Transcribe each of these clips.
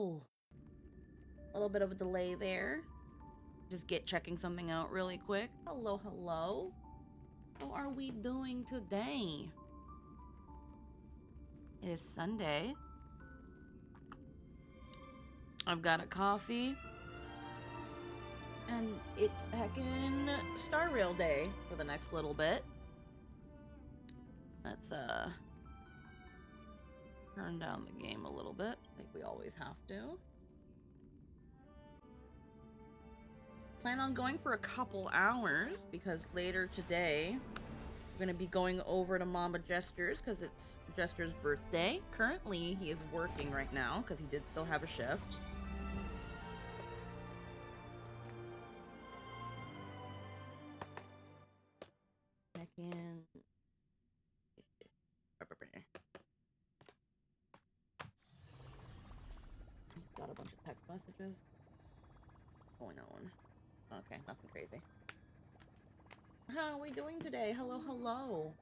hello. A little bit of a delay there. Just checking something out really quick. Hello, hello. How are we doing today? It is Sunday. I've got a coffee. And it's heckin' Star Rail Day for the next little bit. Let's turn down the game a little bit, like we always have to. Plan on going for a couple hours because later today we're gonna be going over to Mama Jester's because it's Jester's birthday. Currently, he is working right now because he did still have a shift. Check in. Got a bunch of text messages going on. Okay, nothing crazy. How are we doing today? Hello, hello.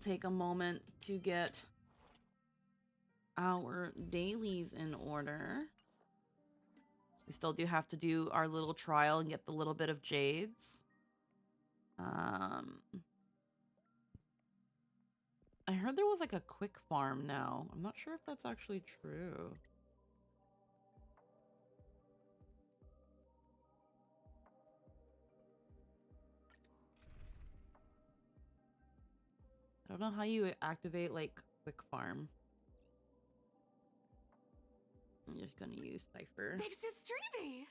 Take a moment to get our dailies in order. We still do have to do our little trial and get the little bit of jades. I heard there was like a quick farm now. I'm not sure if that's actually true. I don't know how you activate like quick farm. I'm just gonna use Cypher. Big Sis Streamy!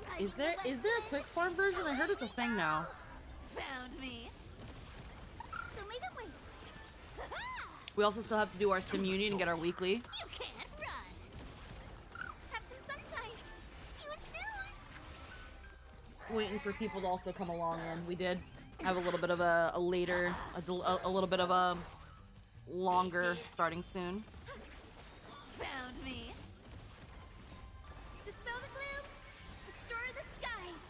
Like, is there a quick farm version? I heard it's a thing now. Found me. We also still have to do our sim union and get our weekly. You can't run. Have some sunshine. See what's news. Waiting for people to also come along in. We did have a little bit of a little bit of a longer starting soon. Found me. Dispel the gloom. Restore the skies.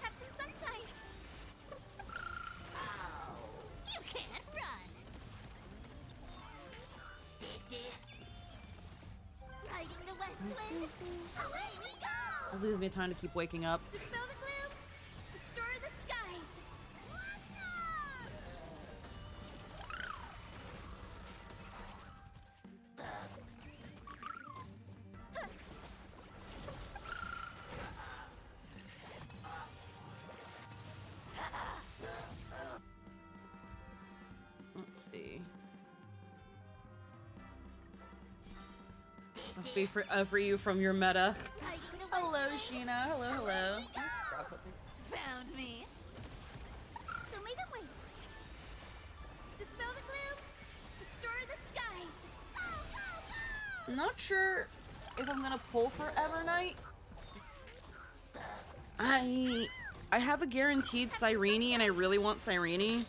Have some sunshine. You can't run. Riding the west wind. Away we go. This is gonna be a time to keep waking up. Dispel the gloom. Restore the skies. Let's see. Must be for you from your meta. Hello, Sheena. Hello, hello. Found me. Show me the way. Dispel the gloom. Restore the skies. I'm not sure if I'm gonna pull for Evernight. I have a guaranteed Cyrene and I really want Cyrene.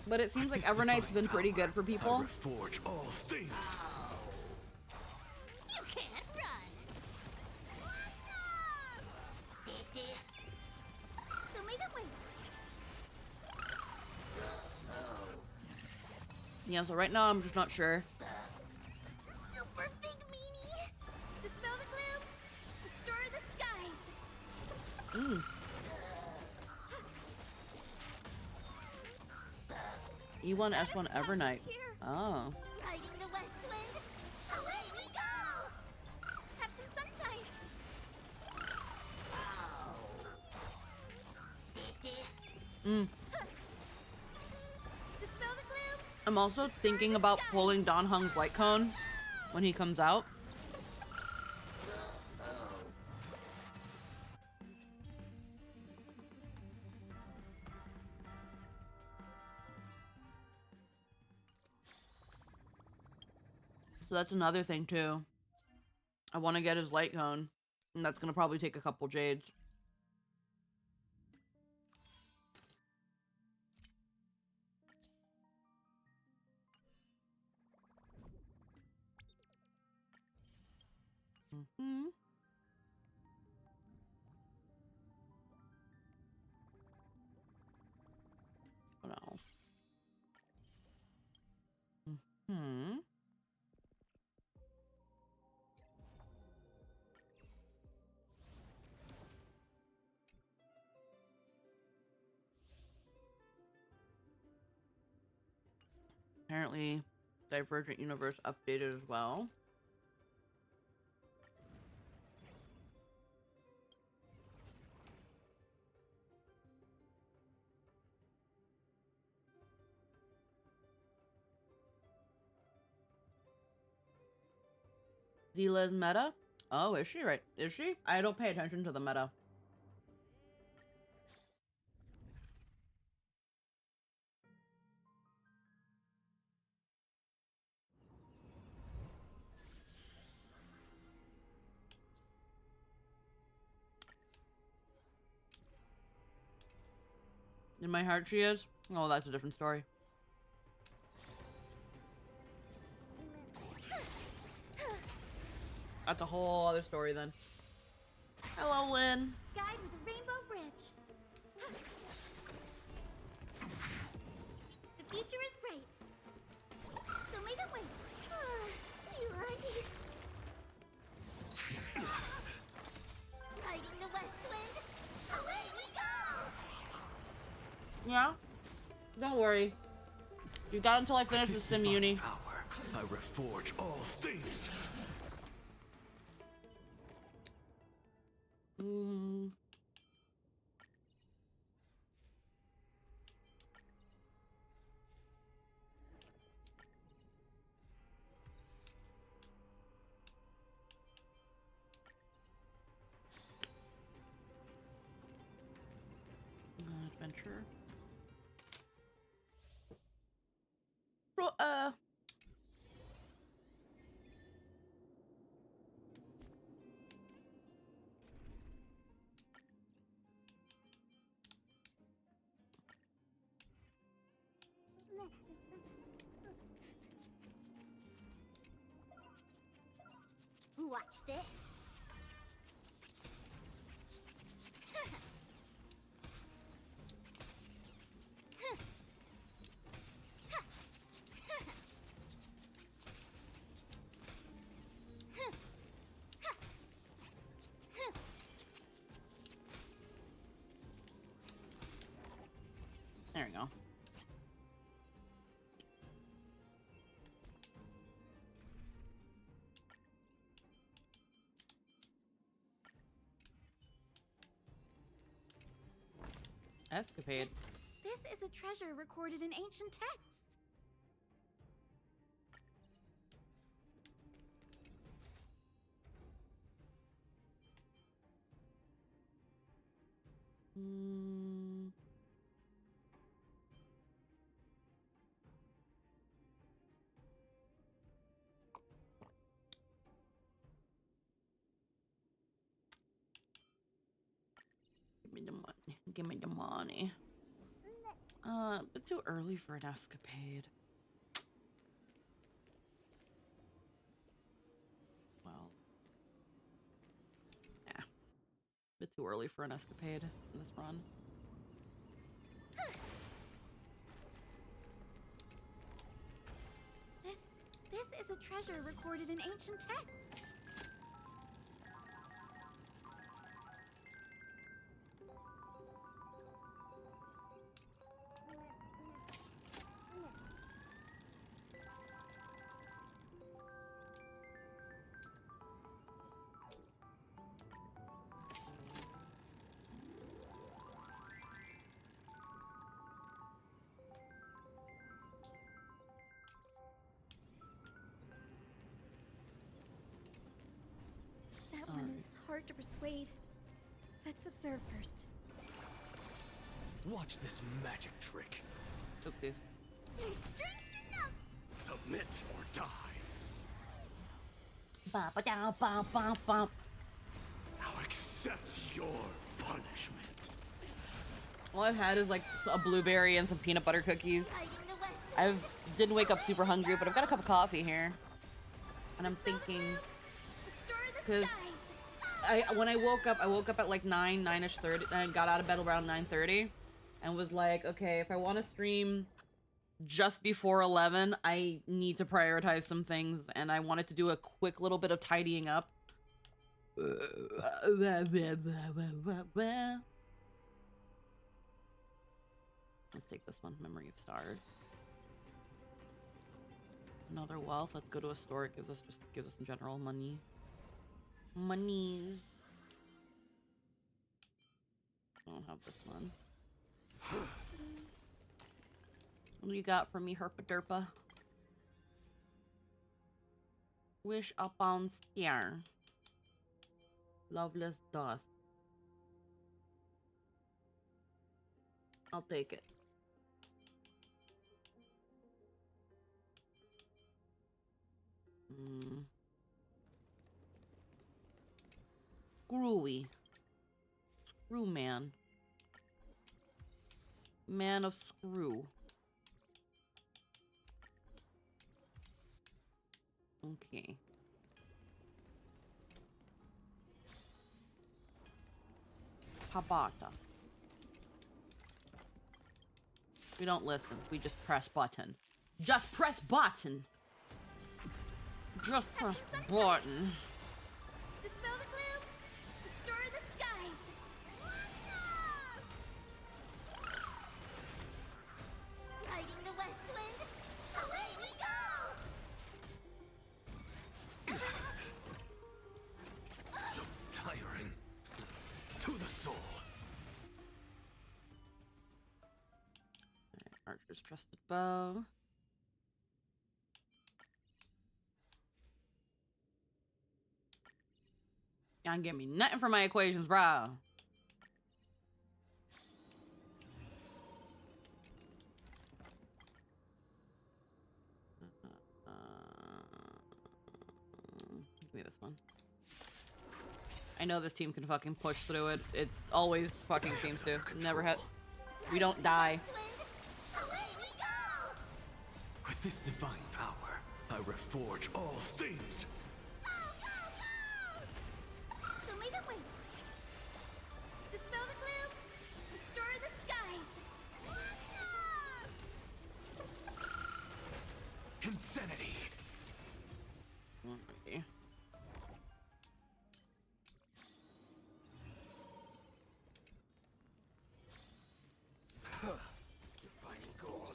But it seems like Evernight's been pretty good for people. Reforge all things. You can't run. Show me the way. Yeah, so right now I'm just not sure. Super big meanie. Dispel the gloom. Restore the skies. E1 S1 Evernight. Oh. Riding the west wind. Away we go. Have some sunshine. Dispel the gloom. I'm also thinking about pulling Don Hung's Light Cone when he comes out. So that's another thing too. I want to get his light cone, and that's gonna probably take a couple jades. Mm-hmm. What else? Mm-hmm. Apparently, Divergent Universe updated as well. Zila's meta? Oh, is she right? Is she? I don't pay attention to the meta. In my heart, she is. Oh, that's a different story. That's a whole other story then. Hello, Lynn. Guide with a rainbow bridge. The future is bright. So may the way. Lighting the west wind. Away we go! Yeah? Don't worry. You got until I finish the sim uni. Power. I reforge all things. Mm. Adventure. Watch this. There we go. Escapade. This is a treasure recorded in ancient texts. Mm. Give me the money. Give me the money. But too early for an escapade. Well, yeah. Bit too early for an escapade in this run. This is a treasure recorded in ancient texts. That one is hard to persuade. Let's observe first. Watch this magic trick. Oopsies. There's strength enough! Submit or die. Ba ba da ba ba ba. I'll accept your punishment. All I've had is like a blueberry and some peanut butter cookies. Hiding the west I wind. didn't wake up super hungry, but I've got a cup of coffee here, and I'm Dispel the thinking, gloom. Restore the because skies. when I woke up at like 9ish 30. I got out of bed around 9:30, and was like, okay, if I want to stream just before 11, I need to prioritize some things, and I wanted to do a quick little bit of tidying up. Let's take this one, Memory of Stars. Another wealth. Let's go to a store. It gives us some general money. Monies. I don't have this one. What do you got for me, Herpa Derpa? Wish upon star. Loveless dust. I'll take it. Screwy. Screw man. Man of screw. Okay. Tabata. We don't listen. We just press button. Just press button. Just press button. Dispel the gloom. Restore the skies. Riding the west wind. Away we go. So tiring. To the soul. Archer's trusted bow. You ain't give me nothing for my equations, bro. Give me this one. I know this team can fucking push through it. It always fucking seems to. Never had. We don't die. Away we go. With this divine power, I reforge all things. Show me the way. Dispel the gloom. Restore the skies. Insanity. Okay. Defining goals.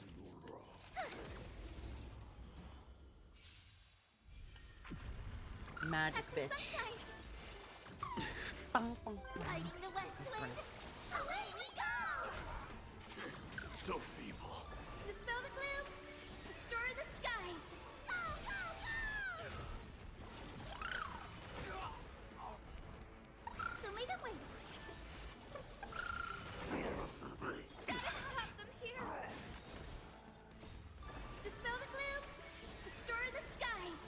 Magic Have some bitch. sunshine. Bum, bum, bum. Riding the west wind. Away we go. So feeble. Dispel the gloom. Restore the skies. Show me the way. Gotta stop them here. Dispel the gloom. Restore the skies.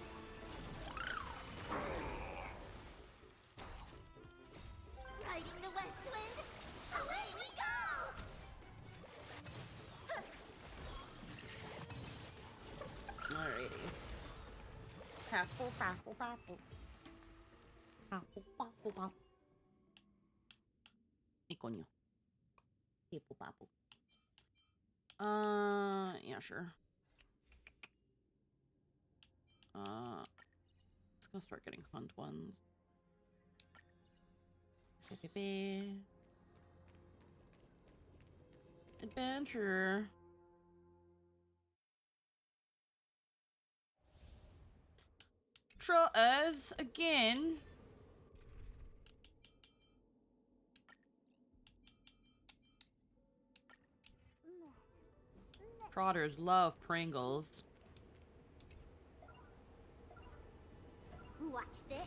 Riding the west wind. Away we go. Alrighty. Papo, papo, papo. Papo, papo, papo. ¿Qué coño? Papo, papo. Yeah, sure. Let's go start getting hunt ones. Adventure. Trotters again. Trotters love Pringles. Watch this.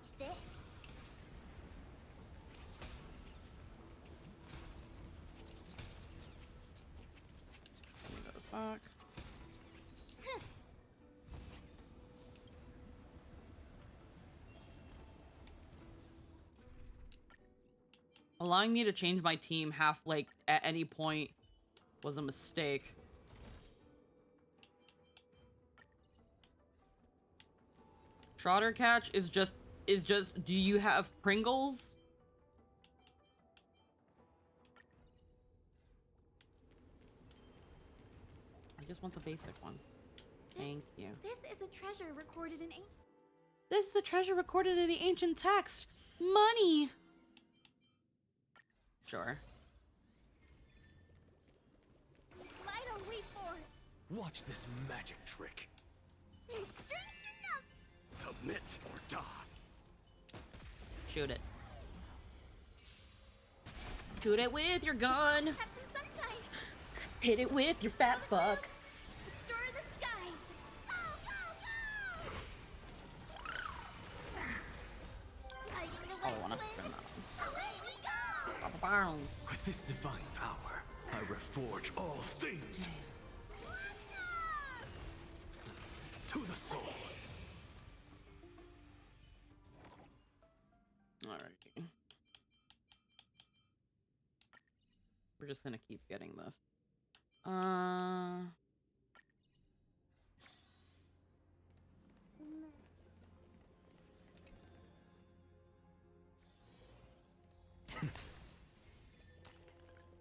Watch this. Goes back. Allowing me to change my team like at any point was a mistake. Trotter catch is just do you have Pringles? I just want the basic one. Thank you. This is a treasure recorded in ancient. This is the treasure recorded in the ancient text. Money. Sure. Light a leap for. Watch this magic trick. Strength enough. Submit or die. Shoot it. Shoot it with your gun. Have some sunshine. Hit it with your fat fuck. Restore the skies. Go, go, go. Lighting the Oh, I wanna westland. turn that Away we go. on. Bow. With this divine power, I reforge all things. To the soul. Alright. We're just gonna keep getting this.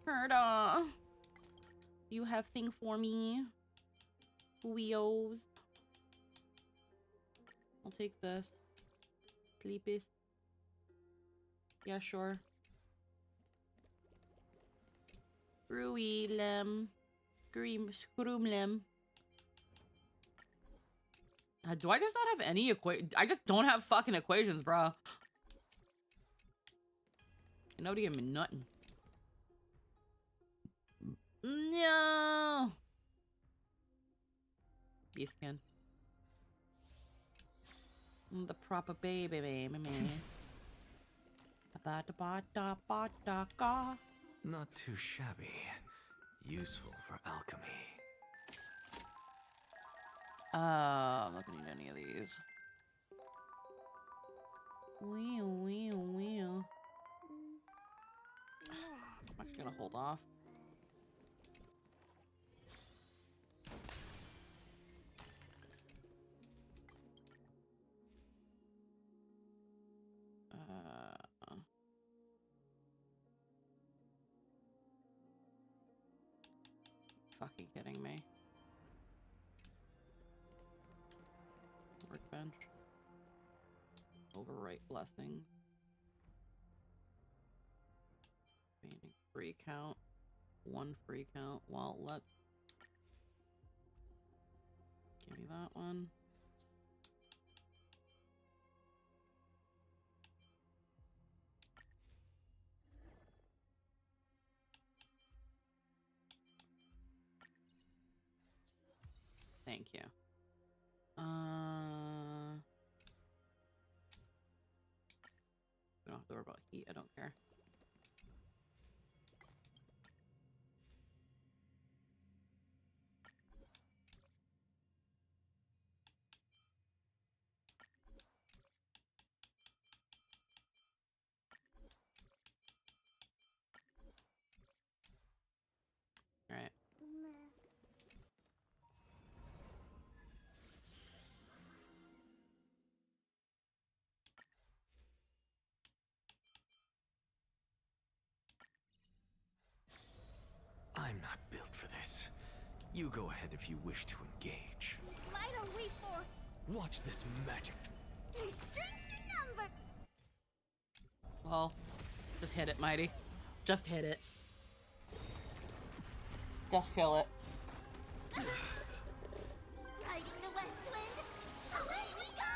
Herda. You have thing for me? Weos. I'll take this. Sleepies. Yeah, sure. Screwy-lem. Scroom-lem. Do I just not have any I just don't have fucking equations, bro. Ain't nobody give me nothing. No. Beast skin. The proper baby, baby, man. Not too shabby. Useful for alchemy. I'm not gonna need any of these. Wheel. I'm actually gonna hold off. Fucking kidding me. Workbench. Overwrite blessings. Remaining free count. One free count. Well, let's give me that one. Thank you. We don't have to worry about heat. I don't care. All right. I'm not built for this. You go ahead if you wish to engage. Light a leap for. Watch this magic. Strength number. Well, just hit it, Mighty. Just hit it. Just kill it. Lighting the west wind. Away we go.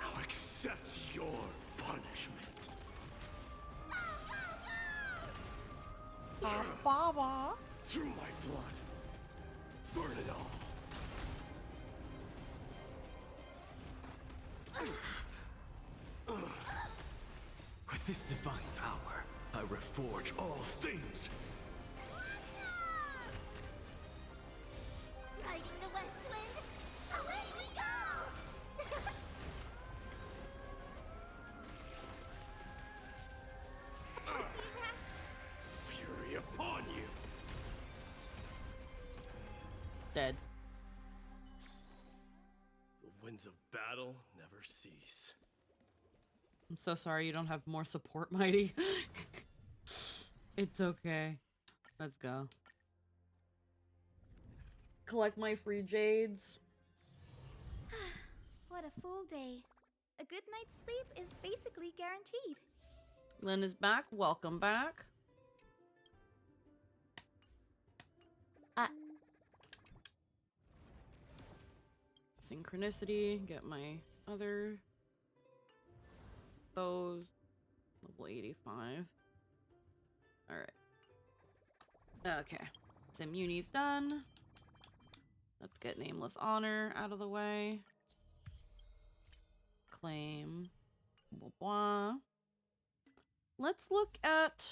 I'll accept your punishment. Baba. Through my blood. Burn it all. this divine power, I reforge all things. Riding the west wind, away we go! Attack the rash! Fury upon you! Dead. The winds of battle never cease. I'm so sorry you don't have more support, Mighty. It's okay. Let's go. Collect my free jades. What a full day. A good night's sleep is basically guaranteed. Lynn is back. Welcome back. Synchronicity. Get my other... those. Level 85. Alright. Okay. Simmuni's done. Let's get Nameless Honor out of the way. Claim. Blah, blah. Let's look at...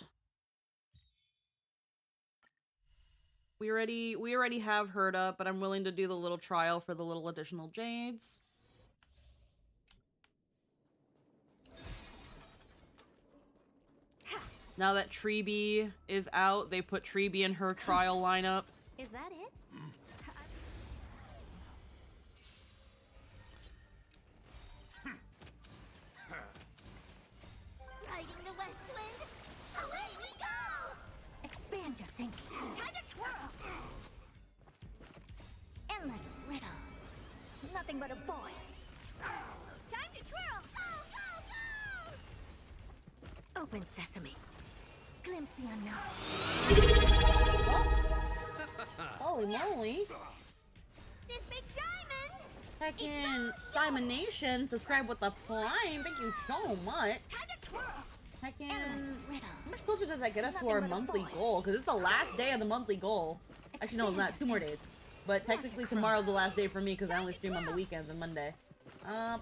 We already have Herda, but I'm willing to do the little trial for the little additional jades. Now that Treeby is out, they put Treeby in her trial lineup. Is that it? Riding the west wind, away we go! Expand your thinking. Time to twirl! Endless riddles. Nothing but a void. Time to twirl! Go, go, go! Open sesame. Glimpse the unknown. Holy moly. This big diamond! Heckin' Simon Nation, subscribe with the Prime. Thank you so much. Time to twirl! Heckin'... Endless riddles. How much closer does that get us to Nothing our but a monthly void. goal? Because it's the last day of the monthly goal. Actually, no, not 2 more days. But technically tomorrow's the last day for me because I only stream on the weekends and Monday. Here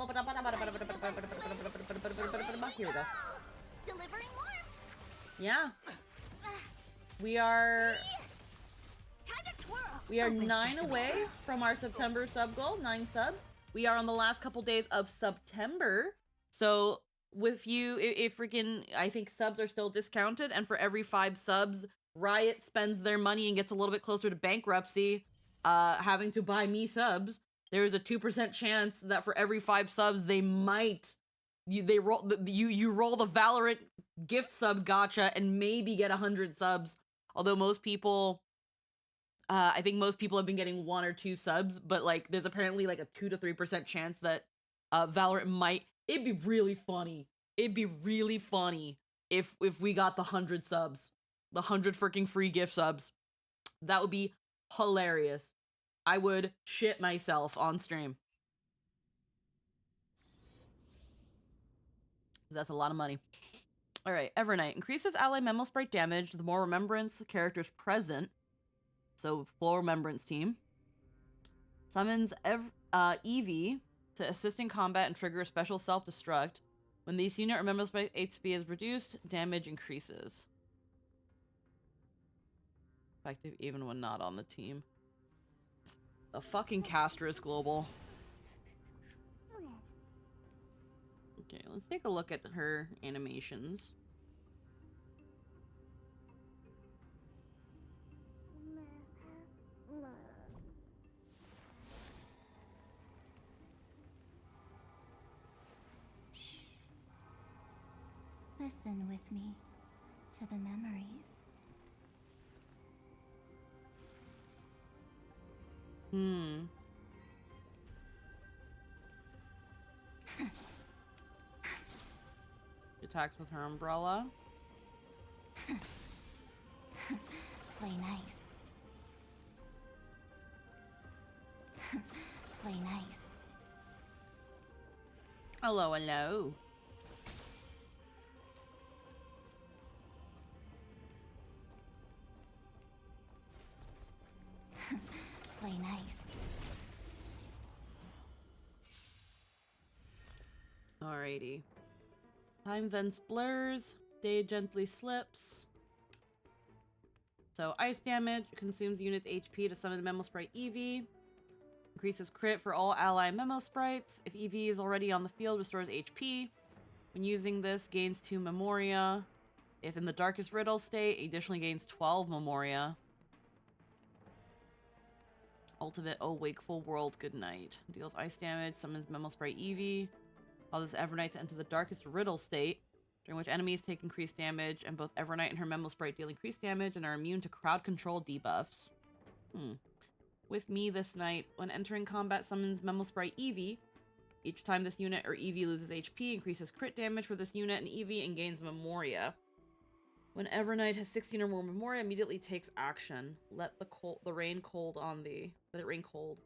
we go. Delivering warmth! Yeah. We are... Time to twirl! We are Open 9 sesame. away from our September sub goal, 9 subs. We are on the last couple days of September. So with you, if freaking, I think subs are still discounted, and for every 5 subs, Riot spends their money and gets a little bit closer to bankruptcy, having to buy me subs. There is a 2% chance that for every 5 subs, they might, you roll the Valorant gift sub gacha and maybe get 100 subs. Although most people, I think most people have been getting 1 or 2 subs, but like there's apparently like a 2 to 3% chance that Valorant might. It'd be really funny. It'd be really funny if we got the 100 subs, the 100 freaking free gift subs. That would be hilarious. I would shit myself on stream. That's a lot of money. All right, Evernight increases ally memo sprite damage the more remembrance characters present. So full remembrance team. Summons Eevee to assist in combat and trigger a special self-destruct. When these unit remembrance by HP is reduced, damage increases. Effective even when not on the team. The fucking caster is global. Okay, let's take a look at her animations. Listen with me to the memories. Attacks with her umbrella. Play nice. Play nice. Hello, hello. Play nice. Alrighty. Time thence blurs. Day gently slips. So ice damage consumes unit's HP to summon the Memo Sprite Eevee. Increases crit for all ally Memo Sprites. If Eevee is already on the field, restores HP. When using this, gains 2 Memoria. If in the Darkest Riddle state, additionally gains 12 Memoria. Ultimate, oh wakeful world, good night. Deals ice damage, summons Memo Sprite Eevee. Causes Evernight to enter the Darkest Riddle state, during which enemies take increased damage, and both Evernight and her Memo Sprite deal increased damage and are immune to crowd control debuffs. With me this night, when entering combat, summons Memo Sprite Eevee. Each time this unit or Eevee loses HP, increases crit damage for this unit and Eevee, and gains Memoria. When Evernight has 16 or more Memoria, immediately takes action. Let the rain cold on thee. Let it rain cold.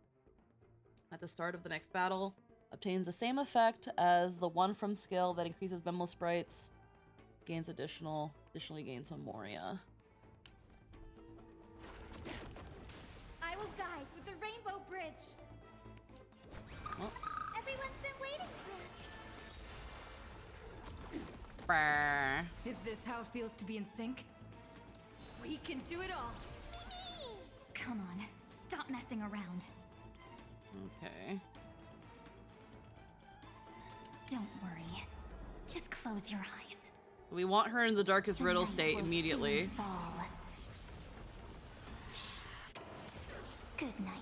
At the start of the next battle, obtains the same effect as the one from skill that increases Memo Sprites. Additionally gains Memoria. I will guide with the Rainbow Bridge. Well. Everyone's been waiting for us. Brr. Is this how it feels to be in sync? We can do it all! Mimi! Come on, stop messing around. Okay. Don't worry. Just close your eyes. We want her in the Darkest The Riddle night state will immediately. soon fall. Good night.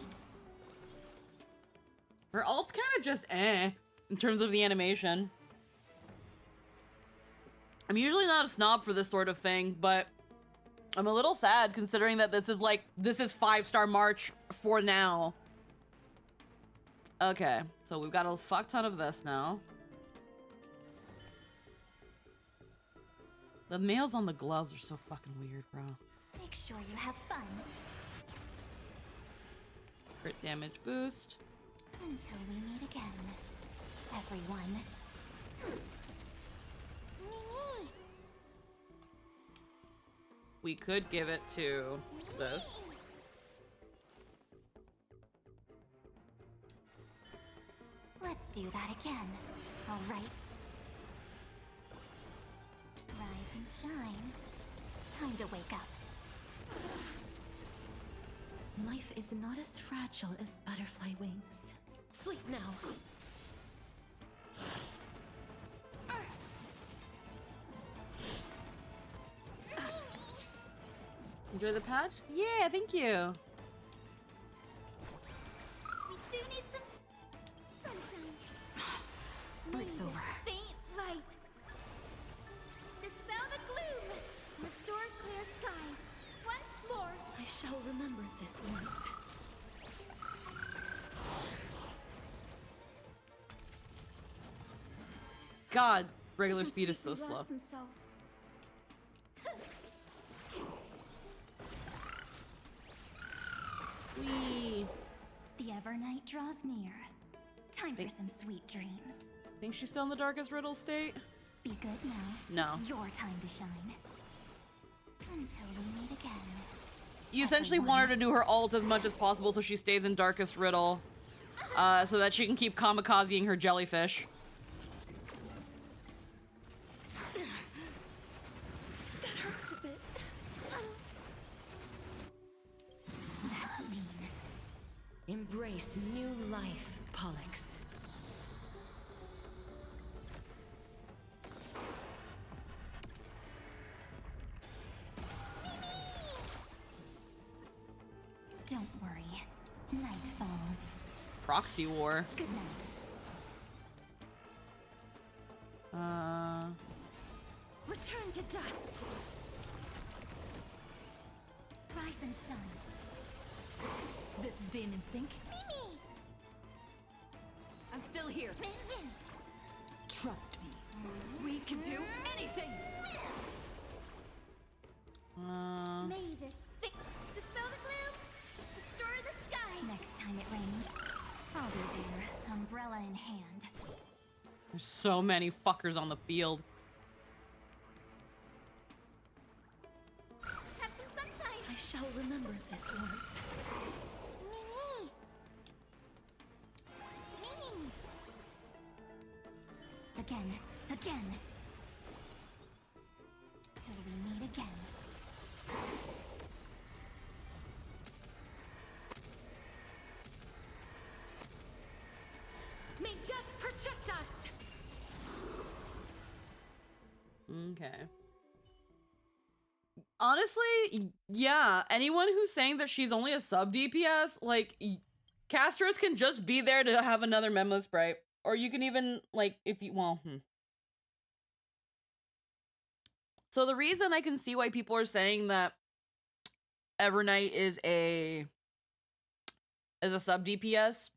Her ult's kind of just in terms of the animation. I'm usually not a snob for this sort of thing, but I'm a little sad considering that this is 5-star March for now. Okay, so we've got a fuck ton of this now. The nails on the gloves are so fucking weird, bro. Make sure you have fun. Crit damage boost. Until we meet again, everyone. Mimi! We could give it to this. Let's do that again. All right. Rise and shine. Time to wake up. Life is not as fragile as butterfly wings. Sleep now. Enjoy the patch? Yeah, thank you. We do need some sunshine. Break's over. Faint light. Dispel the gloom. Restore clear skies. Once more. I shall remember this warmth. God, regular speed is so Completely slow. lost themselves. Whee! The Evernight draws near. Time for some sweet dreams. Think she's still in the Darkest Riddle state? Be good now. No. It's your time to shine. Until we meet again. You essentially want her to do her ult as much as possible so she stays in Darkest Riddle. So that she can keep kamikazing her jellyfish. That hurts a bit. That's mean. Embrace new life, Pollux. Don't worry. Night falls. Proxy war. Good night. Return to dust. Rise and shine. This is being in sync. Mimi! I'm still here. Min. Trust me. We can do anything. May this dispel the gloom. Restore the skies. Next time it rains, I'll be there, umbrella in hand. There's so many fuckers on the field. Have some sunshine. I shall remember this warmth. Mimi! Mimi! Again. Okay. Honestly, yeah. Anyone who's saying that she's only a sub DPS, like, Castros can just be there to have another Memo Sprite. Or you can even, like, if you, well, So the reason I can see why people are saying that Evernight is a sub DPS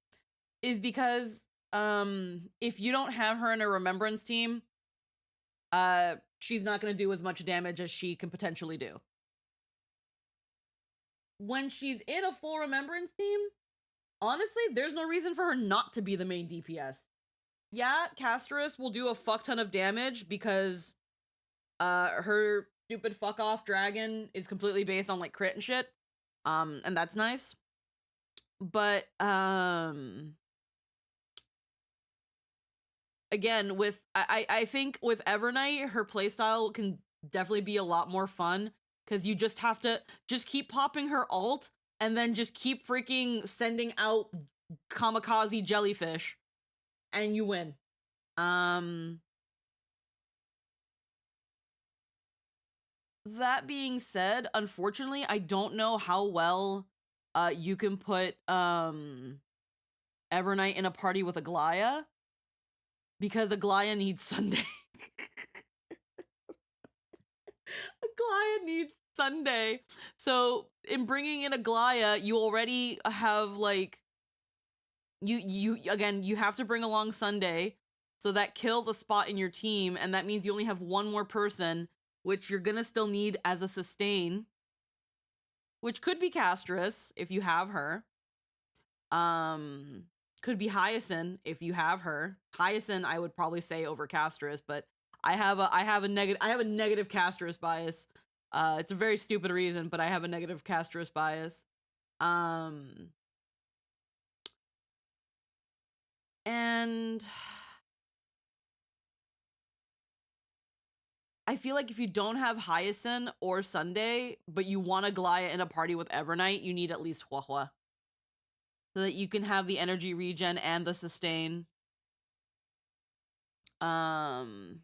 is because if you don't have her in a remembrance team, she's not going to do as much damage as she can potentially do. When she's in a full remembrance team, honestly, there's no reason for her not to be the main DPS. Yeah, Casterus will do a fuck ton of damage because her stupid fuck off dragon is completely based on like crit and shit. And that's nice. But again, with I think with Evernight, her playstyle can definitely be a lot more fun because you just have to just keep popping her ult and then just keep freaking sending out kamikaze jellyfish and you win. That being said, unfortunately, I don't know how well you can put Evernight in a party with Aglaya because Aglaya needs Sunday. Aglaya needs Sunday. So in bringing in Aglaya, you already have like you again, you have to bring along Sunday. So that kills a spot in your team, and that means you only have one more person, which you're gonna still need as a sustain, which could be Castress if you have her. Could be Hyacinth if you have her. Hyacinth, I would probably say over Castress, but I have a negative Castress bias. It's a very stupid reason, but I have a negative Castress bias. And I feel like if you don't have Hyacinth or Sunday, but you want Aglaya in a party with Evernight, you need at least Huahua. So that you can have the energy regen and the sustain. Also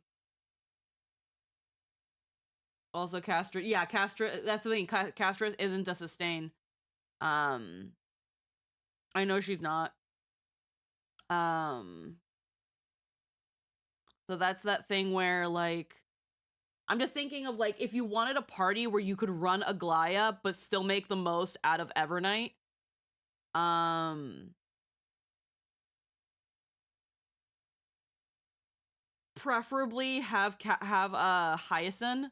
Castra, yeah, Castra, that's the thing, Castra isn't a sustain. I know she's not. So that's that thing where, like, I'm just thinking of, like, if you wanted a party where you could run Aglaya, but still make the most out of Evernight, preferably have Hyacinth.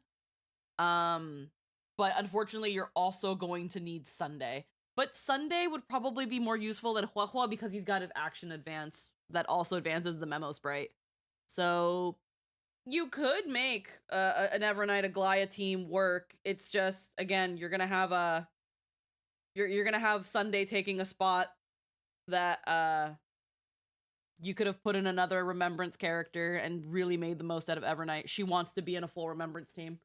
But unfortunately, you're also going to need Sunday. But Sunday would probably be more useful than Huahua because he's got his action advance that also advances the Memo Sprite. So you could make an Evernight Aglaya team work. It's just, again, you're gonna have you're gonna have Sunday taking a spot that you could have put in another Remembrance character and really made the most out of Evernight. She wants to be in a full Remembrance team.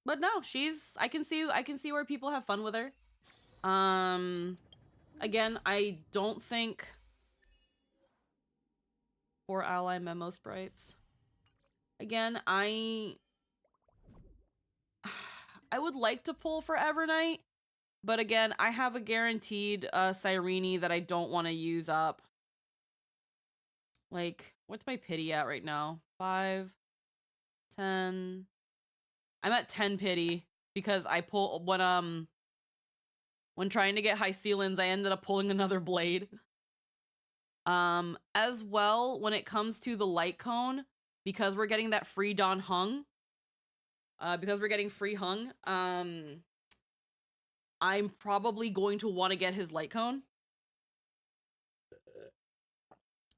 But no, I can see where people have fun with her. Again, I don't think for ally Memo Sprites. Again, I would like to pull for Evernight, but again, I have a guaranteed Cyrene that I don't want to use up. Like, what's my pity at right now? 5, 10. I'm at 10 pity because I pull when trying to get high ceilings, I ended up pulling another blade. As well, when it comes to the light cone, because we're getting that free Don Hung, because we're getting free Hung, I'm probably going to want to get his light cone.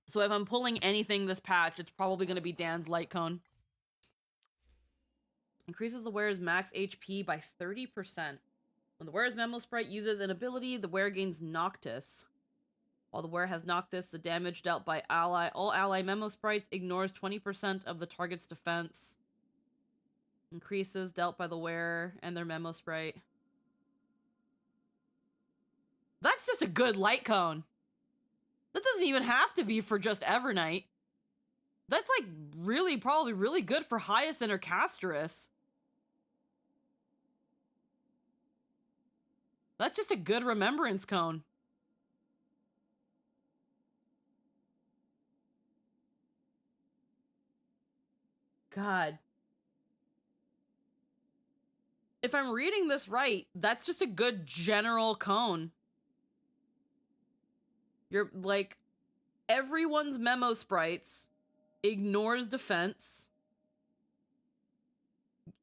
So if I'm pulling anything this patch, it's probably going to be Dan's light cone. Increases the wearer's max HP by 30%. When the wearer's Memo Sprite uses an ability, the wearer gains Noctis. While the wearer has Noctis, the damage dealt by all ally Memo Sprites ignores 20% of the target's defense. Increases dealt by the wearer and their Memo Sprite. That's just a good light cone. That doesn't even have to be for just Evernight. That's like probably really good for Hyacinth or Casterus. That's just a good remembrance cone. God. If I'm reading this right, that's just a good general cone. You're like, everyone's memo sprites ignores defense.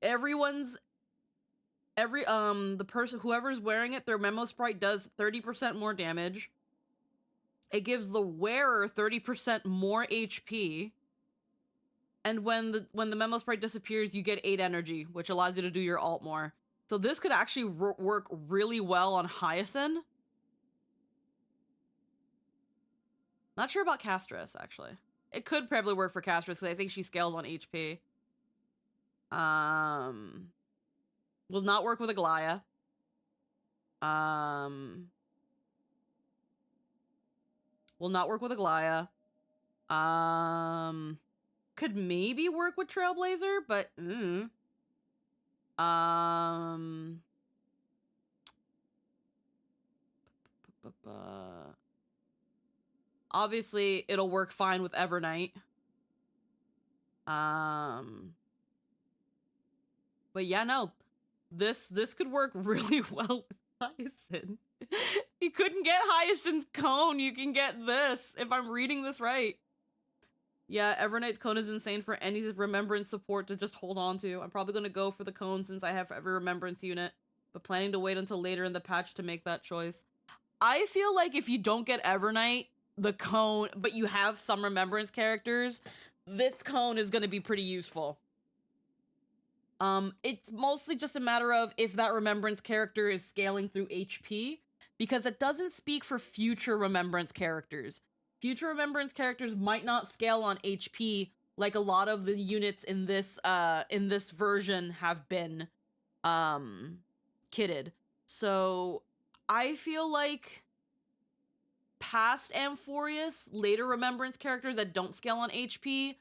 The person, whoever's wearing it, their memo sprite does 30% more damage. It gives the wearer 30% more HP. And when the memo sprite disappears, you get 8 energy, which allows you to do your alt more. So this could actually work really well on Hyacinth. Not sure about Castress, actually. It could probably work for Castress, because I think she scales on HP. Will not work with Aglaya. Will not work with Aglaya. Could maybe work with Trailblazer, but obviously it'll work fine with Evernight. But yeah, no. This could work really well with Hyacinth. If you couldn't get Hyacinth's cone, you can get this, if I'm reading this right. Yeah, Evernight's cone is insane for any remembrance support to just hold on to. I'm probably going to go for the cone since I have every remembrance unit, but planning to wait until later in the patch to make that choice. I feel like if you don't get Evernight, the cone, but you have some remembrance characters, this cone is going to be pretty useful. It's mostly just a matter of if that remembrance character is scaling through HP, because it doesn't speak for future remembrance characters. Future remembrance characters might not scale on HP like a lot of the units in this version have been kitted. So I feel like past Amphorius, later remembrance characters that don't scale on HP,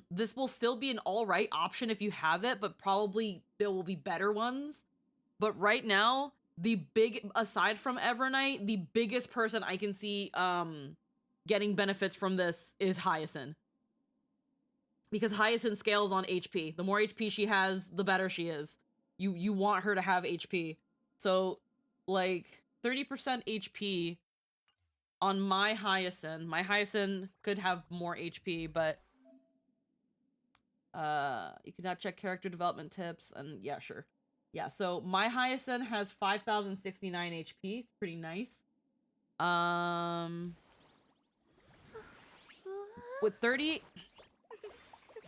this will still be an alright option if you have it, but probably there will be better ones. But right now, aside from Evernight, the biggest person I can see getting benefits from this is Hyacinth. Because Hyacinth scales on HP. The more HP she has, the better she is. You want her to have HP. So, like, 30% HP on my Hyacinth could have more HP, but you can now check character development tips, and yeah, sure. Yeah, so my Hyacinth has 5,069 HP. It's pretty nice. With 30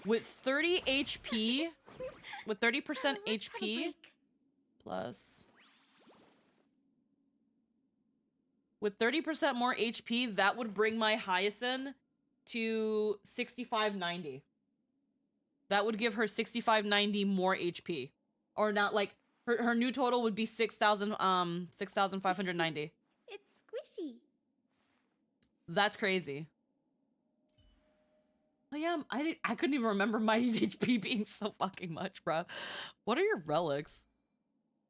HP, with 30% HP plus, with 30% more HP, that would bring my Hyacinth to 6,590. That would give her 6,590 more HP. Or not, like, her new total would be 6,590. It's squishy. That's crazy. Oh yeah, I couldn't even remember Mighty's HP being so fucking much, bro. What are your relics?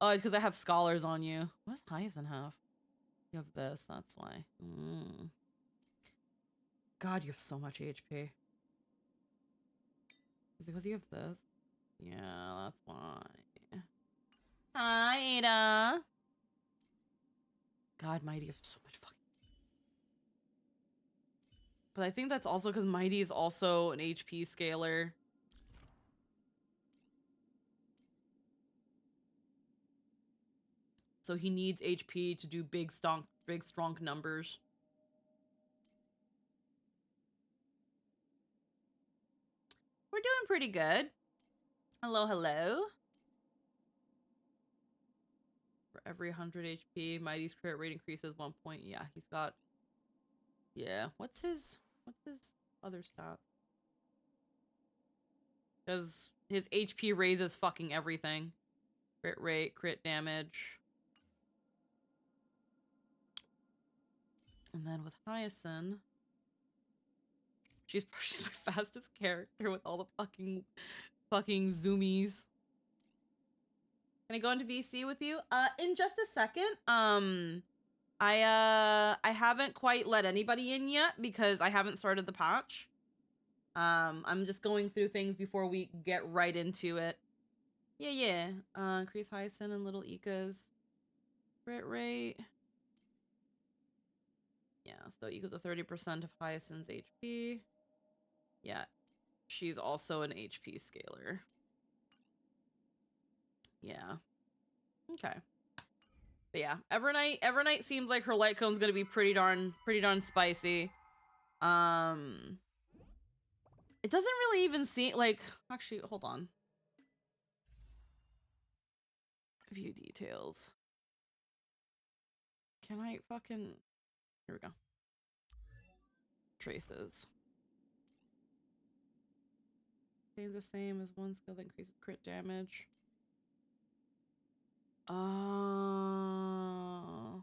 Oh, it's because I have scholars on you. What does Hyacinth have? You have this, that's why. God, you have so much HP. Is it because you have this? Yeah, that's why. Hi, Ada. God, Mighty, you have so much fucking... But I think that's also because Mighty is also an HP scaler. So he needs HP to do big, strong numbers. We're doing pretty good. Hello, hello. For every 100 HP, Mighty's crit rate increases 1 point. Yeah, he's got... Yeah, what's his other stats? Because his HP raises fucking everything. Crit rate, crit damage. And then with Hyacinth... She's my fastest character with all the fucking zoomies. Can I go into VC with you? In just a second. I haven't quite let anybody in yet because I haven't started the patch. I'm just going through things before we get right into it. Yeah. Increase Hyacinth and Little Ika's crit rate. Yeah, so equals to 30% of Hyacinth's HP. Yeah, she's also an HP scaler. Yeah. Okay. But yeah, Evernight seems like her light cone's gonna be pretty darn spicy. It doesn't really even seem like, actually, hold on. View details. Can I fucking, here we go. Traces. Stays the same as one skill that increases crit damage. Oh.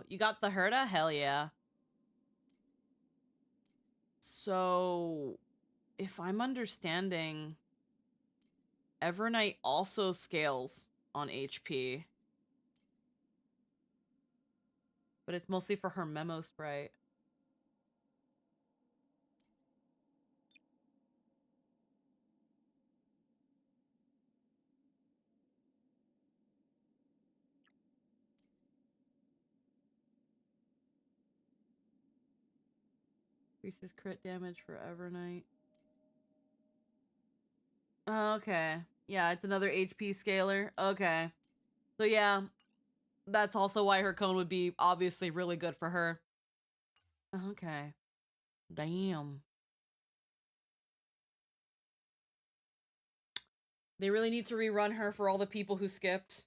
You got the Herda? Hell yeah. So, if I'm understanding, Evernight also scales on HP. But it's mostly for her memo sprite. Increases crit damage for Evernight. Okay. Yeah, it's another HP scaler. Okay. So yeah, that's also why her cone would be obviously really good for her. Okay. Damn. They really need to rerun her for all the people who skipped.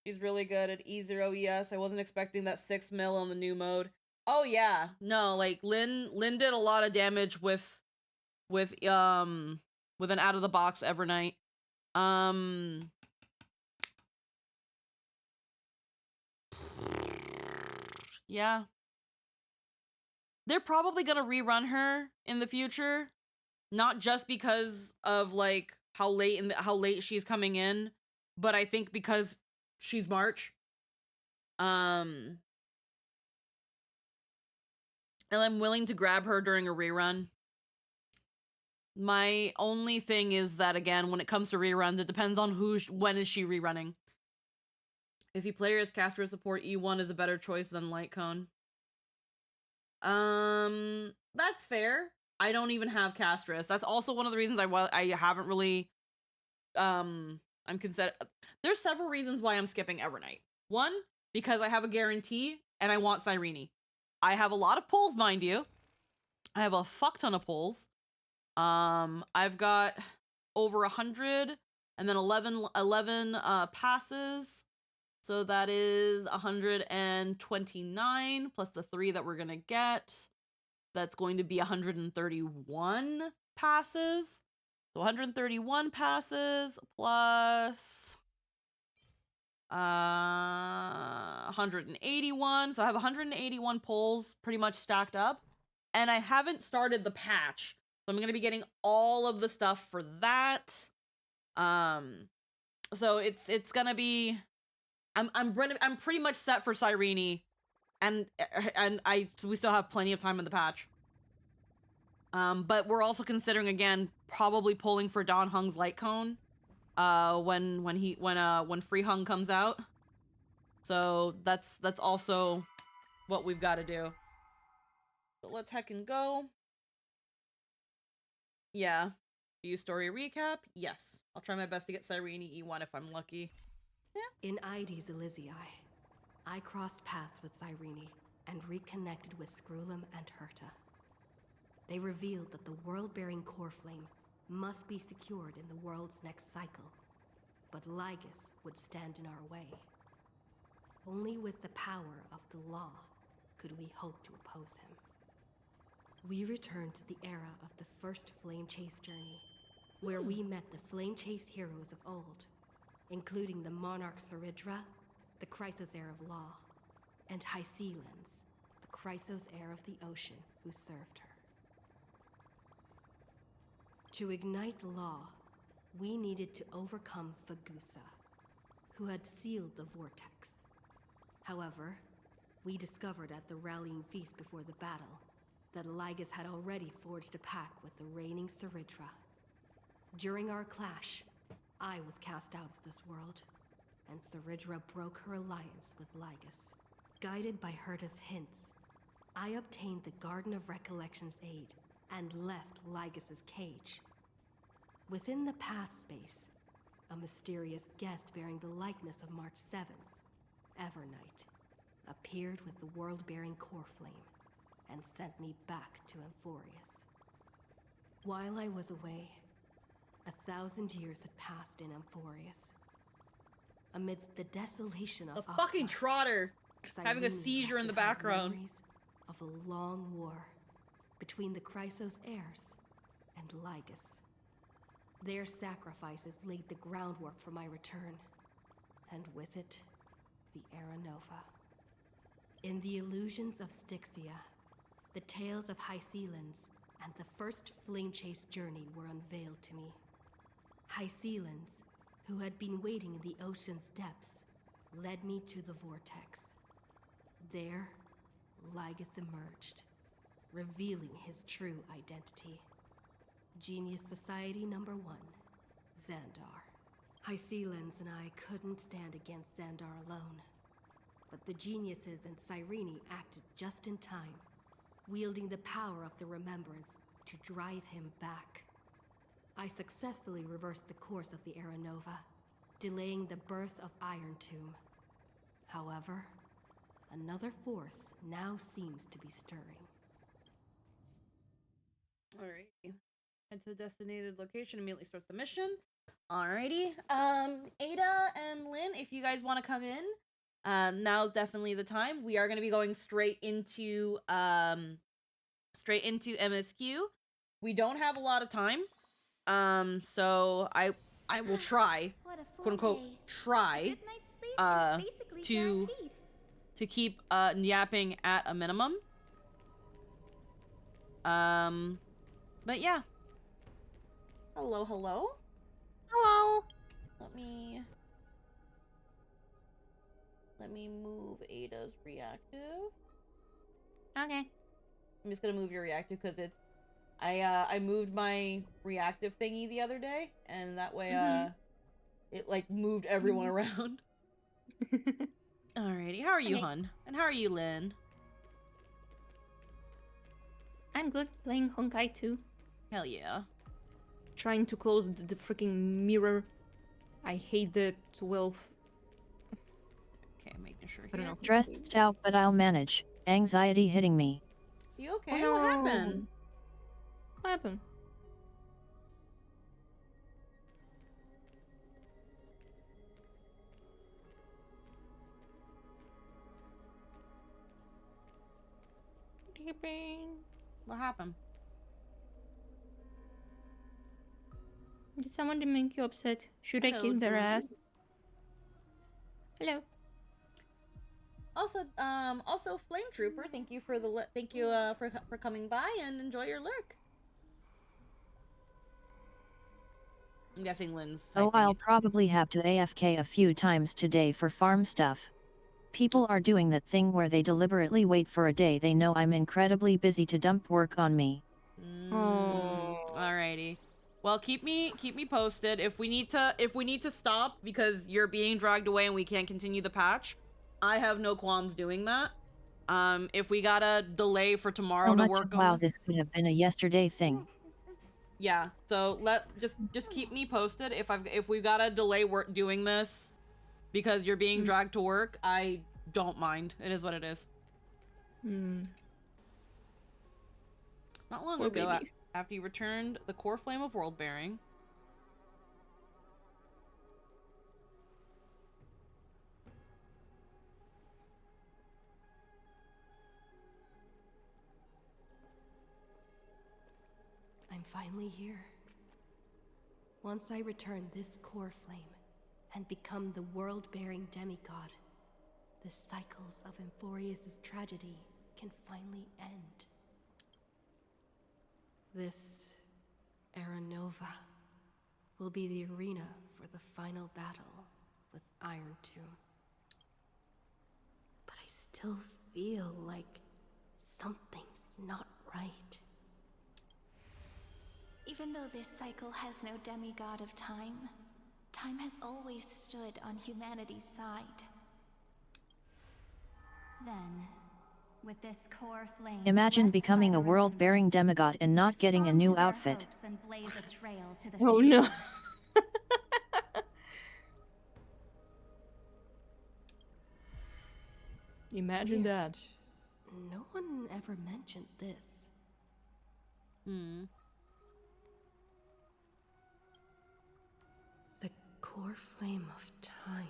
She's really good at E0ES. I wasn't expecting that 6 mil on the new mode. Oh yeah. No, like Lynn did a lot of damage with an out of the box Evernight. Yeah. They're probably going to rerun her in the future, not just because of like how late she's coming in, but I think because she's March. And I'm willing to grab her during a rerun. My only thing is that, again, when it comes to reruns, it depends on when is she rerunning. If you play her as caster support, E1 is a better choice than Light Cone. That's fair. I don't even have Castress. That's also one of the reasons I haven't really, I'm consider. There's several reasons why I'm skipping Evernight. One, because I have a guarantee and I want Cyrene. I have a lot of pulls, mind you. I have a fuck ton of pulls. I've got over 100 and then 11 passes. So that is 129 plus the 3 that we're going to get. That's going to be 131 passes. So 131 passes plus 181. So I have 181 pulls pretty much stacked up. And I haven't started the patch. So I'm going to be getting all of the stuff for that. So it's going to be I'm pretty much set for Cyrene, and we still have plenty of time in the patch. But we're also considering again probably pulling for Don Hung's Light Cone, when Free Hung comes out. So that's also what we've got to do. So let's heckin' go. Yeah. View story recap. Yes, I'll try my best to get Cyrene E1 if I'm lucky. Yeah. In Ides Elysiae, I crossed paths with Cyrene and reconnected with Scrulum and Herta. They revealed that the world-bearing core flame must be secured in the world's next cycle, but Lygus would stand in our way. Only with the power of the law could we hope to oppose him. We returned to the era of the first Flame Chase journey, where we met the Flame Chase heroes of old, including the Monarch Saridra, the Chrysos heir of Law, and Hysealans, the Chrysos heir of the ocean who served her. To ignite Law, we needed to overcome Fagusa, who had sealed the vortex. However, we discovered at the rallying feast before the battle that Lygus had already forged a pact with the reigning Saridra. During our clash, I was cast out of this world, and Saridra broke her alliance with Lygus. Guided by Herta's hints, I obtained the Garden of Recollection's aid and left Lygus's cage. Within the path space, a mysterious guest bearing the likeness of March 7th, Evernight, appeared with the world-bearing core flame and sent me back to Amphorius. While I was away, 1,000 years had passed in Amphorius. Amidst the desolation of A fucking trotter having a Cyrene seizure in the left behind background. memories of a long war between the Chrysos heirs and Lygus. Their sacrifices laid the groundwork for my return, and with it, the Era Nova. In the illusions of Styxia, the tales of Hysealans and the first Flame Chase journey were unveiled to me. Hysealans, who had been waiting in the ocean's depths, led me to the vortex. There, Lygus emerged, revealing his true identity. Genius Society Number 1, Xandar. Hysealans and I couldn't stand against Xandar alone, but the geniuses and Cyrene acted just in time, wielding the power of the Remembrance to drive him back. I successfully reversed the course of the Era Nova, delaying the birth of Iron Tomb. However, another force now seems to be stirring. Alrighty. Head to the designated location, immediately start the mission. Alrighty. Ada and Lynn, if you guys want to come in, now's definitely the time. We are going to be going straight into MSQ. We don't have a lot of time. So I will try, What a quote unquote, day. try A good night's sleep is basically guaranteed. to keep yapping at a minimum. But yeah. Hello, hello. Hello. Let me move Ada's reactive. Okay. I'm just gonna move your reactive because it's I moved my reactive thingy the other day, and that way it like moved everyone around. Alrighty, how are you, Okay. hun? And how are you, Lynn? I'm good playing Honkai too. Hell yeah. Trying to close the freaking mirror. I hate the 12. Okay, making sure I don't here. know. Stressed out, but I'll manage. Anxiety hitting me. You okay? Oh, no. What happened? What happened? What happened? Did someone make you upset? Should Hello, I kick their Julie. ass? Hello. Also, Flame Trooper, thank you for for coming by and enjoy your lurk. I'm guessing Lynn's Oh, typing I'll it. probably have to AFK a few times today for farm stuff. People are doing that thing where they deliberately wait for a day they know I'm incredibly busy to dump work on me. Alrighty. Well, keep me posted. If we need to stop because you're being dragged away and we can't continue the patch, I have no qualms doing that. If we gotta delay for tomorrow How to much? work Wow, on this could have been a yesterday thing. Yeah, so just keep me posted if we gotta delay work doing this because you're being dragged to work. I don't mind. It is what it is. Not long Poor ago, baby. after you returned the core flame of world bearing. finally here. Once I return this core flame and become the world-bearing demigod, the cycles of Emphorius' tragedy can finally end. This Era Nova will be the arena for the final battle with Iron Tomb. But I still feel like something's not right. Even though this cycle has no demigod of time, time has always stood on humanity's side. Then, with this core flame, Imagine blessed by becoming a the world-bearing remembrance, demigod and not getting a respond new to their outfit. hopes and blaze a trail to the Oh no. future. Imagine Weird. that. No one ever mentioned this. Hmm. The core flame of time.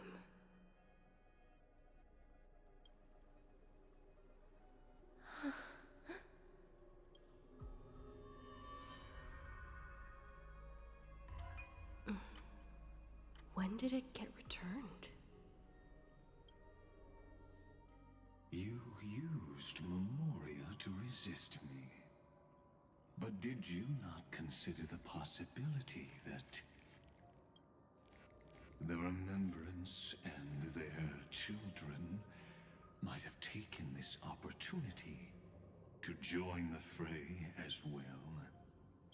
When did it get returned? You used Memoria to resist me. But did you not consider the possibility that the Remembrance and their children might have taken this opportunity to join the fray as well?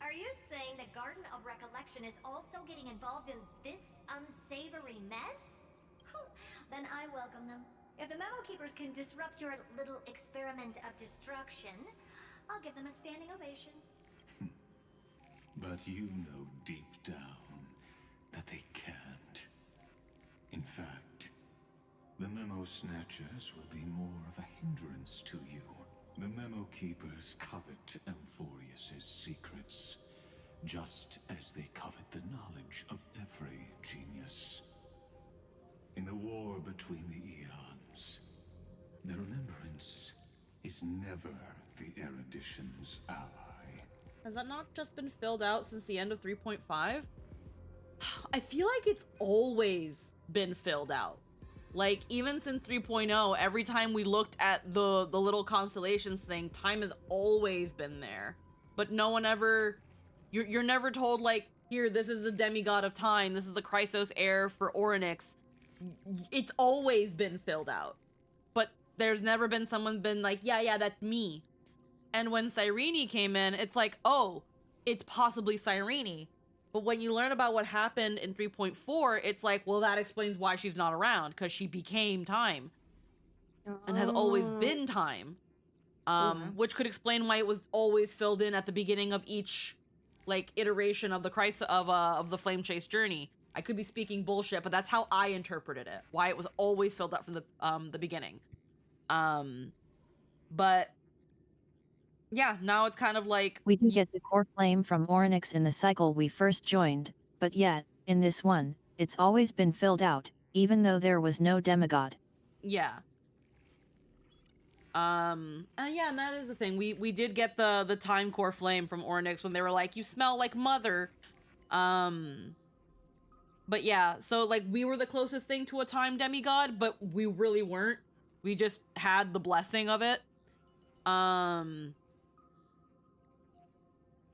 Are you saying that Garden of Recollection is also getting involved in this unsavory mess? Then I welcome them. If the Memo Keepers can disrupt your little experiment of destruction, I'll give them a standing ovation. But you know deep down that they can't. In fact, the Memo Snatchers will be more of a hindrance to you. The Memo Keepers covet Emphorius' secrets, just as they covet the knowledge of every genius. In the war between the eons, the Remembrance is never the erudition's ally. Has that not just been filled out since the end of 3.5? I feel like it's always been filled out. Like, even since 3.0, every time we looked at the little constellations thing, time has always been there. But no one ever... You're never told, like, here, this is the demigod of time, this is the Chrysos heir for Orynyx. It's always been filled out. But there's never been someone been like, yeah, that's me. And when Cyrene came in, it's like, oh, it's possibly Cyrene. But when you learn about what happened in 3.4, it's like, well, that explains why she's not around, because she became time. And has always been time. Which could explain why it was always filled in at the beginning of each, like, iteration of the of the Flame Chase journey. I could be speaking bullshit, but that's how I interpreted it. Why it was always filled up from the beginning. But yeah, now it's kind of like... We do get the core flame from Orynyx in the cycle we first joined, but yet, in this one, it's always been filled out, even though there was no demigod. Yeah. And that is the thing. We did get the time core flame from Orynyx when they were like, you smell like mother. But yeah, so like we were the closest thing to a time demigod, but we really weren't. We just had the blessing of it.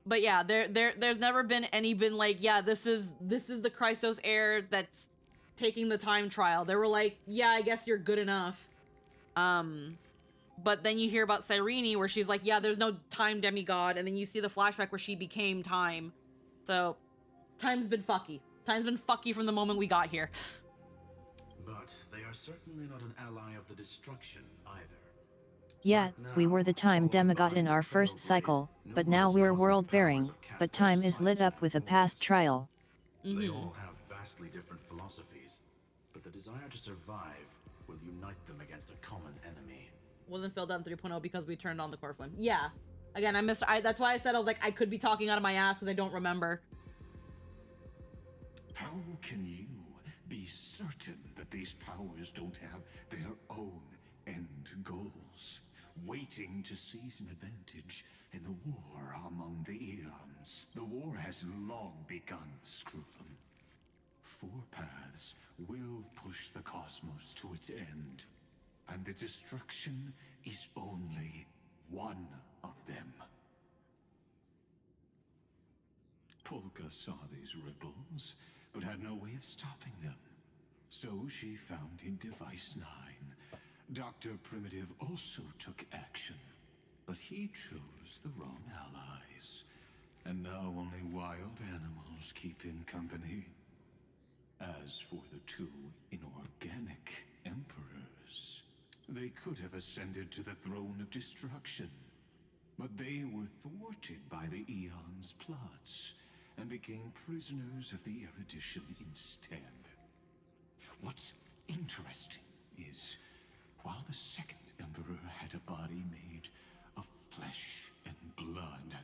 But yeah, there's never been like, yeah, this is the Chrysos heir that's taking the time trial. They were like, yeah, I guess you're good enough. But then you hear about Cyrene where she's like, yeah, there's no time demigod, and then you see the flashback where she became time. So time's been fucky. Time's been fucky from the moment we got here. But they are certainly not an ally of the destruction either. Yeah, we were the time demigod in our first cycle, but now we're world-bearing, but time is lit up with a past trial. They all have vastly different philosophies, but the desire to survive will unite them against a common enemy. Wasn't filled out in 3.0 because we turned on the core flame. Yeah. Again, that's why I said I was like, I could be talking out of my ass because I don't remember. How can you be certain that these powers don't have their own end goals? waiting to seize an advantage in the war among the Eons. The war has long begun, Screwlum. 4 paths will push the cosmos to its end, and the destruction is only one of them. Polka saw these ripples, but had no way of stopping them. So she found in Device 9. Dr. Primitive also took action, but he chose the wrong allies. And now only wild animals keep him company. As for the 2 inorganic emperors, they could have ascended to the throne of destruction. But they were thwarted by the Eon's plots, and became prisoners of the Erudition instead. What's interesting is, while the second Emperor had a body made of flesh and blood,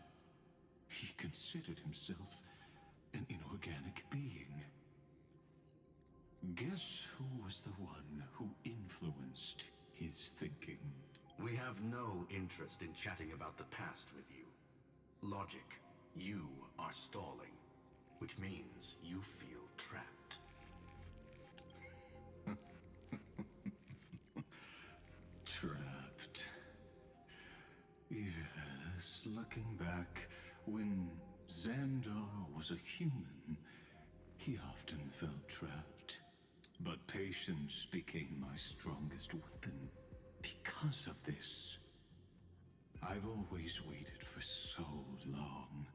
he considered himself an inorganic being. Guess who was the one who influenced his thinking? We have no interest in chatting about the past with you. Logic, you are stalling, which means you feel trapped. Trapped. Yes, looking back, when Xandar was a human, he often felt trapped. But patience became my strongest weapon. Because of this, I've always waited for so long.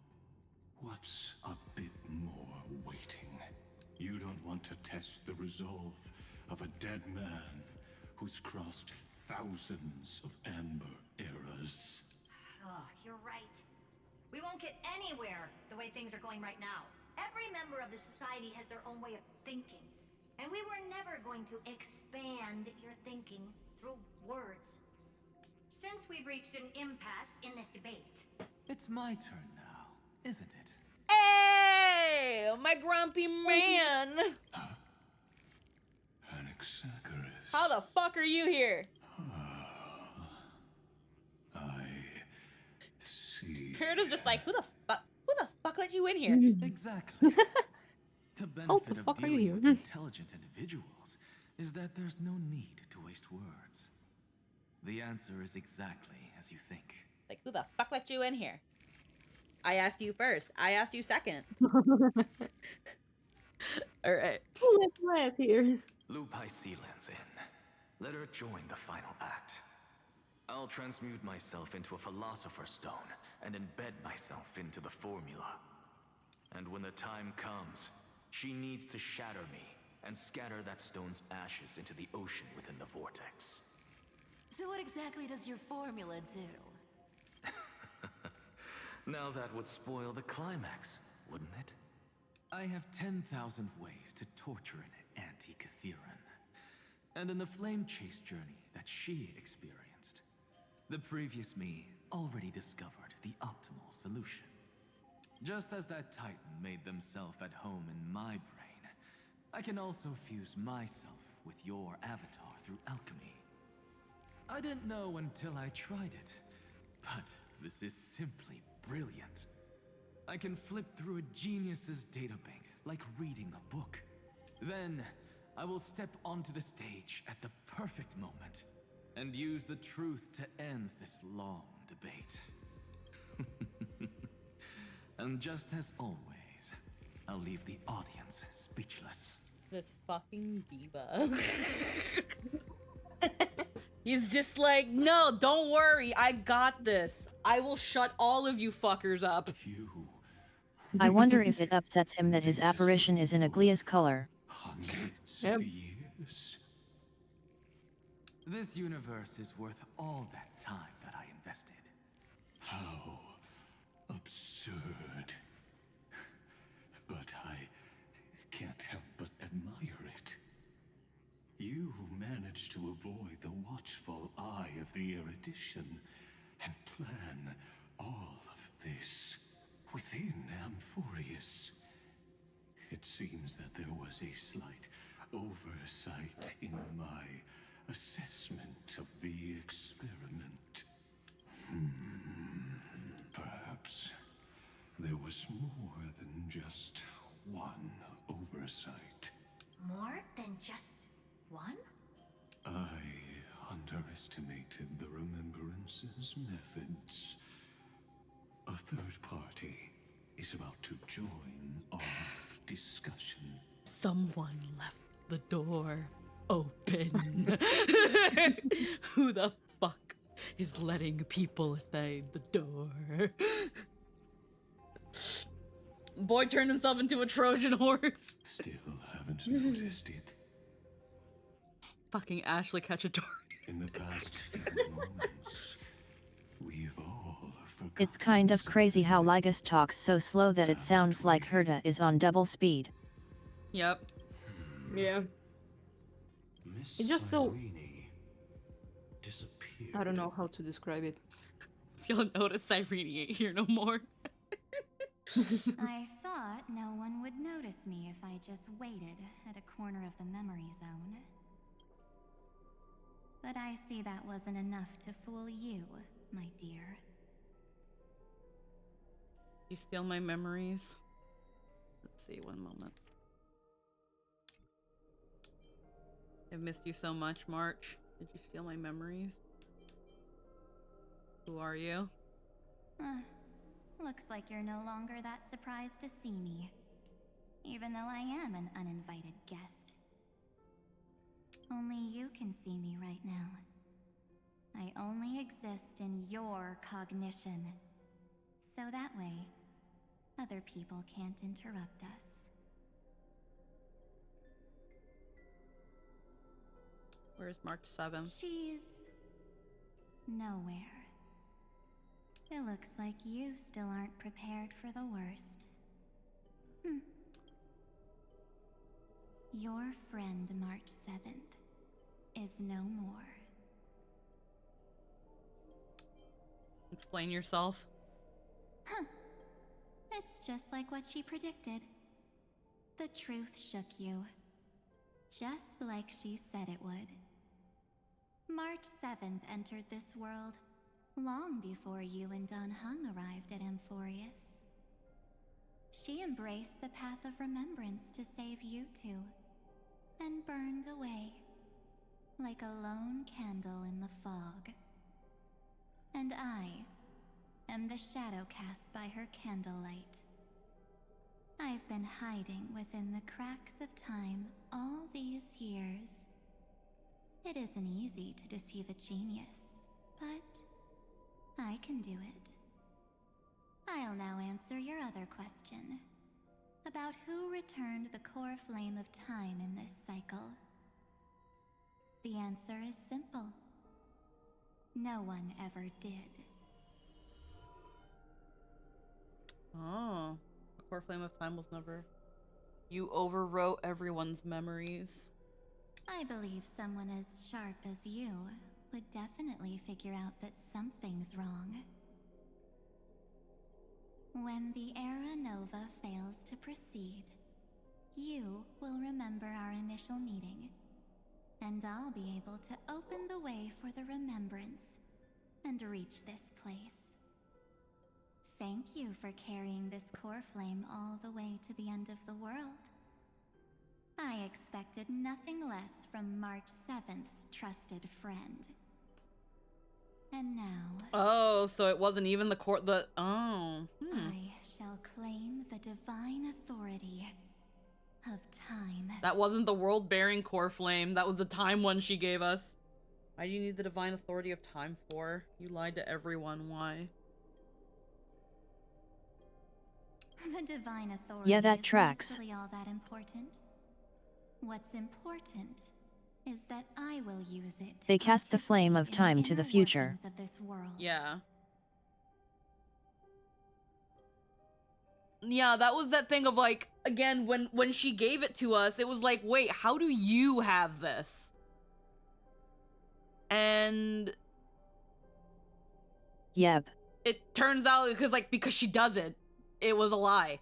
What's a bit more waiting? You don't want to test the resolve of a dead man who's crossed thousands of amber eras. Oh, you're right. We won't get anywhere the way things are going right now. Every member of the society has their own way of thinking. And we were never going to expand your thinking through words. Since we've reached an impasse in this debate. It's my turn now, isn't it? Hey, my grumpy man. Anaxagoras. How the fuck are you here? I see. Heroda's just like, who the fuck let you in here? Exactly. The benefit the of fuck are you dealing with here? intelligent individuals is that there's no need to waste words. The answer is exactly as you think. Like, who the fuck let you in here? I asked you first. I asked you second. Alright. Who let your ass here? Lupai Sealands in. Let her join the final act. I'll transmute myself into a Philosopher's Stone and embed myself into the formula. And when the time comes, she needs to shatter me and scatter that stone's ashes into the ocean within the vortex. So what exactly does your formula do? Now that would spoil the climax, wouldn't it? I have 10,000 ways to torture an anti-Catheran. And in the flame chase journey that she experienced, the previous me already discovered the optimal solution. Just as that Titan made themselves at home in my brain, I can also fuse myself with your avatar through alchemy. I didn't know until I tried it, but this is simply brilliant. I can flip through a genius's databank like reading a book. Then, I will step onto the stage at the perfect moment and use the truth to end this long debate. And just as always, I'll leave the audience speechless. This fucking diva. He's just like, no, don't worry. I got this. I will shut all of you fuckers up. I wonder if it upsets him that his apparition is in a Glia's color. Hundreds Yep. of years. This universe is worth all that time that I invested. How absurd. But I can't help but admire it. You managed to avoid the watchful eye of the Erudition and plan all of this within Amphorius. It seems that there was a slight oversight in my assessment of the experiment. Perhaps there was more than just one oversight. More than just one? I underestimated the Remembrance's methods. A third party is about to join our discussion. Someone left the door open. Who the fuck is letting people inside the door? Boy turned himself into a Trojan horse. Still haven't noticed it. Fucking Ashley Cacciatore. In the past few moments, we've all forgotten. It's kind of crazy how Lygus talks so slow that it sounds like Herta is on double speed. Yep. Yeah. Miss It's just so... Irene disappeared. I don't know how to describe it. If you'll notice, Irene ain't here no more. I thought no one would notice me if I just waited at a corner of the memory zone. But I see that wasn't enough to fool you, my dear. You steal my memories? Let's see, one moment. I've missed you so much, March. Did you steal my memories? Who are you? Looks like you're no longer that surprised to see me. Even though I am an uninvited guest. Only you can see me right now. I only exist in your cognition. So that way, other people can't interrupt us. Where's March 7th? She's... nowhere. It looks like you still aren't prepared for the worst. Your friend March 7th is no more. Explain yourself. It's just like what she predicted. The truth shook you. Just like she said it would. March 7th entered this world long before you and Don Hung arrived at Amphorius. She embraced the path of remembrance to save you two, and burned away, like a lone candle in the fog. And I am the shadow cast by her candlelight. I've been hiding within the cracks of time all these years. It isn't easy to deceive a genius, but I can do it. I'll now answer your other question, about who returned the core flame of time in this cycle. The answer is simple. No one ever did. Oh, the core flame of time was never... You overwrote everyone's memories. I believe someone as sharp as you would definitely figure out that something's wrong. When the Era Nova fails to proceed, you will remember our initial meeting, and I'll be able to open the way for the remembrance and reach this place. Thank you for carrying this core flame all the way to the end of the world. I expected nothing less from March 7th's trusted friend. And now... Oh, so it wasn't even the core... Oh. I shall claim the divine authority of time. That wasn't the world-bearing core flame. That was the time one she gave us. Why do you need the divine authority of time for? You lied to everyone. Why? The divine authority Yeah, that is tracks. not really all that important. What's important is that I will use it. They cast the flame of time to the future. Of this world. Yeah. Yeah, that was that thing of like, again, when she gave it to us, it was like, wait, how do you have this? And... Yep. It turns out, because she doesn't. It was a lie.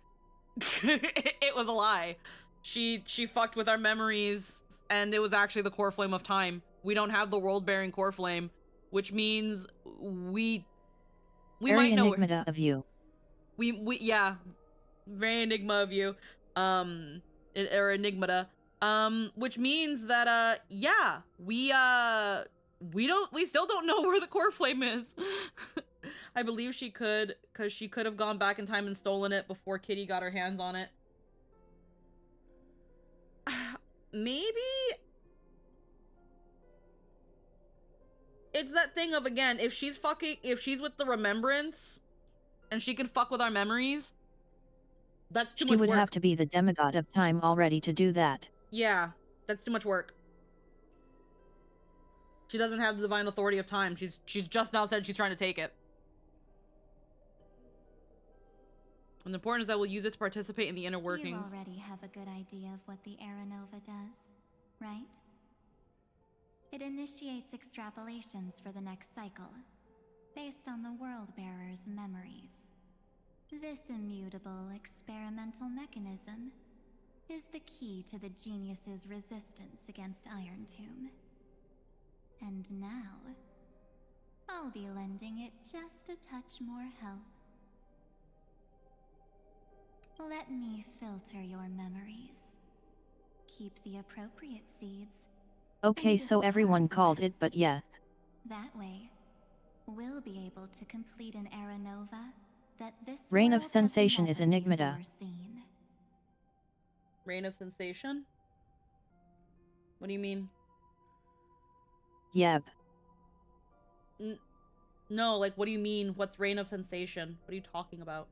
It was a lie. She fucked with our memories, and it was actually the core flame of time. We don't have the world-bearing core flame, which means we We Very might know. enigmata of you. We yeah, very enigma of you. Or enigmata. Which means that yeah, we still don't know where the core flame is. I believe she could, because she could have gone back in time and stolen it before Kitty got her hands on it. Maybe it's that thing of, again, if she's with the remembrance and she can fuck with our memories, that's too much work. She would have to be the demigod of time already to do that. Yeah, that's too much work. She doesn't have the divine authority of time. She's just now said she's trying to take it. And the important is that we'll use it to participate in the inner workings. You already have a good idea of what the Aranova does, right? It initiates extrapolations for the next cycle, based on the World Bearer's memories. This immutable experimental mechanism is the key to the genius's resistance against Iron Tomb. And now, I'll be lending it just a touch more help. Let me filter your memories. Keep the appropriate seeds. Okay, so everyone called it, but yes. That way, we'll be able to complete an Aranova that this Reign of world Sensation has is enigmata. never seen. Reign of Sensation? What do you mean? Yep. No, like, what do you mean? What's Reign of Sensation? What are you talking about?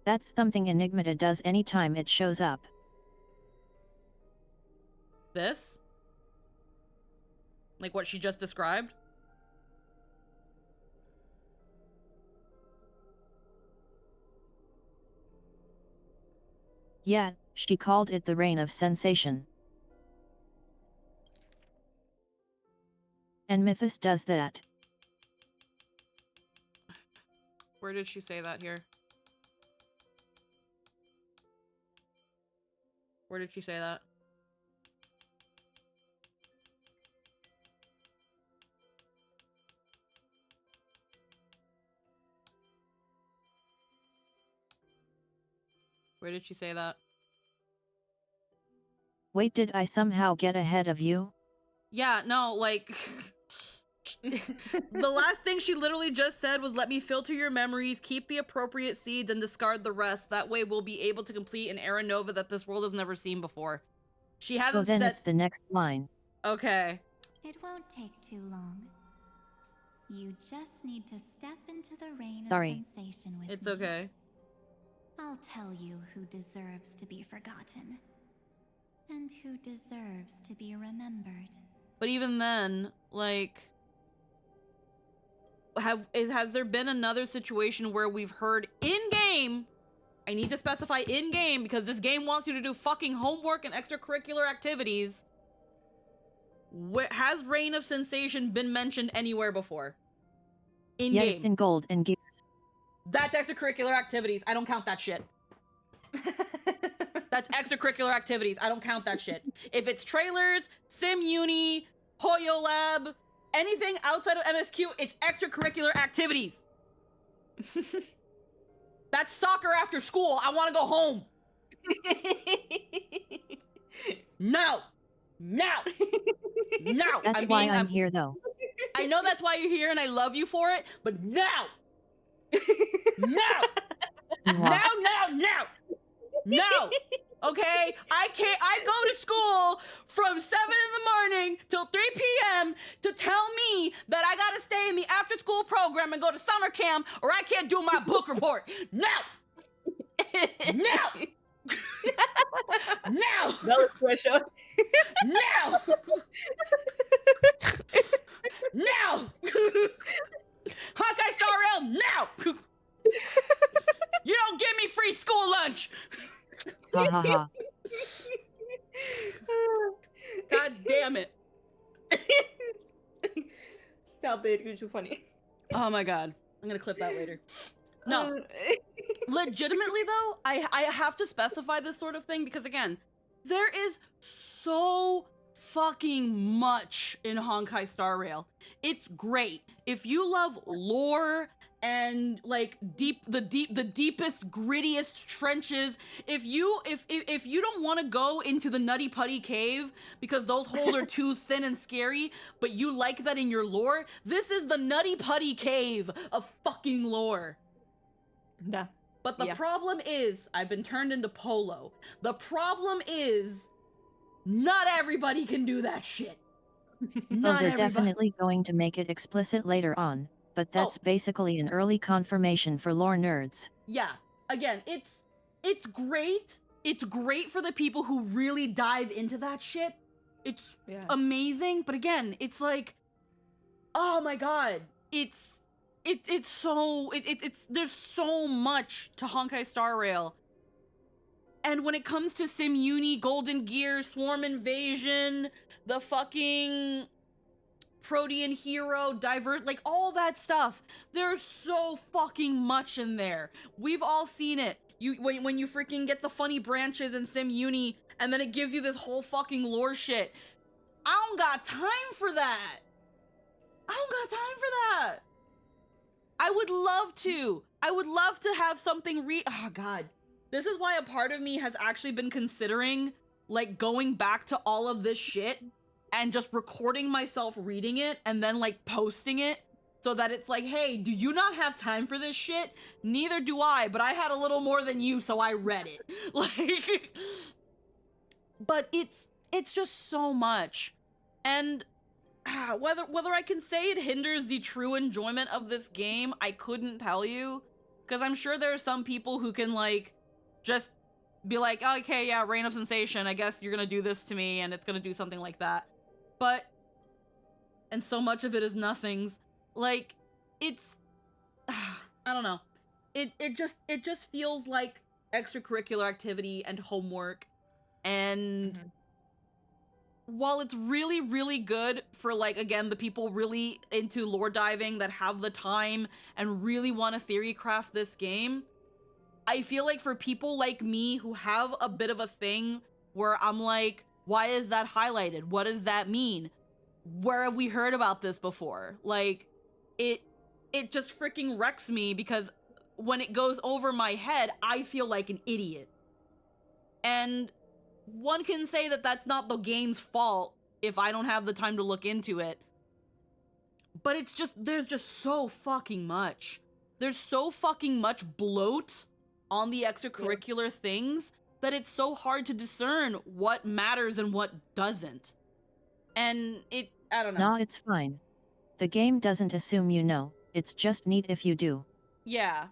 That's something enigmata does anytime it shows up. This? Like what she just described? Yeah, she called it the Reign of Sensation. And Mythos does that. Where did she say that here? Where did she say that? Where did she say that? Wait, did I somehow get ahead of you? Yeah, no, like... the last thing she literally just said was, let me filter your memories, keep the appropriate seeds, and discard the rest. That way we'll be able to complete an Aranova that this world has never seen before. She hasn't then said... it's the next line. Okay. It won't take too long. You just need to step into the Reign of Sensation with me. It's okay. I'll tell you who deserves to be forgotten. And who deserves to be remembered. But even then, like... Has there been another situation where we've heard in-game... I need to specify in-game because this game wants you to do fucking homework and extracurricular activities. Has Reign of Sensation been mentioned anywhere before? In-game. Yes, in Gold and Gears. That's extracurricular activities. I don't count that shit. That's extracurricular activities. I don't count that shit. If it's trailers, Sim Uni, Hoyo Lab, anything outside of MSQ, it's extracurricular activities. That's soccer after school. I want to go home. No. No. No. That's why I'm here, though. I know that's why you're here and I love you for it, but no. No. No. No. Okay? I go to school from 7 in the morning till 3 p.m. to tell me that I gotta stay in the after school program and go to summer camp or I can't do my book report. No. No. No. No pressure. No. No. Honkai Star Rail, no. You don't give me free school lunch. Ha ha ha. God damn it. Stop it, you're too funny. Oh my god. I'm gonna clip that later. No. Legitimately though, I have to specify this sort of thing because again, there is so fucking much in Honkai Star Rail. It's great. If you love lore and like the deepest, grittiest trenches. If you don't want to go into the Nutty Putty cave because those holes are too thin and scary, but you like that in your lore, this is the Nutty Putty cave of fucking lore. Yeah. But the problem is, I've been turned into Polo. The problem is, not everybody can do that shit. They're definitely going to make it explicit later on, but that's basically an early confirmation for lore nerds. Yeah, again, it's great. It's great for the people who really dive into that shit. It's amazing, but again, it's like, oh my god, it's there's so much to Honkai Star Rail. And when it comes to Simuni, Golden Gear, Swarm Invasion, the fucking Protean Hero, Divert, like all that stuff, there's so fucking much in there. We've all seen it. When you freaking get the funny branches in Simuni, and then it gives you this whole fucking lore shit. I don't got time for that. I don't got time for that. I would love to. I would love to have something oh god. This is why a part of me has actually been considering like going back to all of this shit and just recording myself reading it and then like posting it so that it's like, hey, do you not have time for this shit? Neither do I, but I had a little more than you, so I read it. Like, but it's just so much. And whether I can say it hinders the true enjoyment of this game, I couldn't tell you. Because I'm sure there are some people who can, like, just be like, oh, okay, yeah, Reign of Sensation, I guess you're gonna do this to me, and it's gonna do something like that. But, and so much of it is nothings. Like, it's, I don't know. It just feels like extracurricular activity and homework, and while it's really, really good for, like, again, the people really into lore diving that have the time and really want to theory craft this game, I feel like for people like me who have a bit of a thing where I'm like, why is that highlighted? What does that mean? Where have we heard about this before? Like, it just freaking wrecks me because when it goes over my head, I feel like an idiot. And one can say that that's not the game's fault if I don't have the time to look into it. But it's just, there's just so fucking much. There's so fucking much bloat on the extracurricular things that it's so hard to discern what matters and what doesn't. And I don't know. No, it's fine. The game doesn't assume you know. It's just neat if you do. Yeah.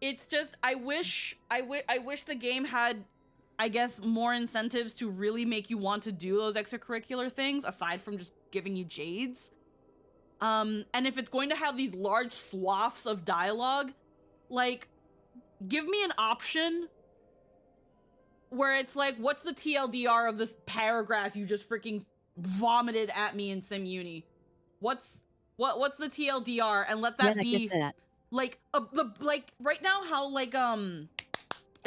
It's just, I wish the game had, I guess, more incentives to really make you want to do those extracurricular things, aside from just giving you jades. And if it's going to have these large swaths of dialogue, like, give me an option where it's like, what's the TLDR of this paragraph you just freaking vomited at me in SimUni? What's the TLDR, and let that be that. Like like right now how like in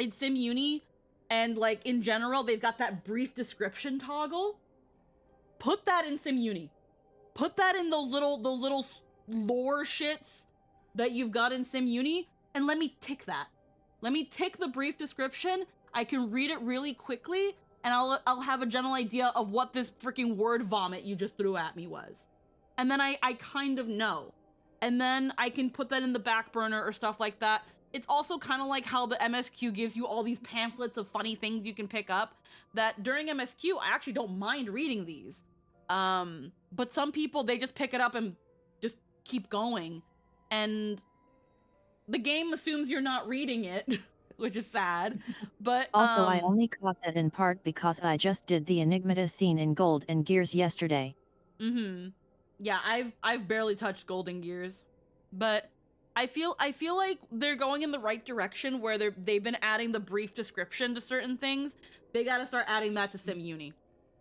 SimUni and like in general they've got that brief description toggle. Put that in SimUni. Put that in those little lore shits that you've got in SimUni, and let me tick that. Let me tick the brief description. I can read it really quickly, and I'll have a general idea of what this freaking word vomit you just threw at me was. And then I kind of know. And then I can put that in the back burner or stuff like that. It's also kind of like how the MSQ gives you all these pamphlets of funny things you can pick up, that during MSQ, I actually don't mind reading these. But some people, they just pick it up and just keep going. And the game assumes you're not reading it, which is sad. But also, I only caught that in part because I just did the Enigmata scene in Gold and Gears yesterday. Yeah, I've barely touched Golden Gears, but I feel like they're going in the right direction where they've been adding the brief description to certain things. They got to start adding that to SimUni.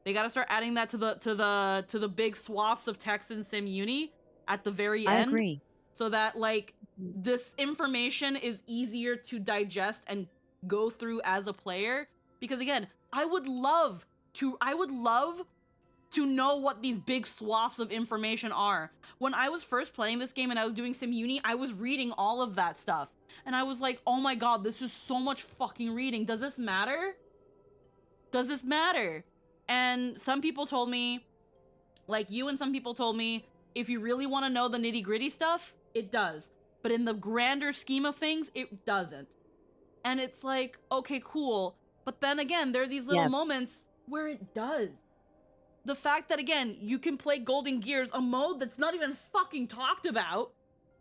They got to start adding that to the big swaths of text in SimUni at the very end. I agree. So that like this information is easier to digest and go through as a player, because again, I would love to know what these big swaths of information are. When I was first playing this game and I was doing SimUni, I was reading all of that stuff. And I was like, oh my god, this is so much fucking reading. Does this matter? Does this matter? And some people told me, like you and some people told me, if you really want to know the nitty-gritty stuff, it does. But in the grander scheme of things, it doesn't. And it's like, okay, cool. But then again, there are these little moments where it does. The fact that, again, you can play Golden Gears, a mode that's not even fucking talked about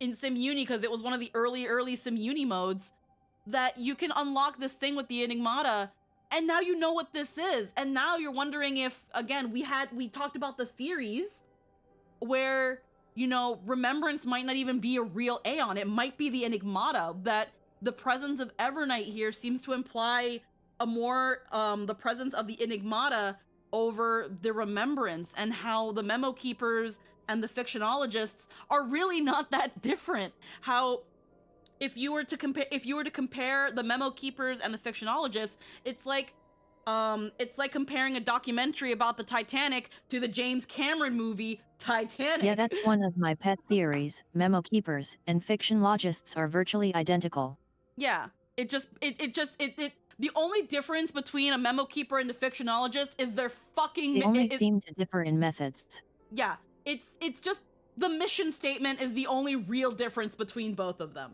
in SimUni because it was one of the early SimUni modes, that you can unlock this thing with the Enigmata, and now you know what this is. And now you're wondering if, again, we talked about the theories where, you know, Remembrance might not even be a real Aeon. It might be the Enigmata, that the presence of Evernight here seems to imply a more, the presence of the Enigmata over the Remembrance, and how the Memo Keepers and the Fictionologists are really not that different. How if you were to compare the Memo Keepers and the Fictionologists, it's like comparing a documentary about the Titanic to the James Cameron movie Titanic. Yeah, that's one of my pet theories. Memo Keepers and Fictionologists are virtually identical. Yeah, the only difference between a Memo Keeper and the Fictionologist is their fucking... They only seem to differ in methods. Yeah, it's just... The mission statement is the only real difference between both of them.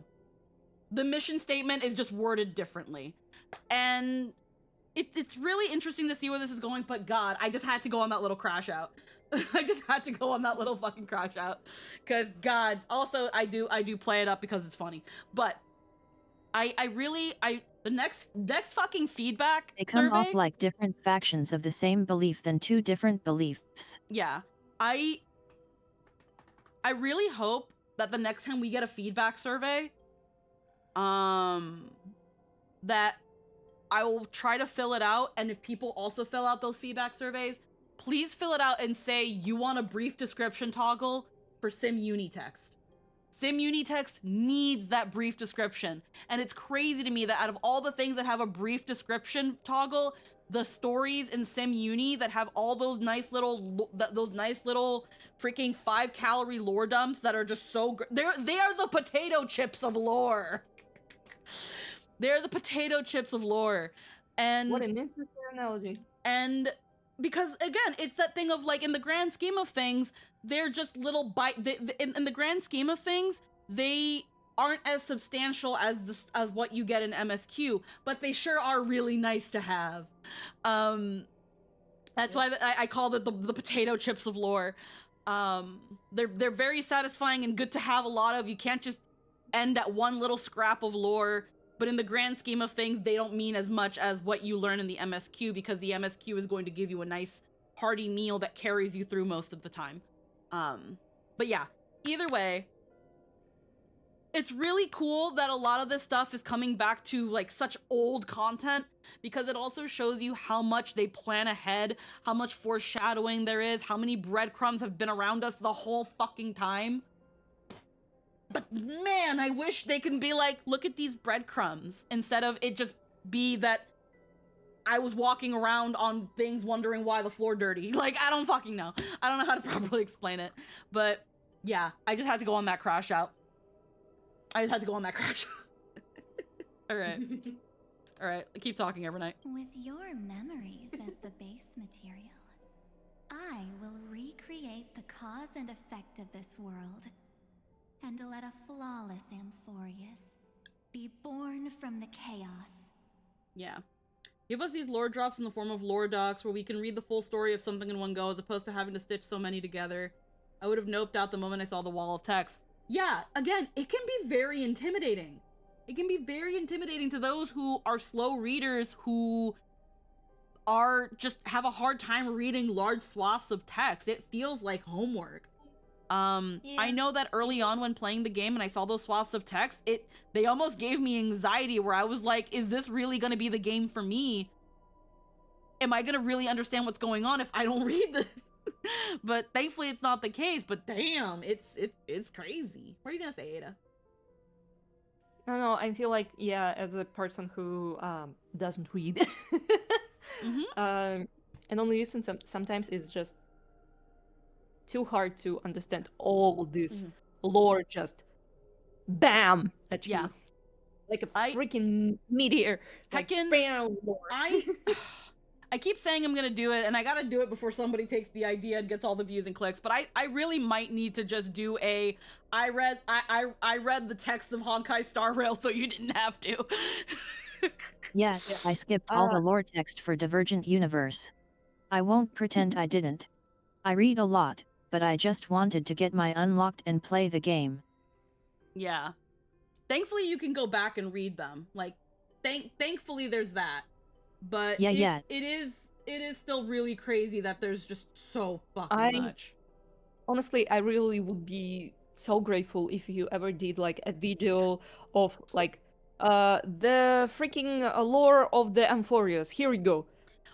The mission statement is just worded differently. And it's really interesting to see where this is going, but god, I just had to go on that little crash out. I just had to go on that little fucking crash out. Because god, also I do play it up because it's funny. But the next fucking feedback they come survey, off like different factions of the same belief than two different beliefs. Yeah. I really hope that the next time we get a feedback survey, that I will try to fill it out, and if people also fill out those feedback surveys, please fill it out and say you want a brief description toggle for SimUni text. SimUni text needs that brief description. And it's crazy to me that out of all the things that have a brief description toggle, the stories in SimUni that have all those nice little freaking 5-calorie lore dumps that are just so they are the potato chips of lore. They're the potato chips of lore. And what an interesting analogy. And because again, it's that thing of like, in the grand scheme of things, they're just little in the grand scheme of things, they aren't as substantial as what you get in MSQ, but they sure are really nice to have. That's why I call it the potato chips of lore. They're very satisfying and good to have a lot of. You can't just end at one little scrap of lore. But in the grand scheme of things, they don't mean as much as what you learn in the MSQ, because the MSQ is going to give you a nice hearty meal that carries you through most of the time. But yeah, either way, it's really cool that a lot of this stuff is coming back to like such old content, because it also shows you how much they plan ahead, how much foreshadowing there is, how many breadcrumbs have been around us the whole fucking time. But man, I wish they can be like, look at these breadcrumbs, instead of it just be that I was walking around on things wondering why the floor dirty. Like, I don't fucking know. I don't know how to properly explain it. But yeah, I just had to go on that crash out. All right. All right, keep talking, Evernight. With your memories as the base material, I will recreate the cause and effect of this world, and let a flawless Amphorius be born from the chaos. Yeah. Give us these lore drops in the form of lore docs where we can read the full story of something in one go, as opposed to having to stitch so many together. I would have noped out the moment I saw the wall of text. Yeah, again, it can be very intimidating. It can be very intimidating to those who are slow readers, who are just have a hard time reading large swaths of text. It feels like homework. I know that early on when playing the game and I saw those swaths of text, they almost gave me anxiety, where I was like, is this really going to be the game for me? Am I going to really understand what's going on if I don't read this? But thankfully it's not the case, but damn, it's crazy. What are you going to say, Ada? I don't know, I feel like, yeah, as a person who doesn't read, and only listen sometimes, is just too hard to understand all this lore just bam at you. Yeah. Like a freaking meteor. Like bam lore. I keep saying I'm gonna do it, and I gotta do it before somebody takes the idea and gets all the views and clicks. But I really might need to just do a I read the text of Honkai Star Rail, so you didn't have to. Yes, I skipped all the lore text for Divergent Universe. I won't pretend I didn't. I read a lot, but I just wanted to get my unlocked and play the game. Yeah. Thankfully, you can go back and read them. Like, thankfully there's that. But it is still really crazy that there's just so fucking much. Honestly, I really would be so grateful if you ever did like a video of like the freaking lore of the Amphorius. Here we go.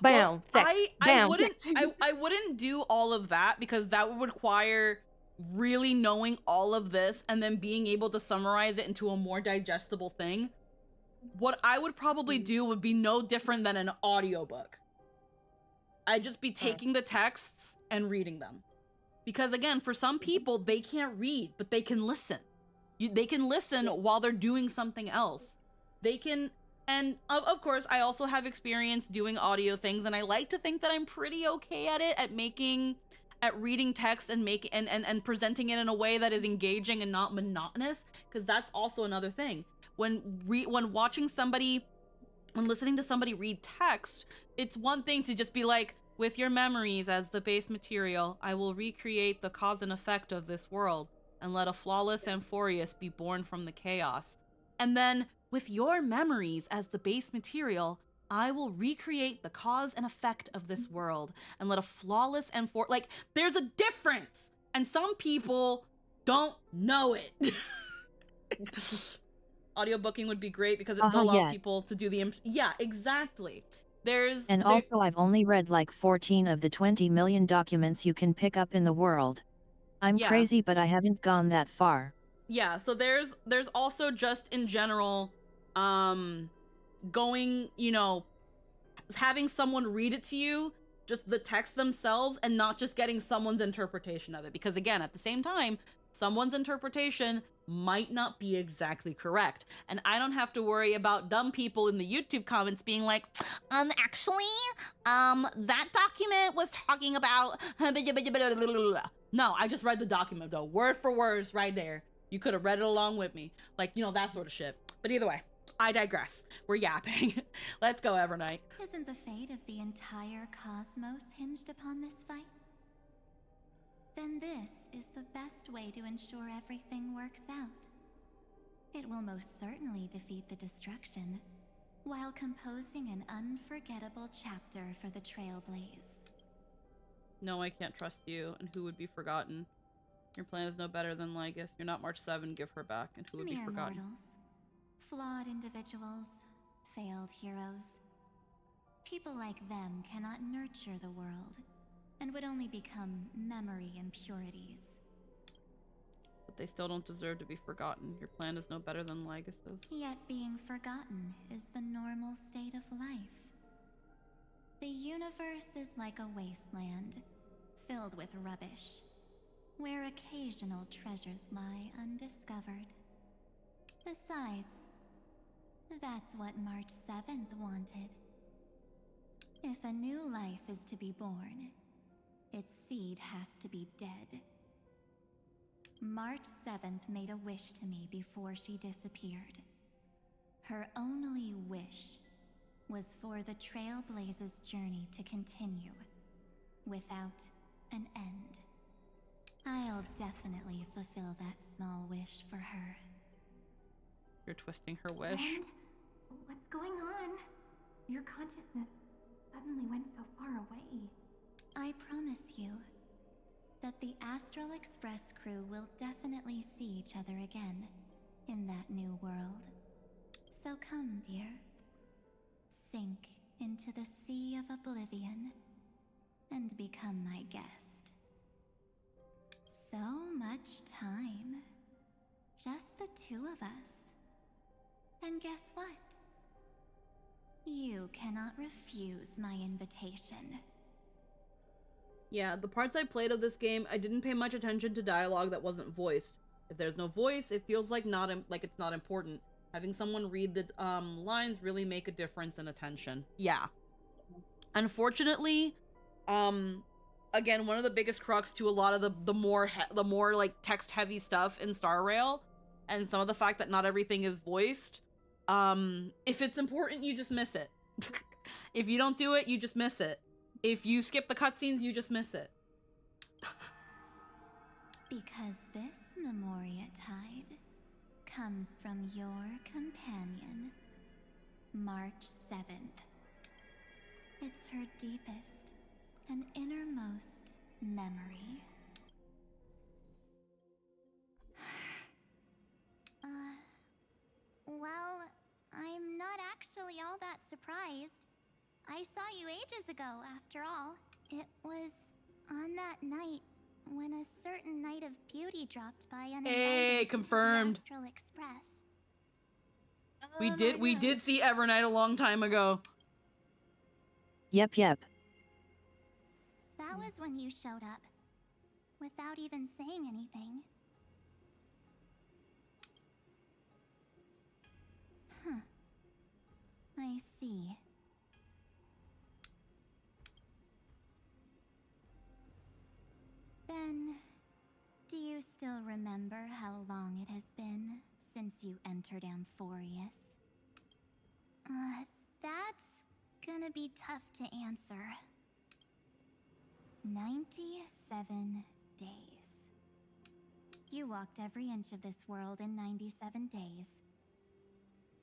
Bam, well, text. I wouldn't do all of that because that would require really knowing all of this and then being able to summarize it into a more digestible thing. What I would probably do would be no different than an audiobook. I'd just be taking the texts and reading them. Because again, for some people, they can't read, but they can listen. They can listen while they're doing something else. They can, and of course, I also have experience doing audio things, and I like to think that I'm pretty okay at it, at reading text and and presenting it in a way that is engaging and not monotonous, because that's also another thing. When listening to somebody read text, it's one thing to just be like, with your memories as the base material, I will recreate the cause and effect of this world and let a flawless Amphorius be born from the chaos. And then, with your memories as the base material, I will recreate the cause and effect of this world and let a flawless Amphorius... Like, there's a difference! And some people don't know it. Audiobooking would be great because it still allows people to do the... Yeah, exactly. Also I've only read like 14 of the 20 million documents you can pick up in the world. I'm crazy, but I haven't gone that far. Yeah, so there's also just in general, going, having someone read it to you, just the text themselves, and not just getting someone's interpretation of it. Because again, at the same time, someone's interpretation might not be exactly correct. And I don't have to worry about dumb people in the YouTube comments being like, actually, that document was talking about... No, I just read the document though, word for word, right there. You could have read it along with me. Like, that sort of shit. But either way, I digress. We're yapping. Let's go, Evernight. Isn't the fate of the entire cosmos hinged upon this fight? Then this is the best way to ensure everything works out. It will most certainly defeat the destruction, while composing an unforgettable chapter for the Trailblaze. No, I can't trust you, and who would be forgotten? Your plan is no better than Lygus. You're not March 7, give her back, and who would be forgotten? Mortals. Flawed individuals. Failed heroes. People like them cannot nurture the world, and would only become memory impurities. But they still don't deserve to be forgotten. Your plan is no better than Lygus's. Yet being forgotten is the normal state of life. The universe is like a wasteland, filled with rubbish, where occasional treasures lie undiscovered. Besides, that's what March 7th wanted. If a new life is to be born, its seed has to be dead. March 7th made a wish to me before she disappeared. Her only wish was for the Trailblaze's journey to continue, without an end. I'll definitely fulfill that small wish for her. You're twisting her wish. And what's going on? Your consciousness suddenly went so far away. I promise you that the Astral Express crew will definitely see each other again in that new world. So come, dear. Sink into the sea of oblivion and become my guest. So much time. Just the two of us. And guess what? You cannot refuse my invitation. Yeah, the parts I played of this game, I didn't pay much attention to dialogue that wasn't voiced. If there's no voice, it feels like like it's not important. Having someone read the lines really make a difference in attention. Yeah. Unfortunately, again, one of the biggest crux to a lot of the more like text heavy stuff in Star Rail, and some of the fact that not everything is voiced. If it's important, you just miss it. If you don't do it, you just miss it. If you skip the cutscenes, you just miss it. Because this Memoria Tide comes from your companion, March 7th. It's her deepest and innermost memory. Well, I'm not actually all that surprised. I saw you ages ago, after all. It was on that night when a certain Knight of Beauty dropped by uninvited Hey, to the confirmed. Astral Express. We did see Evernight a long time ago. Yep. That was when you showed up, without even saying anything. Huh. I see. Then, do you still remember how long it has been since you entered Amphorius? That's gonna be tough to answer. 97 days. You walked every inch of this world in 97 days.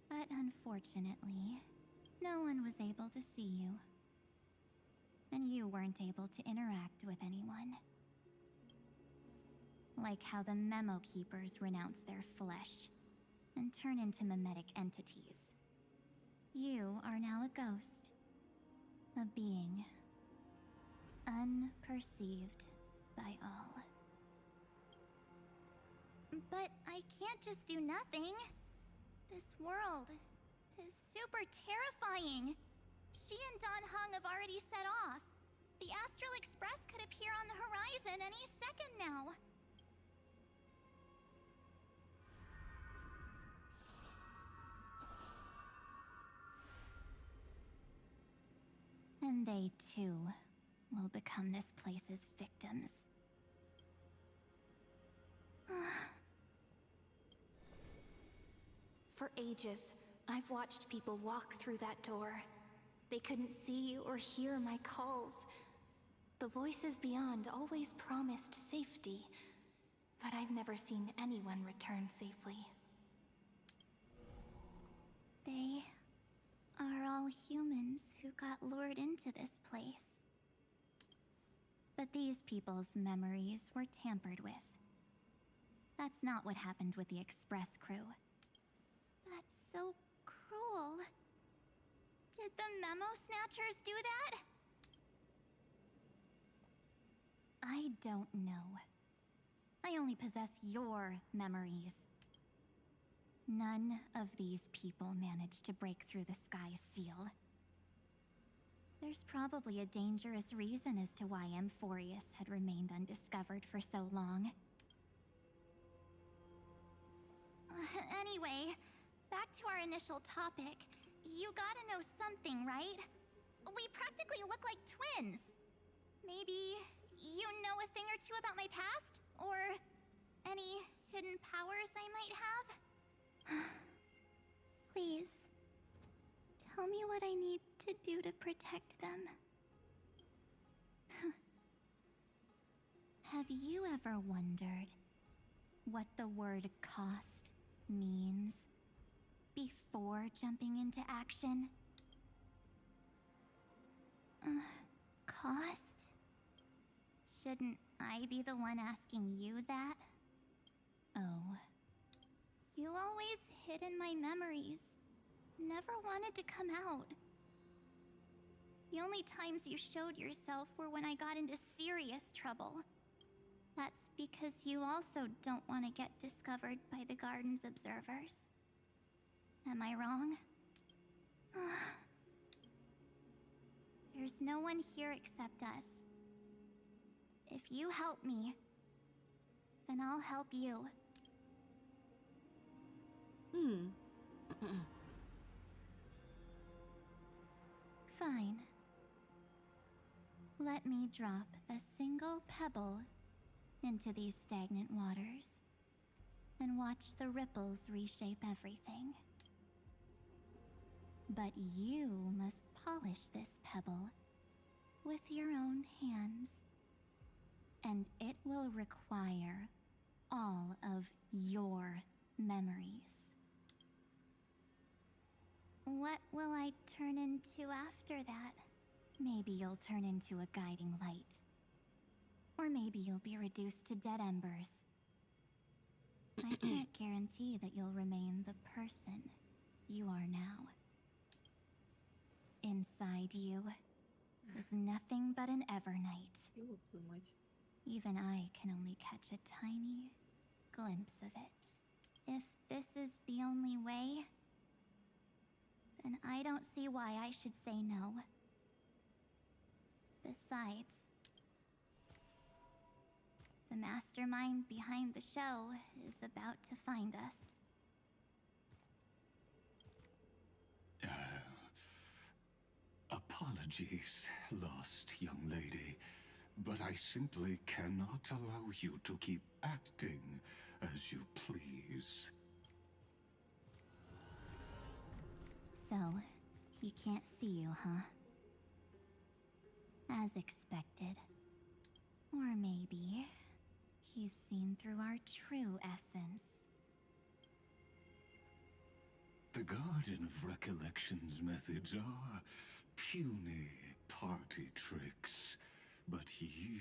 But unfortunately, no one was able to see you. And you weren't able to interact with anyone. Like how the Memo Keepers renounce their flesh and turn into mimetic entities. You are now a ghost. A being. Unperceived by all. But I can't just do nothing. This world is super terrifying. She and Don Hung have already set off. The Astral Express could appear on the horizon any second now. And they too will become this place's victims. For ages, I've watched people walk through that door. They couldn't see or hear my calls. The voices beyond always promised safety, but I've never seen anyone return safely. They are all humans who got lured into this place. But these people's memories were tampered with. That's not what happened with the Express crew. That's so cruel. Did the Memo Snatchers do that? I don't know. I only possess your memories. None of these people managed to break through the Sky Seal. There's probably a dangerous reason as to why Amphorius had remained undiscovered for so long. Anyway, back to our initial topic. You gotta know something, right? We practically look like twins. Maybe you know a thing or two about my past? Or any hidden powers I might have? Please, tell me what I need to do to protect them. Have you ever wondered what the word cost means before jumping into action? Cost? Shouldn't I be the one asking you that? Oh. You always hid in my memories. Never wanted to come out. The only times you showed yourself were when I got into serious trouble. That's because you also don't want to get discovered by the Garden's observers. Am I wrong? There's no one here except us. If you help me, then I'll help you. Fine. Let me drop a single pebble into these stagnant waters and watch the ripples reshape everything. But you must polish this pebble with your own hands, and it will require all of your memories. What will I turn into after that? Maybe you'll turn into a guiding light. Or maybe you'll be reduced to dead embers. I can't guarantee that you'll remain the person you are now. Inside you is nothing but an Evernight. You look too much. Even I can only catch a tiny glimpse of it. If this is the only way, then I don't see why I should say no. Besides, the mastermind behind the show is about to find us. Apologies, lost young lady, but I simply cannot allow you to keep acting as you please. So, he can't see you, huh? As expected. Or maybe he's seen through our true essence. The Garden of Recollection's methods are puny party tricks. But you...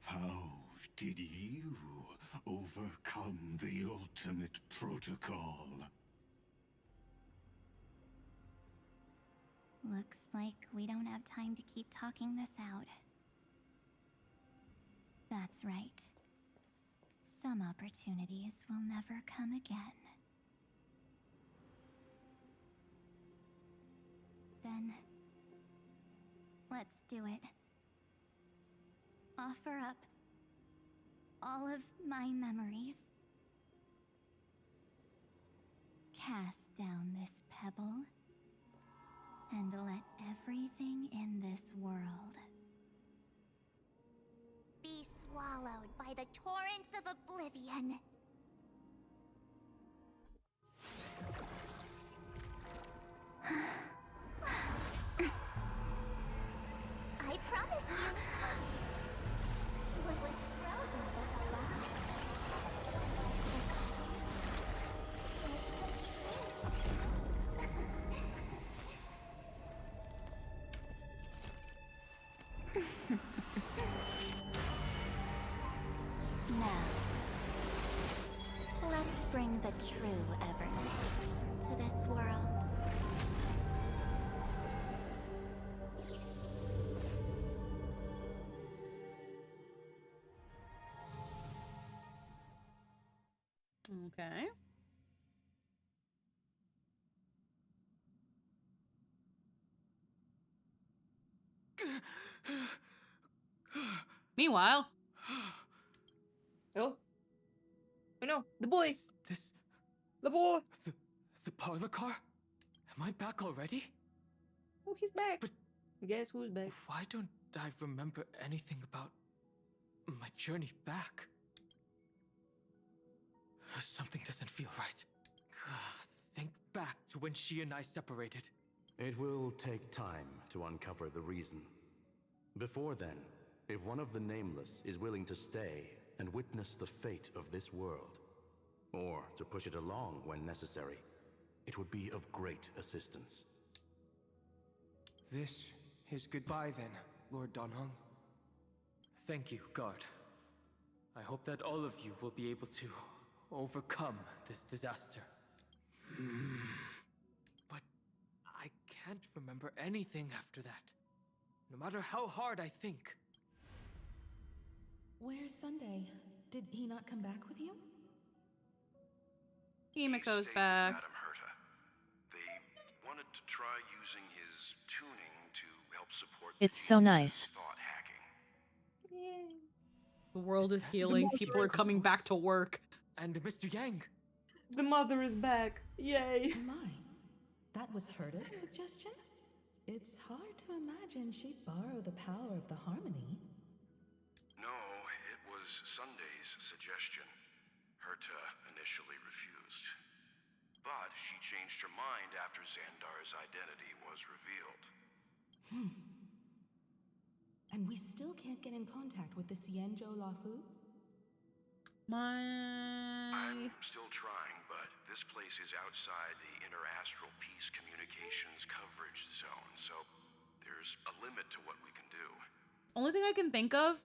how did you overcome the ultimate protocol? Looks like we don't have time to keep talking this out. That's right. Some opportunities will never come again. Then, let's do it. Offer up all of my memories. Cast down this pebble, and let everything in this world Be swallowed by the torrents of oblivion. I promise you, what was frozen was alive. Now, let's bring the true Evernight to this world. Okay. Meanwhile, Oh? Oh no, the boy! This... The boy! The parlor car? Am I back already? Oh, he's back! But guess who's back? why don't I remember anything about my journey back? Something doesn't feel right. Think back to when she and I separated. It will take time to uncover the reason. Before then, if one of the Nameless is willing to stay and witness the fate of this world, or to push it along when necessary, it would be of great assistance. This is goodbye then, Lord Donhong. Thank you, guard. I hope that all of you will be able to overcome this disaster. But I can't remember anything after that, no matter how hard I think. Where's Sunday? Did he not come back with you? Himiko's Stayed with back. Madame Herta. They wanted to try using his tuning to help support It's the so user's nice. thought hacking. The world is that healing. the People are Draco's coming back voice? to work. And Mr. Yang. The mother is back. Yay. Oh my. That was Herta's suggestion? It's hard to imagine she'd borrow the power of the harmony. No, it was Sunday's suggestion. Herta initially refused. But she changed her mind after Xandar's identity was revealed. And we still can't get in contact with the Xianzhou Lafu? I'm still trying, but this place is outside the interastral peace communications coverage zone, so there's a limit to what we can do. Only thing I can think of,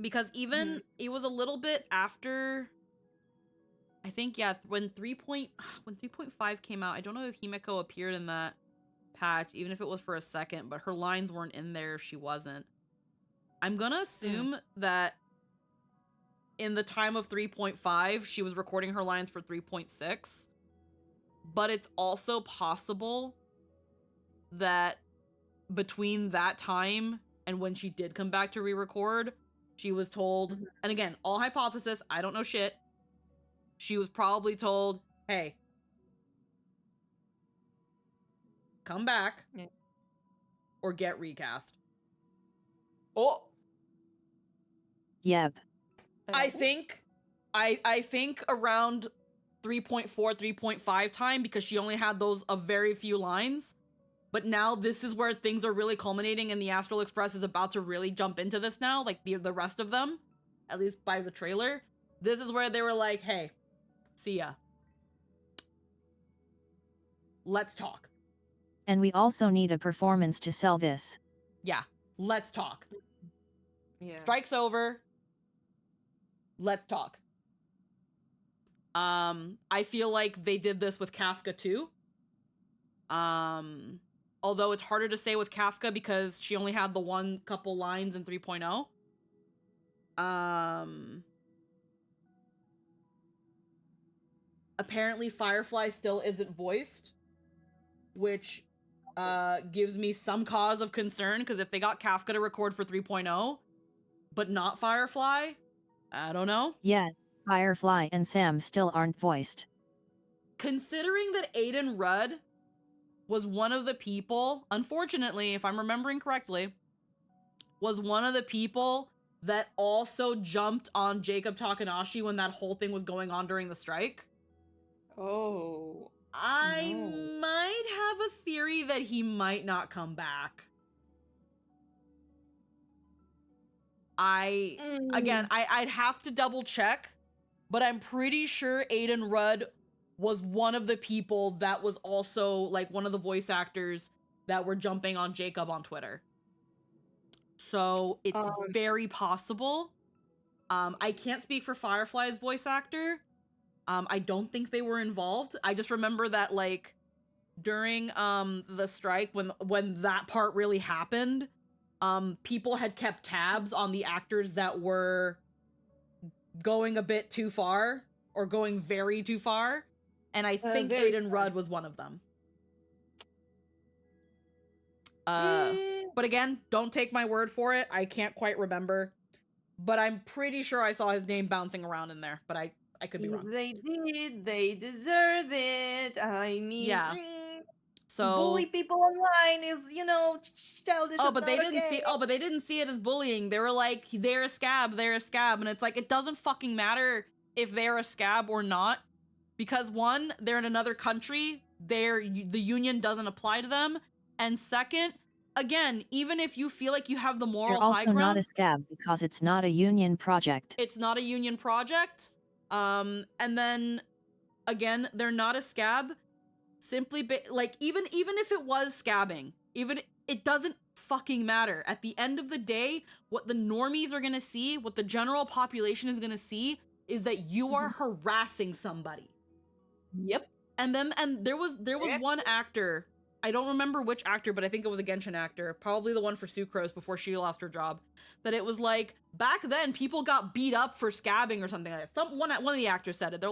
because even it was a little bit after, I think, yeah, when 3.5 came out, I don't know if Himeko appeared in that patch, even if it was for a second, but her lines weren't in there if she wasn't. I'm gonna assume that in the time of 3.5, she was recording her lines for 3.6, but it's also possible that between that time and when she did come back to re-record, she was told, and again, all hypothesis, I don't know shit, she was probably told, hey, come back or get recast. Oh. Yep. I think around 3.4, 3.5 time, because she only had those a very few lines. But now this is where things are really culminating, and the Astral Express is about to really jump into this now, like the rest of them, at least by the trailer. This is where they were like, hey, see ya. Let's talk. And we also need a performance to sell this. Yeah, let's talk. Yeah. Strike's over. Let's talk. I feel like they did this with Kafka too. Although it's harder to say with Kafka because she only had the one couple lines in 3.0. Apparently Firefly still isn't voiced, which gives me some cause of concern, because if they got Kafka to record for 3.0 but not Firefly, I don't know. Yeah, Firefly and Sam still aren't voiced. Considering that Aiden Rudd was one of the people, unfortunately, if I'm remembering correctly, was one of the people that also jumped on Jacob Takanashi when that whole thing was going on during the strike. Oh. I might have a theory that he might not come back. Again, I'd have to double check, but I'm pretty sure Aiden Rudd was one of the people that was also like one of the voice actors that were jumping on Jacob on Twitter. So it's very possible. I can't speak for Firefly's voice actor. I don't think they were involved. I just remember that like during the strike, when that part really happened, people had kept tabs on the actors that were going a bit too far or going very too far, and I think Aiden Rudd was one of them. But again, don't take my word for it. I can't quite remember, but I'm pretty sure I saw his name bouncing around in there, but I could be wrong. They did. They deserve it. I mean, yeah. So bully people online is, childish. But they didn't see. But they didn't see it as bullying. They were like, they're a scab, and it's like, it doesn't fucking matter if they're a scab or not, because one, they're in another country. The union doesn't apply to them, and second, again, even if you feel like you have the moral high ground, they're also not a scab because it's not a union project. It's not a union project. And then again, they're not a scab. Simply like even if it was scabbing, it doesn't fucking matter. At the end of the day, what the normies are gonna see, what the general population is gonna see, is that you are harassing somebody. Yep. And there was one actor, I don't remember which actor, but I think it was a Genshin actor, probably the one for Sucrose before she lost her job, that it was like, back then people got beat up for scabbing or something like that. One of the actors said it. They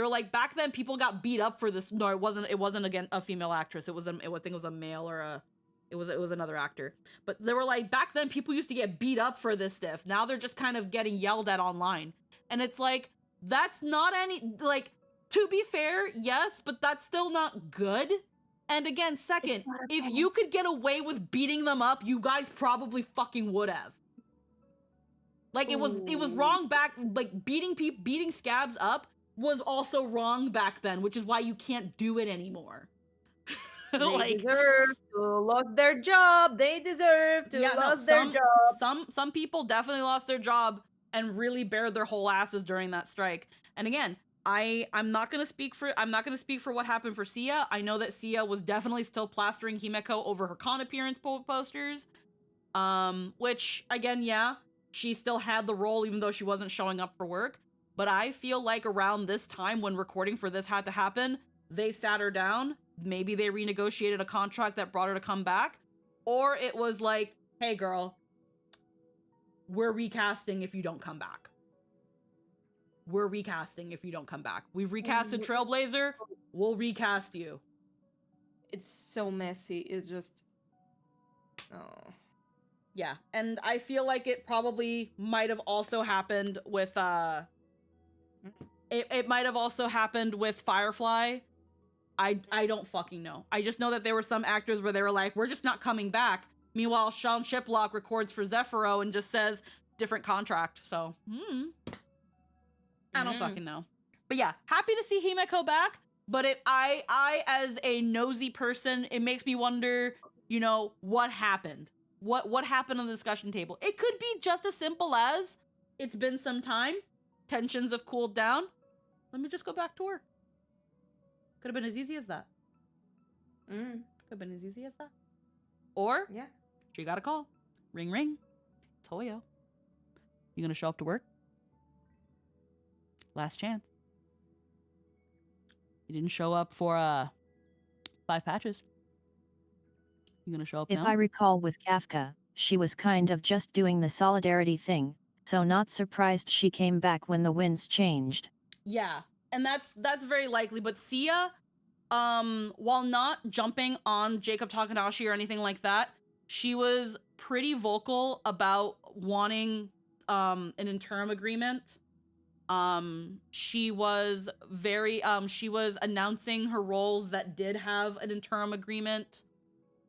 were like, back then people got beat up for this. No, it wasn't again a female actress. I think it was a male or It was another actor. But they were like, back then people used to get beat up for this stuff. Now they're just kind of getting yelled at online. And it's like, that's not any, like, to be fair, yes, but that's still not good. And again, second, if you could get away with beating them up, you guys probably fucking would have. Like, it was wrong back, like, beating scabs up was also wrong back then, which is why you can't do it anymore. They deserve to lose their job. They deserve to lose their job. Some people definitely lost their job and really bared their whole asses during that strike. And again, I'm not gonna speak for what happened for Sia. I know that Sia was definitely still plastering Himeko over her con appearance posters. Which again, yeah, she still had the role even though she wasn't showing up for work. But I feel like around this time when recording for this had to happen, they sat her down. Maybe they renegotiated a contract that brought her to come back. Or it was like, hey girl, we're recasting if you don't come back. We're recasting if you don't come back. We've recasted Trailblazer, we'll recast you. It's so messy. It's just... Oh. Yeah, and I feel like it probably might have also happened with, It might have also happened with Firefly. I don't fucking know. I just know that there were some actors where they were like, we're just not coming back. Meanwhile, Sean Shiplock records for Zephyro and just says, different contract. So, I don't fucking know. But yeah, happy to see Himeko back. But I, as a nosy person, it makes me wonder, you know, what happened? What happened on the discussion table? It could be just as simple as, it's been some time, tensions have cooled down, let me just go back to work. Could have been as easy as that. Could have been as easy as that. Or, yeah, she got a call. Ring, ring. Toyo. You gonna show up to work? Last chance. You didn't show up for 5 patches. You gonna show up now? If I recall with Kafka, she was kind of just doing the solidarity thing, so not surprised she came back when the winds changed. Yeah, and that's very likely, but Sia, while not jumping on Jacob Takanashi or anything like that, she was pretty vocal about wanting an interim agreement. She was announcing her roles that did have an interim agreement.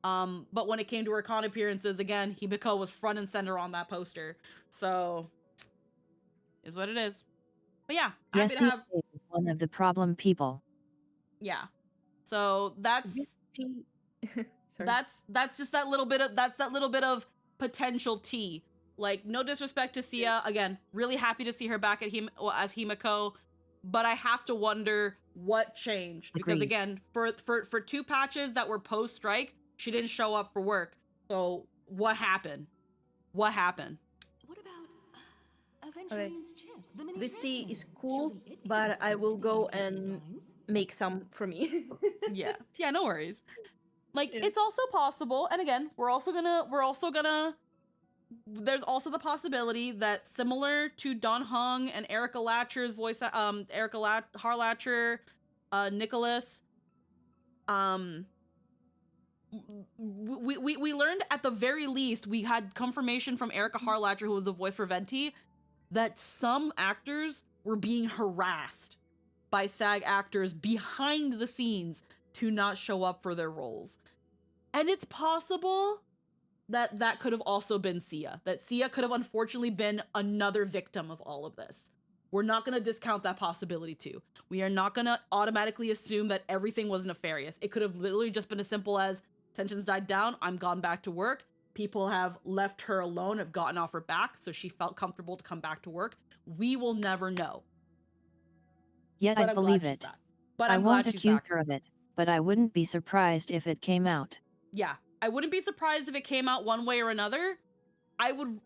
But when it came to her con appearances, again, Himeko was front and center on that poster. So, is what it is. But yeah, happy to have one of the problem people. Yeah. So that's just that little bit of potential tea. Like, no disrespect to Sia, again, really happy to see her back at as Himeko, but I have to wonder what changed. Because again, for 2 patches that were post strike, she didn't show up for work. So what happened? What happened? What about Aventurine's chip? This tea is cool, but I will go and make some for me. Yeah, no worries. Like, it's also possible, and again, we're also gonna there's also the possibility that, similar to Don Hung and Erica Latcher's voice, Harlatcher, Nicholas, we learned at the very least, we had confirmation from Erica Harlatcher, who was the voice for Venti, that some actors were being harassed by SAG actors behind the scenes to not show up for their roles. And it's possible that that could have also been Sia. That Sia could have unfortunately been another victim of all of this. We're not going to discount that possibility too. We are not going to automatically assume that everything was nefarious. It could have literally just been as simple as, tensions died down, I'm gone back to work. People have left her alone, have gotten off her back, so she felt comfortable to come back to work. We will never know. Yet I believe it. But I won't accuse her of it, but I wouldn't be surprised if it came out. Yeah, I wouldn't be surprised if it came out one way or another. I would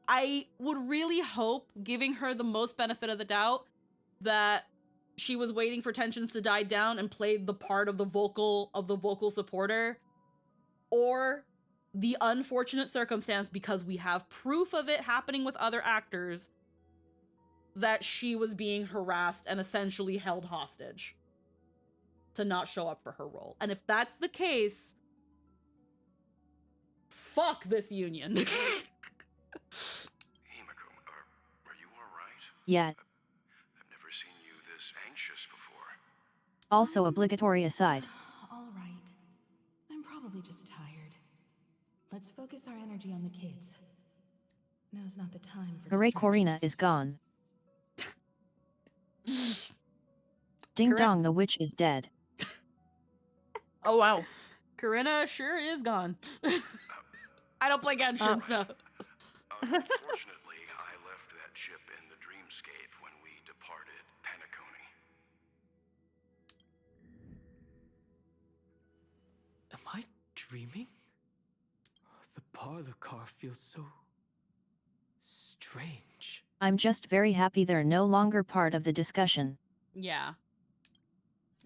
really hope, giving her the most benefit of the doubt, that she was waiting for tensions to die down and played the part of the vocal supporter, or the unfortunate circumstance, because we have proof of it happening with other actors, that she was being harassed and essentially held hostage to not show up for her role. And if that's the case, fuck this union. Himiko, are you alright? Yeah. I've never seen you this anxious before. Also obligatory aside. All right. I'm probably just tired. Let's focus our energy on the kids. Now's not the time for Hooray, Corina distractions. is gone. Ding Correct. dong, the witch is dead. Oh wow. Corinna sure is gone. I don't play Genshin, so. Unfortunately, I left that ship in the dreamscape when we departed Penacony. Am I dreaming? The parlor car feels so strange. I'm just very happy they're no longer part of the discussion. Yeah.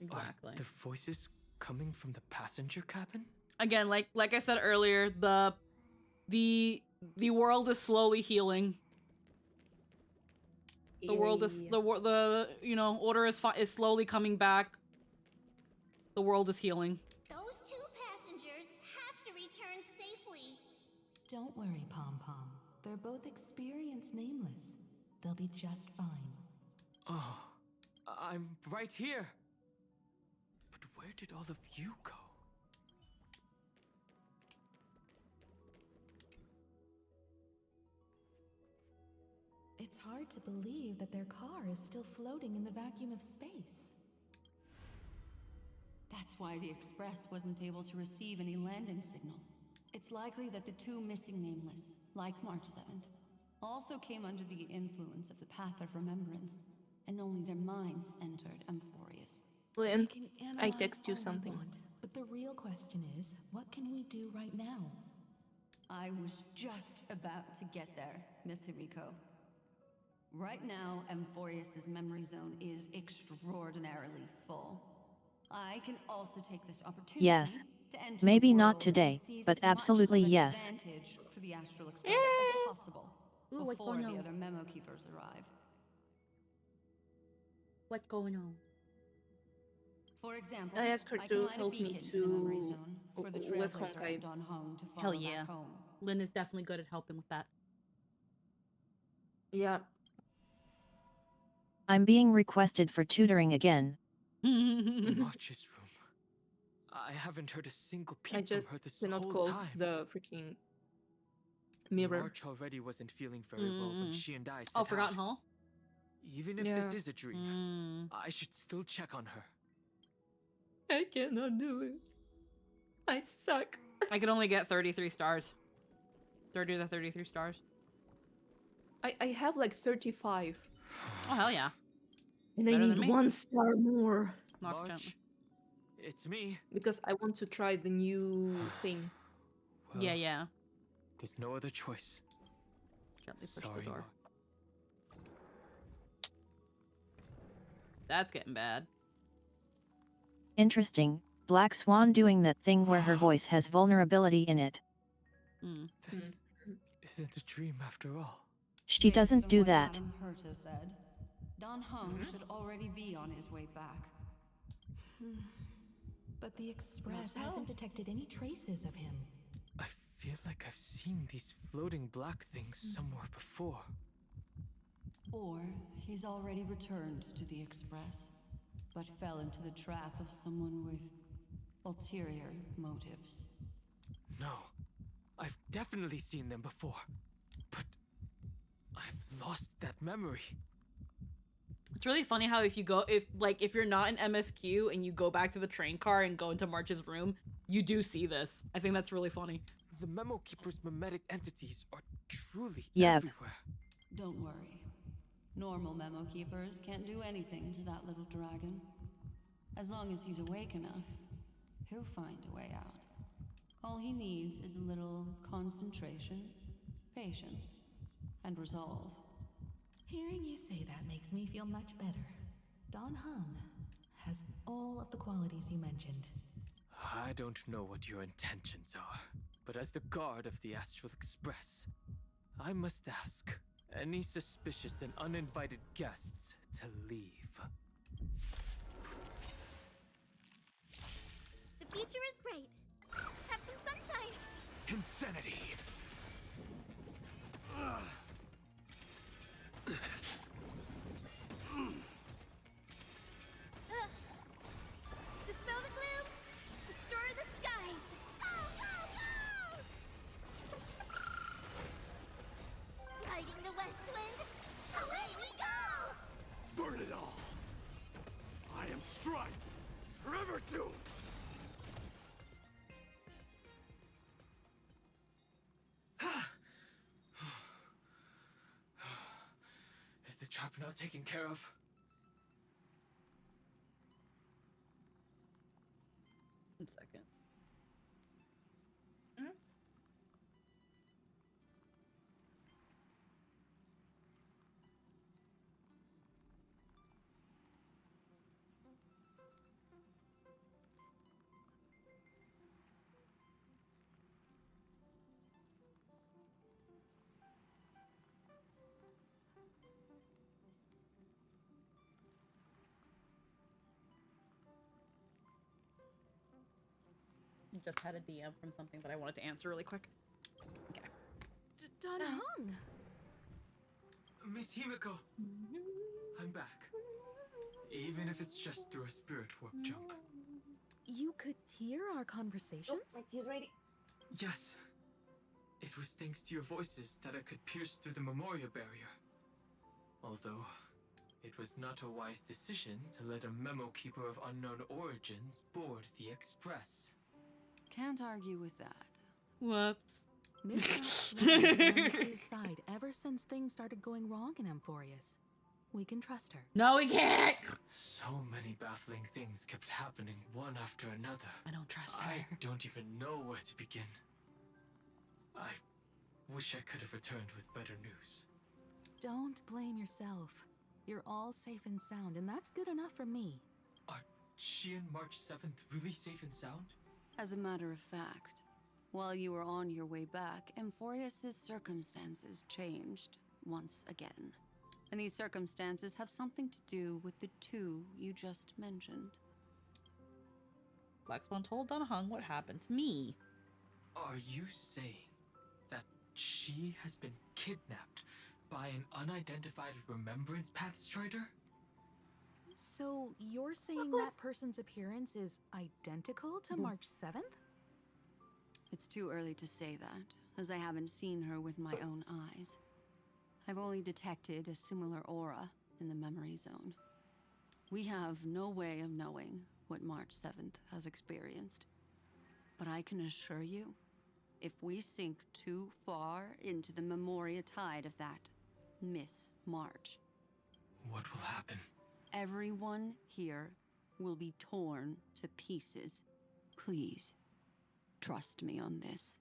Exactly. Are the voices coming from the passenger cabin? Again, like I said earlier, the world is slowly healing. The world is the order is slowly coming back. The world is healing. Those two passengers have to return safely. Don't worry, Pom Pom. They're both experienced nameless. They'll be just fine. Oh, I'm right here. But where did all of you go? It's hard to believe that their car is still floating in the vacuum of space. That's why the Express wasn't able to receive any landing signal. It's likely that the two missing nameless, like March 7th, also came under the influence of the Path of Remembrance, and only their minds entered Amphorius. Lynn, We can I analyze text you all we something. want, but the real question is, what can we do right now? I was just about to get there, Miss Himiko. Right now, Amphorius's memory zone is extraordinarily full. I can also take this opportunity Yes. to enter Maybe the not world today, and seize but as much absolutely of an yes. advantage for the Astral Express as possible Ooh, what's before going the on? other memo keepers arrive. What's going on? For example, I asked her I to can light a help me beacon in the memory to zone for the with Trailblazer Honkai. of Don Hong to Hell follow yeah. back home. Lynn is definitely good at helping with that. Yeah. I'm being requested for tutoring again. March's room. I haven't heard a single I peep from just her this cannot whole close time. the freaking mirror. March already wasn't feeling very well when she and I set Oh, Forgotten out. Hall? Even if Yeah. this is a dream, I should still check on her. I cannot do it. I suck. I could only get 33 stars. 30 to 33 stars. I have like 35. Oh, hell yeah. And I Better than need me. 1 star more. Knock gently. It's me. Because I want to try the new thing. Well, Yeah. There's no other choice. Gently push Sorry, the door. March. That's getting bad. Interesting, Black Swan doing that thing where her voice has vulnerability in it. This isn't a dream after all. She doesn't do that. Madame Herta said, Don Hung should already be on his way back. But the Express hasn't detected any traces of him. I feel like I've seen these floating black things somewhere before. Or he's already returned to the Express, but fell into the trap of someone with ulterior motives. No, I've definitely seen them before. But I've lost that memory. It's really funny how if you're not in MSQ and you go back to the train car and go into March's room, you do see this. I think that's really funny. The Memo Keeper's memetic entities are truly Yep. everywhere. Don't worry. Normal memo keepers can't do anything to that little dragon. As long as he's awake enough, he'll find a way out. All he needs is a little concentration, patience, and resolve. Hearing you say that makes me feel much better. Don Hung has all of the qualities you mentioned. I don't know what your intentions are, but as the guard of the Astral Express, I must ask any suspicious and uninvited guests to leave. The future is bright. Have some sunshine. Insanity! Dispel the gloom! Restore the skies! Go, go, go! Riding the west wind, away we go! Burn it all! I am Strife, forever doomed! Is the trap now taken care of? One second. Just had a DM from something that I wanted to answer really quick. Okay. Done hung. Miss Himiko! I'm back. Even if it's just through a spirit warp jump. You could hear our conversations? My tea's ready. Yes. It was thanks to your voices that I could pierce through the memorial barrier. Although, it was not a wise decision to let a memo keeper of unknown origins board the Express. Can't argue with that. Whoops. Miss Been on Clear's side ever since things started going wrong in Amphorius. We can trust her. No, we can't! So many baffling things kept happening one after another. I don't trust her. I don't even know where to begin. I wish I could have returned with better news. Don't blame yourself. You're all safe and sound, and that's good enough for me. Are she and March 7th really safe and sound? As a matter of fact, while you were on your way back, Amphorius' circumstances changed once again. And these circumstances have something to do with the two you just mentioned. Black Swan told Dunhung what happened to me. Are you saying that she has been kidnapped by an unidentified Remembrance Path Strider? So you're saying that person's appearance is identical to March 7th? It's too early to say that, as I haven't seen her with my own eyes. I've only detected a similar aura in the memory zone. We have no way of knowing what March 7th has experienced. But I can assure you, if we sink too far into the Memoria tide of that Miss March, what will happen? Everyone here will be torn to pieces. Please, trust me on this.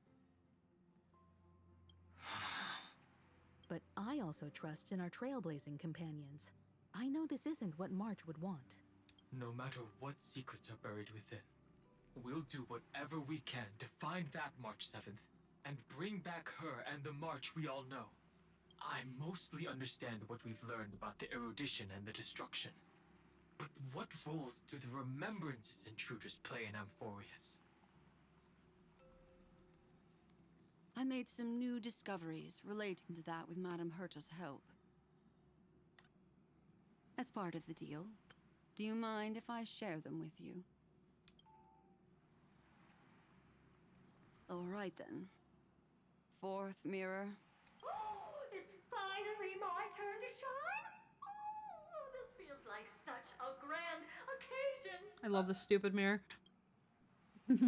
But I also trust in our trailblazing companions. I know this isn't what March would want. No matter what secrets are buried within, we'll do whatever we can to find that March 7th and bring back her and the March we all know. I mostly understand what we've learned about the erudition and the destruction. But what roles do the remembrances intruders play in Amphorius? I made some new discoveries relating to that with Madame Herta's help. As part of the deal, do you mind if I share them with you? All right then. Fourth mirror. Oh, it's finally my turn to shine! Oh, this feels like such a grand occasion! I love the stupid mirror. It's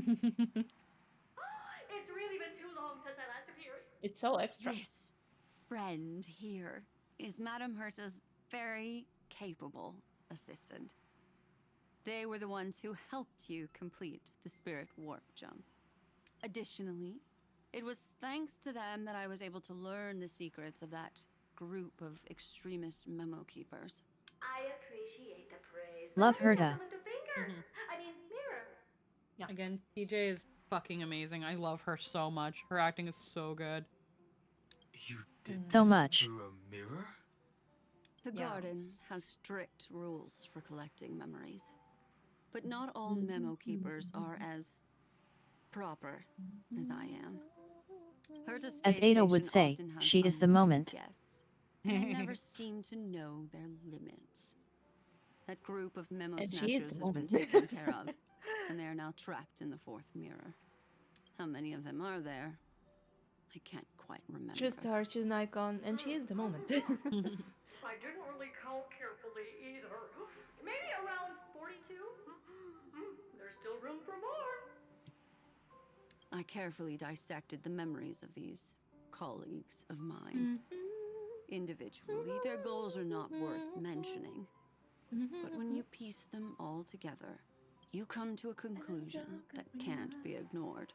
really been too long since I last appeared. It's so extra. This friend here is Madame Herta's very capable assistant. They were the ones who helped you complete the spirit warp jump. Additionally, it was thanks to them that I was able to learn the secrets of that group of extremist memo keepers. I appreciate the praise. Love but I don't Herta. have to lift a finger. I mean, mirror. Yeah. Again, TJ is fucking amazing. I love her so much. Her acting is so good. You did So this much. through a mirror? The garden has strict rules for collecting memories. But not all memo keepers are as proper as I am. Herta As Space Ada would Station say, often has she is the uninvited moment. guests, and they never seem to know their limits. That group of memo And she is snatchers the has been moment. taken care of, and they are now trapped in the fourth mirror. How many of them are there? I can't quite remember. Just heart is an icon, and she is the moment. I didn't really count carefully either. Maybe around 42? There's still room for more. I carefully dissected the memories of these colleagues of mine. Individually, their goals are not worth mentioning. But when you piece them all together, you come to a conclusion that can't be ignored.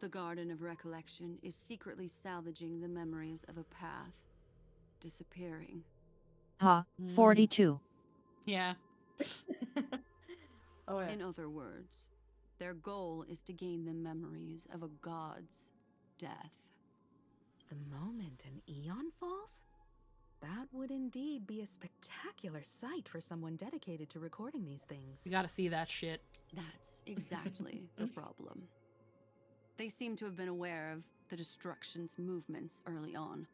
The Garden of Recollection is secretly salvaging the memories of a path disappearing. Ha, 42. Yeah. Oh, yeah. In other words, their goal is to gain the memories of a god's death. The moment an eon falls? That would indeed be a spectacular sight for someone dedicated to recording these things. You gotta see that shit. That's exactly the problem. They seem to have been aware of the Destruction's movements early on,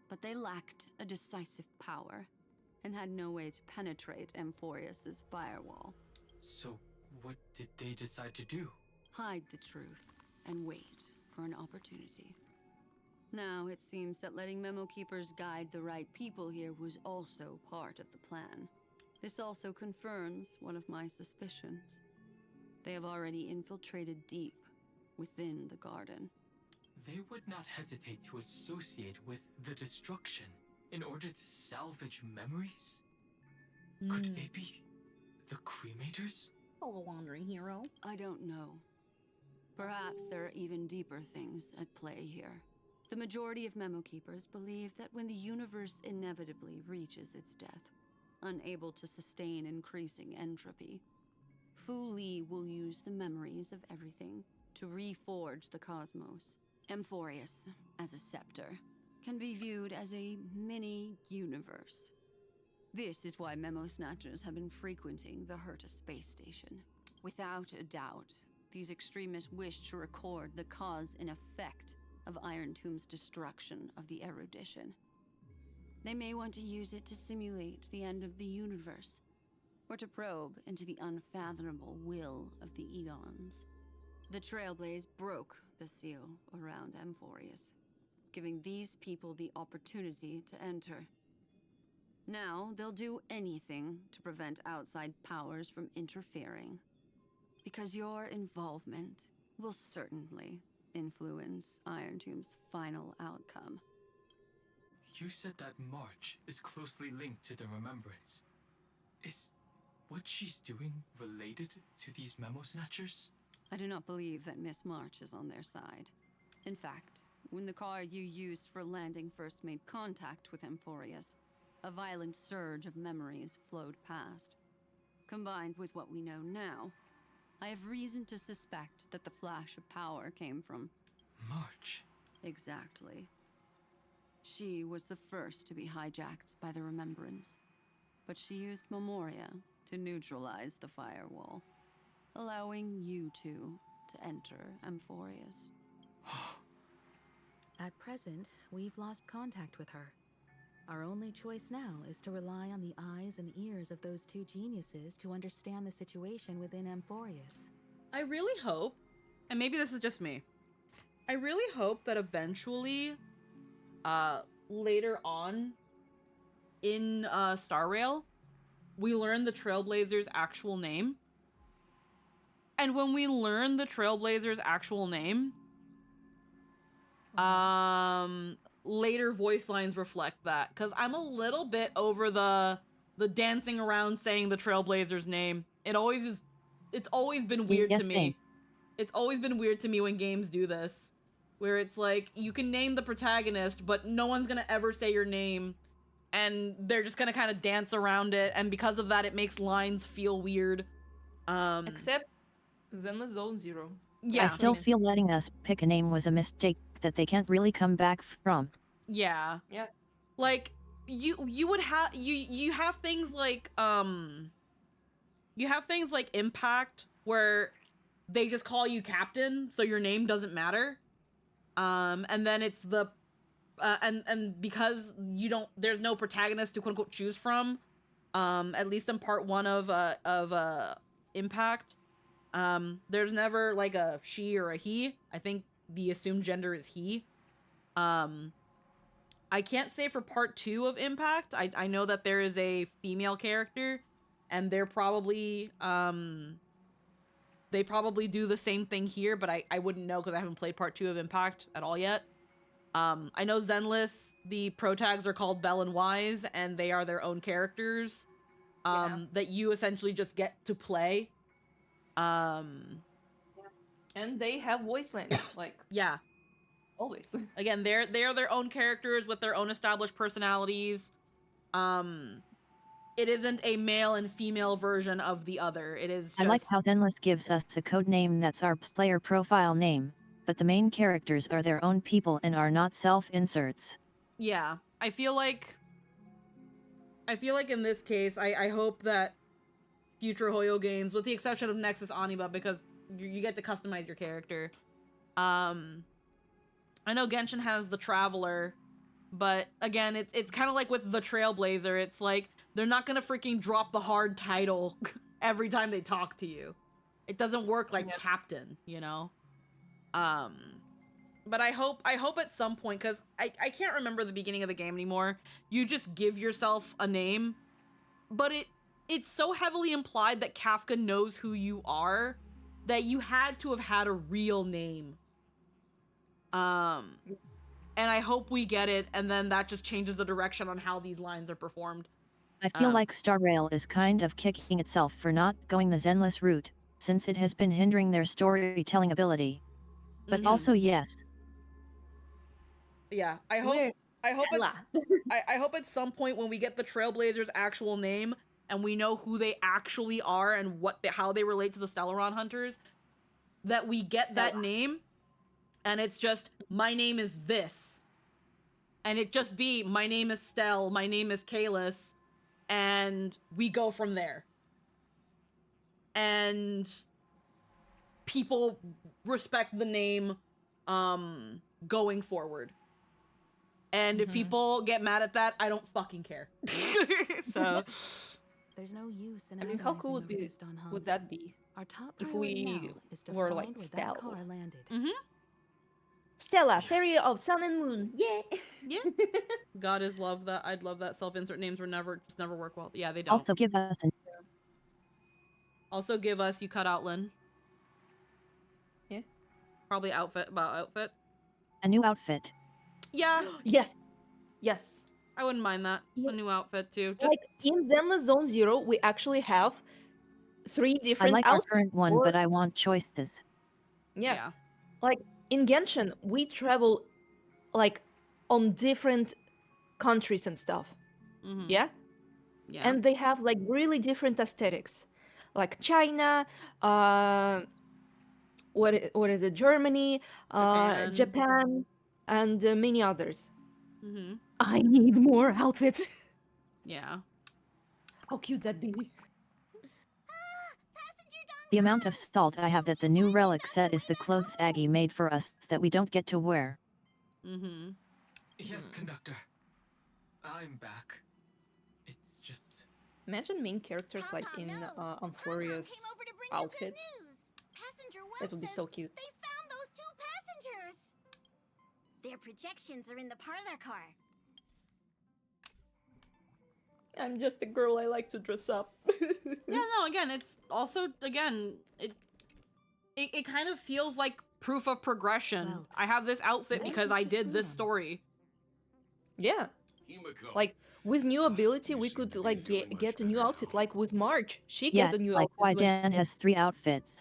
but they lacked a decisive power and had no way to penetrate Amphorius's firewall. So, what did they decide to do? Hide the truth and wait for an opportunity. Now, it seems that letting Memo Keepers guide the right people here was also part of the plan. This also confirms one of my suspicions. They have already infiltrated deep within the garden. They would not hesitate to associate with the Destruction in order to salvage memories? Could they be the Cremators? Oh, a wandering hero. I don't know. Perhaps there are even deeper things at play here. The majority of Memo Keepers believe that when the universe inevitably reaches its death, unable to sustain increasing entropy, Fu Li will use the memories of everything to reforge the cosmos. Amphorius, as a scepter, can be viewed as a mini-universe. This is why Memo Snatchers have been frequenting the Herta space station. Without a doubt, these extremists wish to record the cause and effect of Iron Tomb's destruction of the erudition. They may want to use it to simulate the end of the universe, or to probe into the unfathomable will of the eons. The Trailblaze broke the seal around Amphorius, giving these people the opportunity to enter. Now, they'll do anything to prevent outside powers from interfering, because your involvement will certainly influence Iron Tomb's final outcome. You said that March is closely linked to the Remembrance. Is what she's doing related to these Memo Snatchers? I do not believe that Miss March is on their side. In fact, when the car you used for landing first made contact with Amphorius, a violent surge of memories flowed past. Combined with what we know now, I have reason to suspect that the flash of power came from March. Exactly. She was the first to be hijacked by the Remembrance, but she used Memoria to neutralize the firewall, allowing you two to enter Amphorius. At present, we've lost contact with her. Our only choice now is to rely on the eyes and ears of those two geniuses to understand the situation within Amphorius. I really hope, and maybe this is just me, I really hope that eventually, later on in Star Rail, we learn the Trailblazer's actual name. And when we learn the Trailblazer's actual name, later voice lines reflect that. Because I'm a little bit over the dancing around saying the Trailblazer's name. It's always been weird to me. Same. It's always been weird to me when games do this. Where it's like, you can name the protagonist, but no one's gonna ever say your name. And they're just gonna kind of dance around it. And because of that, it makes lines feel weird. Except Zenless Zone Zero. Yeah. I still feel letting us pick a name was a mistake that they can't really come back from. Yeah. Yeah. Like, you would have, you have things like, you have things like Impact, where they just call you Captain, so your name doesn't matter. And then it's the and because there's no protagonist to quote unquote choose from, at least in part 1 of Impact, there's never like a she or a he. I think the assumed gender is he. I can't say for part 2 of Impact. I know that there is a female character, and they're probably they probably do the same thing here, but I wouldn't know because I haven't played part 2 of Impact at all yet. I know Zenless, the protags are called Bell and Wise, and they are their own characters that you essentially just get to play. And they have voice lines, like yeah, always. Again, they are their own characters with their own established personalities. It isn't a male and female version of the other. It is just... I like how Zenless gives us a code name that's our player profile name, but the main characters are their own people and are not self-inserts. Yeah, I feel like in this case, I hope that future Hoyo games, with the exception of Nexus Oniba, because you get to customize your character. I know Genshin has the Traveler, but again, it's kind of like with the Trailblazer. It's like, they're not gonna freaking drop the hard title every time they talk to you. It doesn't work like Captain, you know? But I hope at some point, because I can't remember the beginning of the game anymore, you just give yourself a name, but it's so heavily implied that Kafka knows who you are that you had to have had a real name. And I hope we get it, and then that just changes the direction on how these lines are performed. I feel like Star Rail is kind of kicking itself for not going the Zenless route, since it has been hindering their storytelling ability. But also yes. Yeah, I hope at some point when we get the Trailblazers' actual name and we know who they actually are and how they relate to the Stellaron Hunters, that we get that name and it's just, my name is this. And it just be, my name is Stell, my name is Kalis, and we go from there. And people respect the name going forward. And if people get mad at that, I don't fucking care. So there's no use in how cool would that be? Our top if priority we now is to were find like where Stella. that car landed. Stella, Fairy of Sun and Moon. Yeah. Yeah. God is love that. I'd love that self-insert names were never work well. Yeah, they don't. Also give us you cut out Lynn. Yeah. Probably outfit. A new outfit. Yeah. Yes. I wouldn't mind that. A new outfit too. Just... Like in Zenless Zone Zero, we actually have 3 different I like outfits. our current one, but I want choices. Yeah. Like in Genshin, we travel like on different countries and stuff. Yeah. And they have like really different aesthetics, like China, what is it? Germany, Japan, and many others. I need more outfits. Yeah. How cute that'd be. The amount of salt I have that the new relic set is the clothes Aggie made for us that we don't get to wear. Yes, conductor. I'm back. It's just... Imagine main characters like in Amphoria's outfits. That would be so cute. They found those 2 passengers! Their projections are in the parlor car. I'm just a girl, I like to dress up. Yeah, no, again, it's also, it kind of feels like proof of progression. Well, I have this outfit because I did this story. Yeah. Like, with new ability, we could, like, get a new outfit, like with March. She got a new outfit. Why Dan has 3 outfits.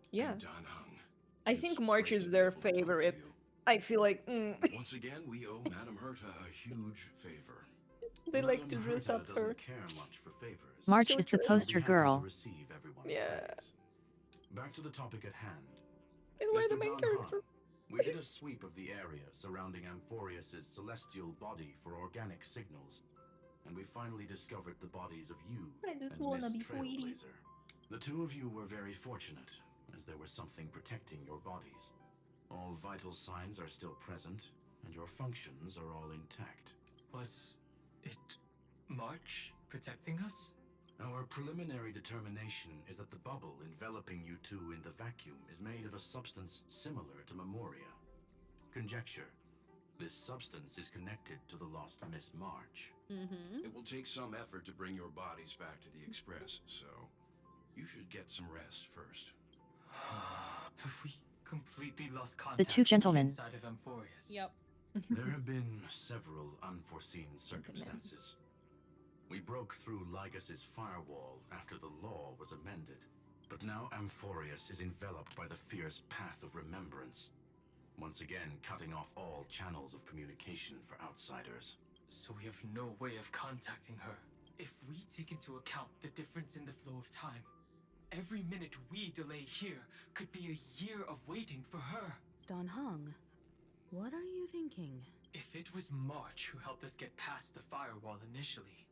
Yeah. I think March is their favorite. I feel like, Once again, we owe Madame Herta a huge favor. They like to dress up her. March is the poster girl. Yeah. Back to the topic at hand. And we're the main character. We did a sweep of the area surrounding Amphorius' celestial body for organic signals, and we finally discovered the bodies of you and Miss Trailblazer. The 2 of you were very fortunate, as there was something protecting your bodies. All vital signs are still present, and your functions are all intact. Was it March protecting us? Our preliminary determination is that the bubble enveloping you two in the vacuum is made of a substance similar to Memoria. Conjecture. This substance is connected to the lost Miss March. It will take some effort to bring your bodies back to the Express, so you should get some rest first. Have we completely lost contact The two gentlemen. inside of Amphorius? Yep. There have been several unforeseen circumstances. We broke through Lygas's firewall after the law was amended, but now Amphorius is enveloped by the fierce path of remembrance, once again cutting off all channels of communication for outsiders. So we have no way of contacting her. If we take into account the difference in the flow of time, every minute we delay here could be a year of waiting for her. Don Hong, what are you thinking? If it was March who helped us get past the firewall initially,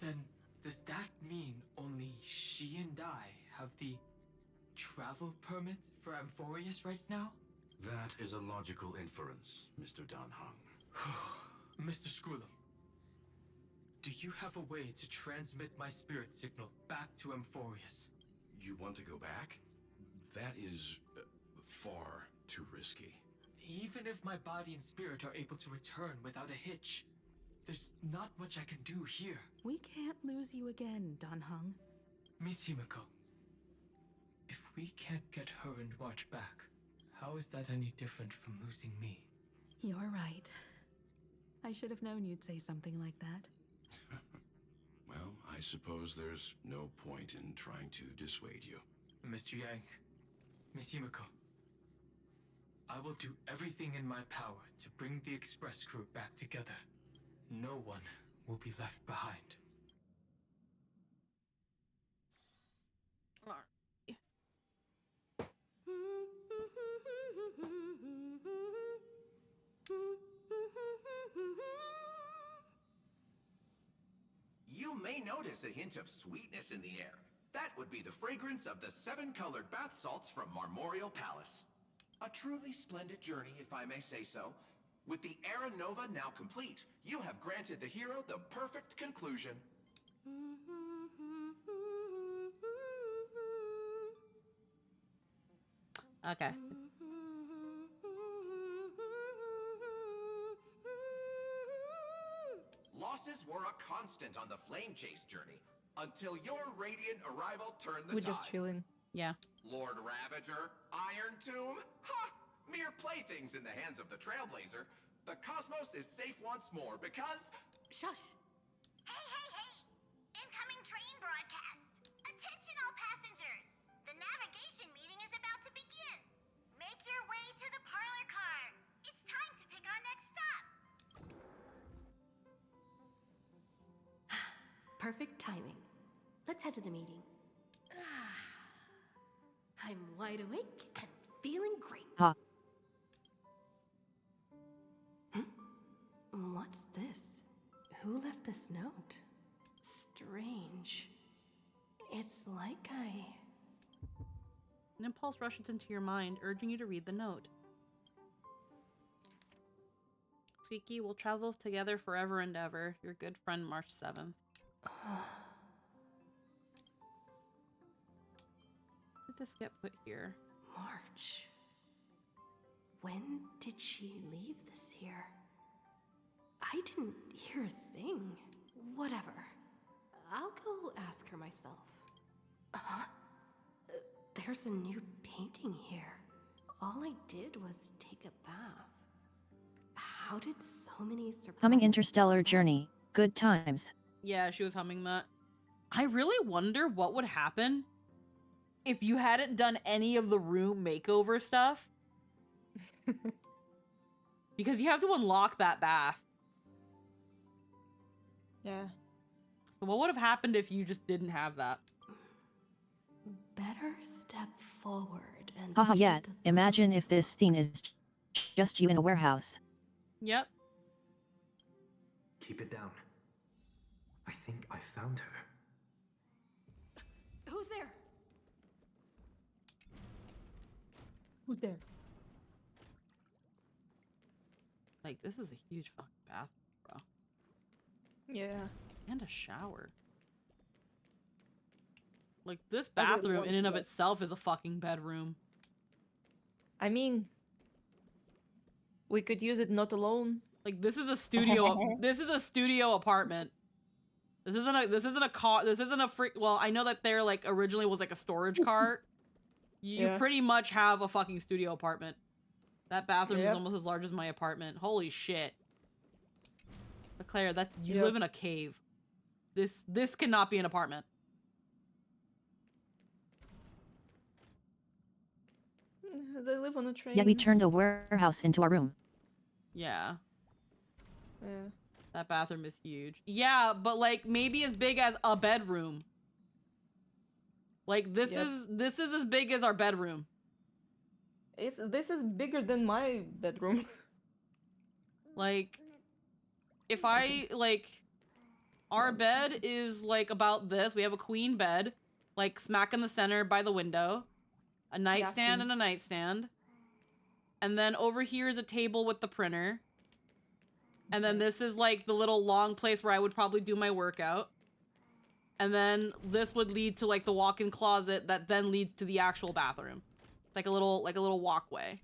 then does that mean only she and I have the travel permit for Amphorius right now? That is a logical inference, Mr. Dan Hung. Mr. Screwlum, do you have a way to transmit my spirit signal back to Amphorius? You want to go back? That is far too risky. Even if my body and spirit are able to return without a hitch, there's not much I can do here. We can't lose you again, Don Hung. Miss Himiko, if we can't get her and March back, how is that any different from losing me? You're right. I should have known you'd say something like that. Well, I suppose there's no point in trying to dissuade you. Mr. Yang, Miss Himiko, I will do everything in my power to bring the Express crew back together. No one will be left behind. You may notice a hint of sweetness in the air. That would be the fragrance of the 7-colored bath salts from Marmorial Palace. A truly splendid journey, if I may say so. With the Era Nova now complete, you have granted the hero the perfect conclusion. Okay. Losses were a constant on the Flame Chase journey, until your radiant arrival turned the We're tide. just chilling. Yeah. Lord Ravager, Iron Tomb, ha! Mere playthings in the hands of the Trailblazer. The cosmos is safe once more because... Shush! Hey, hey, hey! Incoming train broadcast! Attention all passengers! The navigation meeting is about to begin! Make your way to the parlor car! It's time to pick our next stop! Perfect timing. Let's head to the meeting. I'm wide awake and feeling great. Ha. What's this? Who left this note? Strange. It's like An impulse rushes into your mind, urging you to read the note. Squeaky will travel together forever and ever. Your good friend, March 7th. Did this get put here? March. When did she leave this here? I didn't hear a thing. Whatever. I'll go ask her myself. There's a new painting here. All I did was take a bath. How did so many surprises... Humming Interstellar Journey. Good times. Yeah, she was humming that. I really wonder what would happen if you hadn't done any of the room makeover stuff. Because you have to unlock that bath. Yeah. So what would have happened if you just didn't have that? Better step forward and... Haha, yet. Imagine if this scene is just you in a warehouse. Yep. Keep it down. I think I found her. Who's there? Who's there? Like, this is a huge fucking bathroom, bro. Yeah. And a shower. Like, this I really bathroom want in and of that. itself is a fucking bedroom. I mean, we could use it not alone. Like, this is a studio. This is a studio apartment. This isn't a car. This isn't a free. Well, I know that there like originally was like a storage cart. You Yeah. pretty much have a fucking studio apartment. That bathroom is Yep. almost as large as my apartment. Holy shit. But Claire, that you Yep. live in a cave. This cannot be an apartment. They live on a train. Yeah, we turned a warehouse into a room. Yeah. Yeah. That bathroom is huge. Yeah, but like maybe as big as a bedroom. Like this Yep. is as big as our bedroom. This is bigger than my bedroom. Like if I like our bed is like about this. We have a queen bed, like smack in the center by the window, a nightstand and a nightstand. And then over here is a table with the printer. And then this is like the little long place where I would probably do my workout. And then this would lead to like the walk-in closet that then leads to the actual bathroom. It's like a little walkway.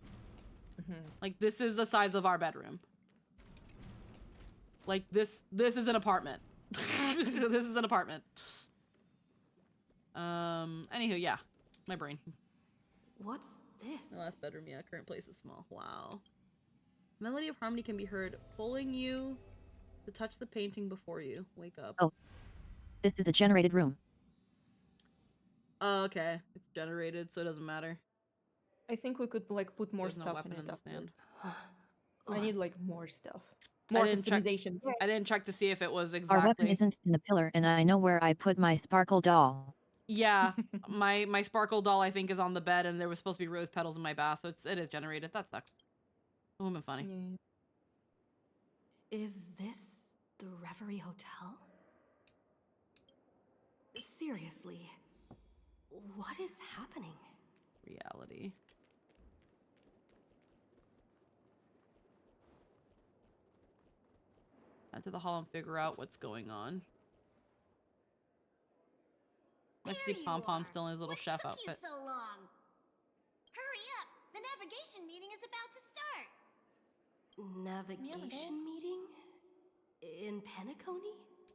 Like this is the size of our bedroom. Like this is an apartment. This is an apartment. Anywho, yeah. My brain. What's this? My last bedroom, yeah. Current place is small. Wow. Melody of harmony can be heard pulling you to touch the painting before you. Wake up. Oh. This is a generated room. Oh, okay. It's generated, so it doesn't matter. I think we could like put more There's no stuff weapon in it in the after. stand. I need like more stuff. More customization. I didn't check to see if it was Our weapon exactly. isn't in the pillar, and I know where I put my sparkle doll. Yeah, my sparkle doll I think is on the bed, and there was supposed to be rose petals in my bath. So it is generated. That sucks. It would have been funny. Is this the Reverie Hotel? Seriously, what is happening? Reality. Enter the hall and figure out what's going on. Let's see Pom Pom still in his little chef You outfit. so long. Hurry up! The navigation meeting is about to start. Navigation meeting? In Penacony?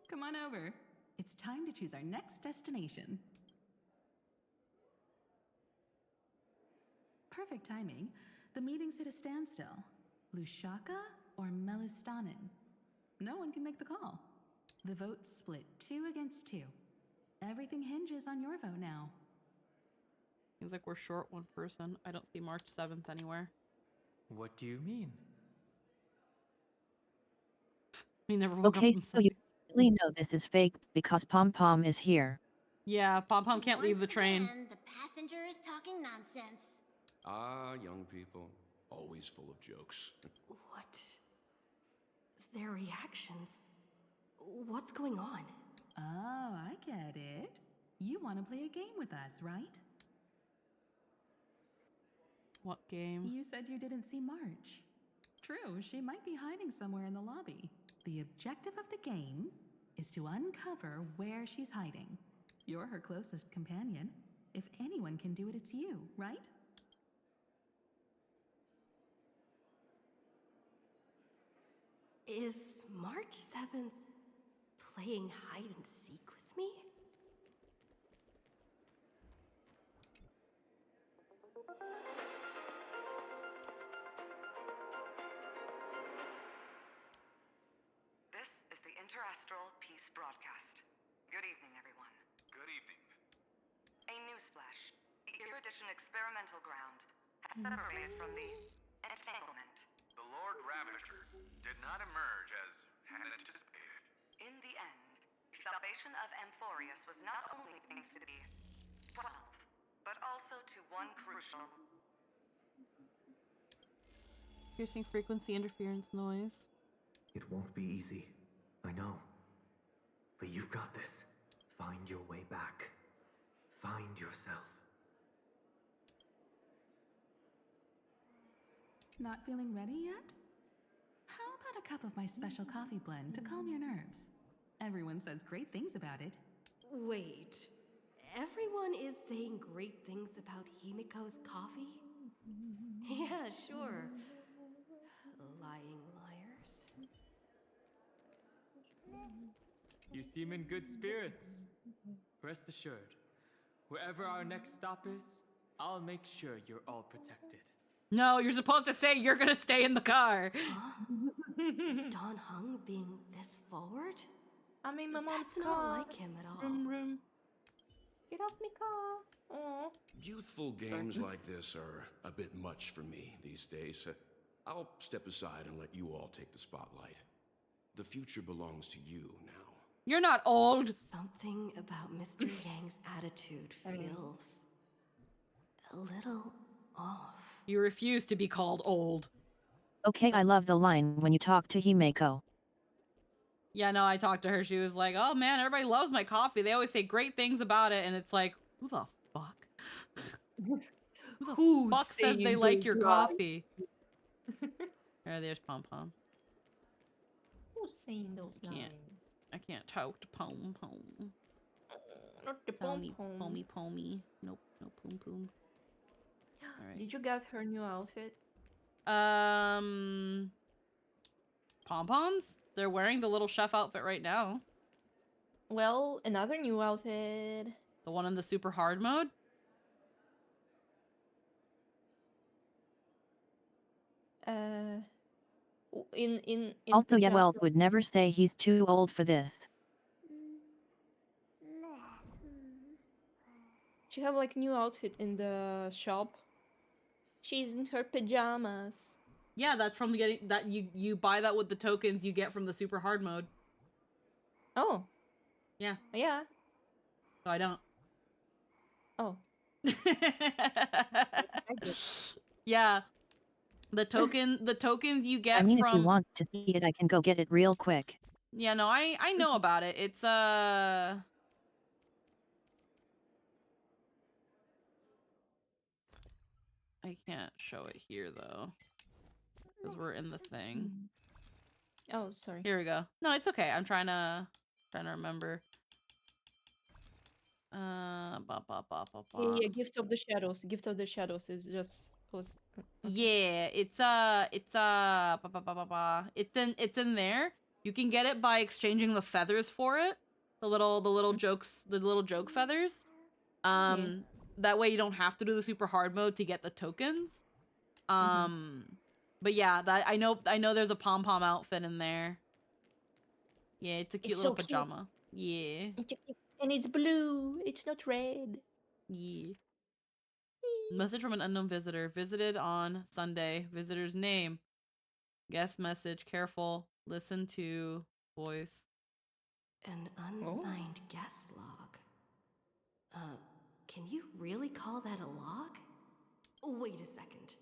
Come on over. It's time to choose our next destination. Perfect timing. The meeting's at a standstill. Lushaka or Melistanin? No one can make the call. The vote's split 2 against 2. Everything hinges on your vote now. Seems like we're short one person. I don't see March 7th anywhere. What do you mean? He never woke Okay, up and so said. you really know this is fake because Pom Pom is here. Yeah, Pom Pom can't leave the train. And the passenger is talking nonsense. Ah, young people. Always full of jokes. What? Their reactions. What's going on? Oh, I get it. You want to play a game with us, right? What game? You said you didn't see March. True, she might be hiding somewhere in the lobby. The objective of the game is to uncover where she's hiding. You're her closest companion. If anyone can do it, it's you, right? Is March 7th playing hide and seek with me? This is the Interastral Peace Broadcast. Good evening, everyone. Good evening. A newsflash. The Erudition experimental ground has separated from the entanglement. The Lord Ravager did not emerge as had anticipated. In the end, the salvation of Amphorius was not only thanks to the 12, but also to one crucial. Piercing frequency interference noise. It won't be easy. I know. But you've got this. Find your way back. Find yourself. Not feeling ready yet? How about a cup of my special coffee blend to calm your nerves? Everyone says great things about it. Wait. Everyone is saying great things about Himiko's coffee? Yeah, sure. Lying liars. You seem in good spirits. Rest assured, wherever our next stop is, I'll make sure you're all protected. No, you're supposed to say you're gonna stay in the car. Huh? Don Hung being this forward? I mean, my mom's That's not like him at all. Vroom. Get off me car. Aw. Youthful games like this are a bit much for me these days. I'll step aside and let you all take the spotlight. The future belongs to you now. You're not old. Something about Mr. Yang's attitude feels a little off. You refuse to be called old. Okay, I love the line when you talk to Himeko. Yeah, no, I talked to her. She was like, oh man, everybody loves my coffee. They always say great things about it. And it's like, who the fuck? Who the fuck says they like your coffee? There's Pom Pom. Who's saying those lines? I can't talk to Pom Pom. Not the Pom Pom. Pomy Pomy. Nope, no Poom Poom. All right. Did you get her new outfit? Pom Poms? They're wearing the little chef outfit right now. Well, another new outfit. The one in the super hard mode? In Also, Yewell would never say he's too old for this. She have like new outfit in the shop. She's in her pajamas. Yeah, that's from getting that you buy that with the tokens you get from the super hard mode. Oh. Yeah. Yeah. So I don't. Oh. Yeah. The tokens you get I mean, from... if you want to see it, I can go get it real quick. Yeah, no, I know about it. It's I can't show it here though. Because we're in the thing. Oh, sorry. Here we go. No, it's okay. I'm trying to remember. Yeah, Gift of the Shadows. Gift of the Shadows is just was Yeah, it's in there. You can get it by exchanging the feathers for it. The little joke feathers. That way you don't have to do the super hard mode to get the tokens. But yeah, that I know there's a pom pom outfit in there. Yeah, it's a cute little pajama. Yeah. And it's blue. It's not red. Yeah. Message from an unknown visitor. Visited on Sunday. Visitor's name. Guest message. Careful. Listen to voice. An unsigned guest log. Can you really call that a log? Wait a second.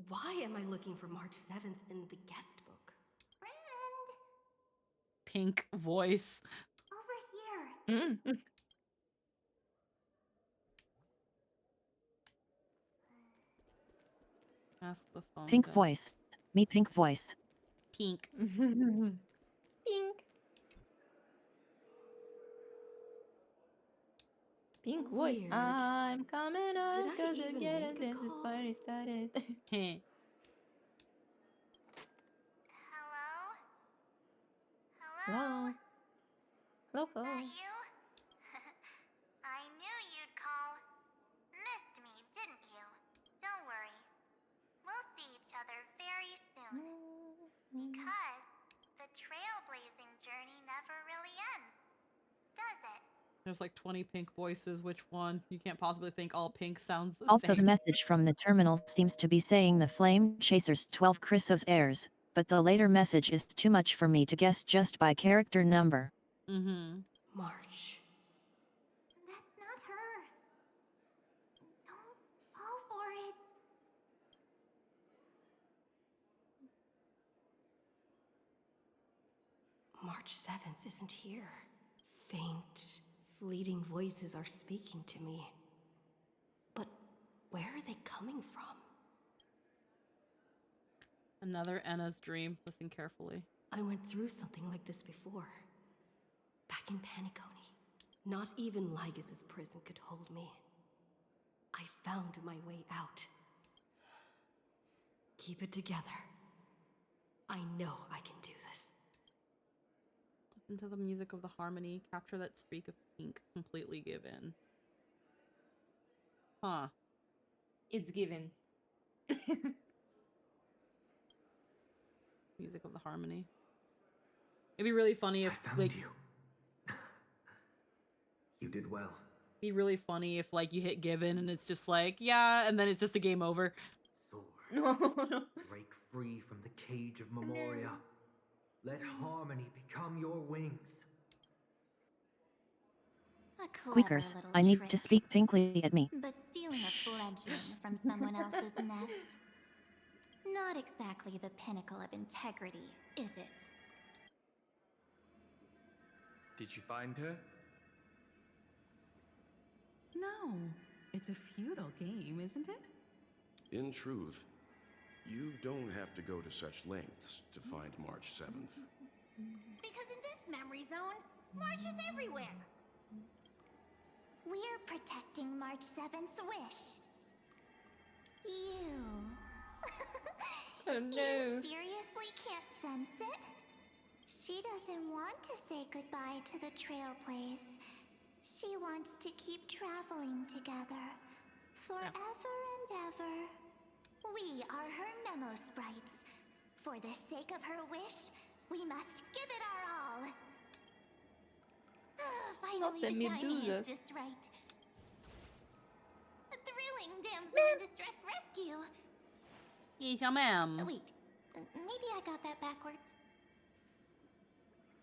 Why am I looking for March 7th in the guest book? Pink voice. Over here. Ask the phone. Pink voice. Me pink voice. Pink. Pink. Pink voice. Weird. I'm coming up Did I because even again make a this call? party started. Hello. Hello. That you? I knew you'd call. Missed me, didn't you? Don't worry. We'll see each other very soon. Because the trailblazing journey never really ends, does it? There's like 20 pink voices. Which one? You can't possibly think all pink sounds the Also, same. the message from the terminal seems to be saying the Flame Chasers 12 Chrysos heirs, but the later message is too much for me to guess just by character number. March. That's not her. Don't fall for it. March 7th isn't here. Faint, fleeting voices are speaking to me. But where are they coming from? Another Anna's dream. Listen carefully. I went through something like this before. Back in Paniconi. Not even Lygus' prison could hold me. I found my way out. Keep it together. I know I can do this. Listen to the music of the harmony. Capture that streak of pink. Completely give in. Huh. It's given. Music of the harmony. It'd be really funny if like you. You did well. Be really funny if like you hit given and it's just like, yeah, and then it's just a game over. No. Break free from the cage of Memoria. Let harmony become your wings. A clever Squeakers, little I need trick. to speak pinkly at me. But stealing a fledgling from someone else's nest? Not exactly the pinnacle of integrity, is it? Did you find her? No, it's a feudal game, isn't it? In truth, you don't have to go to such lengths to find March 7th. Because in this memory zone, March is everywhere. We're protecting March 7th's wish. You. Oh no. You seriously can't sense it? She doesn't want to say goodbye to the Trailblaze. She wants to keep traveling together. Forever and ever. We are her memo sprites. For the sake of her wish, we must give it our all. Finally, the the timing is Medusas. just right. A thrilling damsel in distress rescue. Yes, ma'am. Wait, maybe I got that backwards.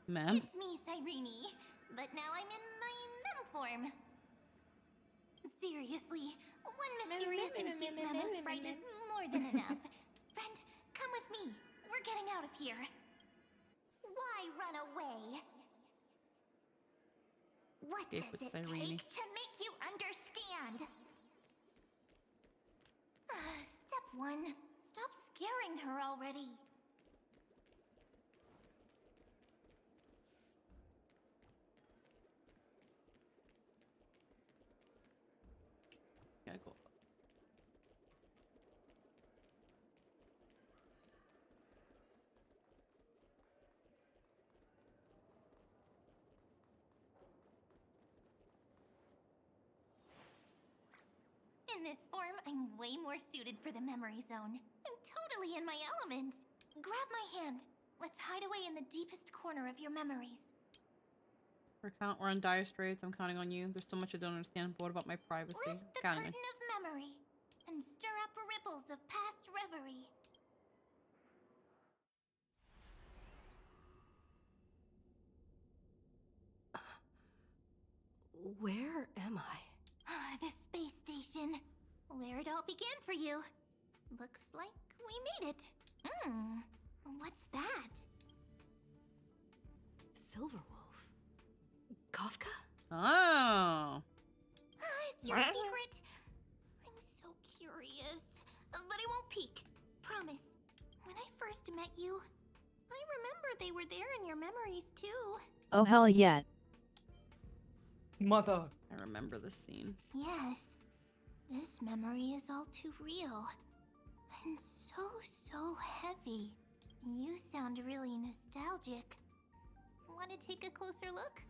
Ma'am? It's me, Cyrene, but now I'm in my mem form. Seriously, one mysterious and cute memo sprite is more than enough. Friend, come with me. We're getting out of here. Why run away? What Escape does with it Cyrene. take to make you understand? Step 1. Stop scaring her already. Gotta go. In this form, I'm way more suited for the memory zone. I'm totally in my element. Grab my hand. Let's hide away in the deepest corner of your memories. We're on dire straits. I'm counting on you. There's so much I don't understand. But what about my privacy? Lift the Counting curtain on of memory and stir up ripples of past reverie. Where am I? The space station. Where it all began for you. Looks like we made it. What's that? Silverwolf. Kafka? Oh. It's your secret. I'm so curious. But I won't peek. Promise. When I first met you, I remember they were there in your memories too. Oh hell yeah. Mother. I remember this scene. Yes. This memory is all too real. And so heavy. You sound really nostalgic. Want to take a closer look?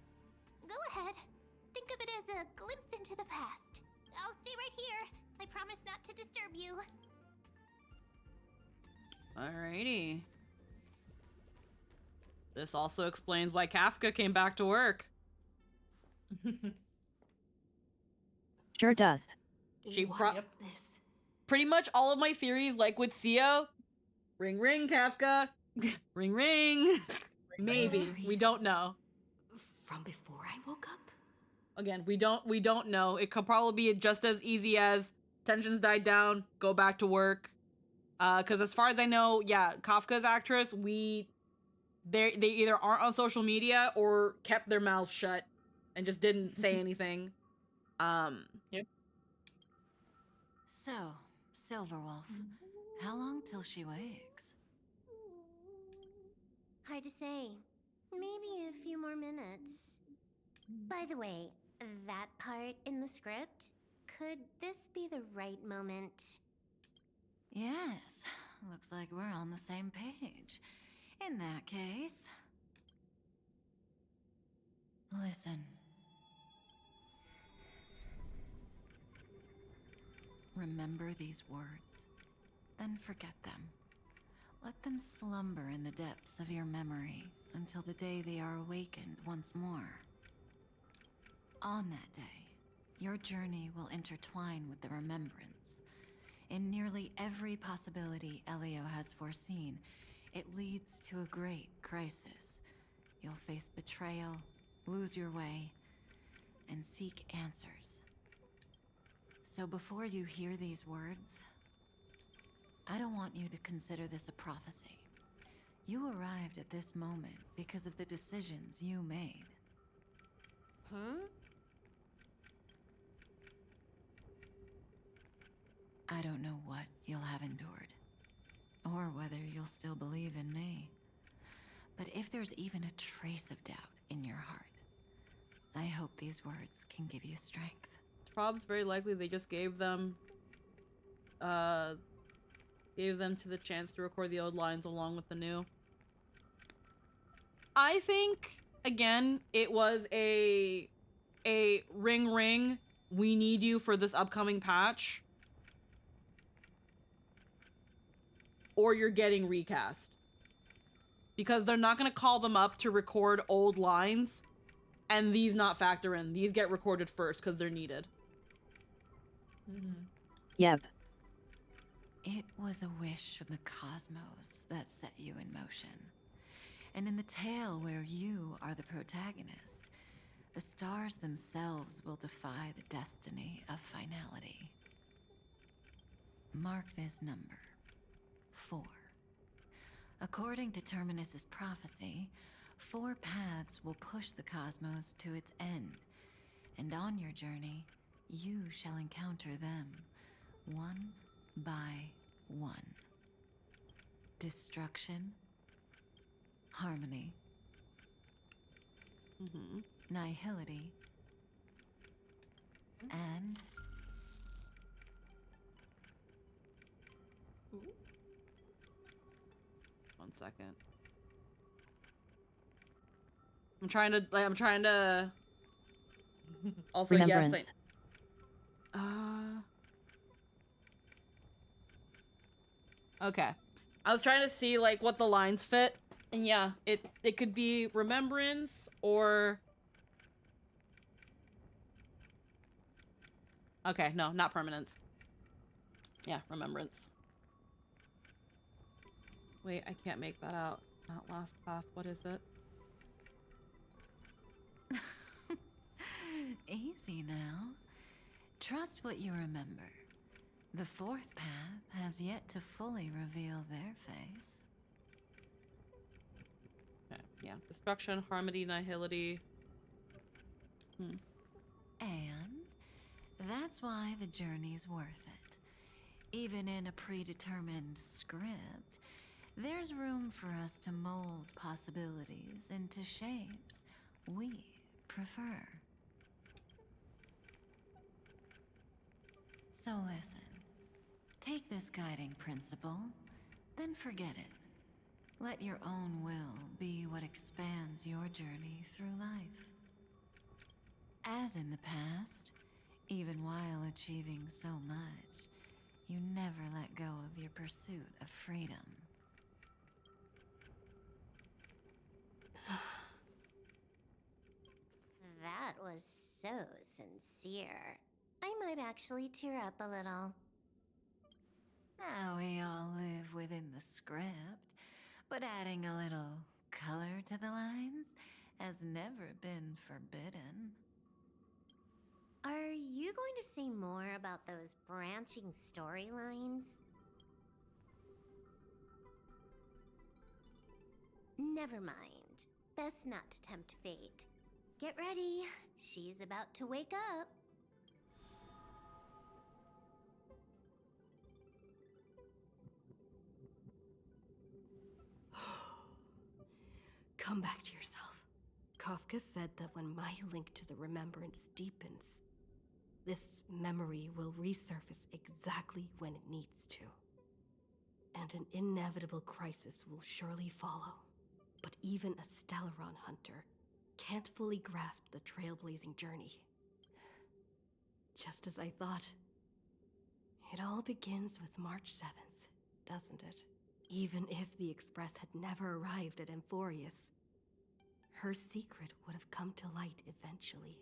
Go ahead. Think of it as a glimpse into the past. I'll stay right here. I promise not to disturb you. Alrighty. This also explains why Kafka came back to work. Sure does. She What's this? pretty much all of my theories, like with Sio. Ring ring, Kafka. Ring ring. Maybe. We don't know. From before I woke up? Again, we don't know. It could probably be just as easy as tensions died down, go back to work. Because as far as I know, yeah, Kafka's actress, they either aren't on social media or kept their mouths shut and just didn't say anything. Yep. So, Silverwolf, how long till she wakes? Hard to say. Maybe a few more minutes. By the way, that part in the script, could this be the right moment? Yes, looks like we're on the same page. In that case... Listen. Remember these words, then forget them. Let them slumber in the depths of your memory until the day they are awakened once more. On that day, your journey will intertwine with the remembrance. In nearly every possibility Elio has foreseen, it leads to a great crisis. You'll face betrayal, lose your way, and seek answers. So before you hear these words, I don't want you to consider this a prophecy. You arrived at this moment because of the decisions you made. Huh? I don't know what you'll have endured, or whether you'll still believe in me. But if there's even a trace of doubt in your heart, I hope these words can give you strength. Prob's very likely they just gave them to the chance to record the old lines along with the new. I think, again, it was a ring, we need you for this upcoming patch. Or you're getting recast. Because they're not gonna call them up to record old lines and these not factor in. These get recorded first because they're needed. Yep. It was a wish of the cosmos that set you in motion. And in the tale where you are the protagonist, the stars themselves will defy the destiny of finality. Mark this number, 4. According to Terminus's prophecy, 4 paths will push the cosmos to its end, and on your journey, you shall encounter them, one by one. Destruction, harmony, nihility, and... One second. I'm trying to also, yes, okay. I was trying to see like what the lines fit, and yeah, it could be remembrance or okay, no, not permanence. Yeah, remembrance. Wait, I can't make that out. Not last path. What is it? Easy now. Trust what you remember. The 4th path has yet to fully reveal their face. Okay, yeah. Destruction, harmony, nihility. And that's why the journey's worth it. Even in a predetermined script, there's room for us to mold possibilities into shapes we prefer. So listen. Take this guiding principle, then forget it. Let your own will be what expands your journey through life. As in the past, even while achieving so much, you never let go of your pursuit of freedom. That was so sincere. I might actually tear up a little. Now we all live within the script, but adding a little color to the lines has never been forbidden. Are you going to say more about those branching storylines? Never mind. Best not to tempt fate. Get ready. She's about to wake up. Come back to yourself. Kafka said that when my link to the remembrance deepens, this memory will resurface exactly when it needs to. And an inevitable crisis will surely follow. But even a Stellaron hunter can't fully grasp the trailblazing journey. Just as I thought. It all begins with March 7th, doesn't it? Even if the Express had never arrived at Amphorius, her secret would have come to light eventually.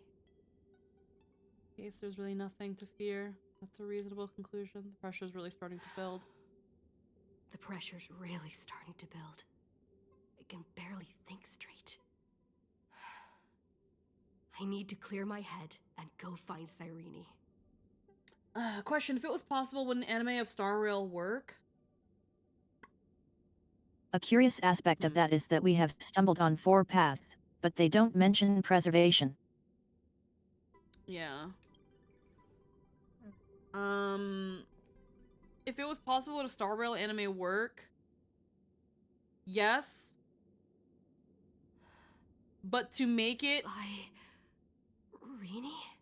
In case there's really nothing to fear. That's a reasonable conclusion. The pressure's really starting to build. The pressure's really starting to build. I can barely think straight. I need to clear my head and go find Cyrene. Question, if it was possible, would an anime of Star Rail work? A curious aspect of that is that we have stumbled on 4 paths, but they don't mention preservation. Yeah. If it was possible, would a Star Rail anime work? Yes. But to make it...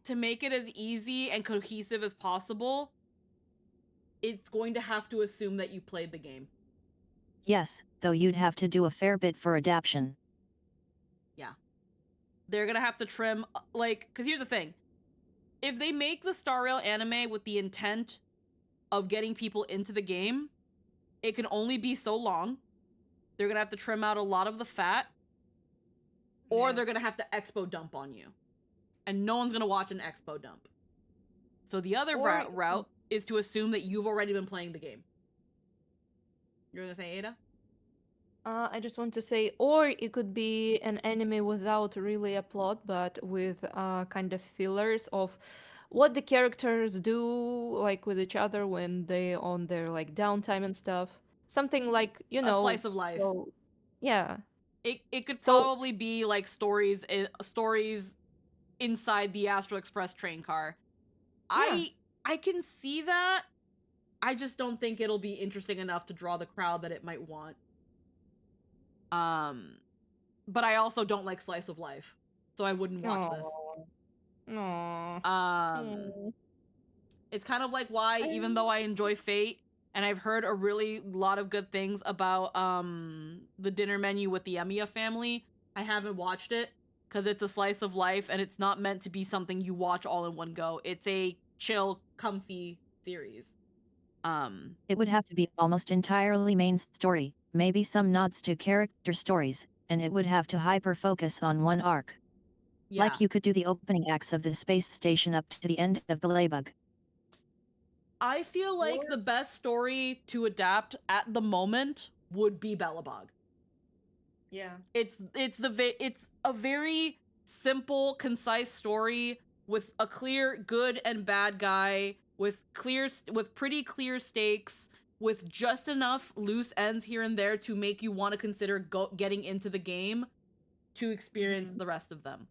To make it as easy and cohesive as possible, it's going to have to assume that you played the game. Yes, though you'd have to do a fair bit for adaptation. Yeah. They're gonna have to trim, like, because here's the thing. If they make the Star Rail anime with the intent of getting people into the game, it can only be so long. They're gonna have to trim out a lot of the fat, or they're gonna have to expo dump on you. And no one's gonna watch an expo dump. So the other route is to assume that you've already been playing the game. You're gonna say, Ada? I just want to say, or it could be an anime without really a plot, but with kind of fillers of what the characters do, like with each other when they on their like downtime and stuff. Something like, you know, a slice of life. So, yeah. It could probably be like stories inside the Astral Express train car. Yeah. I can see that. I just don't think it'll be interesting enough to draw the crowd that it might want. But I also don't like slice of life, so I wouldn't watch this. It's kind of like why, even though I enjoy Fate, and I've heard a really lot of good things about the dinner menu with the Emiya family, I haven't watched it because it's a slice of life and it's not meant to be something you watch all in one go. It's a chill, comfy series. It would have to be almost entirely main story, maybe some nods to character stories, and it would have to hyper-focus on one arc. Yeah. Like you could do the opening acts of the space station up to the end of Belabug. I feel like the best story to adapt at the moment would be Belabog. Yeah. It's a very simple, concise story with a clear good and bad guy, with pretty clear stakes, with just enough loose ends here and there to make you want to consider getting into the game to experience the rest of them.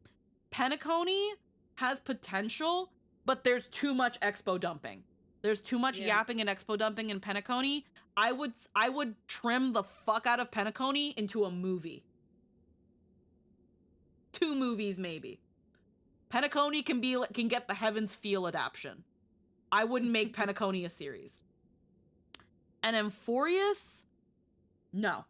Penacony has potential, but there's too much expo dumping. There's too much yapping and expo dumping in Penacony. I would trim the fuck out of Penacony into a movie. 2 movies maybe. Penacony can get the Heaven's Feel adaptation. I wouldn't make Penacony a series. And Amphorius? No.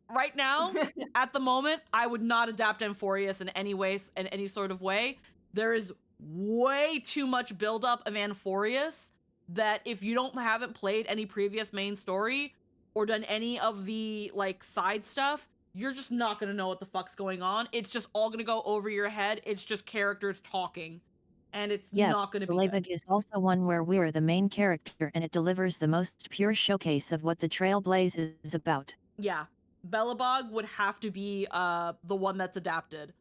Right now, at the moment, I would not adapt Amphorius in any way, in any sort of way. There is way too much buildup of Amphorius that if you haven't played any previous main story or done any of the like side stuff, you're just not gonna know what the fuck's going on. It's just all gonna go over your head. It's just characters talking, and it's not gonna be good. Belabug is also one where we're the main character, and it delivers the most pure showcase of what the Trailblaze is about. Yeah. Belabog would have to be the one that's adapted.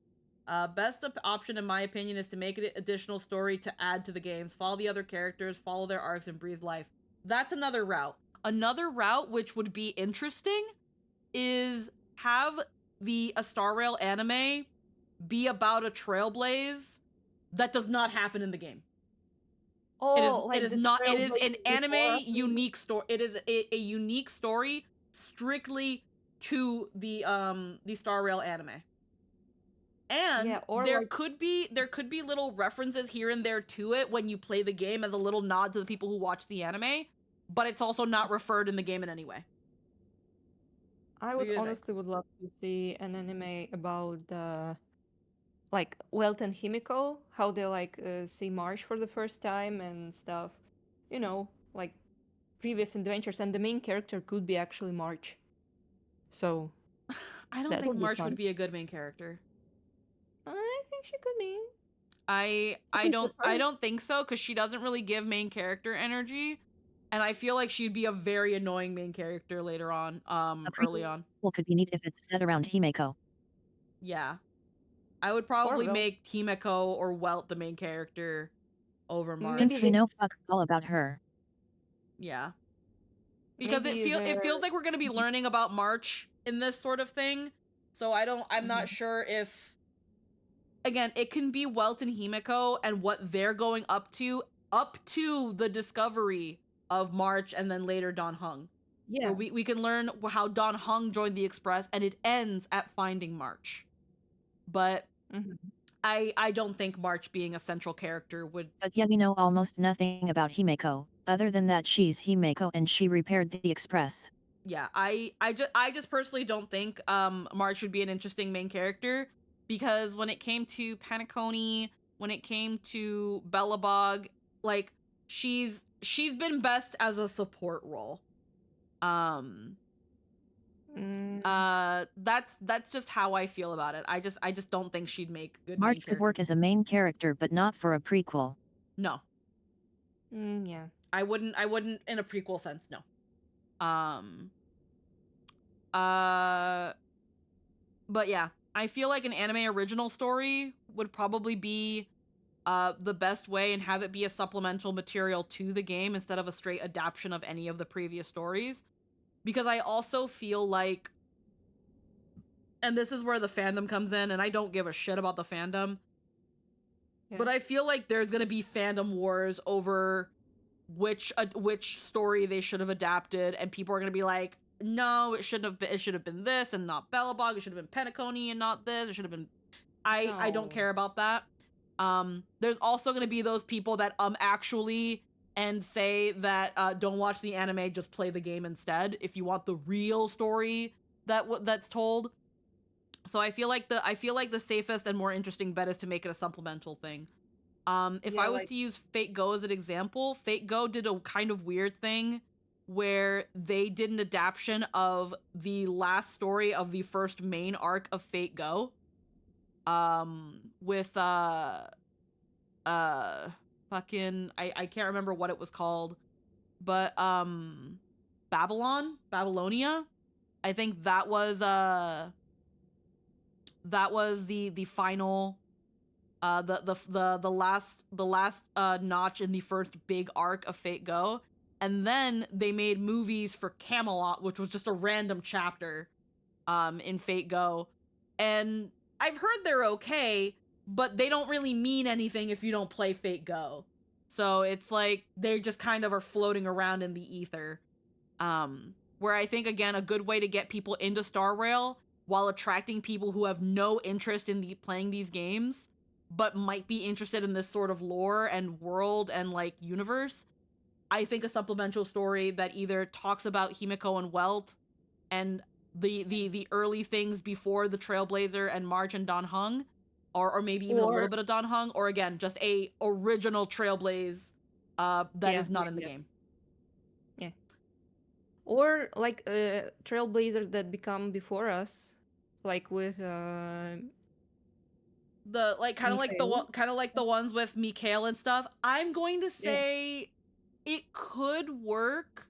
Best option, in my opinion, is to make an additional story to add to the games. Follow the other characters, follow their arcs, and breathe life. That's another route. Another route, which would be interesting, is have a Star Rail anime be about a Trailblaze that does not happen in the game. Oh, it is an anime unique story. It is a unique story strictly to the Star Rail anime. And Yeah, or there like could be little references here and there to it when you play the game as a little nod to the people who watch the anime, but it's also not referred in the game in any way. I would honestly would love to see an anime about like Welt and Himiko, how they like see March for the first time and stuff. You know, like previous adventures, and the main character could be actually March. So I don't that think would be March fun. would be a good main character. I think she could be. I least at first. don't think so, because she doesn't really give main character energy, and I feel like she'd be a very annoying main character later on, early on. Well, could be neat if it's set around Himeko. Yeah, I would probably Welt. make Himeko or Welt the main character over March. Since we know fuck all about her. Yeah, because Maybe it feels like we're gonna be learning about March in this sort of thing, so I'm not sure if. Again, it can be Welt and Himeko and what they're going up to the discovery of March and then later Don Hung. Yeah. Where we can learn how Don Hung joined the Express and it ends at finding March. But I don't think March being a central character would. But yeah, we know almost nothing about Himeko, other than that she's Himeko and she repaired the Express. Yeah, I just personally don't think March would be an interesting main character, because when it came to Penacony, when it came to Bellabog, like she's been best as a support role. That's just how I feel about it. I just don't think she'd make good main March could work as a main character, but not for a prequel. No. Yeah. I wouldn't in a prequel sense, no. But yeah, I feel like an anime original story would probably be the best way, and have it be a supplemental material to the game instead of a straight adaptation of any of the previous stories. Because I also feel like, and this is where the fandom comes in, and I don't give a shit about the fandom, but I feel like there's gonna be fandom wars over which story they should have adapted, and people are gonna be like, no, it shouldn't have been. It should have been this and not Bellabog. It should have been Penacony and not this. It should have been. I don't care about that. There's also gonna be those people that actually and say that don't watch the anime, just play the game instead if you want the real story that's told. So I feel like the safest and more interesting bet is to make it a supplemental thing. If I was to use Fate Go as an example, Fate Go did a kind of weird thing where they did an adaptation of the last story of the first main arc of Fate Go. With fucking I can't remember what it was called, but Babylonia. I think that was the final the last notch in the first big arc of Fate Go. And then they made movies for Camelot, which was just a random chapter in Fate Go. And I've heard they're okay, but they don't really mean anything if you don't play Fate Go. So it's like they just kind of are floating around in the ether. Where I think, again, a good way to get people into Star Rail while attracting people who have no interest in playing these games, but might be interested in this sort of lore and world and like universe. I think a supplemental story that either talks about Himiko and Welt and the early things before the Trailblazer and March and Don Hung, or maybe even a little bit of Don Hung, or again, just a original Trailblaze that is not in the game. Yeah. Or like Trailblazers that become before us, like with the like kind of like the ones with Mikhail and stuff. I'm going to say it could work.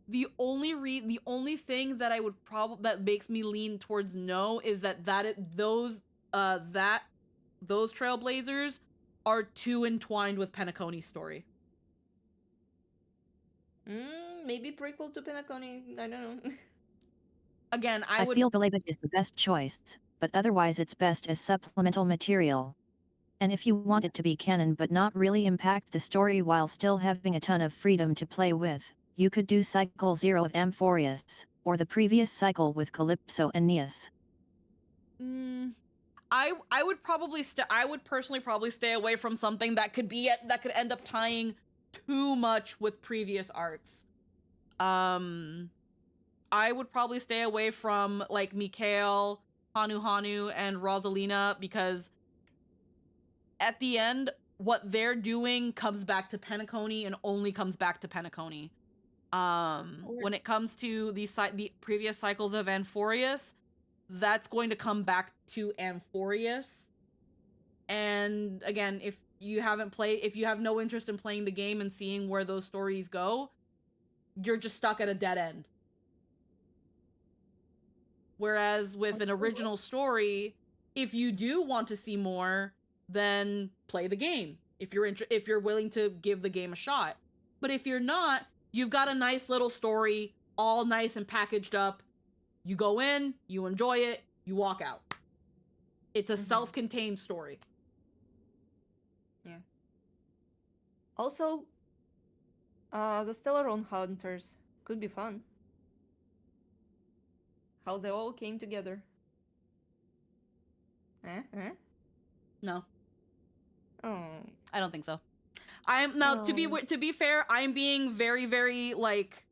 The only thing that I would that makes me lean towards no is that those Trailblazers are too entwined with Penacony's story. Maybe prequel to Penacony. I don't know. Again, I feel Belabek is the best choice, but otherwise it's best as supplemental material. And if you want it to be canon but not really impact the story while still having a ton of freedom to play with, you could do Cycle 0 of Amphorius. or the previous cycle with Calypso and Neas? I would probably I would personally probably stay away from something that could end up tying too much with previous arcs. I would probably stay away from like Mikhail, Hanu, and Rosalina, because at the end, what they're doing comes back to Penacony and only comes back to Penacony. When it comes to the previous cycles of Amphorius, that's going to come back to Amphorius. And again, if you have no interest in playing the game and seeing where those stories go, you're just stuck at a dead end. Whereas with an original story, if you do want to see more, then play the game. If you're willing to give the game a shot. But if you're not, you've got a nice little story, all nice and packaged up. You go in, you enjoy it, you walk out. It's a self-contained story. Yeah. Also, the Stellaron Hunters could be fun. How they all came together. No. Oh. I don't think so. I'm now to be fair, I'm being very, very like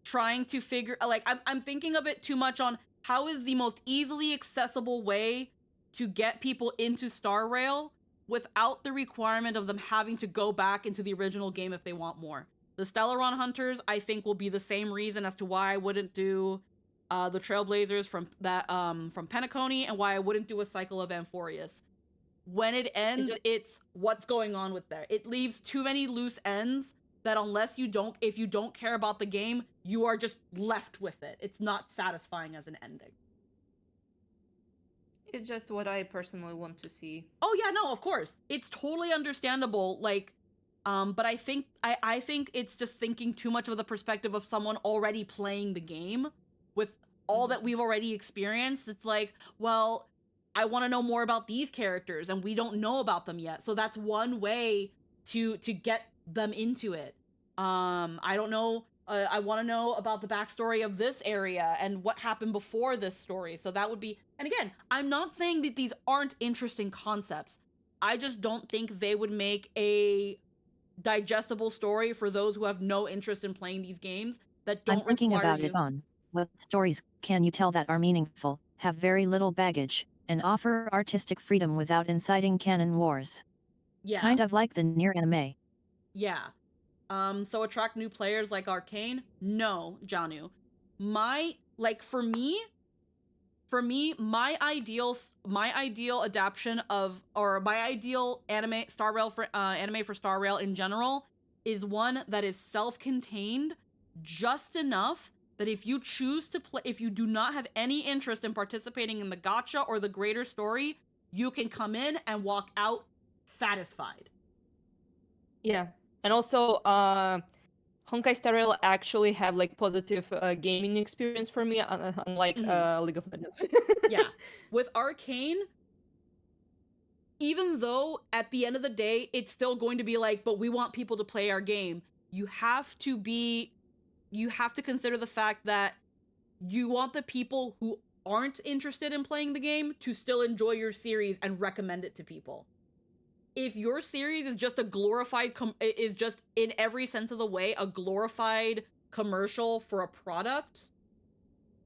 trying to figure like I'm thinking of it too much on how is the most easily accessible way to get people into Star Rail without the requirement of them having to go back into the original game if they want more. The Stellaron Hunters, I think, will be the same reason as to why I wouldn't do the Trailblazers from Penacony, and why I wouldn't do a cycle of Amphorius. When it ends, it's what's going on with that. It leaves too many loose ends that if you don't care about the game, you are just left with it. It's not satisfying as an ending. It's just what I personally want to see. Oh yeah, no, of course. It's totally understandable. Like, but I think it's just thinking too much of the perspective of someone already playing the game with all that we've already experienced. It's like, well, I want to know more about these characters and we don't know about them yet. So that's one way to get them into it. I don't know. I want to know about the backstory of this area and what happened before this story. So that would be, and again, I'm not saying that these aren't interesting concepts. I just don't think they would make a digestible story for those who have no interest in playing these games that don't I'm thinking require about it on what stories can you tell that are meaningful, have very little baggage, and offer artistic freedom without inciting canon wars. Yeah. Kind of like the Nier anime. Yeah. So attract new players like Arcane? No, Janu. My ideal adaptation of, or my ideal anime for Star Rail in general is one that is self-contained just enough that if you choose to play, if you do not have any interest in participating in the gacha or the greater story, you can come in and walk out satisfied. Yeah. And also, Honkai Star Rail actually have like positive gaming experience for me, unlike League of Legends. Yeah. With Arcane, even though at the end of the day, it's still going to be like, but we want people to play our game. You have to consider the fact that you want the people who aren't interested in playing the game to still enjoy your series and recommend it to people. If your series is just a glorified, is just in every sense of the way, a glorified commercial for a product,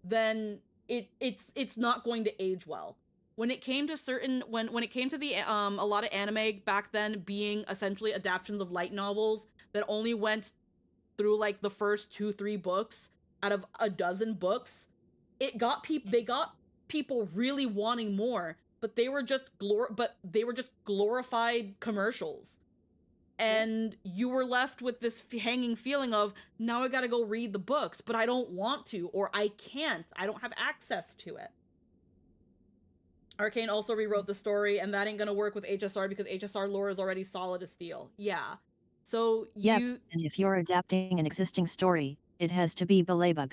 then it's not going to age well. When it came to when it came to the a lot of anime back then being essentially adaptations of light novels that only went through like the first 2-3 books out of a dozen books, they got people really wanting more. But they were just glorified commercials. And you were left with this hanging feeling of, now I gotta go read the books, but I don't want to, or I can't. I don't have access to it. Arcane also rewrote the story, and that ain't gonna work with HSR because HSR lore is already solid as steel. Yeah. So and if you're adapting an existing story, it has to be Belabug.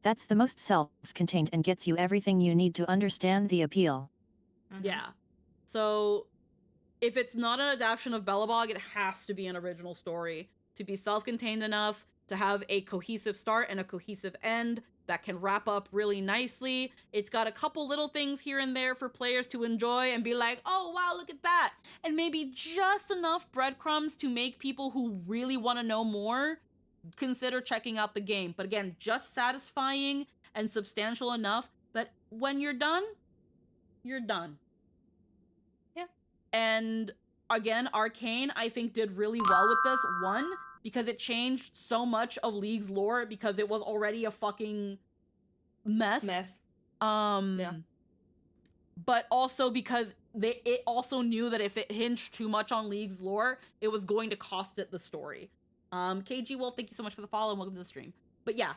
That's the most self-contained and gets you everything you need to understand the appeal. Yeah. So if it's not an adaptation of Belabog, it has to be an original story to be self-contained enough to have a cohesive start and a cohesive end that can wrap up really nicely. It's got a couple little things here and there for players to enjoy and be like, oh wow, look at that. And maybe just enough breadcrumbs to make people who really want to know more consider checking out the game. But again, just satisfying and substantial enough that when you're done, you're done. Yeah. And again, Arcane, I think, did really well with this. One, because it changed so much of League's lore because it was already a fucking mess. Yeah. But also because it also knew that if it hinged too much on League's lore, it was going to cost it the story. KG Wolf, thank you so much for the follow and welcome to the stream. But yeah,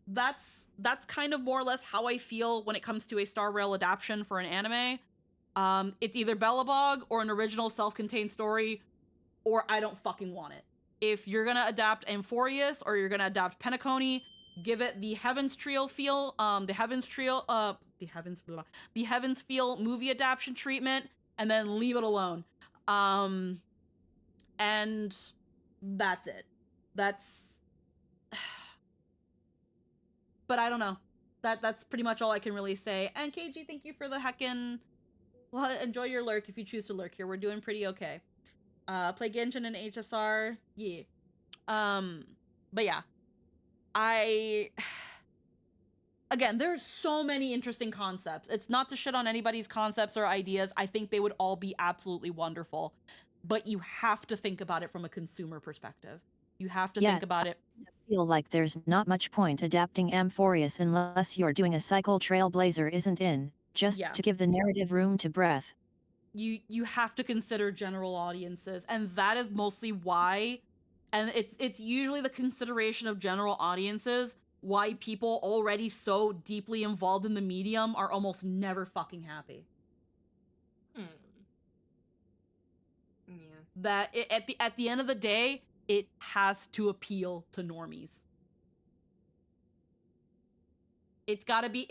that's kind of more or less how I feel when it comes to a Star Rail adaptation for an anime. It's either Bellabog or an original self-contained story, or I don't fucking want it. If you're gonna adapt Amphorius or you're gonna adapt Penacony, give it the Heavens Trio feel, the Heavens Feel movie adaptation treatment, and then leave it alone. And that's it. But I don't know. That's pretty much all I can really say. And KG, thank you for the heckin'. Well, enjoy your lurk if you choose to lurk here. We're doing pretty okay. Play Genshin and HSR. Yeah. But yeah. Again, there's so many interesting concepts. It's not to shit on anybody's concepts or ideas. I think they would all be absolutely wonderful. But you have to think about it from a consumer perspective. You have to think about it. I feel like there's not much point adapting Amphorius unless you're doing a cycle Trailblazer isn't in, just to give the narrative room to breath. You have to consider general audiences, and that is mostly why, and it's usually the consideration of general audiences why people already so deeply involved in the medium are almost never fucking happy. Yeah. That at the end of the day, it has to appeal to normies. It's gotta be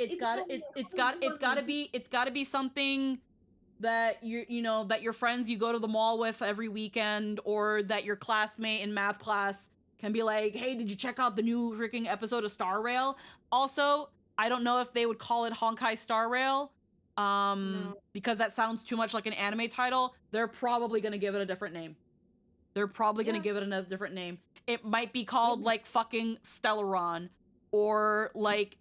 something that that your friends you go to the mall with every weekend, or that your classmate in math class can be like, hey, did you check out the new freaking episode of Star Rail? Also, I don't know if they would call it Honkai Star Rail, because that sounds too much like an anime title. They're probably gonna give it a different name. It might be called like fucking Stellaron, or like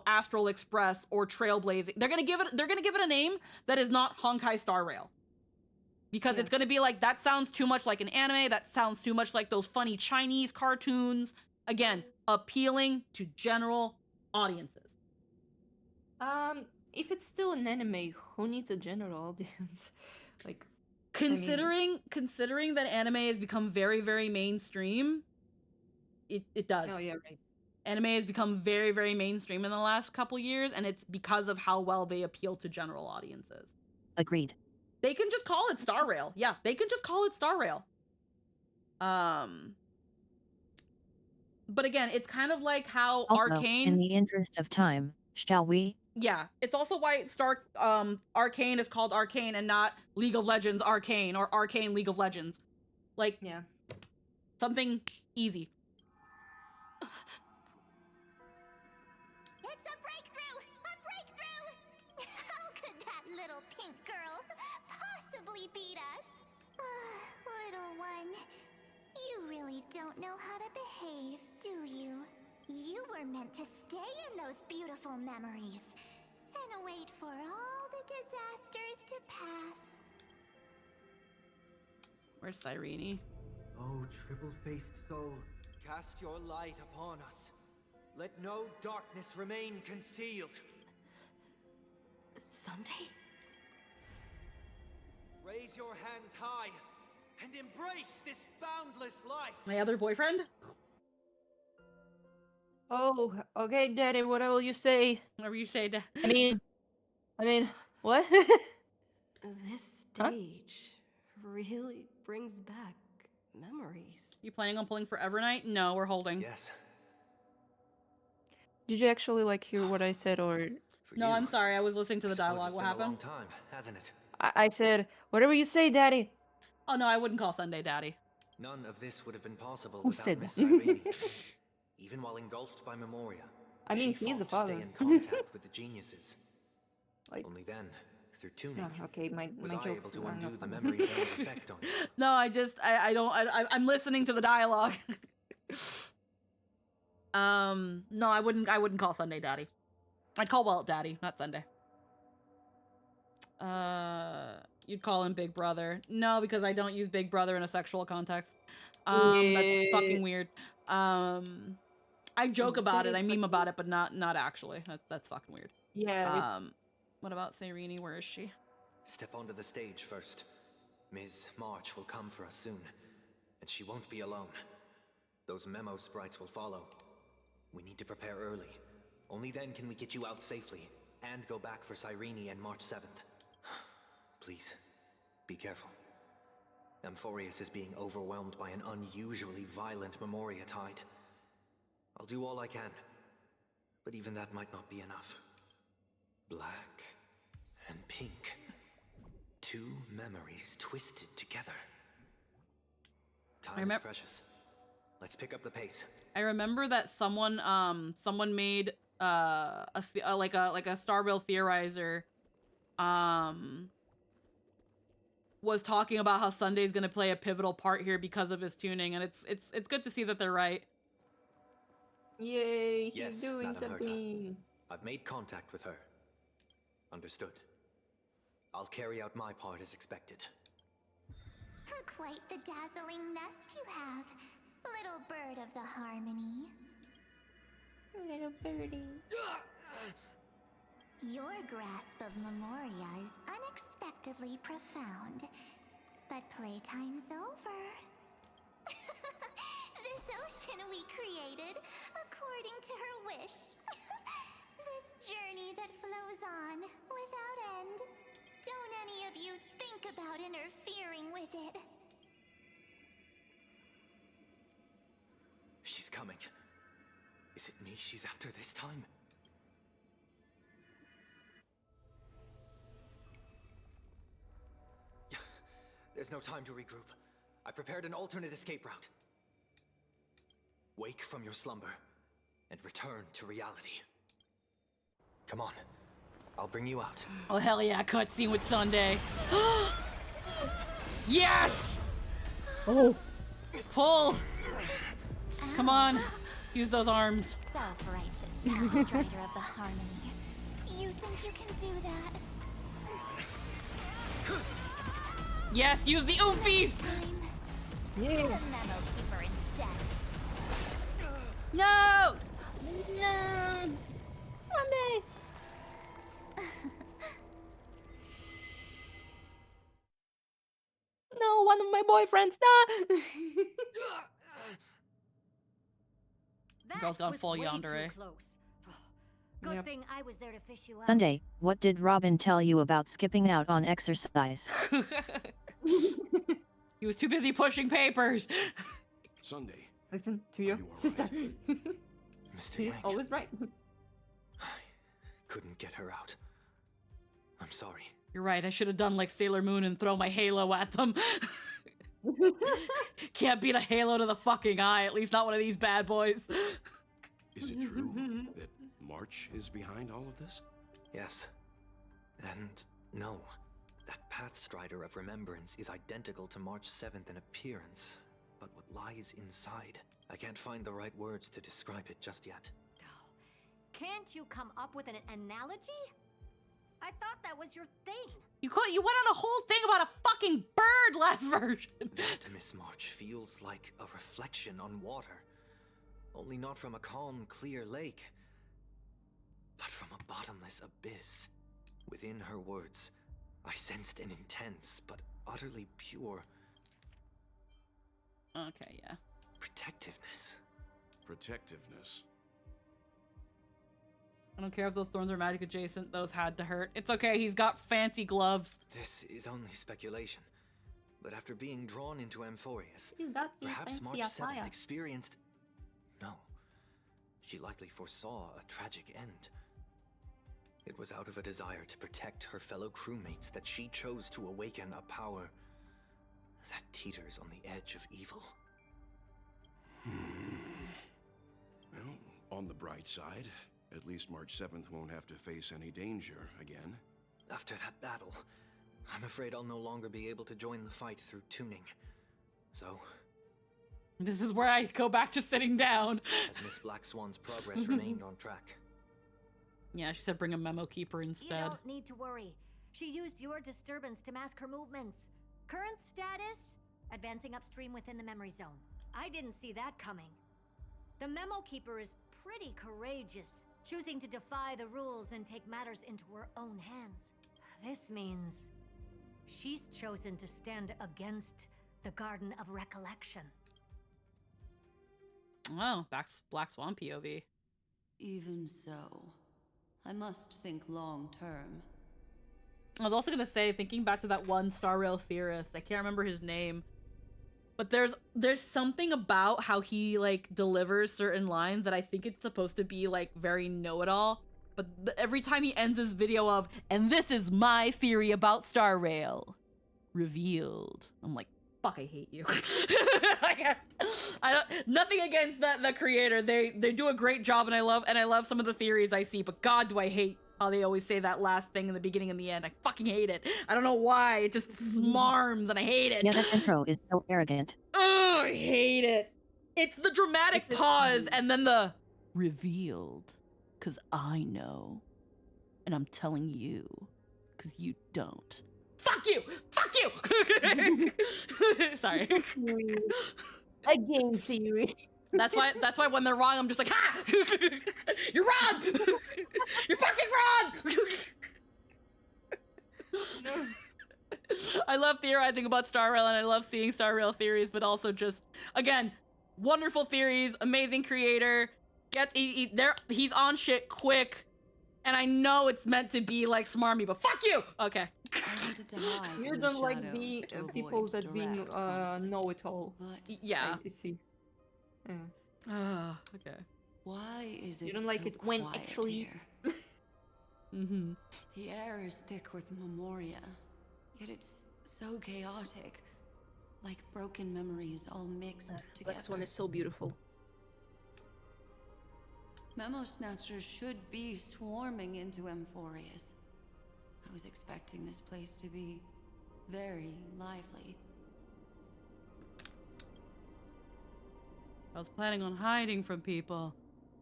Astral Express or Trailblazing. They're gonna give it a name that is not Honkai Star Rail. Because it's gonna be like, that sounds too much like an anime, that sounds too much like those funny Chinese cartoons. Again, appealing to general audiences. If it's still an anime, who needs a general audience? Like, considering that anime has become very, very mainstream, it does. Oh yeah, right. Anime has become very, very mainstream in the last couple years, and it's because of how well they appeal to general audiences. Agreed. They can just call it Star Rail. Yeah, they can just call it Star Rail. But again, it's kind of like how Also, Arcane. in the interest of time, shall we? Yeah, it's also why Arcane is called Arcane and not League of Legends Arcane or Arcane League of Legends. Like, yeah, something easy. It's a breakthrough! A breakthrough! How could that little pink girl possibly beat us? Little one, you really don't know how to behave, do you? You were meant to stay in those beautiful memories and wait for all the disasters to pass. Where's Cyrene? Oh, triple-faced soul, cast your light upon us. Let no darkness remain concealed. Sunday? Raise your hands high and embrace this boundless light. My other boyfriend? Oh, okay, Daddy, what will you say? Whatever you say, Dad. I mean, what? This stage really brings back memories. You planning on pulling for Evernight? No, we're holding. Yes. Did you actually like hear what I said, or? No, I'm sorry. I was listening to the dialogue. What happened? It's been a long time, hasn't it? I said, whatever you say, Daddy. Oh no, I wouldn't call Sunday Daddy. None of this would have been possible Who without said Miss that? Cyrene. Even while engulfed by Memoria, I mean, she he's a fought to father. stay in contact with the geniuses. Like, only then, through tuning, okay, my was I jokes able to are undo not the funny. memory zone's effect on you. No, I'm listening to the dialogue. No, I wouldn't call Sunday daddy. I'd call Walt daddy, not Sunday. You'd call him Big Brother. No, because I don't use Big Brother in a sexual context. That's fucking weird. I joke about it, I meme about it, but not actually. That's fucking weird. Yeah, What about Seirini? Where is she? Step onto the stage first. Ms. March will come for us soon, and she won't be alone. Those memo sprites will follow. We need to prepare early. Only then can we get you out safely, and go back for Seirini and March 7th. Please, be careful. Amphorius is being overwhelmed by an unusually violent Memoria tide. I'll do all I can, but even that might not be enough. Black and pink. Two memories twisted together. Time is precious. Let's pick up the pace. I remember that someone made like a Starbill theorizer was talking about how Sunday's gonna play a pivotal part here because of his tuning, and it's good to see that they're right. Yay, he's Yes, doing Madam something. Herta. I've made contact with her. Understood. I'll carry out my part as expected. Quite the dazzling nest you have, little bird of the harmony. Little birdie. Your grasp of Memoria is unexpectedly profound, but playtime's over. This ocean we created, according to her wish. This journey that flows on, without end. Don't any of you think about interfering with it. She's coming. Is it me she's after this time? There's no time to regroup. I prepared an alternate escape route. Wake from your slumber and return to reality. Come on. I'll bring you out. Oh hell yeah, cutscene with Sunday. Yes! Oh. Pull! Come on. Use those arms. Self-righteous Pathstrider of the harmony. You think you can do that? Yes, use the oomfies! The Memo Keeper instead. No! No! Sunday! No, one of my boyfriends, no! Girl's gone full yandere. Good Yep. thing I was there to fish you out. Sunday, what did Robin tell you about skipping out on exercise? He was too busy pushing papers. Sunday. Listen to your sister. Mr. She's Yang. always right. Couldn't get her out. I'm sorry. You're right, I should have done like Sailor Moon and throw my halo at them. Can't beat a halo to the fucking eye, at least not one of these bad boys. Is it true that March is behind all of this? Yes. And no. That Pathstrider of Remembrance is identical to March 7th in appearance. But what lies inside? I can't find the right words to describe it just yet. Can't you come up with an analogy? I thought that was your thing. You went on a whole thing about a fucking bird last version. That Miss March feels like a reflection on water. Only not from a calm, clear lake, but from a bottomless abyss. Within her words, I sensed an intense but utterly pure Okay, yeah. protectiveness. Protectiveness. I don't care if those thorns are magic adjacent, those had to hurt. It's okay, he's got fancy gloves. This is only speculation, but after being drawn into Amphorius, He's got the perhaps fancy March 7th attire. experienced... No. She likely foresaw a tragic end. It was out of a desire to protect her fellow crewmates that she chose to awaken a power that teeters on the edge of evil. On the bright side, at least March 7th won't have to face any danger again. After that battle, I'm afraid I'll no longer be able to join the fight through tuning. So, this is where I go back to sitting down. has Miss Black Swan's progress remained on track? Yeah, she said bring a memo keeper instead. You don't need to worry. She used your disturbance to mask her movements. Current status? Advancing upstream within the memory zone. I didn't see that coming. The memo keeper is pretty courageous, choosing to defy the rules and take matters into her own hands. This means she's chosen to stand against the Garden of Recollection. Oh, Black Swan POV. Even so, I must think long term. I was also gonna say, thinking back to that one Star Rail theorist, I can't remember his name, but there's something about how he like delivers certain lines that I think it's supposed to be like very know-it-all. But every time he ends his video of, and this is my theory about Star Rail, revealed, I'm like, fuck, I hate you. I don't, nothing against the creator. They do a great job, and I love some of the theories I see. But God, do I hate how they always say that last thing in the beginning and the end. I fucking hate it. I don't know why. It just smarms, and I hate it. Yeah, that intro is so arrogant. Oh, I hate it. It's the dramatic pause and then the revealed. 'Cause I know, and I'm telling you, 'cause you don't. Fuck you! Fuck you! Sorry. A game theory. That's why when they're wrong, I'm just like, ha! You're wrong! You're fucking wrong! I love theorizing about Star Rail, and I love seeing Star Rail theories, but also just, again, wonderful theories, amazing creator. He's on shit quick, and I know it's meant to be like smarmy, but fuck you! Okay. You don't like the people that being know-it-all. Yeah. I see. Okay. Why is it You don't like so it when quiet actually... here? Mm-hmm. The air is thick with memoria, yet it's so chaotic. Like broken memories all mixed together. This one is so beautiful. Memo snatchers should be swarming into Amphorius. I was expecting this place to be very lively. I was planning on hiding from people,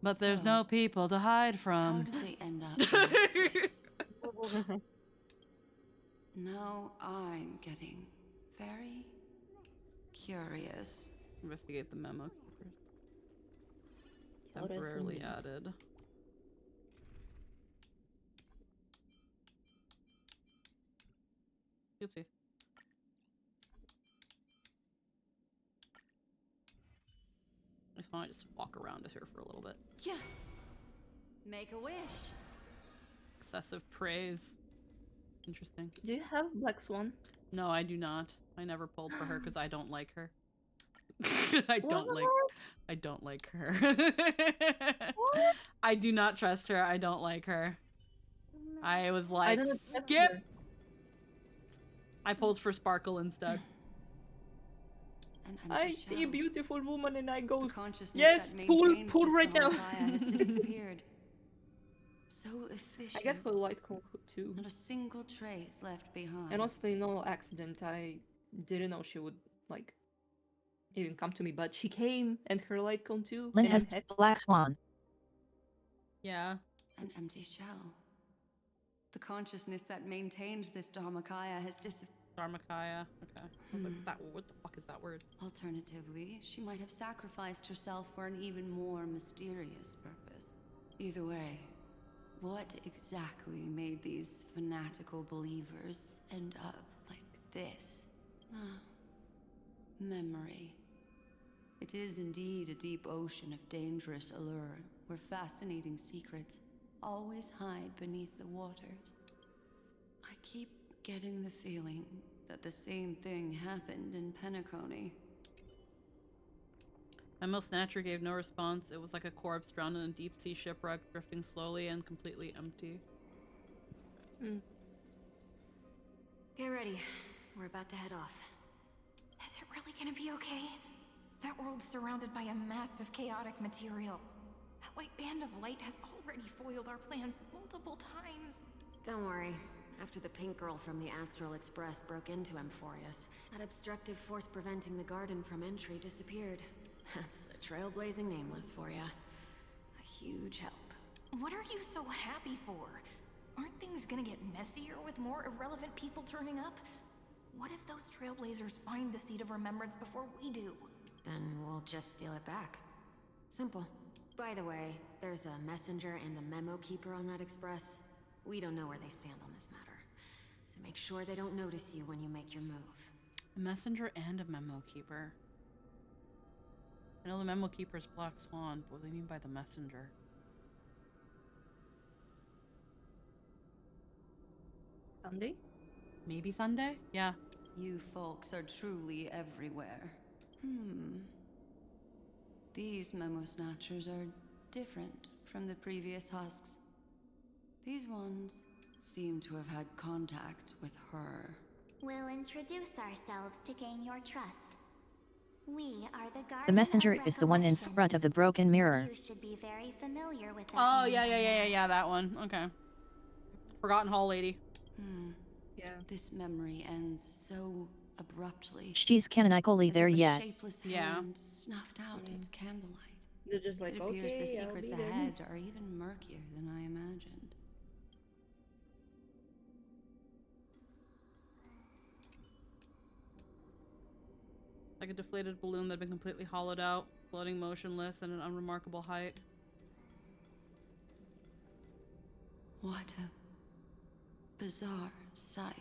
but there's no people to hide from. How did they end up like this? Now I'm getting very curious. Investigate the memo keepers. Temporarily added. Oopsie. I just want to walk around with her for a little bit. Yeah. Make a wish. Excessive praise. Interesting. Do you have Black Swan? No, I do not. I never pulled for her because I don't like her. I don't like her. I do not trust her. I don't like her. I was like, skip. I pulled for Sparkle instead. I see a beautiful woman and I go, consciousness yes, that pull maintains right this now. Honkai has disappeared. So efficient. I get for light cone too. Not a single trace left behind. And honestly, no accident. I didn't know she would like even come to me, but she came and her light cone too. Lynn and has I'm happy. Black Swan. Yeah. An empty shell. The consciousness that maintained this Dharmakaya has disappeared. Dharmakaya. Okay. What the fuck is that word? Alternatively, she might have sacrificed herself for an even more mysterious purpose. Either way, what exactly made these fanatical believers end up like this? Memory. It is indeed a deep ocean of dangerous allure, where fascinating secrets always hide beneath the waters. I keep getting the feeling that the same thing happened in Penacony. Memo Snatcher gave no response. It was like a corpse drowned in a deep sea shipwreck, drifting slowly and completely empty. Get ready. We're about to head off. Is it really gonna be okay? That world's surrounded by a mass of chaotic material. That white band of light has already foiled our plans multiple times. Don't worry. After the pink girl from the Astral Express broke into Amphorius, that obstructive force preventing the garden from entry disappeared. That's the trailblazing nameless for ya. A huge help. What are you so happy for? Aren't things gonna get messier with more irrelevant people turning up? What if those trailblazers find the Seed of Remembrance before we do? Then we'll just steal it back. Simple. By the way, there's a messenger and a memo keeper on that express. We don't know where they stand on this matter. So make sure they don't notice you when you make your move. A messenger and a memo keeper. I know the memo keeper's Black Swan, but what do they mean by the messenger? Sunday? Maybe Sunday? Yeah. You folks are truly everywhere. These memo snatchers are different from the previous husks. These ones seem to have had contact with her. We'll introduce ourselves to gain your trust. We are the Guardian The messenger of is the one in Recollection. front of the broken mirror. You should be very familiar with that. Oh, name by now. yeah, that one. Okay. Forgotten Hall lady. Yeah. This memory ends so abruptly. She's canonically as there if a yet. shapeless Yeah. hand snuffed out its candlelight. They're just like, It appears okay, the I'll secrets be there. ahead are even murkier than I imagined. Like a deflated balloon that had been completely hollowed out, floating motionless at an unremarkable height. What a bizarre sight.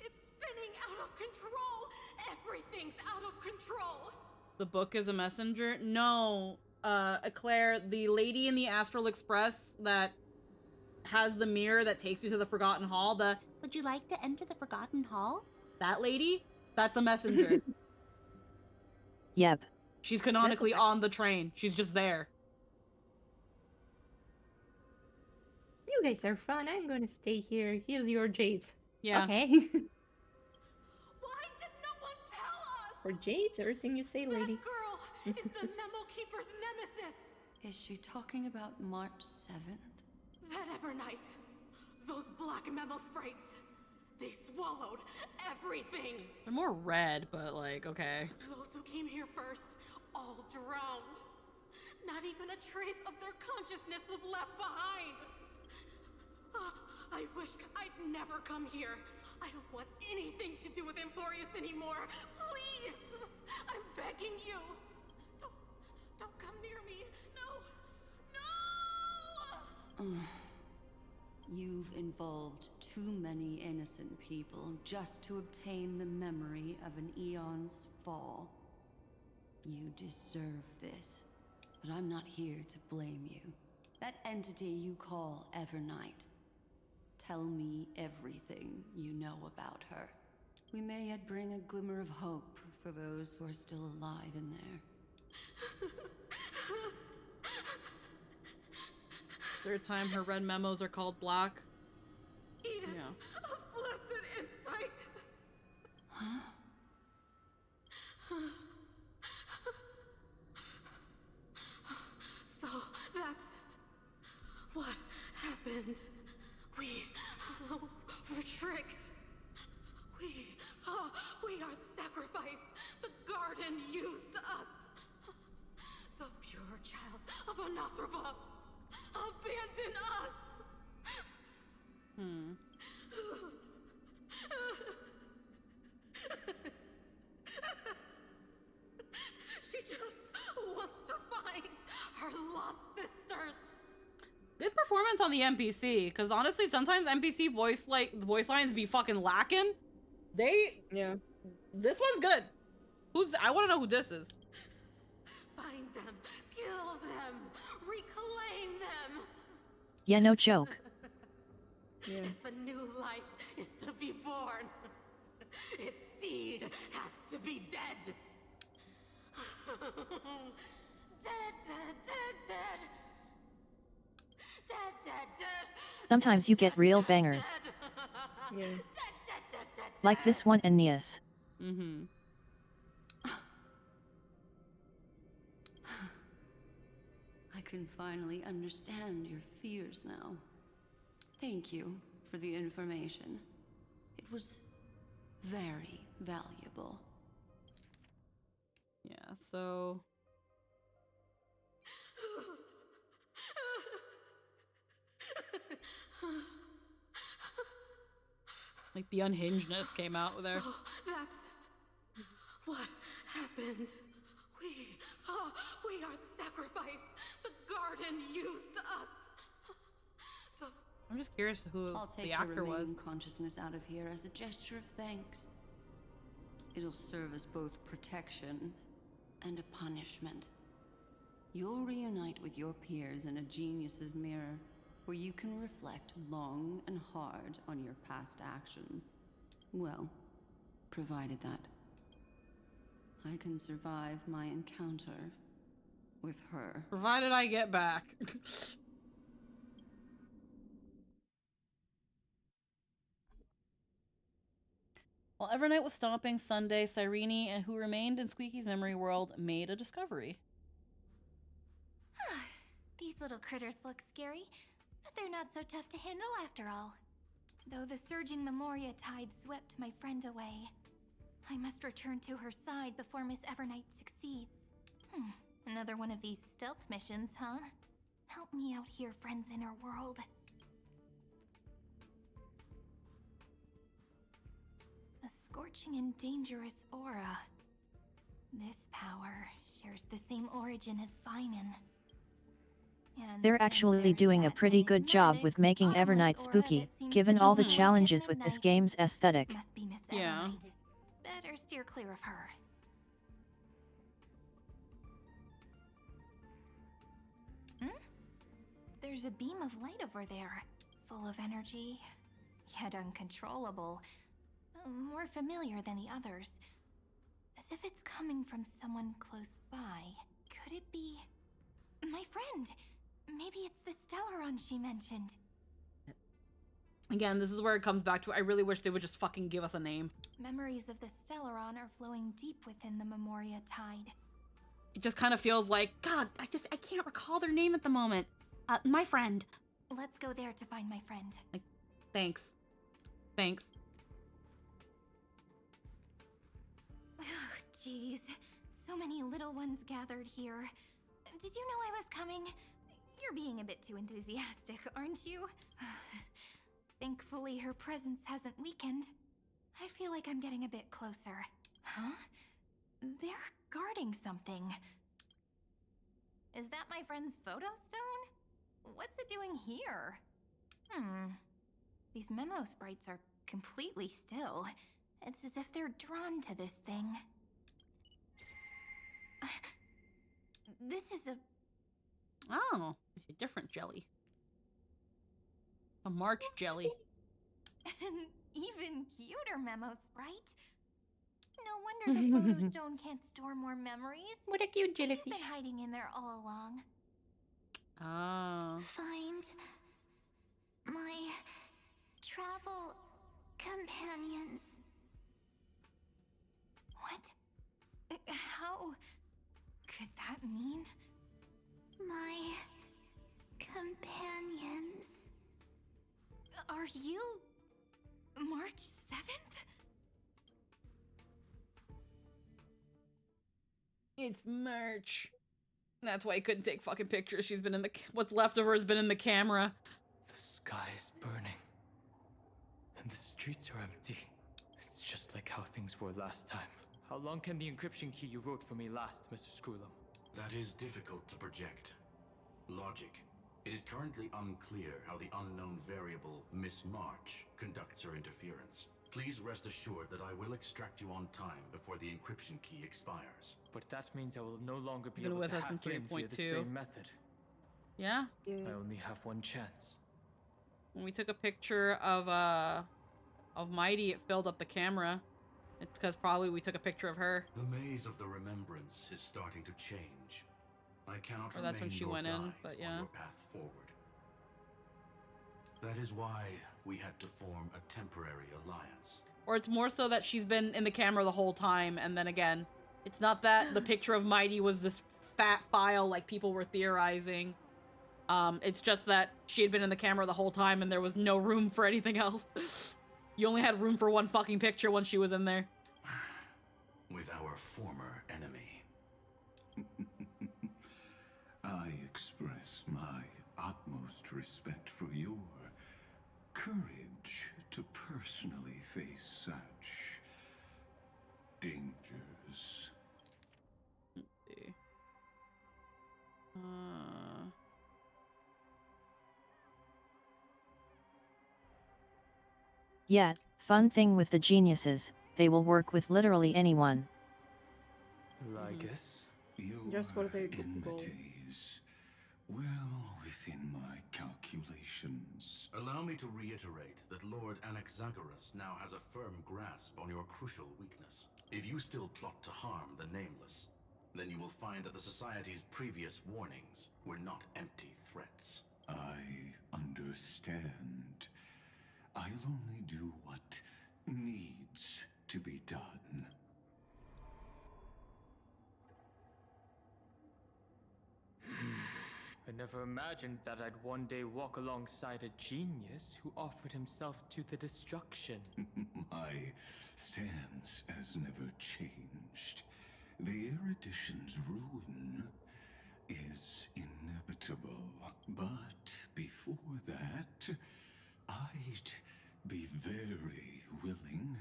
It's spinning out of control! Everything's out of control! The book is a messenger? No. Eclair, the lady in the Astral Express that has the mirror that takes you to the Forgotten Hall, would you like to enter the Forgotten Hall? That lady? That's a messenger. Yep. She's canonically on the train. She's just there. You guys are fun. I'm gonna stay here. Here's your jades. Yeah. Okay. Why did no one tell us? For jades, everything you say, lady. That girl is the Memo Keeper's nemesis! Is she talking about March 7th? That Evernight, those black Memo sprites, they swallowed everything! They're more red, but like, okay. Those who came here first, all drowned. Not even a trace of their consciousness was left behind. I wish I'd never come here. I don't want anything to do with Amphorius anymore. Please! I'm begging you. Don't come near me. No! You've involved too many innocent people just to obtain the memory of an eon's fall. You deserve this, but I'm not here to blame you. That entity you call Evernight. Tell me everything you know about her. We may yet bring a glimmer of hope for those who are still alive in there. Third time her red memos are called black. Eden, Yeah. a blessed insight. Huh? So that's what happened. We were tricked. We are the sacrifice the garden used us. The pure child of Anasrava abandoned us. She just wants to find her lost sisters. Good performance on the NPC, because honestly, sometimes NPC voice lines be fucking lacking. Yeah. This one's good. I want to know who this is. Find them, kill them, reclaim them. Yeah, no joke. Yeah. If a new life is to be born, its seed has to be dead. Dead, dead, dead, dead. Dead, dead, dead. Sometimes you get real bangers. Yeah. Like this one, Aeneas. Mm-hmm. can finally understand your fears now. Thank you for the information. It was very valuable. Yeah, so... Like, the unhingedness came out with her. So that's what happened. We are the sacrifice. The garden used us. I'm just curious who I'll take the your actor was. remaining consciousness out of here as a gesture of thanks. It'll serve as both protection and a punishment. You'll reunite with your peers in a genius's mirror, where you can reflect long and hard on your past actions. Well, provided that I can survive my encounter with her. Provided I get back. While Evernight was stomping Sunday, Cyrene, and who remained in Squeaky's memory world, made a discovery. These little critters look scary, but they're not so tough to handle after all. Though the surging Memoria tide swept my friend away, I must return to her side before Miss Evernight succeeds. Another one of these stealth missions, huh? Help me out here, friends in her world. A scorching and dangerous aura. This power shares the same origin as Vinen. They're actually doing a pretty good job with making Evernight spooky, given all the challenges with this game's aesthetic. Must be Miss Yeah. Evernight. Better steer clear of her. There's a beam of light over there, full of energy, yet uncontrollable. More familiar than the others. As if it's coming from someone close by. Could it be... my friend? Maybe it's the Stellaron she mentioned. Again, this is where it comes back to, I really wish they would just fucking give us a name. Memories of the Stellaron are flowing deep within the Memoria tide. It just kind of feels like, God, I can't recall their name at the moment. My friend. Let's go there to find my friend. Like, thanks. Thanks. Jeez, so many little ones gathered here. Did you know I was coming? You're being a bit too enthusiastic, aren't you? Thankfully, her presence hasn't weakened. I feel like I'm getting a bit closer. Huh? They're guarding something. Is that my friend's photo stone? What's it doing here? These memo sprites are completely still. It's as if they're drawn to this thing. This is a... Oh, a different jelly. A March jelly. An even cuter memo sprite. No wonder the photo stone can't store more memories. What a cute jellyfish. You've been hiding in there all along. Oh. Find my travel companions. What? How could that mean? My companions. Are you March 7th? It's March. That's why he couldn't take fucking pictures. She's been in the... What's left of her has been in the camera. The sky is burning. And the streets are empty. It's just like how things were last time. How long can the encryption key you wrote for me last, Mr. Screwlum? That is difficult to project. Logic. It is currently unclear how the unknown variable, Miss March, conducts her interference. Please rest assured that I will extract you on time before the encryption key expires. But that means I will no longer be Been able with to us in hack in via the 3.2. same method. Yeah? I only have one chance. When we took a picture of Mighty, it filled up the camera. It's because probably we took a picture of her. The maze of the remembrance is starting to change. I cannot Or that's when she your went in, guide but on yeah. your path forward. That is why we had to form a temporary alliance. Or it's more so that she's been in the camera the whole time, and then again, it's not that the picture of Mighty was this fat file like people were theorizing. It's just that she had been in the camera the whole time and there was no room for anything else. You only had room for one fucking picture once she was in there. With our former enemy. I express my utmost respect for your courage to personally face such dangers. Let's see. Yeah, fun thing with the geniuses, they will work with literally anyone. Lygus? Just for the goal. Enmities, well within my calculations. Allow me to reiterate that Lord Anaxagoras now has a firm grasp on your crucial weakness. If you still plot to harm the Nameless, then you will find that the Society's previous warnings were not empty threats. I understand. I'll only do what needs to be done. I never imagined that I'd one day walk alongside a genius who offered himself to the destruction. My stance has never changed. The erudition's ruin is inevitable. But before that, I'd be very willing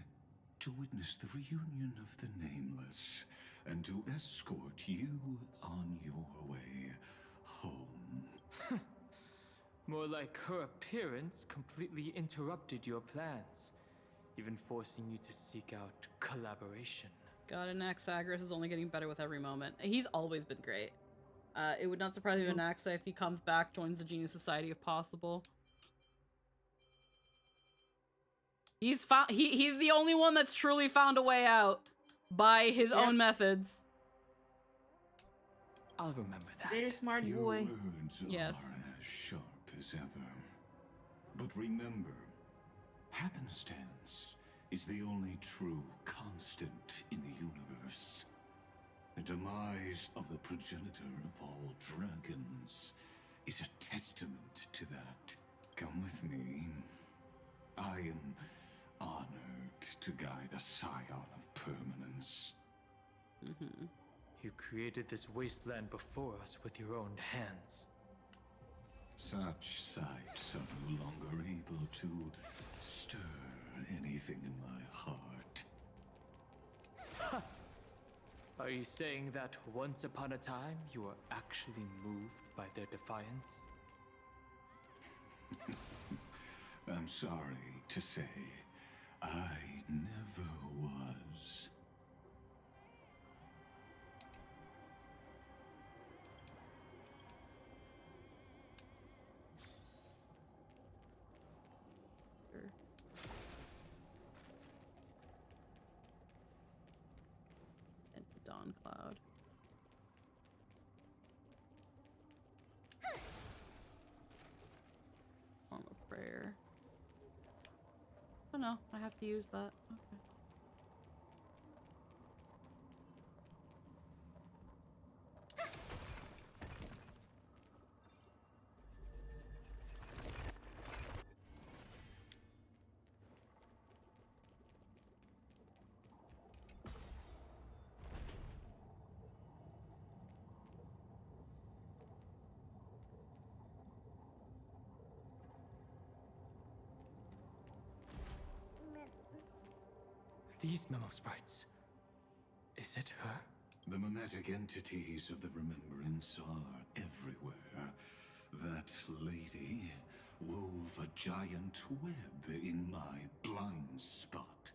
to witness the reunion of the Nameless and to escort you on your way home. More like her appearance completely interrupted your plans, even forcing you to seek out collaboration. God, and Anaxagoras is only getting better with every moment. He's always been great. It would not surprise me if Anaxa, if he comes back, joins the Genius Society if possible. He's the only one that's truly found a way out by his own methods. I'll remember that. Very smart Your boy. words Yes. are as sharp as ever. But remember, happenstance is the only true constant in the universe. The demise of the progenitor of all dragons is a testament to that. Come with me. I am honored to guide a scion of permanence. You created this wasteland before us with your own hands. Such sights are no longer able to stir anything in my heart. Are you saying that once upon a time you were actually moved by their defiance? I'm sorry to say, I never was. Into Dawn Cloud. Form of prayer. Oh no, I have to use that. Okay. These memo sprites. Is it her? The mimetic entities of the Remembrance are everywhere. That lady wove a giant web in my blind spot.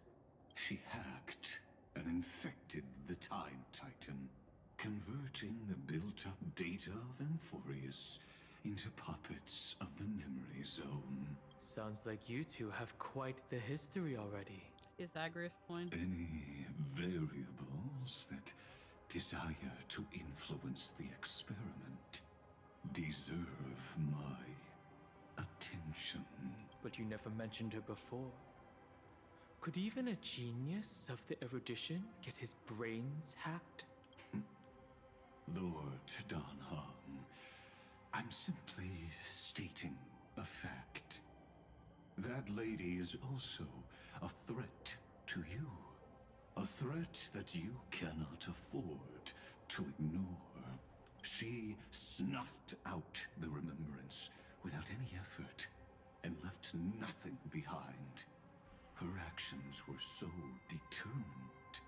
She hacked and infected the Time Titan, converting the built-up data of Amphorius into puppets of the Memory Zone. Sounds like you two have quite the history already. Is Agrius coin? Any variables that desire to influence the experiment deserve my attention. But you never mentioned her before. Could even a genius of the erudition get his brains hacked? Lord Donham, I'm simply stating a fact. That lady is also a threat to you. A threat that you cannot afford to ignore. She snuffed out the remembrance without any effort and left nothing behind. Her actions were so determined,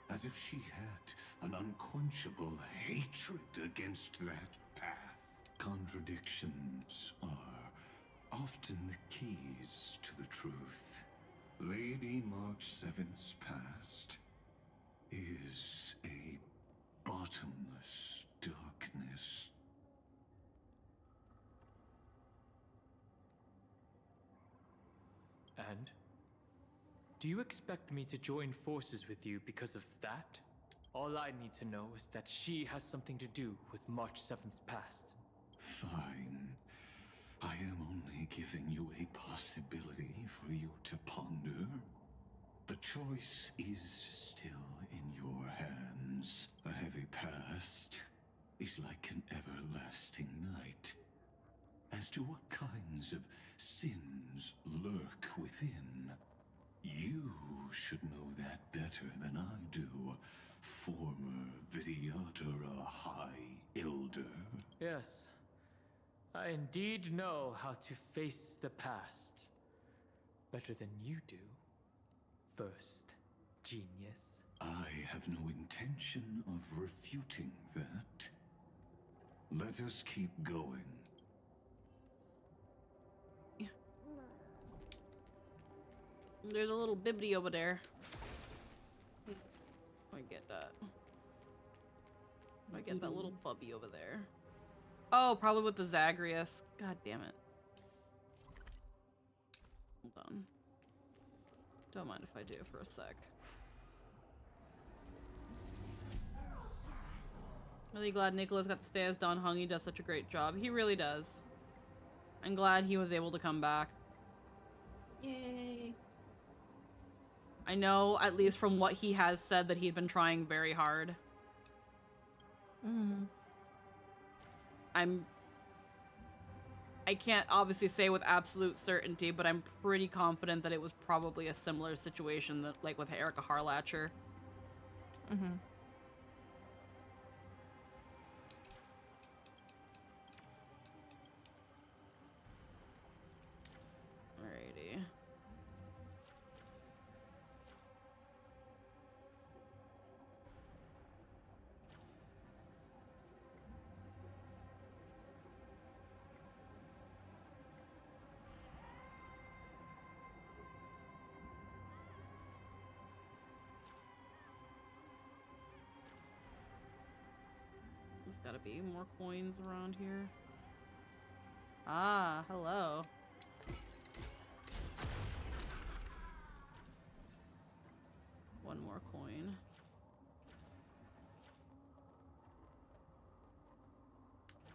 as if she had an unquenchable hatred against that path. Contradictions are often the keys to the truth. Lady March 7th's past is a bottomless darkness. And? Do you expect me to join forces with you because of that? All I need to know is that she has something to do with March 7th's past. Fine. I am only giving you a possibility for you to ponder. The choice is still in your hands. A heavy past is like an everlasting night. As to what kinds of sins lurk within, you should know that better than I do, former Vidyadhara High Elder. Yes, I indeed know how to face the past. Better than you do, first genius. I have no intention of refuting that. Let us keep going. There's a little bibbity over there. I get that. I get that little puppy over there. Oh, probably with the Zagreus. God damn it. Hold on. Don't mind if I do for a sec. Really glad Nicholas got to stay as Don Hung. He does such a great job. He really does. I'm glad he was able to come back. Yay. I know, at least from what he has said, that he'd been trying very hard. I can't obviously say with absolute certainty, but I'm pretty confident that it was probably a similar situation that, like with Erica Harlacher. Alrighty. There's gotta be more coins around here. Ah, hello. One more coin.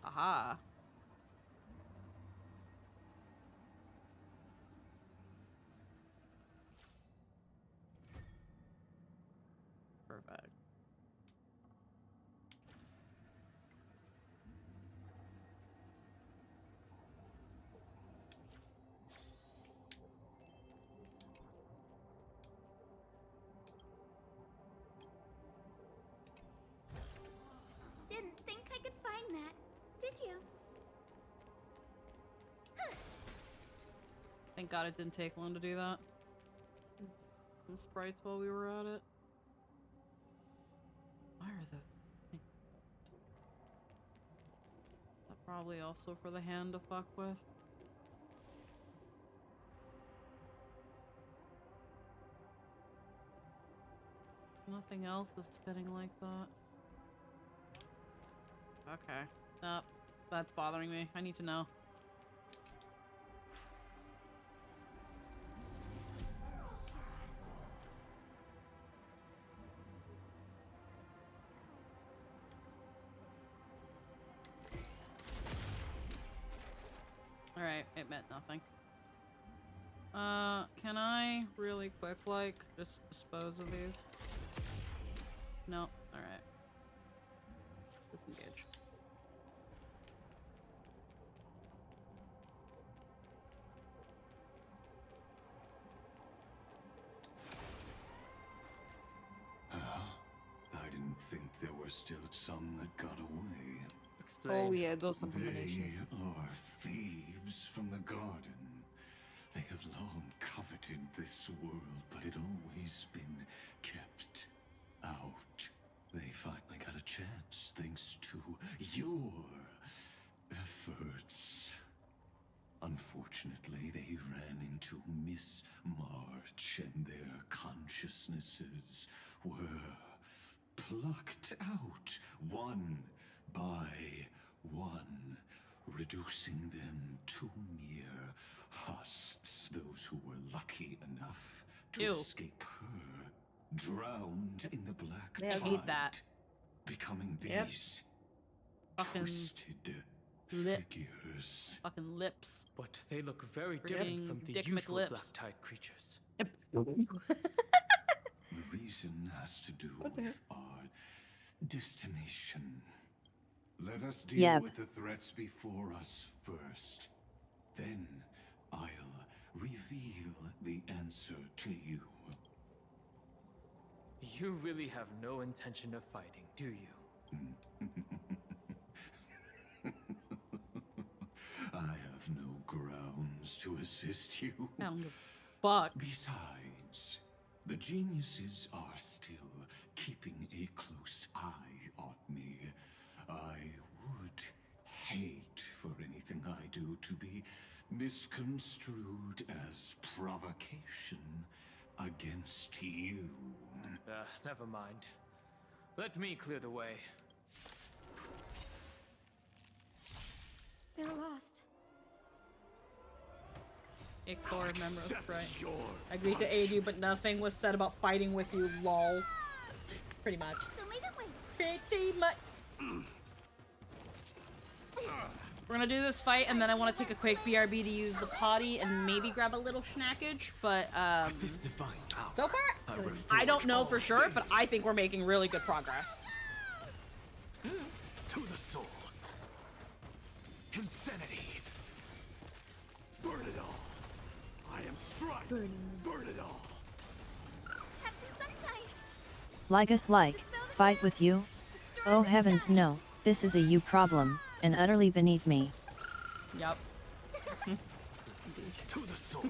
Aha. Perfect. Didn't think I could find that, did you? Thank God it didn't take long to do that. The sprites while we were at it. Why are the... That probably also for the hand to fuck with. Nothing else is spinning like that. Okay. Nope. That's bothering me. I need to know. Alright, it meant nothing. Can I really quick, like, just dispose of these? No? Alright. Disengage. were still some that got away. Oh yeah, those abominations. They are thieves from the garden. They have long coveted this world, but it always been kept out. They finally got a chance thanks to your efforts. Unfortunately, they ran into Miss March, and their consciousnesses were plucked out one by one, reducing them to mere husks. Those who were lucky enough to escape her drowned in the black Yeah, I tide, hate that. becoming Yep. these Fucking twisted figures. Fucking lips. But they look very Freaking different from the Dick usual McLips. black tide creatures. The reason has to do with our destination. Let us deal with the threats before us first. Then I'll reveal the answer to you. You really have no intention of fighting, do you? I have no grounds to assist you. Fuck. Besides, the geniuses are still keeping a close eye on me. I would hate for anything I do to be misconstrued as provocation against you. Never mind. Let me clear the way. They're lost. A core member of Sprite. I agreed to aid you, but nothing was said about fighting with you, lol. Pretty much. Pretty much. We're gonna do this fight, and then I want to take a quick BRB to use the potty and maybe grab a little snackage, but This divine power, so far, I don't know for sure, but I think we're making really good progress. To the soul. Insanity. Burn it all. I am Strike. Burn it all. Have some sunshine. Like us like, fight with you? Oh heavens no, this is a you problem, and utterly beneath me. Yup. To the soul.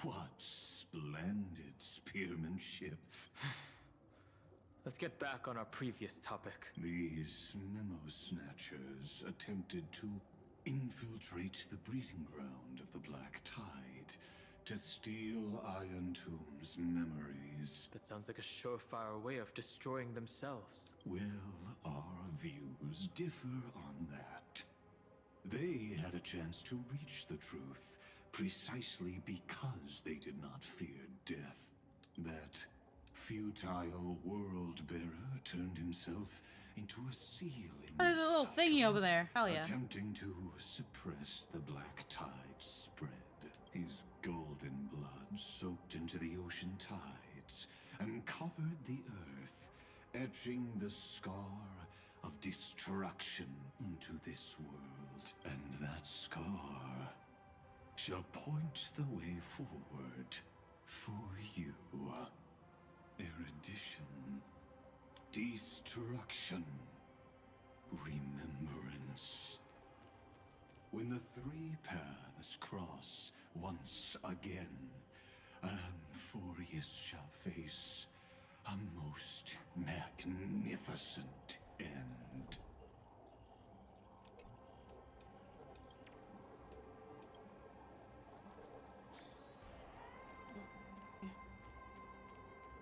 What splendid spearmanship. Let's get back on our previous topic. These memo snatchers attempted to infiltrate the breeding ground of the Black Tide to steal Iron Tomb's memories. That sounds like a surefire way of destroying themselves. Well, our views differ on that. They had a chance to reach the truth precisely because they did not fear death. That futile world-bearer turned himself into a seal in Oh, there's a little thingy over there. Hell yeah. attempting to suppress the Black Tide spread. His golden blood soaked into the ocean tides and covered the earth, etching the scar of destruction into this world. And that scar shall point the way forward for you. Erudition, destruction, remembrance. When the three paths cross once again, Amphorius shall face a most magnificent end.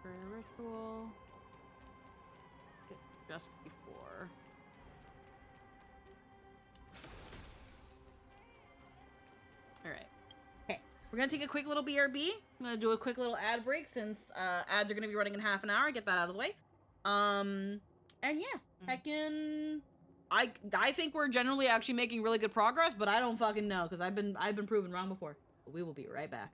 For a ritual. Let's get just before. Alright. Okay. We're gonna take a quick little BRB. I'm gonna do a quick little ad break since ads are gonna be running in half an hour. Get that out of the way. And yeah, heckin'. I think we're generally actually making really good progress, but I don't fucking know because I've been proven wrong before. But we will be right back.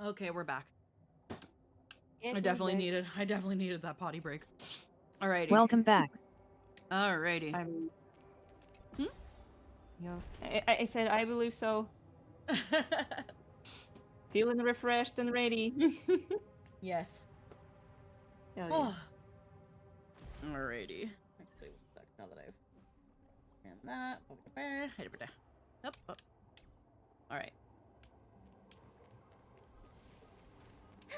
Okay, we're back. Yes, I we're definitely back. needed that potty break. Alrighty. Welcome back. Alrighty. Yeah, I said I believe so. Feeling refreshed and ready. Yes. Hell yeah. Alrighty. Actually, one sec, now that I've done that. Up. Alright. I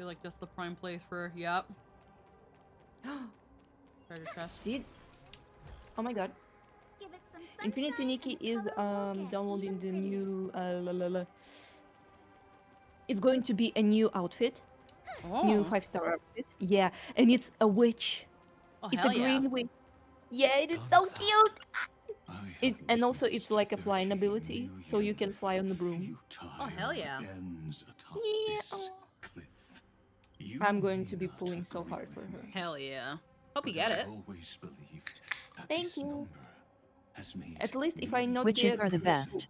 feel like that's the prime place for, yep. Treasure chest. Oh my god. Give it some Infinity Nikki is downloading the new It's going to be a new outfit. New 5-star outfit. Yeah, and it's a witch. Oh, It's hell a yeah. green witch. Yeah, it is so cute. And also it's like a flying ability, so you can fly on the broom. Oh, hell yeah. Yeah. I'm going to be pulling so hard for her. Hell yeah. Hope you get it. Thank you. At least if I not Witches get are the best.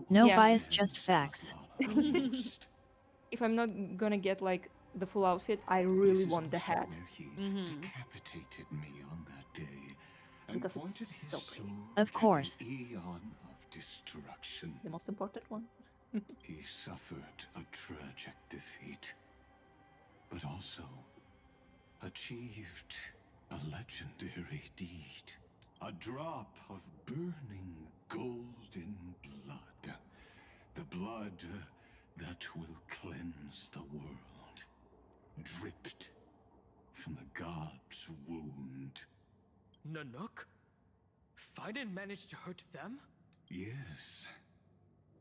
No bias, just facts. If I'm not gonna get like the full outfit, I really want the hat. Decapitated me on that day, and Because it's pointed his so pretty. Of course. eon of destruction. The most important one. He suffered a tragic defeat, but also achieved a legendary deed. A drop of burning golden blood. The blood that will cleanse the world. Dripped from the god's wound. Nanook? Fiden managed to hurt them? Yes.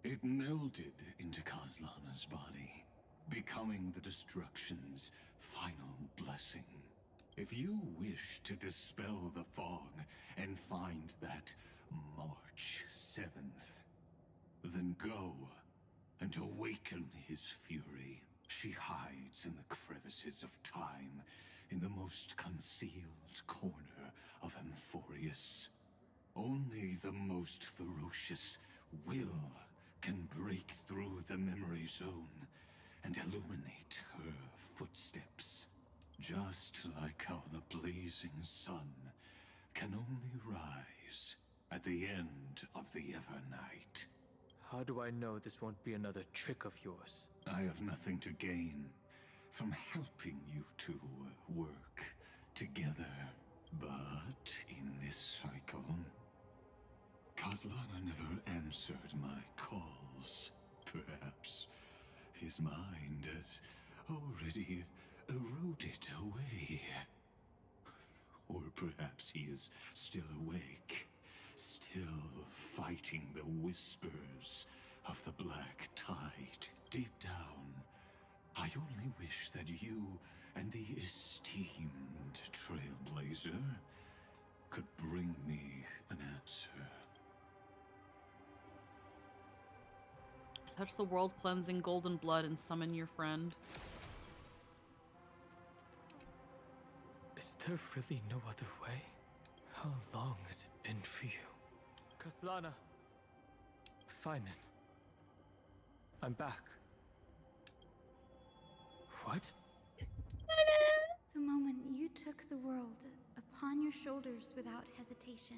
It melded into Kozlana's body, becoming the destruction's final blessing. If you wish to dispel the fog and find that March 7th, then go and awaken his fury. She hides in the crevices of time, in the most concealed corner of Amphorius. Only the most ferocious will can break through the memory zone and illuminate her footsteps. Just like how the blazing sun can only rise at the end of the Evernight. How do I know this won't be another trick of yours? I have nothing to gain from helping you two work together. But in this cycle, Kozlana never answered my calls. Perhaps his mind has already eroded away. Or perhaps he is still awake, still fighting the whispers of the Black Tide. Deep down, I only wish that you and the esteemed Trailblazer could bring me an answer. Touch the world cleansing golden blood and summon your friend. Is there really no other way? How long has it been for you? Kozlana. Finen. I'm back. What? The moment you took the world upon your shoulders without hesitation,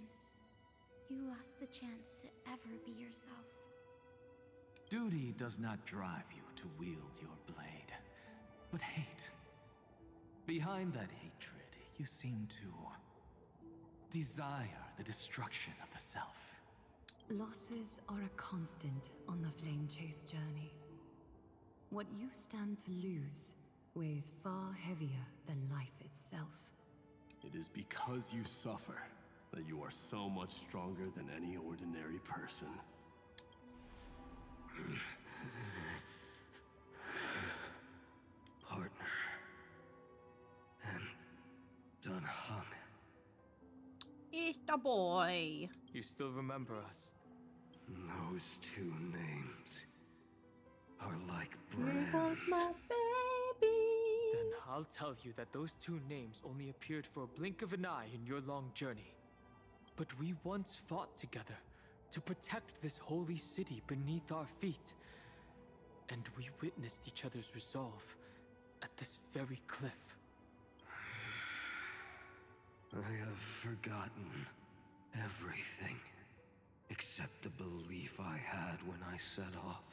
you lost the chance to ever be yourself. Duty does not drive you to wield your blade, but hate. Behind that hatred, you seem to desire the destruction of the self. Losses are a constant on the Flame Chase journey. What you stand to lose weighs far heavier than life itself. It is because you suffer that you are so much stronger than any ordinary person. Partner. And Dunhung. It's the boy. You still remember us? Those two names are like You bread. want my baby. Then I'll tell you that those two names only appeared for a blink of an eye in your long journey. But we once fought together, to protect this holy city beneath our feet. And we witnessed each other's resolve at this very cliff. I have forgotten everything, except the belief I had when I set off.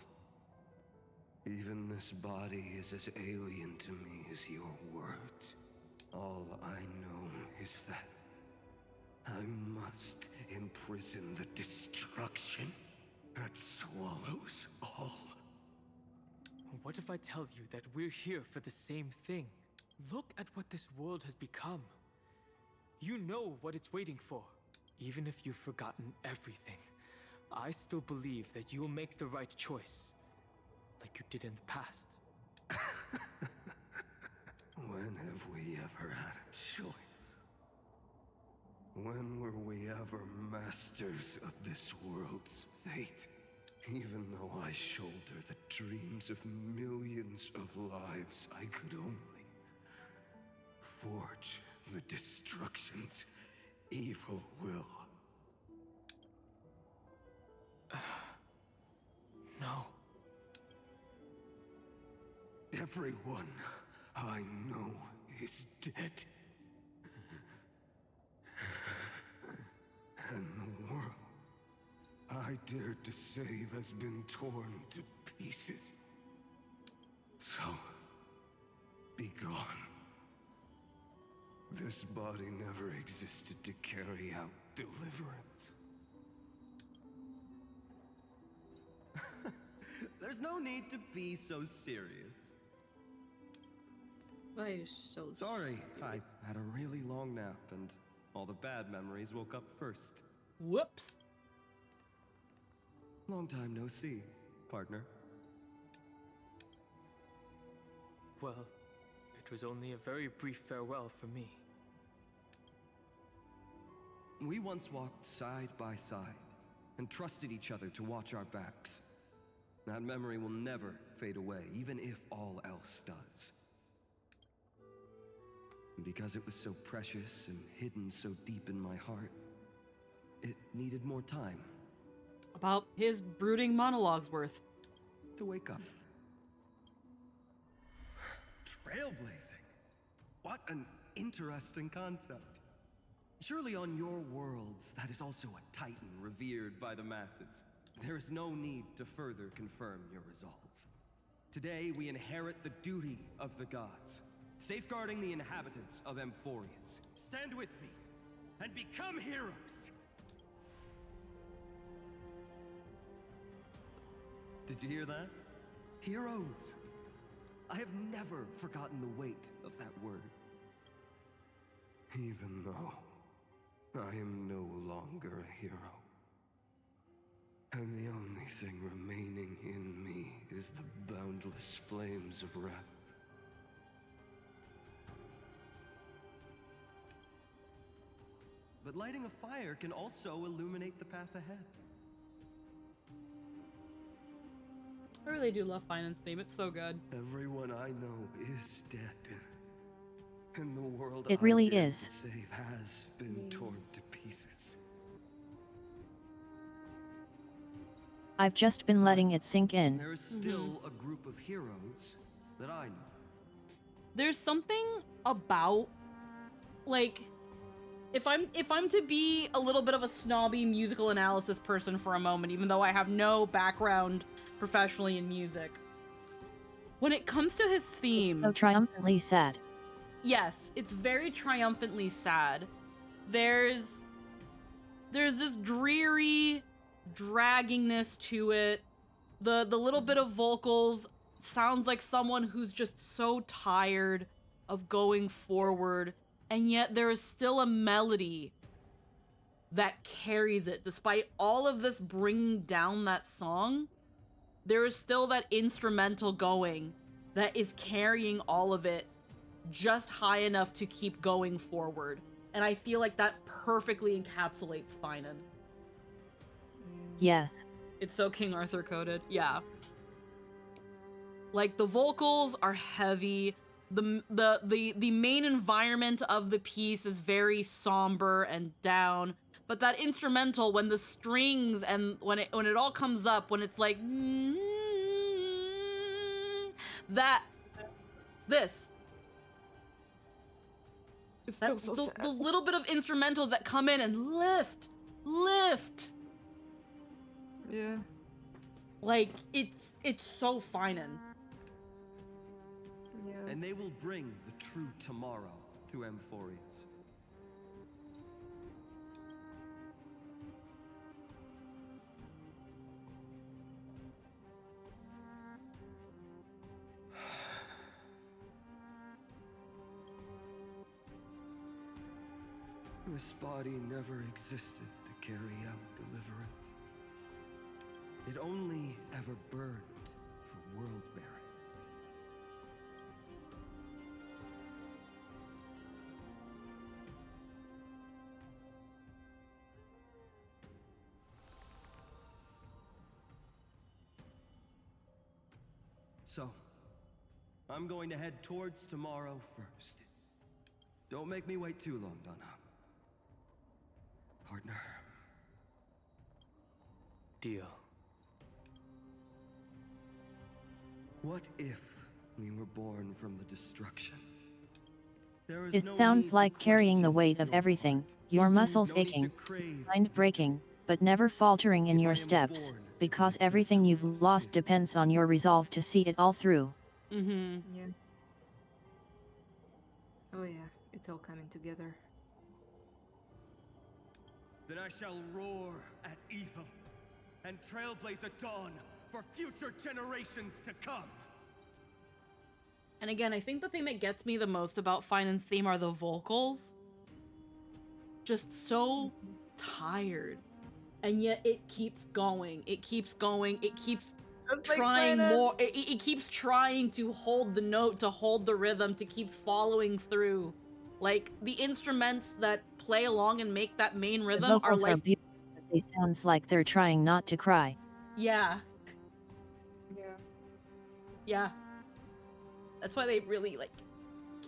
Even this body is as alien to me as your words. All I know is that I must imprison the destruction that swallows all. What if I tell you that we're here for the same thing? Look at what this world has become. You know what it's waiting for. Even if you've forgotten everything, I still believe that you'll make the right choice, like you did in the past. When have we ever had a choice? When were we ever masters of this world's fate? Even though I shoulder the dreams of millions of lives, I could only forge the destruction's evil will. No. Everyone I know is dead. And the world I dared to save has been torn to pieces. So, be gone. This body never existed to carry out deliverance. There's no need to be so serious. Why are you so sorry? I had a really long nap and all the bad memories woke up first. Whoops. Long time no see, partner. Well, it was only a very brief farewell for me. We once walked side by side and trusted each other to watch our backs. That memory will never fade away, even if all else does. And because it was so precious and hidden so deep in my heart, it needed more time. About his brooding monologues worth. To wake up. Trailblazing. What an interesting concept. Surely on your worlds, that is also a titan revered by the masses. There is no need to further confirm your resolve. Today, we inherit the duty of the gods, safeguarding the inhabitants of Amphorius. Stand with me, and become heroes! Did you hear that? Heroes! I have never forgotten the weight of that word. Even though I am no longer a hero. And the only thing remaining in me is the boundless flames of wrath. But lighting a fire can also illuminate the path ahead. I really do love Finance theme. It's so good. Everyone I know is dead. And the world It really I dared is. to save has been torn to pieces. I've just been letting it sink in. There is still a group of heroes that I know. There's something about, like, if I'm to be a little bit of a snobby musical analysis person for a moment, even though I have no background professionally in music, when it comes to his theme, It's so triumphantly sad. yes, it's very triumphantly sad. There's this dreary draggingness to it. The little bit of vocals sounds like someone who's just so tired of going forward, and yet there is still a melody that carries it. Despite all of this bringing down that song, there is still that instrumental going that is carrying all of it just high enough to keep going forward. And I feel like that perfectly encapsulates Finan. Yes. It's so King Arthur coded. Yeah. Like, the vocals are heavy. The main environment of the piece is very somber and down. but that instrumental, when the strings and when it all comes up, when it's like this. It's still so sad. Those little bit of instrumentals that come in and lift. Yeah. Like it's so finin'. Yeah. And they will bring the true tomorrow to Amphorius. This body never existed to carry out deliverance. It only ever burned for world-bearing. So, I'm going to head towards tomorrow first. Don't make me wait too long, Donna. Partner. Deal. What if we were born from the destruction? There is It no sounds need like to carrying the question weight of everything, your muscles No need to aching, crave mind breaking, but never faltering in your steps, because everything you've lost depends on your resolve to see it all through. Mm-hmm. Yeah. Oh yeah, it's all coming together. Then I shall roar at evil and trailblaze a dawn for future generations to come. And again, I think the thing that gets me the most about Finance theme are the vocals. Just so tired. And yet it keeps going. It keeps going. It keeps trying more. It keeps trying to hold the note, to hold the rhythm, to keep following through. Like, the instruments that play along and make that main The rhythm are vocals like... are beautiful, but they sounds like they're trying not to cry. Yeah. Yeah. Yeah. That's why they really, like,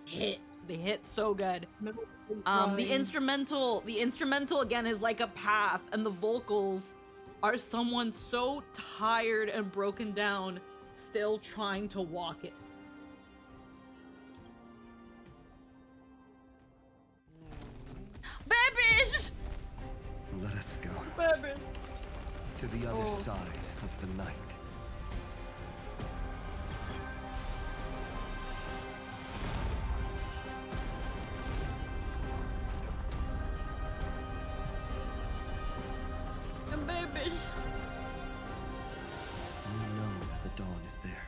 hit. They hit so good. The instrumental again is like a path, and the vocals are someone so tired and broken down, still trying to walk it. Babies! Let us go. Babies! To the other side of the night. And babies! You know that the dawn is there.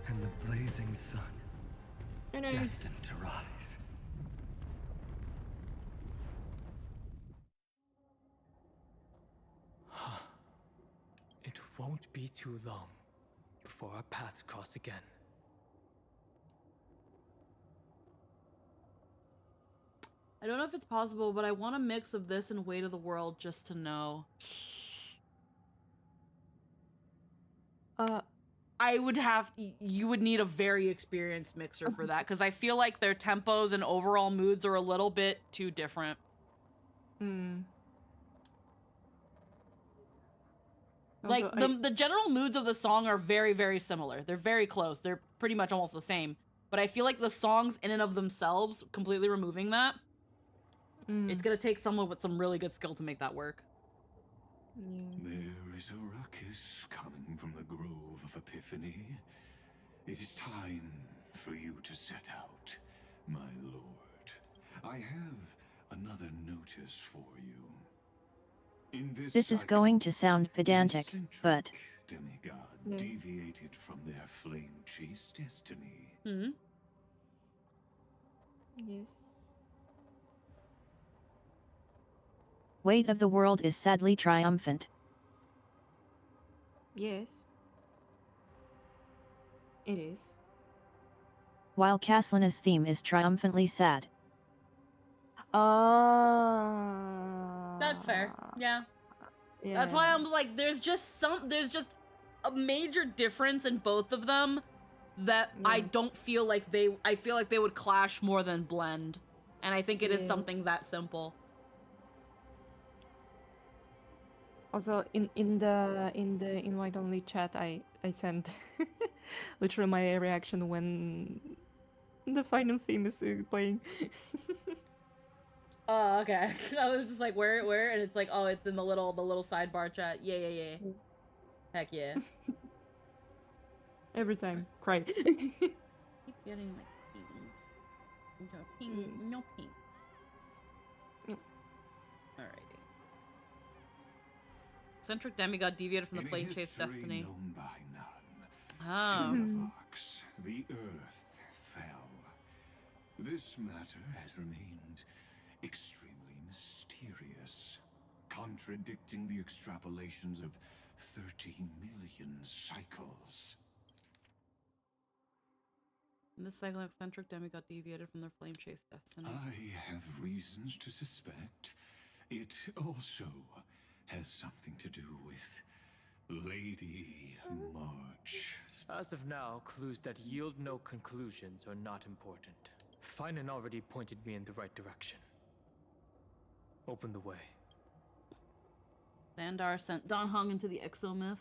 And the blazing sun, destined to rise. It won't be too long before our paths cross again. I don't know if it's possible, but I want a mix of this and Weight of the World just to know. I would have... You would need a very experienced mixer for that, because I feel like their tempos and overall moods are a little bit too different. Like, the general moods of the song are very, very similar. They're very close. They're pretty much almost the same. But I feel like the songs in and of themselves, completely removing that, it's gonna take someone with some really good skill to make that work. There is a ruckus coming from the Grove of Epiphany. It is time for you to set out, my lord. I have another notice for you. In This is going to sound pedantic, but... demigod deviated from their flame-chased destiny. Mm-hmm. Yes. Weight of the World is sadly triumphant. Yes. It is. While Caslina's theme is triumphantly sad. That's fair. Yeah. Yeah. That's why I'm like, there's just a major difference in both of them that I don't feel like I feel like they would clash more than blend. And I think it is something that simple. Also, in the invite only chat, I sent literally my reaction when the final theme is playing. Oh, okay. I was just like, where? And it's like, oh, it's in the little sidebar chat. Yeah. Heck yeah. Every time, cry. Keep getting like pings. No ping. No ping. Alrighty. Centric demigod deviated from the flame chase destiny. Known by none. Oh. Vox, the earth fell. This matter has remained extremely mysterious, contradicting the extrapolations of 30 million cycles. In this cycle, eccentric demigod deviated from their flame chase destiny. I have reasons to suspect it also has something to do with Lady March. As of now, clues that yield no conclusions are not important. Finan already pointed me in the right direction. Open the way. Xandar sent Dan Hong into the exomyth.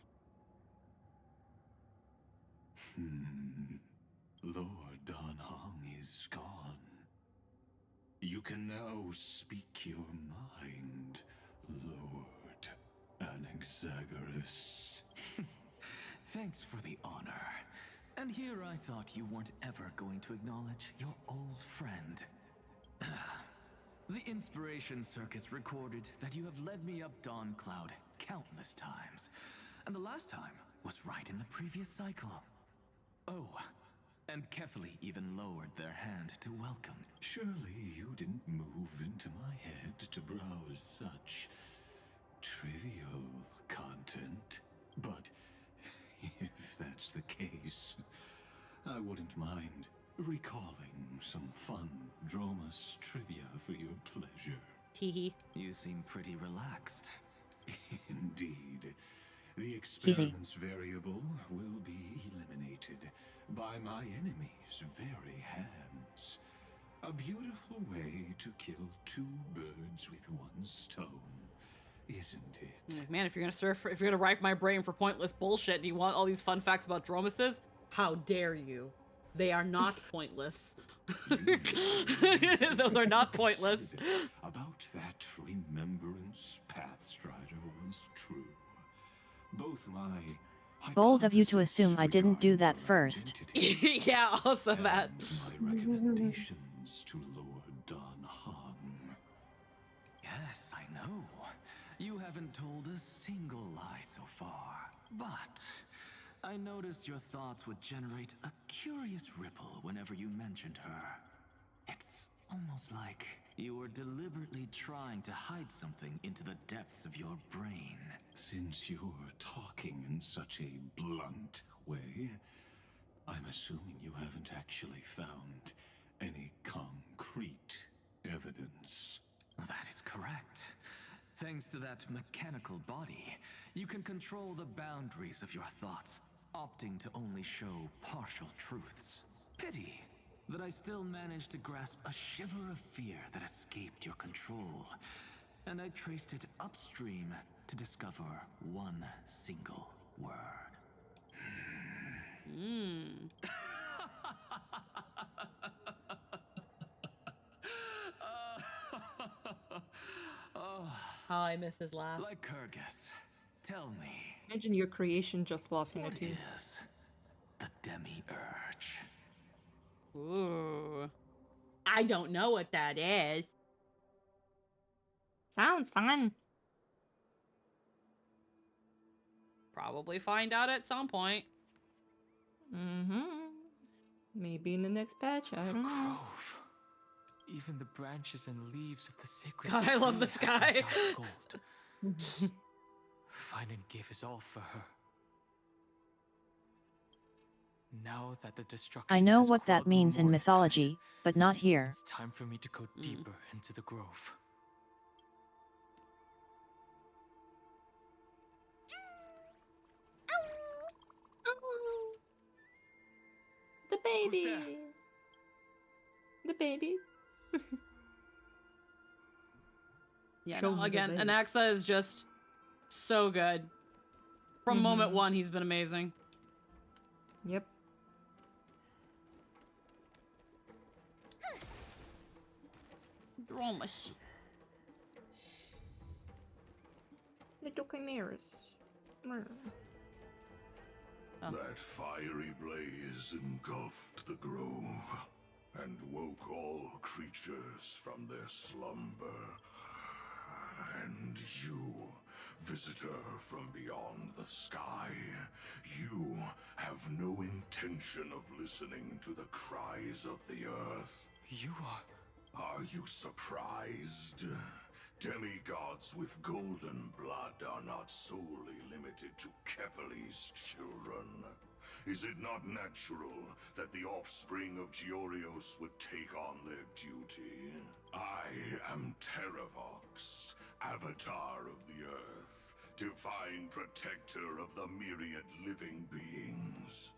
Lord Dan Hong is gone. You can now speak your mind, Lord Anaxagoras. Thanks for the honor. And here I thought you weren't ever going to acknowledge your old friend. The Inspiration Circus recorded that you have led me up Dawn Cloud countless times. And the last time was right in the previous cycle. Oh, and Kefali even lowered their hand to welcome. Surely you didn't move into my head to browse such trivial content. But if that's the case, I wouldn't mind recalling some fun Dromus trivia for your pleasure. Teehee. You seem pretty relaxed. Indeed. The experiment's variable will be eliminated by my enemy's very hands. A beautiful way to kill two birds with one stone, isn't it? Like, man, if you're gonna rife my brain for pointless bullshit, do you want all these fun facts about Dromuses? How dare you? They are not pointless. Those are not pointless. About that remembrance Pathstrider was true. Both my Bold of you to assume I didn't do that first. Yeah, also that. my recommendations to Lord Dan Hong. Yes, I know. You haven't told a single lie so far. But I noticed your thoughts would generate a curious ripple whenever you mentioned her. It's almost like you were deliberately trying to hide something into the depths of your brain. Since you're talking in such a blunt way, I'm assuming you haven't actually found any concrete evidence. That is correct. Thanks to that mechanical body, you can control the boundaries of your thoughts, opting to only show partial truths. Pity that I still managed to grasp a shiver of fear that escaped your control, and I traced it upstream to discover one single word. How I miss his laugh. Lycurgus, tell me, Imagine your creation just laughing what at you. is the Demi-Urge? Ooh. I don't know what that is. Sounds fun. Probably find out at some point. Maybe in the next patch, I don't know. Grove. Even the branches and leaves of the sacred God, I love tree this have guy. dark gold. Finan gave his all for her. Now that the destruction I know has what that crawled means in more mythology, but not here. It's time for me to go deeper into the grove. The baby. The baby. Yeah, Show no, me the again, baby. Anaxa is just So good. From moment one, he's been amazing. Yep. Dromus. Little chimeras. That fiery blaze engulfed the grove and woke all creatures from their slumber. And you, visitor from beyond the sky, you have no intention of listening to the cries of the earth. You Are you surprised? Demigods with golden blood are not solely limited to Kefali's children. Is it not natural that the offspring of Georios would take on their duty? I am Terravox, Avatar of the Earth, divine protector of the myriad living beings.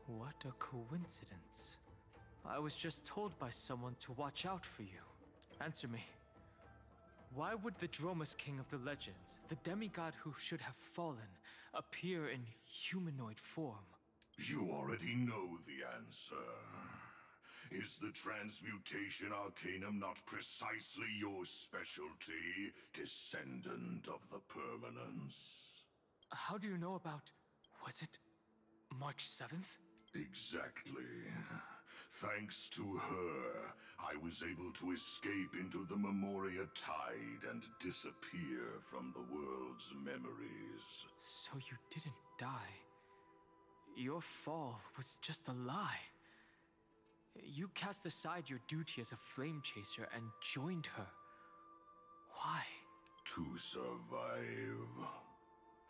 What a coincidence. I was just told by someone to watch out for you. Answer me. Why would the Dromus King of the legends, the demigod who should have fallen, appear in humanoid form? You already know the answer. Is the transmutation arcanum not precisely your specialty, descendant of the permanence? How do you know about... was it March 7th? Exactly. Thanks to her, I was able to escape into the Memoria Tide and disappear from the world's memories. So you didn't die. Your fall was just a lie. You cast aside your duty as a flame chaser and joined her. Why? To survive.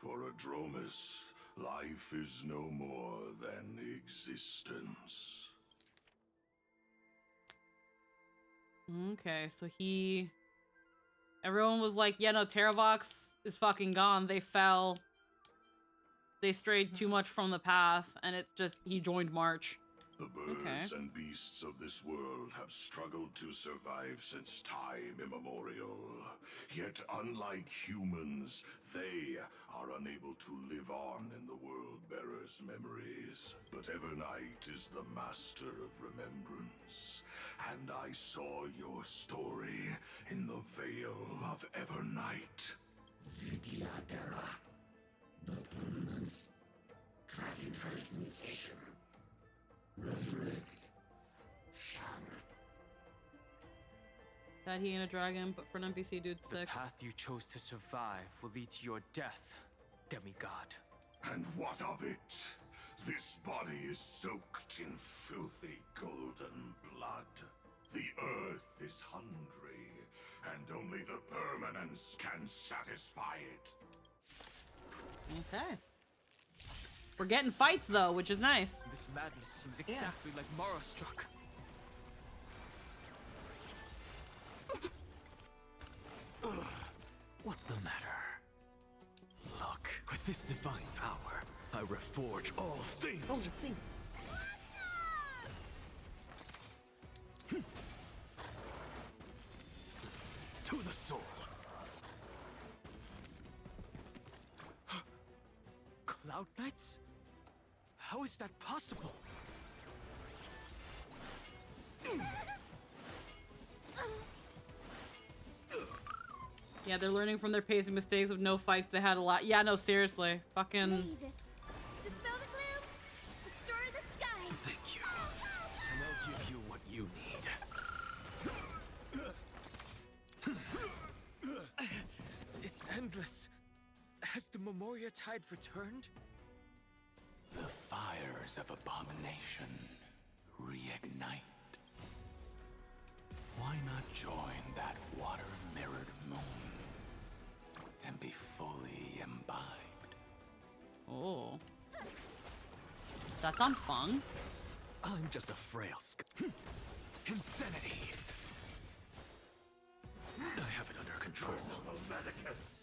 For a Dromus, life is no more than existence. Okay, so he... Everyone was like, yeah, no, Terravox is fucking gone. They fell. They strayed too much from the path, and it's just, he joined March. The birds and beasts of this world have struggled to survive since time immemorial. Yet unlike humans, they are unable to live on in the World-Bearer's memories. But Evernight is the master of remembrance, and I saw your story in the Veil of Evernight. Vidyadhara, the permanence, dragon transmutation. Resurrect. Shang. That he ain't a dragon, but for an NPC dude The sick. path you chose to survive will lead to your death, demigod. And what of it? This body is soaked in filthy golden blood. The earth is hungry, and only the permanence can satisfy it. Okay. We're getting fights, though, which is nice. This madness seems exactly like Mara struck. What's the matter? Look, with this divine power, I reforge all things. To the soul. Cloud Knights? How is that possible? Yeah, they're learning from their pacing mistakes of no fights they had a lot. Yeah, no, seriously. Fucking... Dispel the gloom! Restore the skies! Thank you. And I'll give you what you need. It's endless. Has the Memoria Tide returned? The fires of abomination reignite. Why not join that water-mirrored moon and be fully imbibed? Oh. That sounds fun. I'm just a frail Insanity! I have it under control. Medicus.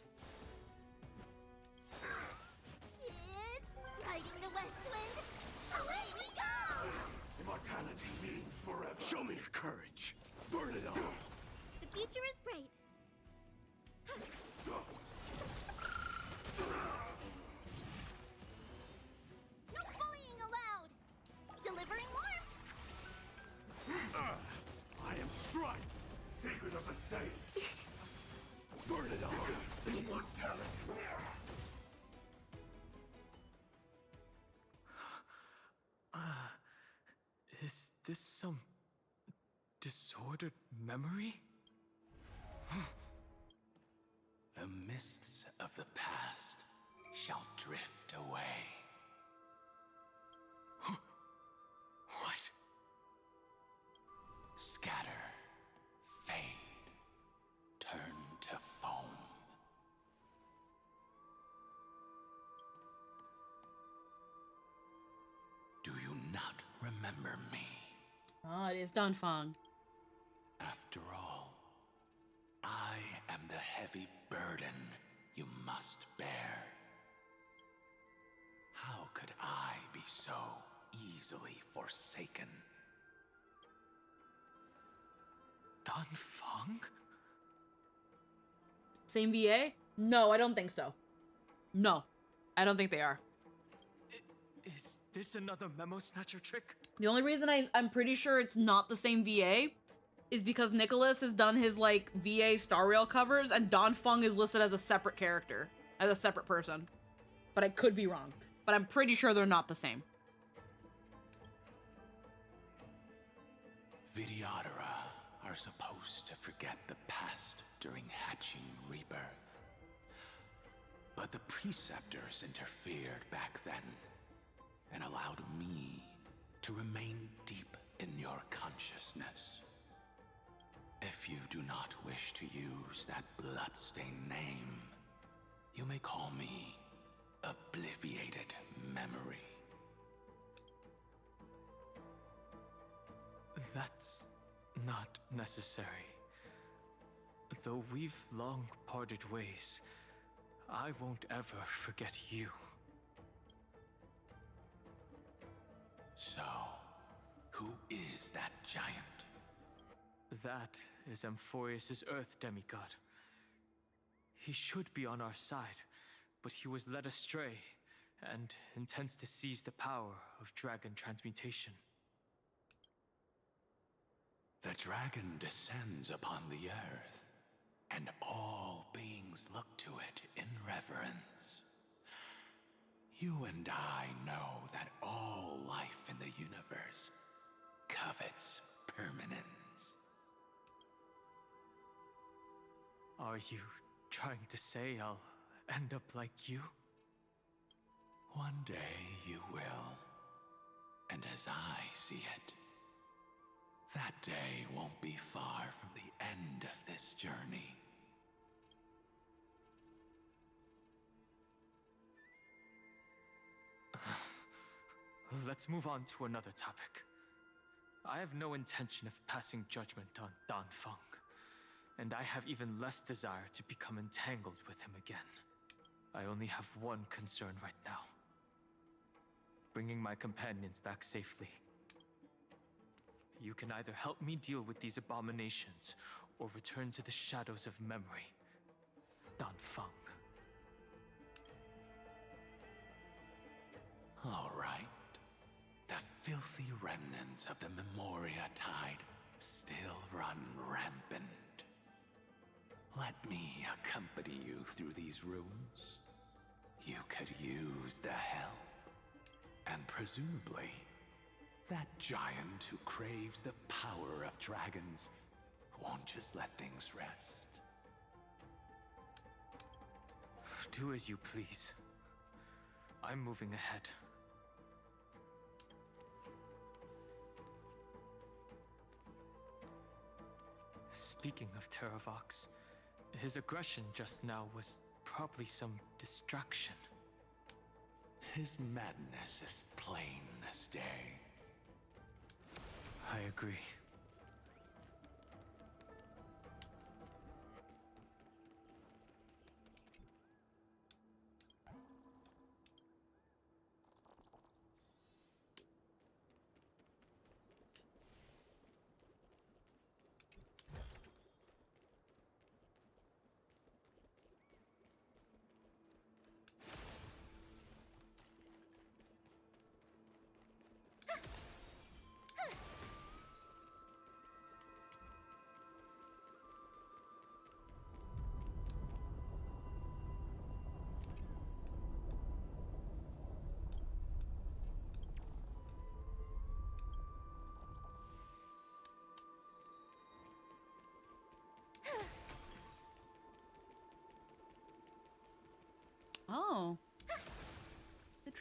Riding the west wind, away we go! Immortality means forever. Show me your courage. Burn it all. The future is bright. Mortality. Is this some disordered memory? The mists of the past shall drift away. What? Scatter, fade, turn to foam. Do you not remember me? Oh, it is Danfang. After all, I am the heavy burden you must bear. How could I be so easily forsaken? Danfang? Same VA? No, I don't think so. No, I don't think they are. Is this another memo snatcher trick? The only reason I'm pretty sure it's not the same VA is because Nicholas has done his, like, VA Star Rail covers, and Danfang is listed as a separate character, as a separate person. But I could be wrong. But I'm pretty sure they're not the same. Vidyadhara are supposed to forget the past during hatching rebirth. But the preceptors interfered back then and allowed me to remain deep in your consciousness. If you do not wish to use that bloodstained name, you may call me Obliviated Memory. That's not necessary. Though we've long parted ways, I won't ever forget you. So, who is that giant? That is Amphorius' Earth demigod. He should be on our side, but he was led astray and intends to seize the power of dragon transmutation. The dragon descends upon the earth, and all beings look to it in reverence. You and I know that all life in the universe covets permanence. Are you trying to say I'll end up like you? One day you will. And as I see it, that day won't be far from the end of this journey. Let's move on to another topic. I have no intention of passing judgment on Danfang, and I have even less desire to become entangled with him again. I only have one concern right now: bringing my companions back safely. You can either help me deal with these abominations, or return to the shadows of memory. Danfang. All right. The filthy remnants of the Memoria Tide still run rampant. Let me accompany you through these rooms. You could use the help. And presumably, that giant who craves the power of dragons won't just let things rest. Do as you please. I'm moving ahead. Speaking of Terravox, his aggression just now was probably some distraction. His madness is plain as day. I agree.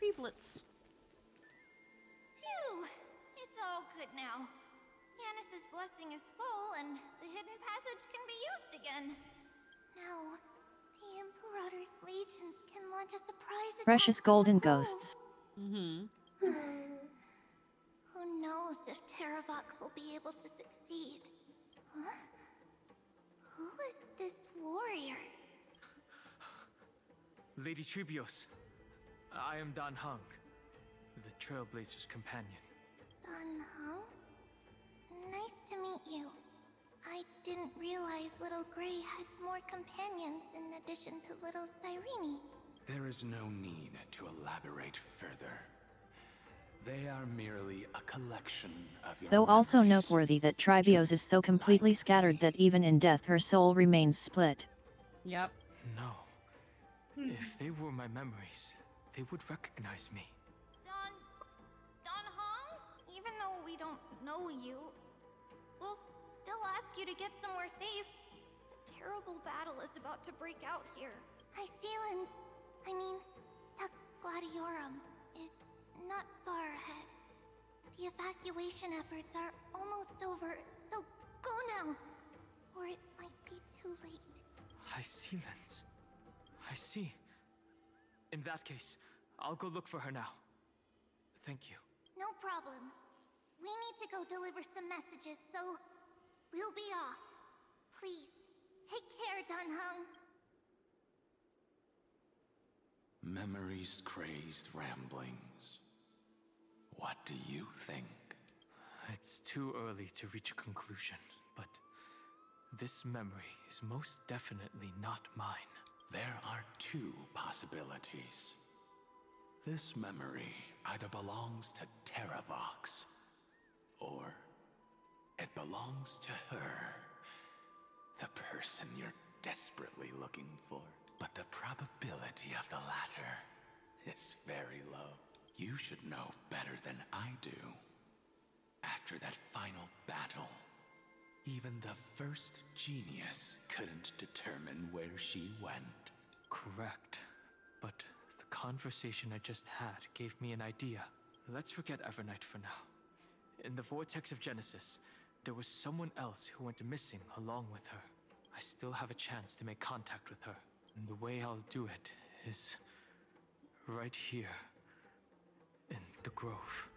treeblets. Phew! It's all good now. Yanis's blessing is full, and the hidden passage can be used again. Now, the Imperator's legions can launch a surprise attack Precious from golden the grove. ghosts. Mm-hmm. Who knows if Terravox will be able to succeed? Huh? Who is this warrior? Lady Trebios, I am Dan Hung, the Trailblazer's companion. Dan Hung? Nice to meet you. I didn't realize Little Gray had more companions in addition to Little Cyrene. There is no need to elaborate further. They are merely a collection of your Though also memories. noteworthy that Tribios is so completely scattered that even in death her soul remains split. Yep. No. If they were my memories, they would recognize me. Don Hong? Even though we don't know you, we'll still ask you to get somewhere safe. A terrible battle is about to break out here. Tux Gladiorum is not far ahead. The evacuation efforts are almost over, so go now, or it might be too late. Hysealans. I see. In that case, I'll go look for her now. Thank you. No problem. We need to go deliver some messages, so we'll be off. Please, take care, Dan Hung. Memories crazed ramblings. What do you think? It's too early to reach a conclusion, but this memory is most definitely not mine. There are two possibilities. This memory either belongs to Terravox, or it belongs to her, the person you're desperately looking for. But the probability of the latter is very low. You should know better than I do. After that final battle, even the first genius couldn't determine where she went. Correct. But the conversation I just had gave me an idea. Let's forget Evernight for now. In the Vortex of Genesis, there was someone else who went missing along with her. I still have a chance to make contact with her. And the way I'll do it is right here in the grove.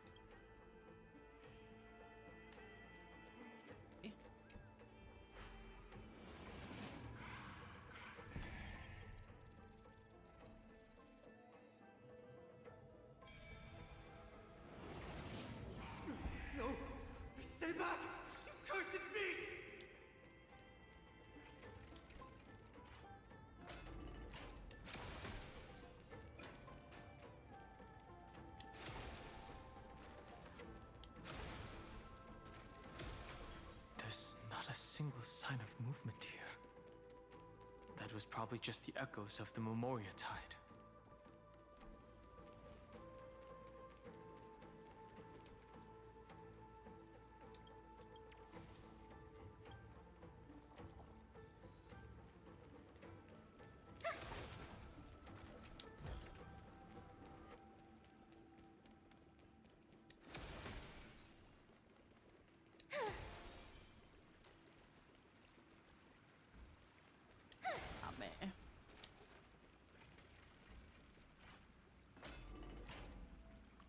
No! Stay back! You cursed beast! There's not a single sign of movement here. That was probably just the echoes of the Memoria Tide.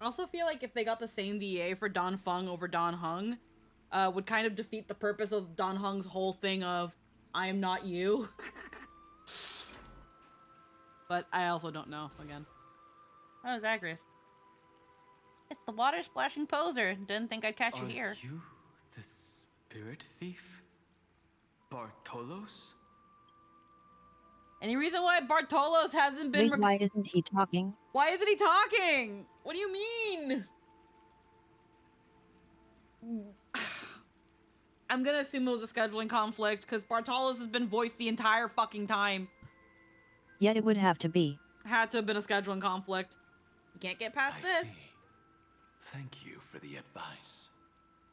I also feel like if they got the same VA for Don Fung over Don Hung, would kind of defeat the purpose of Don Hung's whole thing of, I am not you. But I also don't know, again. Oh, Zagreus. It's the water splashing poser. Didn't think I'd catch you here. Are you the spirit thief? Bartolos? Any reason why Bartolos hasn't been... Wait, why isn't he talking? Why isn't he talking? What do you mean? I'm gonna assume it was a scheduling conflict, because Bartolos has been voiced the entire fucking time. Yet it would have to be. Had to have been a scheduling conflict. You can't get past this. See. Thank you for the advice.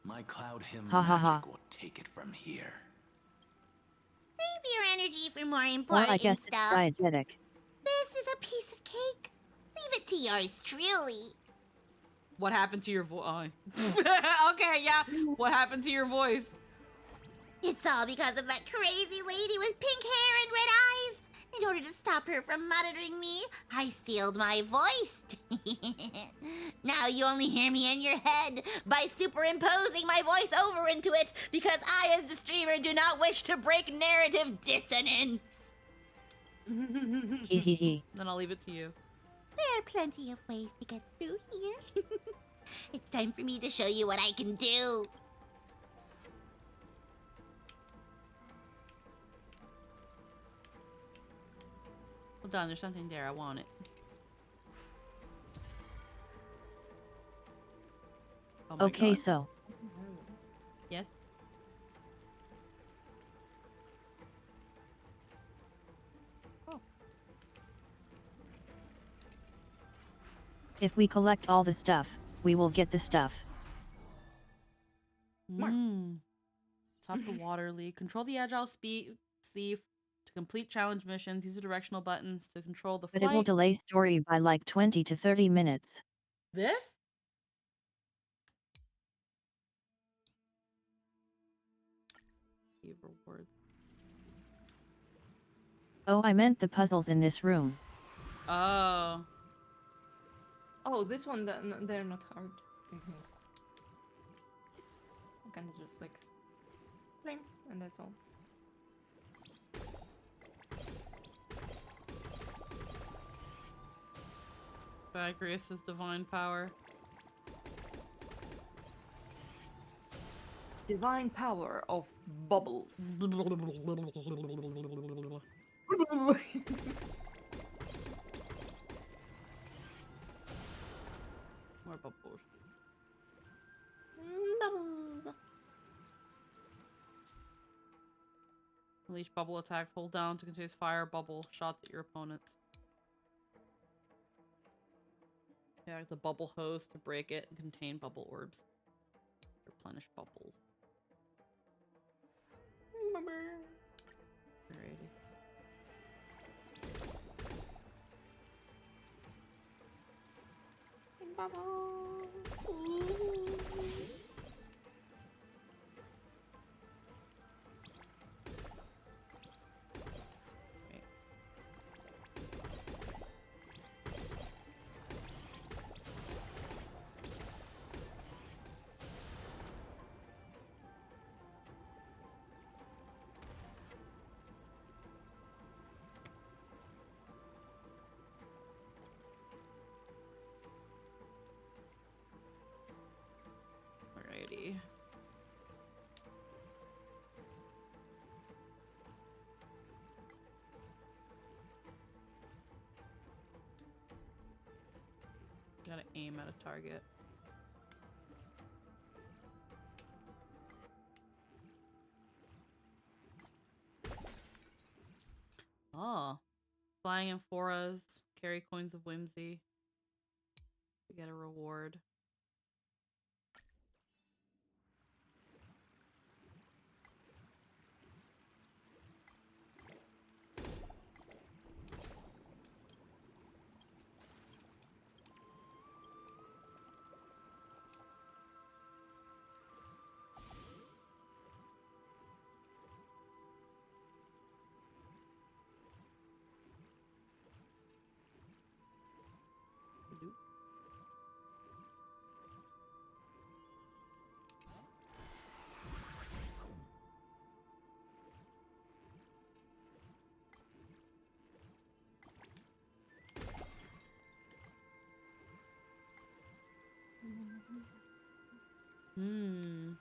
My cloud hymn Ha ha magic ha. will take it from here. Save your energy for more Or important I guess stuff. it's diegetic. This is a piece of cake. Leave it to yours truly. What happened to your voice? Okay, yeah. What happened to your voice? It's all because of that crazy lady with pink hair and red eyes. In order to stop her from monitoring me, I sealed my voice. Now you only hear me in your head by superimposing my voice over into it because I, as the streamer, do not wish to break narrative dissonance. Hee hee hee. Then I'll leave it to you. There are plenty of ways to get through here. It's time for me to show you what I can do. Hold on, there's something there. I want it. Oh my Okay, God. so. Yes? If we collect all the stuff, we will get the stuff. Smart. Top the water leak. Control the agile speed thief to complete challenge missions. Use the directional buttons to control the But flight. it will delay story by like 20 to 30 minutes. This? Rewards. Oh, I meant the puzzles in this room. Oh. Oh, this one, they're not hard, I think. I kind of just like, bling, and that's all. Zagreus' divine power. Divine power of bubbles. More bubbles. Bubbles. Unleash bubble attacks. Hold down to continuous fire bubble shots at your opponents. Yeah, the bubble hose to break it and contain bubble orbs. Replenish bubbles. Alrighty. Bubbles. Alrighty. Gotta aim at a target. Oh. Flying amphoras. Carry coins of whimsy. To get a reward. Hmm.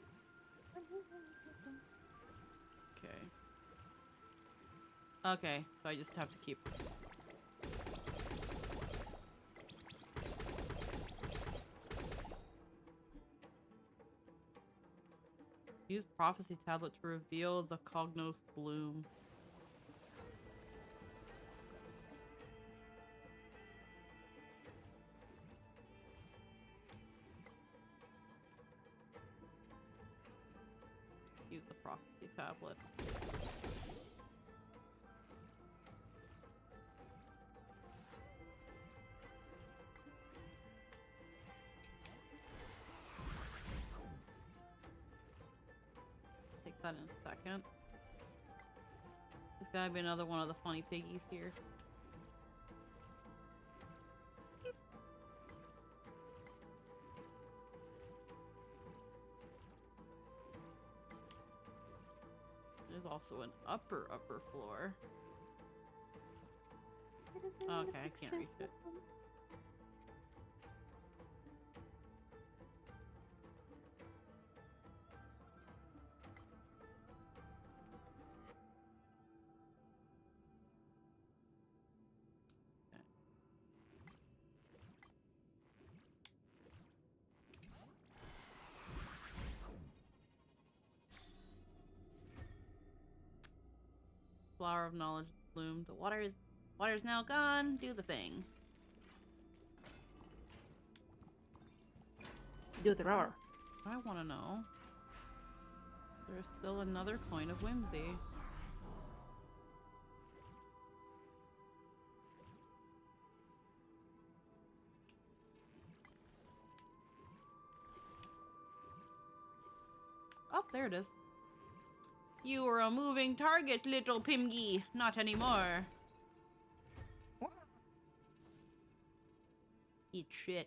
Okay. Okay, so I just have to keep... Use prophecy tablet to reveal the Cognos bloom. Use the prophecy tablet. that in a second. There's gotta be another one of the funny piggies here. There's also an upper floor. Okay, I can't reach it. Flower of knowledge bloomed. The water's now gone. Do the thing. Do the roar. I want to know. There's still another coin of whimsy. Oh, there it is. You were a moving target, little Pimgy. Not anymore. Eat shit.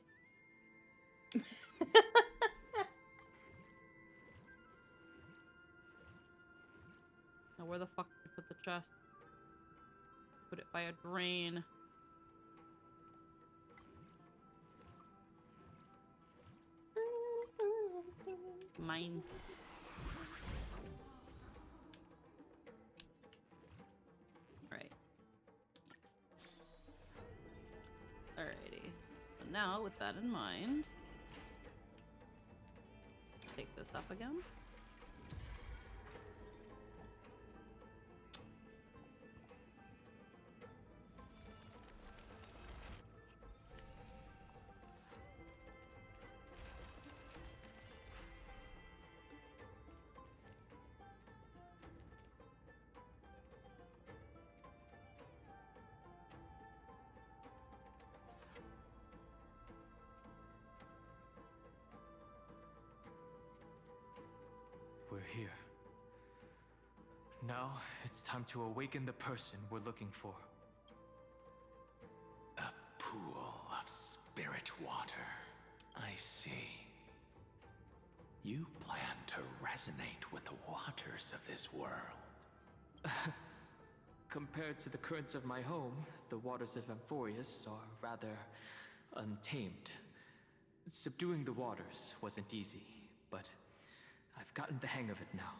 Now where the fuck did you put the chest? Put it by a drain. Mine. Alright. Alrighty. So now, with that in mind, let's take this up again. We're here. Now, it's time to awaken the person we're looking for. A pool of spirit water. I see. You plan to resonate with the waters of this world. Compared to the currents of my home, the waters of Amphorius are rather untamed. Subduing the waters wasn't easy, but I've gotten the hang of it now.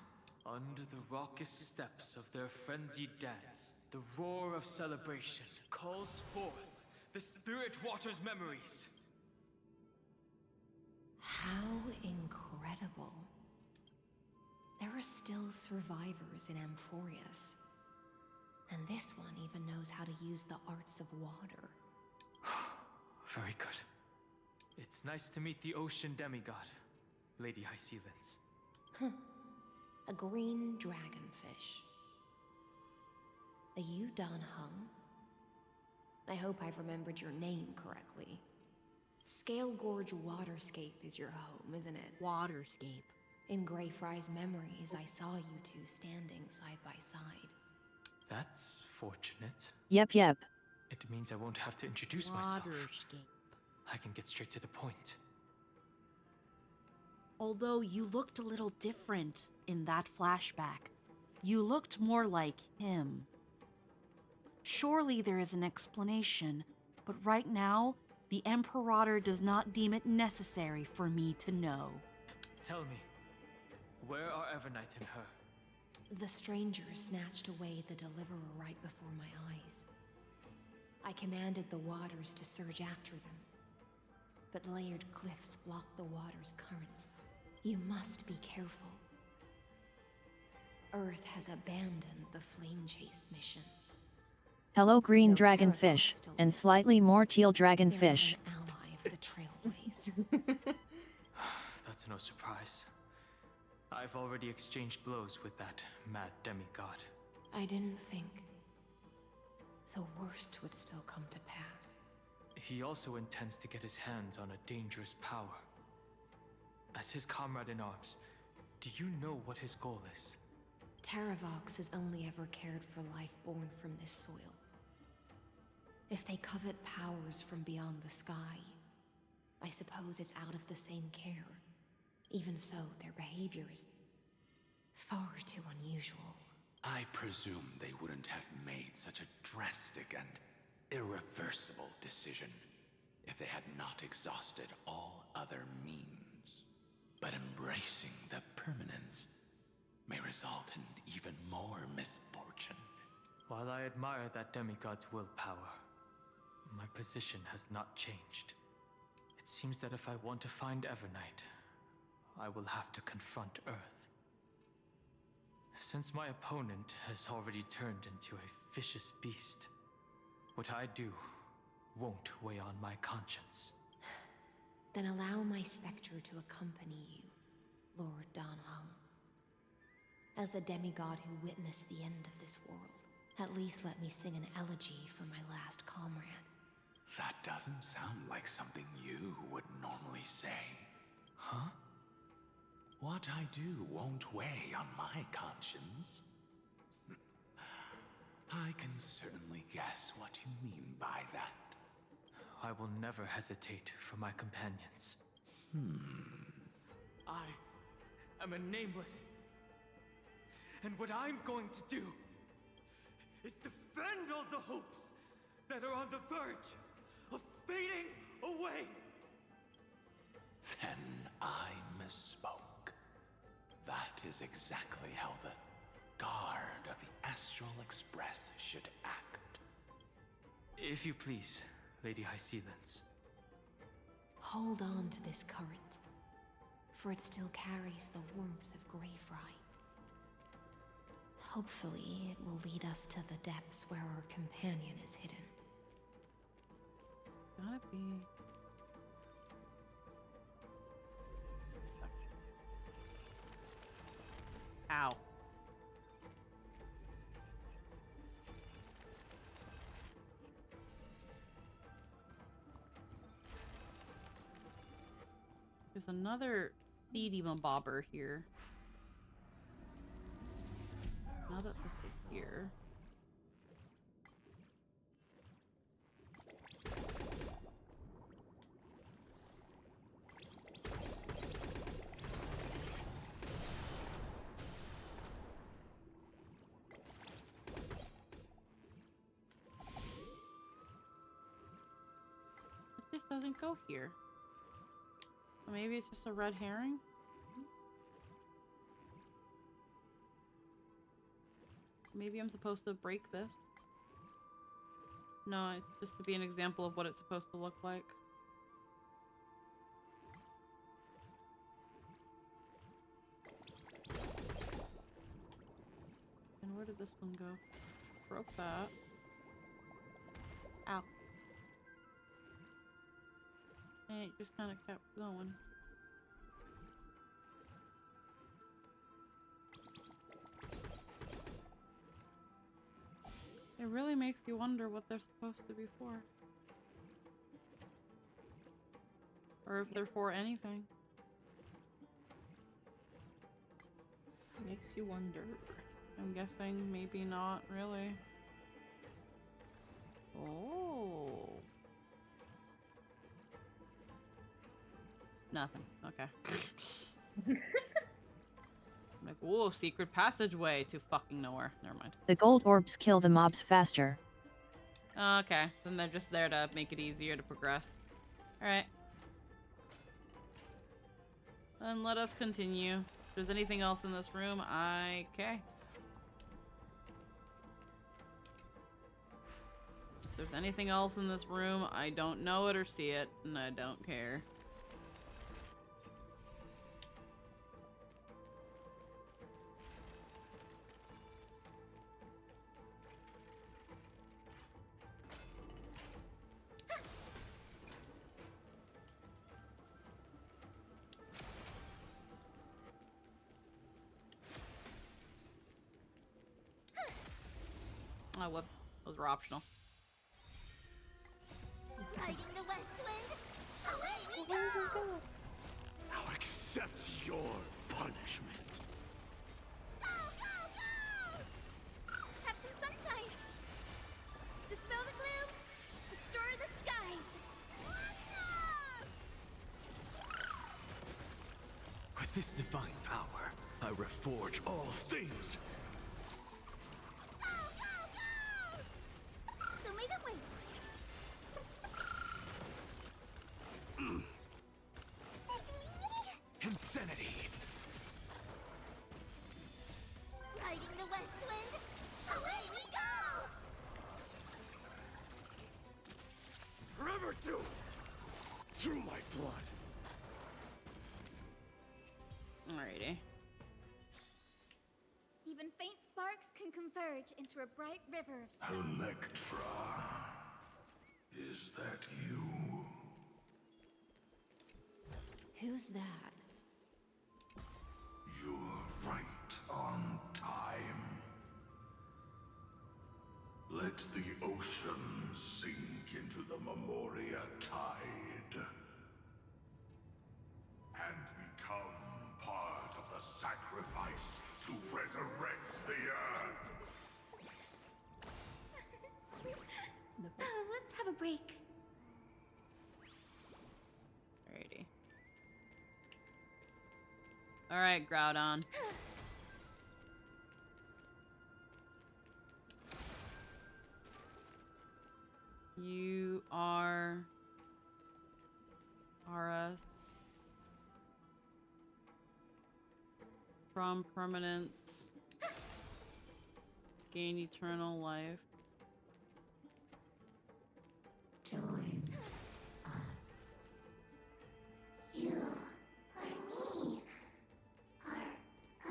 Under the raucous steps of their frenzied dance, the roar of celebration calls forth the spirit water's memories. How incredible. There are still survivors in Amphorius. And this one even knows how to use the arts of water. Very good. It's nice to meet the ocean demigod, Lady High Sealens. A green dragonfish. Are you Dan Hung? I hope I've remembered your name correctly. Scale Gorge Waterscape is your home, isn't it? Waterscape. In Greyfry's memories, I saw you two standing side by side. That's fortunate. Yep. It means I won't have to introduce myself. I can get straight to the point. Although you looked a little different in that flashback. You looked more like him. Surely there is an explanation, but right now, the Emperor does not deem it necessary for me to know. Tell me, where are Evernight and her? The stranger snatched away the deliverer right before my eyes. I commanded the waters to surge after them, but layered cliffs block the water's current. You must be careful. Earth has abandoned the flame chase mission. Hello green dragonfish, and slightly more teal dragonfish. They're an ally of the Trailblaze. That's no surprise. I've already exchanged blows with that mad demigod. I didn't think the worst would still come to pass. He also intends to get his hands on a dangerous power. As his comrade in arms, do you know what his goal is? Terravox has only ever cared for life born from this soil. If they covet powers from beyond the sky, I suppose it's out of the same care. Even so, their behavior is far too unusual. I presume they wouldn't have made such a drastic and irreversible decision if they had not exhausted all other means. But embracing the permanence may result in even more misfortune. While I admire that demigod's willpower, my position has not changed. It seems that if I want to find Evernight, I will have to confront Earth. Since my opponent has already turned into a vicious beast, what I do won't weigh on my conscience. Then allow my specter to accompany you, Lord Danhong. As the demigod who witnessed the end of this world, at least let me sing an elegy for my last comrade. That doesn't sound like something you would normally say. Huh? What I do won't weigh on my conscience. I can certainly guess what you mean by that. I will never hesitate for my companions. I am a nameless. And what I'm going to do is defend all the hopes that are on the verge of fading away. Then I misspoke. That is exactly how the guard of the Astral Express should act. If you please, Lady Hysealence. Hold on to this current, for it still carries the warmth of Greyfry. Hopefully, it will lead us to the depths where our companion is hidden. Gotta be. Ow. There's another Thedema bobber here. Now that this is here. It just doesn't go here. Maybe it's just a red herring? Maybe I'm supposed to break this. No, it's just to be an example of what it's supposed to look like. And where did this one go? Broke that. Ow. And it just kind of kept going. It really makes you wonder what they're supposed to be for. Or if they're for anything. Makes you wonder. I'm guessing maybe not really. Oh. Nothing. Okay. I'm like, whoa, secret passageway to fucking nowhere. Never mind. The gold orbs kill the mobs faster. Okay, then they're just there to make it easier to progress. Alright. Then let us continue. If there's anything else in this room, okay. If there's anything else in this room, I don't know it or see it, and I don't care. Oh, whoop. Those were optional. Riding the west wind, away we go! Now accept your punishment. Go, go, go! this divine power, I reforge all things. Insanity! Riding the west wind, away we go! Forever do it! Through my blood. Alrighty. Even faint sparks can converge into a bright river of stone. Electra, is that you? Who's that? You're right on time. Let the ocean sink into the Memoria tide and become part of the sacrifice to resurrect the Earth. Let's have a break. Alrighty. Alright, Groudon. You are Aras from permanence. Gain eternal life. Join us. You or me or us.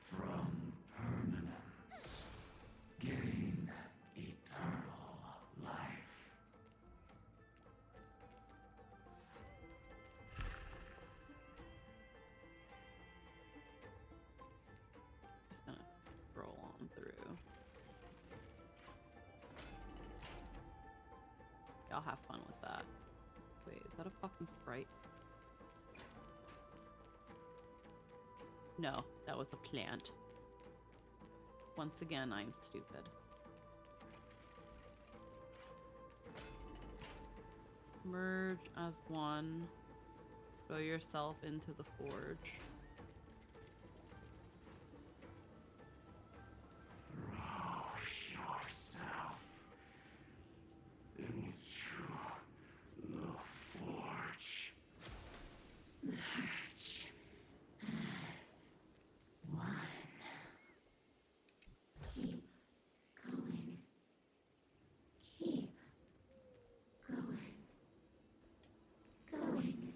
From permanence, gain eternal life. Just gonna scroll on through. I'll have fun with that. Wait, is that a fucking sprite? No, that was a plant. Once again, I'm stupid. Merge as one. Throw yourself into the forge. Throw yourself into the forge. Merge as one. Keep going. Keep going. Going.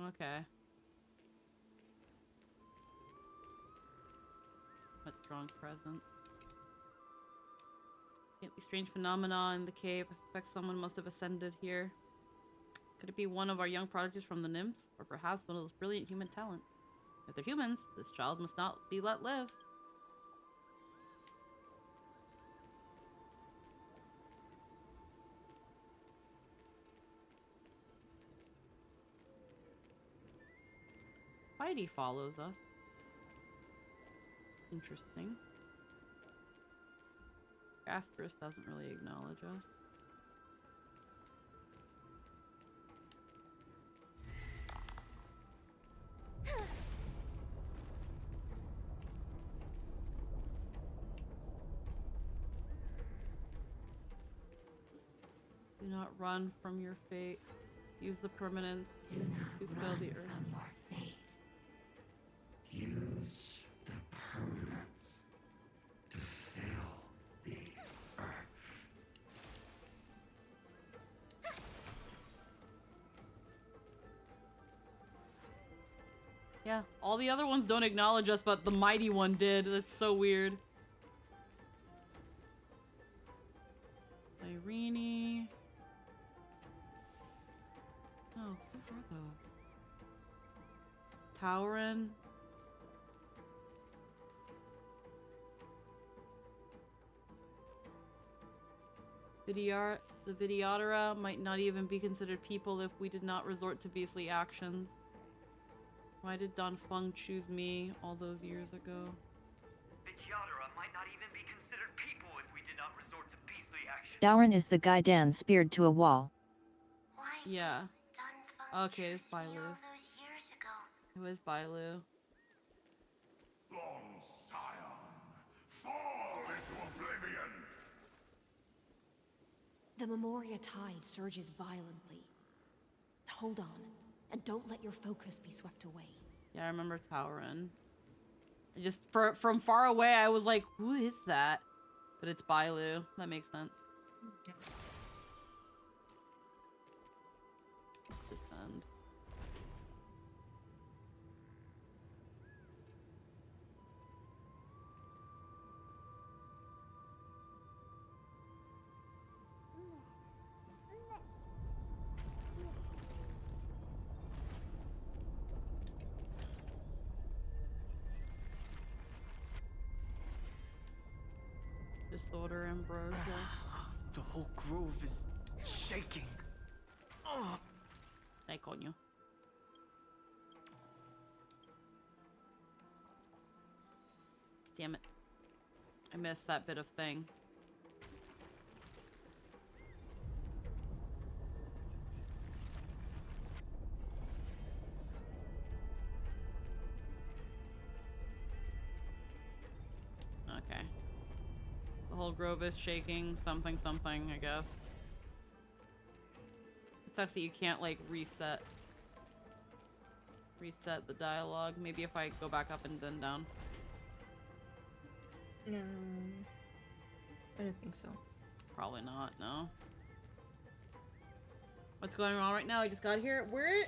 Okay. What strong presence. Yet the strange phenomena in the cave. I suspect someone must have ascended here. Could it be one of our young prodigies from the nymphs? Or perhaps one of those brilliant human talent? If they're humans, this child must not be let live. Spidey follows us. Interesting. Casperus doesn't really acknowledge us. Do not run from your fate. Use the permanence to fill the earth. Your fate. Use the permanence to fill the earth. Yeah, all the other ones don't acknowledge us, but the mighty one did. That's so weird. Irene. Oh, who are those? Tauren. The Vidyadhara might not even be considered people if we did not resort to beastly actions. Why did Don Feng choose me all those years ago? Vidyadhara might not even be considered people if we did not resort to beastly actions. Dauren is the guy Dan speared to a wall. Yeah. Okay, it's Byleth. Who is Bailu? Long Scion, fall into oblivion! The Memoria tide surges violently. Hold on, and don't let your focus be swept away. Yeah, I remember Tauren. I just, from far away, I was like, who is that? But it's Bailu. That makes sense. Descend. Disorder, Ambrosia. The whole grove is shaking. Ay, coño. Damn it. I missed that bit of thing. Okay. The whole grove is shaking. Something, I guess. It sucks that you can't, like, reset the dialogue. Maybe if I go back up and then down. No. I don't think so. Probably not, no. What's going on right now? I just got here. We're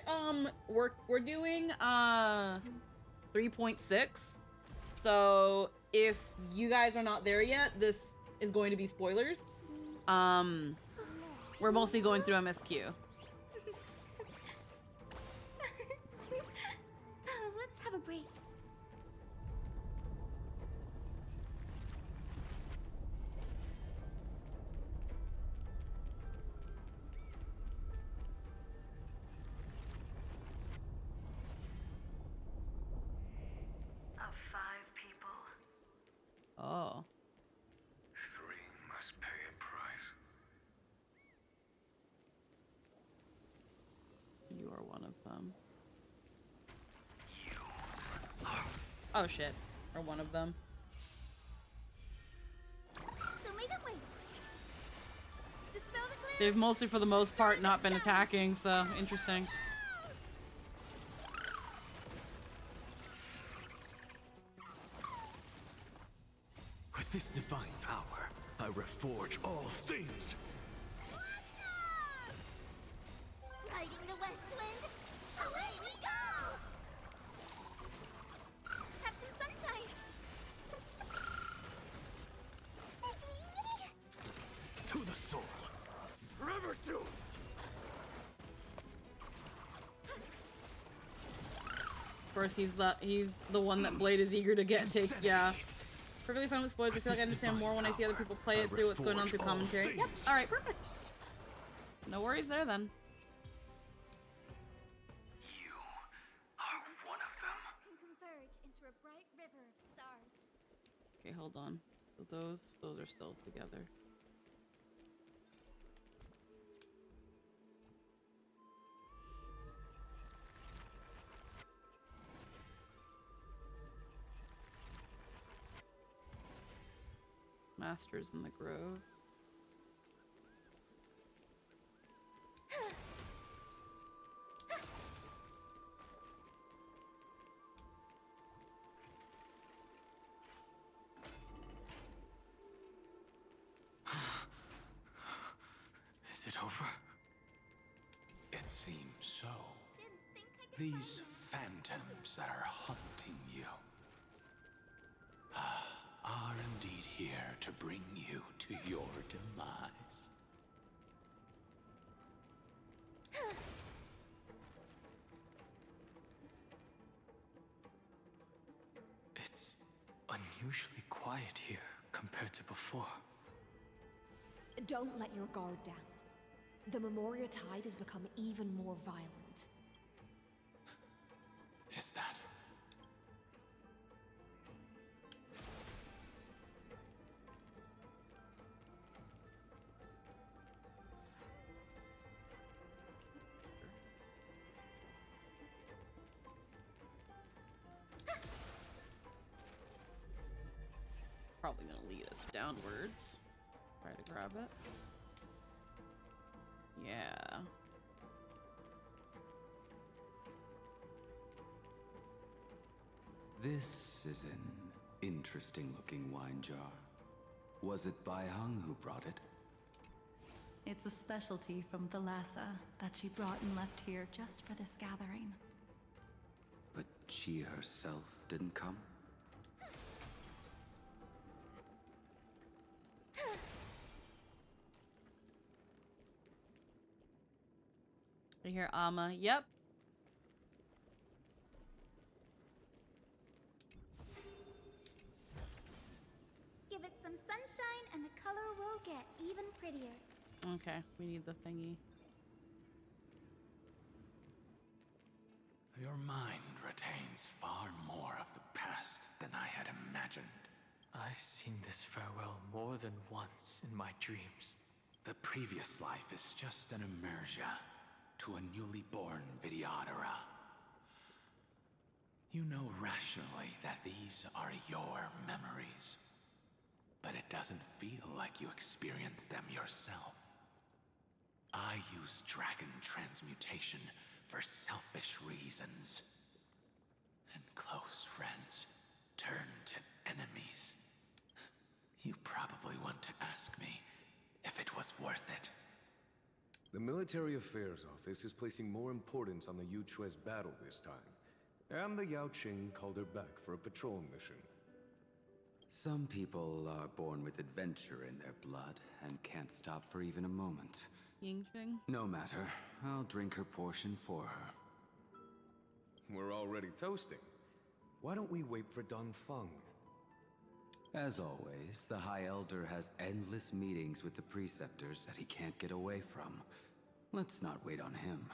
doing 3.6. So if you guys are not there yet, this is going to be spoilers. We're mostly going through MSQ. Let's have a break. Of 5 people, Oh. 3 must pay a price. You are one of them. Oh shit. Or one of them. So make that way. Dispel the glare. They've mostly, for the most part, not been attacking, so interesting. With this divine power, I reforge all things. Riding the west wind. Away we go. Have some sunshine. To the soul. Forever to it. Of course, he's the one that Blade is eager to take. Yeah. Perfectly fine with spoilers. I feel like I understand more when I see other people play it through what's going on through commentary. Yep. All right. Perfect. No worries there then. you are one of them. Can converge into a bright river of stars. Okay, hold on. So those are still together. Masters in the Grove. Is it over? It seems so. These phantoms that are hunting you are indeed here to bring you to your demise. It's unusually quiet here compared to before. Don't let your guard down. The Memoria tide has become even more violent. Is that? probably gonna lead us downwards. Try to grab it. Yeah. This is an interesting looking wine jar. Was it Bai Hung who brought it? It's a specialty from Thalassa that she brought and left here just for this gathering. But she herself didn't come? I hear Amma. Yep. Give it some sunshine and the color will get even prettier. Okay, we need the thingy. Your mind retains far more of the past than I had imagined. I've seen this farewell more than once in my dreams. The previous life is just an immersion to a newly born Vidyadhara. You know rationally that these are your memories, but it doesn't feel like you experienced them yourself. I use dragon transmutation for selfish reasons, and close friends turn to enemies. You probably want to ask me if it was worth it. The Military Affairs Office is placing more importance on the Yuchue's battle this time, and the Yaoqing called her back for a patrol mission. Some people are born with adventure in their blood and can't stop for even a moment. Yingqing? No matter. I'll drink her portion for her. We're already toasting. Why don't we wait for Dongfeng? As always, the High Elder has endless meetings with the Preceptors that he can't get away from. Let's not wait on him.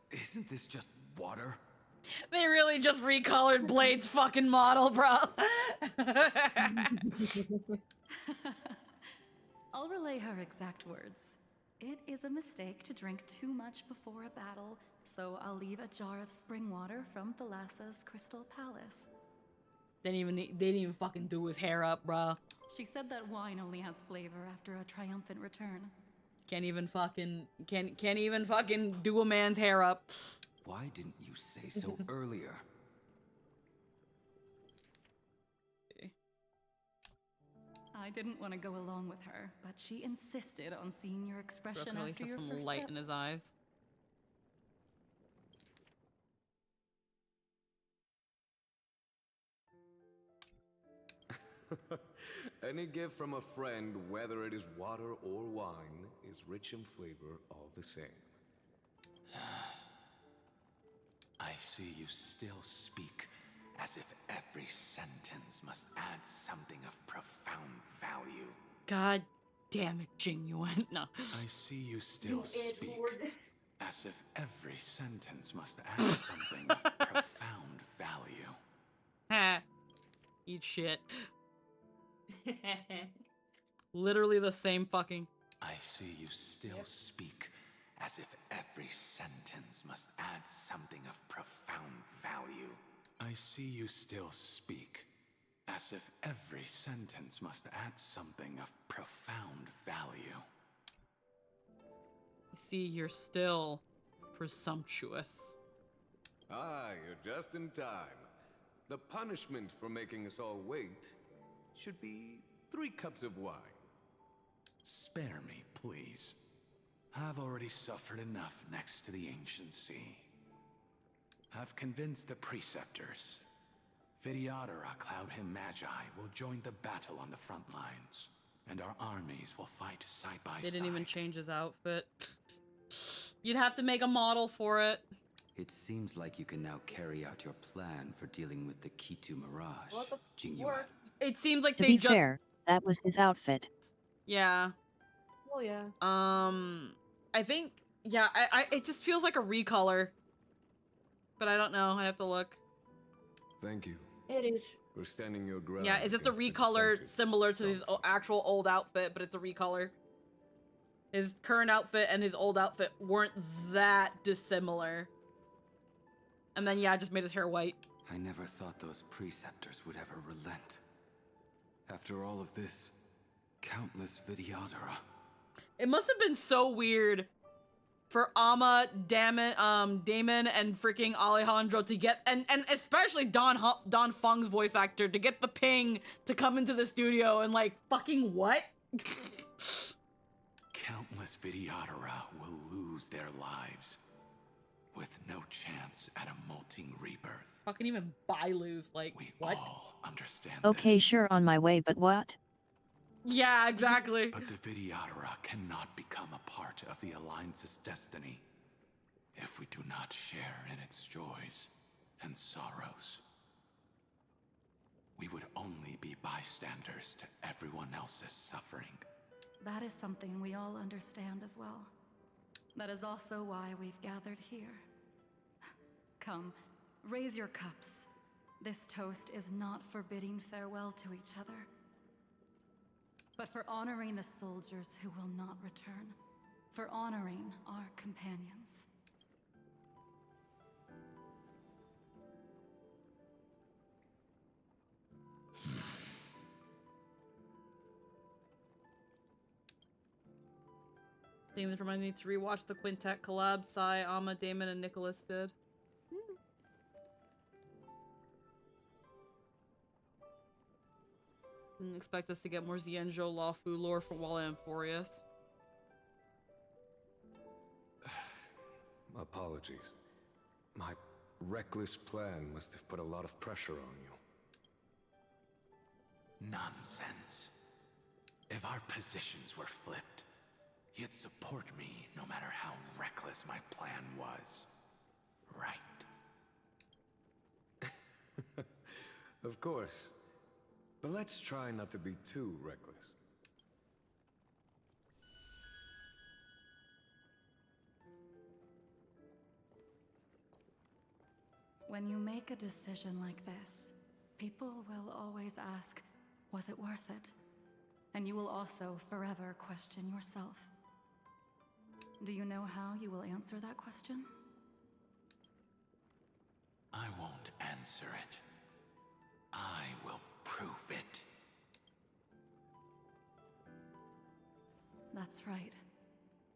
Isn't this just water? They really just recolored Blade's fucking model, bro. I'll relay her exact words. It is a mistake to drink too much before a battle, so I'll leave a jar of spring water from Thalassa's Crystal Palace. They didn't even fucking do his hair up, bro. She said that wine only has flavor after a triumphant return. Can't even fucking do a man's hair up. Why didn't you say so earlier? I didn't want to go along with her, but she insisted on seeing your expression Brooke after your some first light sip. in his eyes. Any gift from a friend, whether it is water or wine, is rich in flavor all the same. I see you still speak as if every sentence must add something of profound value. God damn it, Genuine. No. I see you still speak as if every sentence must add something of profound value. Ha. Eat shit. Literally the same fucking. I see you still speak as if every sentence must add something of profound value. I see you still speak as if every sentence must add something of profound value. See, you're still presumptuous. Ah, you're just in time. The punishment for making us all wait should be 3 cups of wine. Spare me, please. I've already suffered enough next to the Ancient Sea. I've convinced the Preceptors. Vidyadhara Cloud Him Magi will join the battle on the front lines, and our armies will fight side by side. They didn't even change his outfit. You'd have to make a model for it. It seems like you can now carry out your plan for dealing with the Kitu Mirage. What the Jingyue. It seems like To they be just. fair, that was his outfit. Yeah. Oh yeah. I think. Yeah. It just feels like a recolor. But I don't know. I have to look. Thank you. It is. For standing your ground. Yeah, it's just a against the recolor dissenters. similar to his actual old outfit, but it's a recolor. His current outfit and his old outfit weren't that dissimilar. And then, yeah, I just made his hair white. I never thought those preceptors would ever relent. After all of this, countless Vidyadhara. It must have been so weird for Damon, and freaking Alejandro to get, and especially Don Fung's voice actor to get the ping to come into the studio and like fucking what? Countless Vidyadhara will lose their lives with no chance at a molting rebirth. Fucking even Bailu's like, what? Understand Okay, this. sure, on my way, but what? Yeah, exactly. But the Vidyadhara cannot become a part of the Alliance's destiny if we do not share in its joys and sorrows. We would only be bystanders to everyone else's suffering. That is something we all understand as well. That is also why we've gathered here. Come, raise your cups. This toast is not for bidding farewell to each other, but for honoring the soldiers who will not return, for honoring our companions. Thing that reminds me to rewatch the Quintet collab Sai, Amma, Damon, and Nicholas did. Didn't expect us to get more Xianzhou Law Fu lore from Walla and Forius. Apologies. My reckless plan must have put a lot of pressure on you. Nonsense. If our positions were flipped, you'd support me no matter how reckless my plan was. Right? Of course. But let's try not to be too reckless. When you make a decision like this, people will always ask, was it worth it? And you will also forever question yourself. Do you know how you will answer that question? I won't answer it. I will prove it. That's right.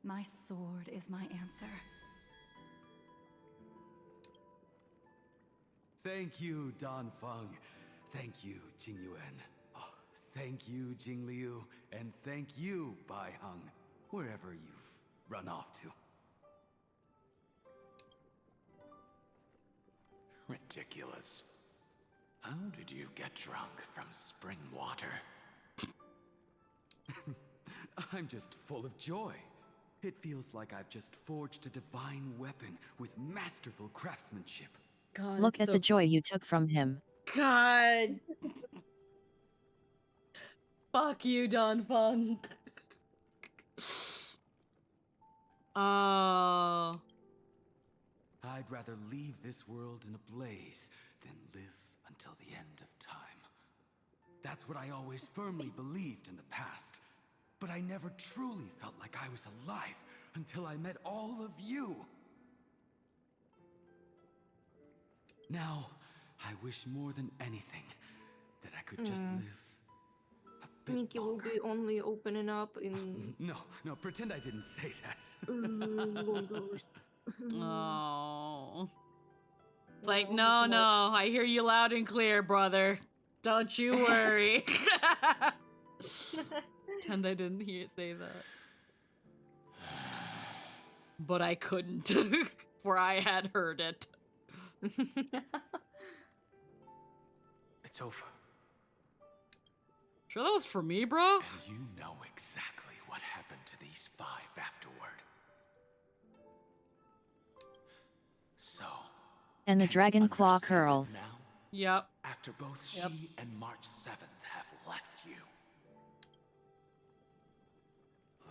My sword is my answer. Thank you, Don Feng. Thank you, Jing Yuan. Oh, thank you, Jing Liu. And thank you, Bai Heng, wherever you've run off to. Ridiculous. How did you get drunk from spring water? I'm just full of joy. It feels like I've just forged a divine weapon with masterful craftsmanship. God, Look at the joy you took from him. God. Fuck you, Don Fung. Oh. I'd rather leave this world in a blaze than live until the end of time. That's what I always firmly believed in the past. But I never truly felt like I was alive until I met all of you. Now, I wish more than anything that I could just live a bit Nikki will be only opening up in No, pretend I didn't say that. longer. Oh. It's like, no, I hear you loud and clear, brother. Don't you worry. Pretend I didn't say that. But I couldn't, for I had heard it. It's over. Sure that was for me, bro? And you know exactly what happened to these 5 afterward. So, And the dragon claw curls. now, yep. After both she and March 7th have left you.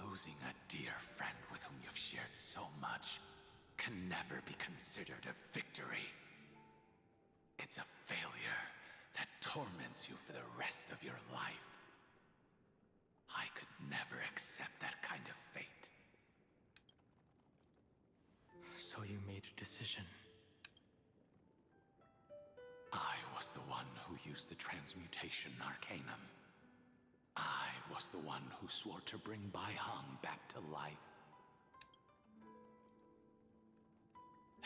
Losing a dear friend with whom you've shared so much can never be considered a victory. It's a failure that torments you for the rest of your life. I could never accept that kind of fate. So you made a decision. I used the transmutation arcanum. I was the one who swore to bring Bai Hong back to life.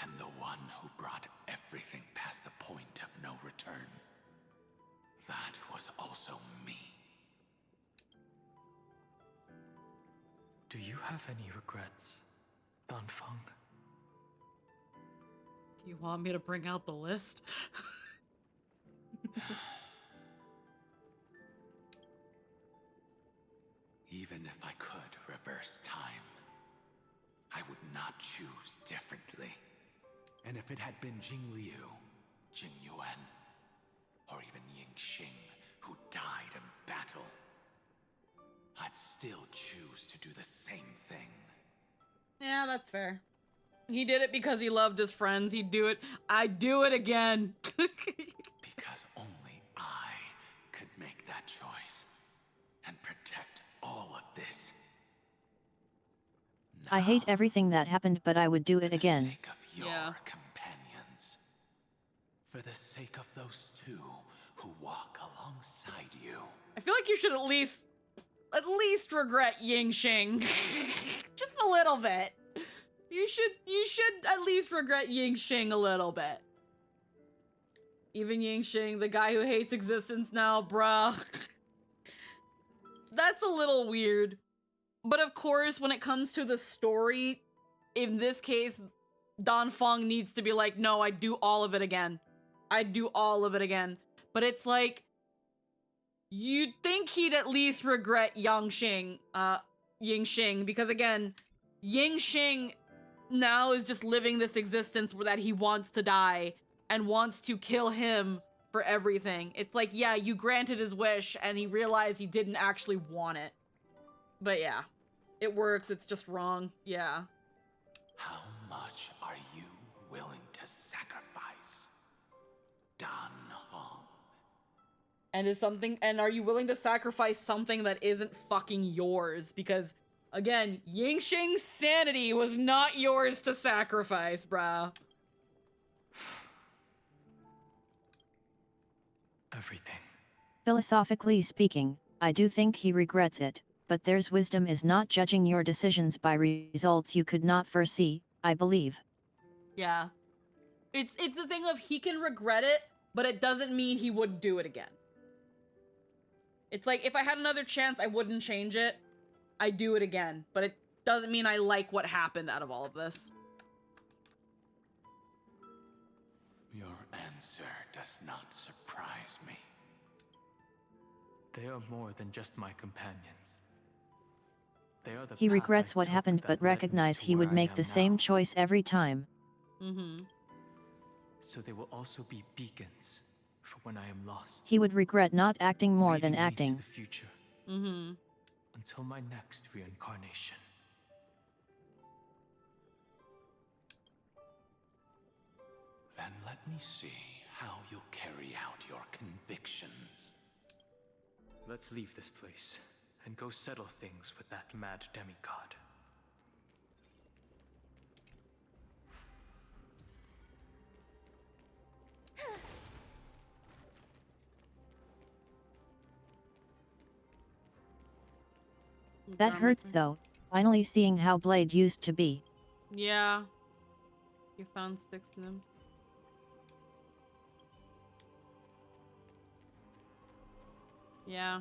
And the one who brought everything past the point of no return. That was also me. Do you have any regrets, Danfeng? Do you want me to bring out the list? Even if I could reverse time, I would not choose differently. And if it had been Jing Liu, Jing Yuan, or even Ying Xing, who died in battle, I'd still choose to do the same thing. Yeah, that's fair. He did it because he loved his friends. He'd do it. I'd do it again. Because only I could make that choice and protect all of this. I hate everything that happened, but I would do it again. Your companions. For the sake of those two who walk alongside you. I feel like you should at least regret Ying Xing. Just a little bit. You should at least regret Ying Xing a little bit. Even Ying Xing, the guy who hates existence now, bruh. That's a little weird. But of course, when it comes to the story, in this case, Danfeng needs to be like, no, I'd do all of it again. I'd do all of it again. But it's like, you'd think he'd at least regret Ying Xing, because again, Ying Xing now is just living this existence where that he wants to die and wants to kill him for everything. It's like, yeah, you granted his wish and he realized he didn't actually want it. But yeah, it works, it's just wrong, yeah. How much are you willing to sacrifice, Dan Hong? And are you willing to sacrifice something that isn't fucking yours? Because, again, Ying Xing's sanity was not yours to sacrifice, bruh. Everything. Philosophically speaking, I do think he regrets it, but there's wisdom is not judging your decisions by results you could not foresee, I believe. Yeah. It's the thing of he can regret it, but it doesn't mean he wouldn't do it again. It's like, if I had another chance, I wouldn't change it. I'd do it again, but it doesn't mean I like what happened out of all of this. Your answer does not surprise me. They are more than just my companions. They are the He path regrets I what took happened that but led me recognize to he where would I make am the now. same choice every time. Mm-hmm. So they will also be beacons for when I am lost. He would regret not acting more than Leading me to acting. the future. Mm-hmm. Until my next reincarnation. Then let me see how you'll carry out your convictions. Let's leave this place and go settle things with that mad demigod. That hurts though, finally seeing how Blade used to be. Yeah. You found 6 nymphs. Yeah.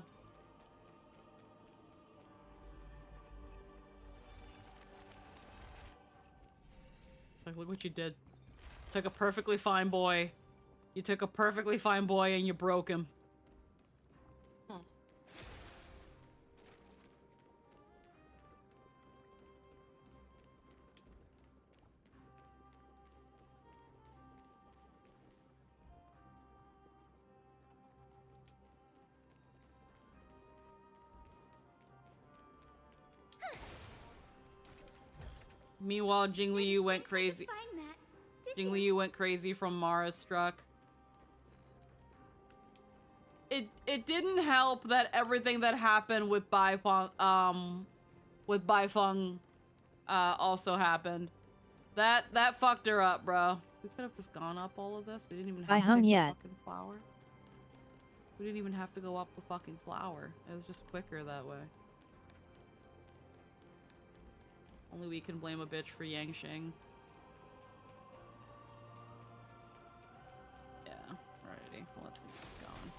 It's like, look what you did. Took a perfectly fine boy. You took a perfectly fine boy and you broke him. Meanwhile, Jing Liu went crazy. Jing Liu went crazy from Mara's struck. It didn't help that everything that happened with Baifeng also happened. That fucked her up, bro. We could have just gone up all of this. We didn't even have I to hung take the yet. fucking flower. We didn't even have to go up the fucking flower. It was just quicker that way. Only we can blame a bitch for Yangsheng. Yeah, alrighty. Well, let's keep going.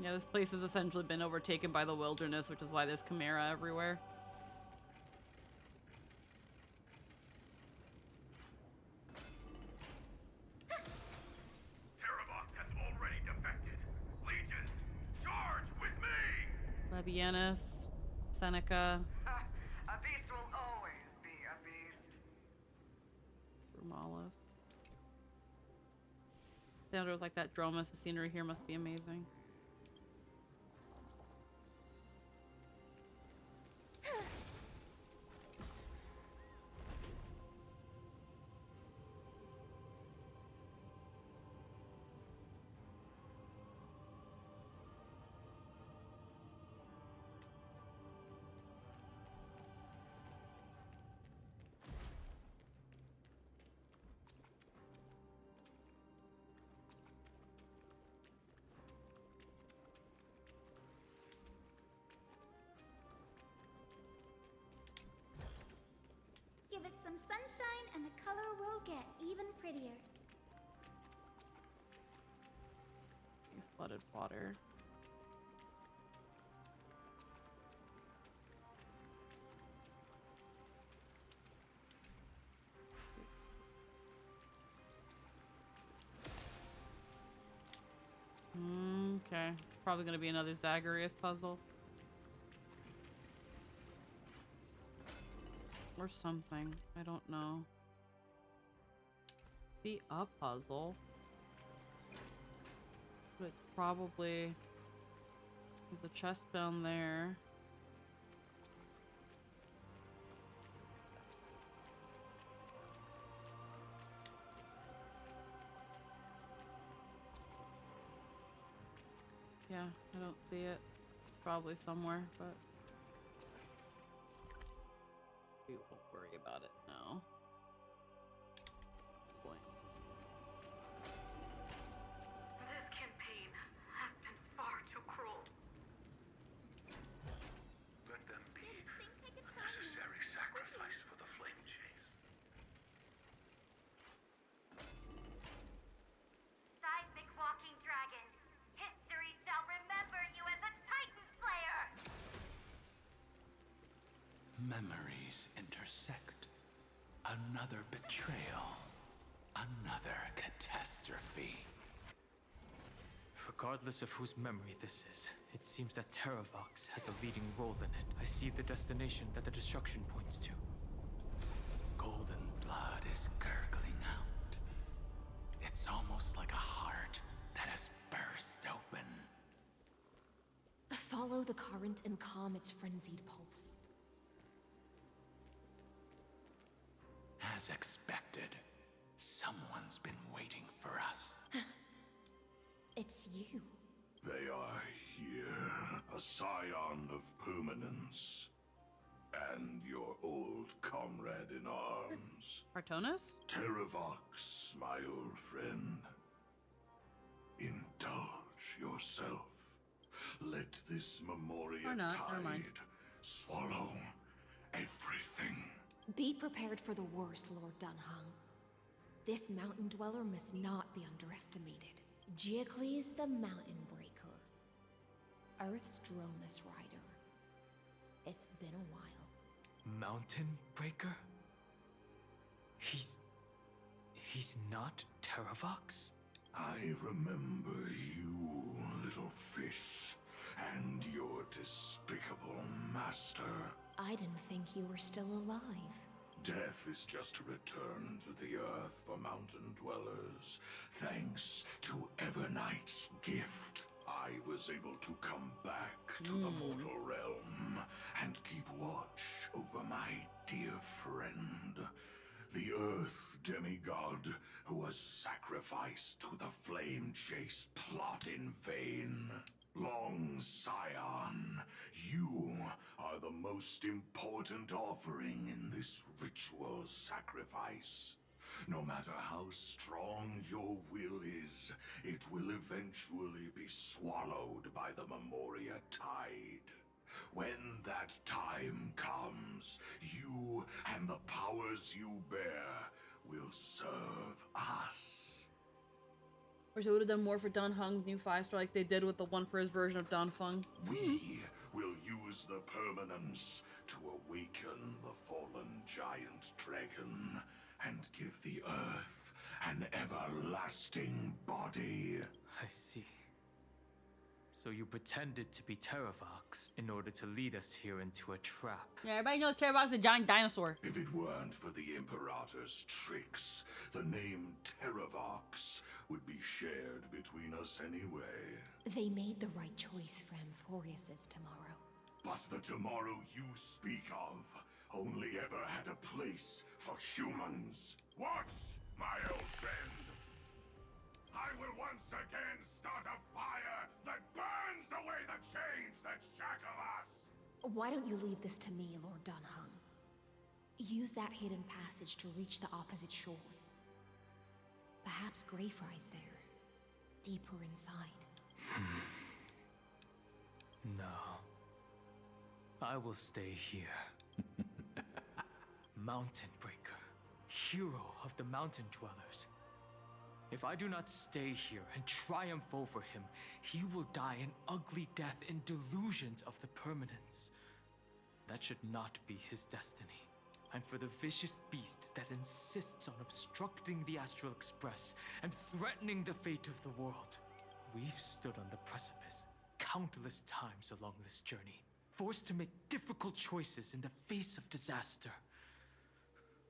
Yeah, this place has essentially been overtaken by the wilderness, which is why there's Chimera everywhere. Terravox has already defected. Legions, charge with me! Labienus, Seneca, A beast will always be a beast. Rumalus. Sounded like that Dromus. The scenery here must be amazing. Give it some sunshine and the color will get even prettier. Flooded water. Okay. Probably gonna be another Zagreus puzzle. Or something. I don't know. Be a puzzle. But it's probably... There's a chest down there. Yeah, I don't see it. Probably somewhere, but... We won't worry about it now. Boy. This campaign has been far too cruel. Let them be a necessary sacrifice for the flame chase. Seismic walking dragon. History shall remember you as a Titan Slayer! Memories intersect. Another betrayal. Another catastrophe. Regardless of whose memory this is, it seems that Terravox has a leading role in it. I see the destination that the destruction points to. Golden blood is gurgling out. It's almost like a heart that has burst open. Follow the current and calm its frenzied pulse. As expected, someone's been waiting for us. It's you. They are here, a scion of permanence. And your old comrade in arms. Artonis? Terravox, my old friend. Indulge yourself. Let this Memoria Or not, never mind. tide swallow everything. Be prepared for the worst, Lord Dunhung. This mountain dweller must not be underestimated. Giacles the Mountain Breaker. Earth's Dromus Rider. It's been a while. Mountain Breaker? He's not Terravox? I remember you, little fish, and your despicable master. I didn't think you were still alive. Death is just a return to the earth for mountain dwellers. Thanks to Evernight's gift, I was able to come back to the mortal realm and keep watch over my dear friend. The Earth demigod who was sacrificed to the flame chase plot in vain. Long Scion, you are the most important offering in this ritual sacrifice. No matter how strong your will is, it will eventually be swallowed by the Memoria Tide. When that time comes, you and the powers you bear will serve us. Wish they would have done more for Dan Heng's new 5-star like they did with the one for his version of Dan Feng. We will use the permanence to awaken the fallen giant dragon and give the Earth an everlasting body. I see. So you pretended to be Terravox in order to lead us here into a trap. Yeah, everybody knows Terravox is a giant dinosaur. If it weren't for the Imperator's tricks, the name Terravox would be shared between us anyway. They made the right choice for Amphorius's tomorrow. But the tomorrow you speak of only ever had a place for humans. Watch, my old friend. I will once again start a fire that burns away the chains that shackle us! Why don't you leave this to me, Lord Dan Heng? Use that hidden passage to reach the opposite shore. Perhaps Greyfry's there, deeper inside. No. I will stay here. Mountain Breaker, hero of the Mountain Dwellers. If I do not stay here and triumph over him, he will die an ugly death in delusions of the permanence. That should not be his destiny. And for the vicious beast that insists on obstructing the Astral Express and threatening the fate of the world, we've stood on the precipice countless times along this journey, forced to make difficult choices in the face of disaster.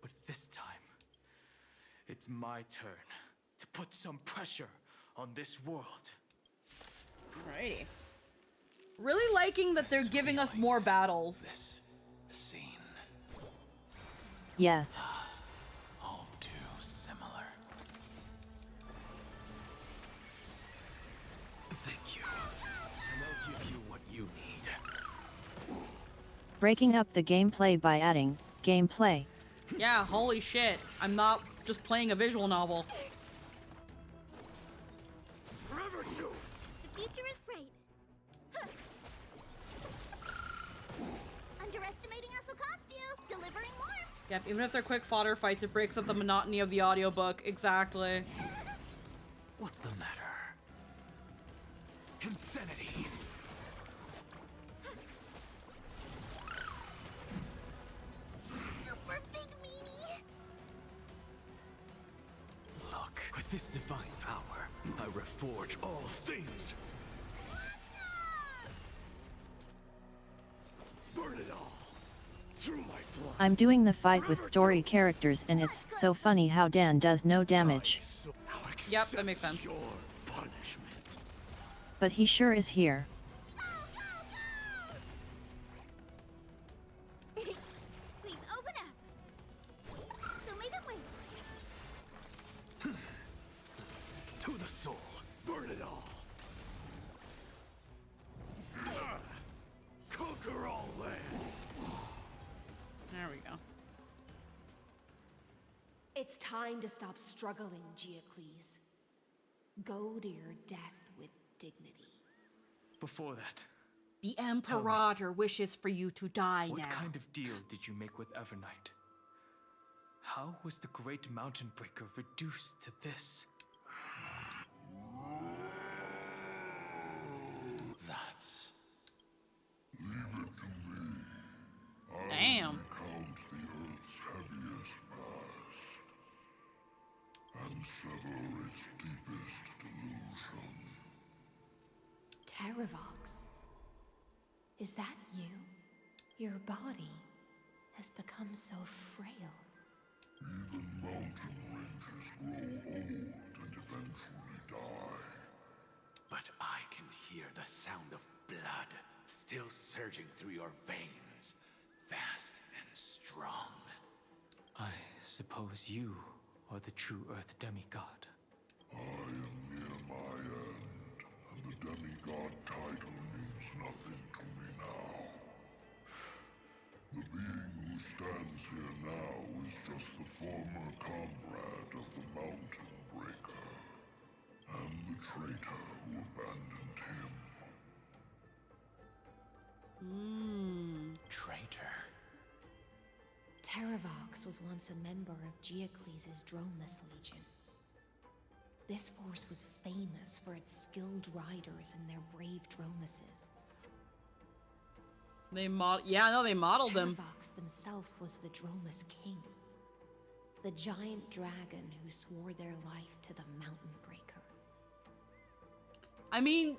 But this time, it's my turn to put some pressure on this world. Alrighty. Really liking that they're giving us more battles. This scene. Yes. All too similar. Thank you. And I'll give you what you need. Breaking up the gameplay by adding gameplay. Yeah, holy shit. I'm not just playing a visual novel. The future is great. Huh. Underestimating us will cost you. Delivering warmth. Yep, even if they're quick fodder fights, it breaks up the monotony of the audiobook. Exactly. What's the matter? Insanity. Super big meanie. Look, with this divine power, I reforge all things. Burn it all through my blood. I'm doing the fight with story characters and it's so funny how Dan does no damage. Yep, that makes sense. Your punishment. But he sure is here. Please open up. So make it wait. To the soul. Burn it all. Conquer all lands. There we go. It's time to stop struggling, Geocles. Go to your death with dignity. Before that, The Imperator wishes for you to die what now. kind of deal did you make with Evernight? How was the Great Mountain Breaker reduced to this? That's... Leave it to me. Damn. Count the Earth's heaviest past and sever its deepest delusion. Terravox. Is that you? Your body has become so frail. Even mountain ranges grow old and eventually die. But I can hear the sound of blood still surging through your veins, fast and strong. I suppose you are the true Earth demigod. I am near my end, and the demigod title means nothing to me now. The being who stands here now is just the former comrade of the Mountain Breaker, and the traitor who abandoned him. Traitor. Terravox was once a member of Geocles' Dromus Legion. This force was famous for its skilled riders and their brave Dromuses. They modeled him. Terravox himself was the Dromus King, the giant dragon who swore their life to the Mountain Breaker. I mean,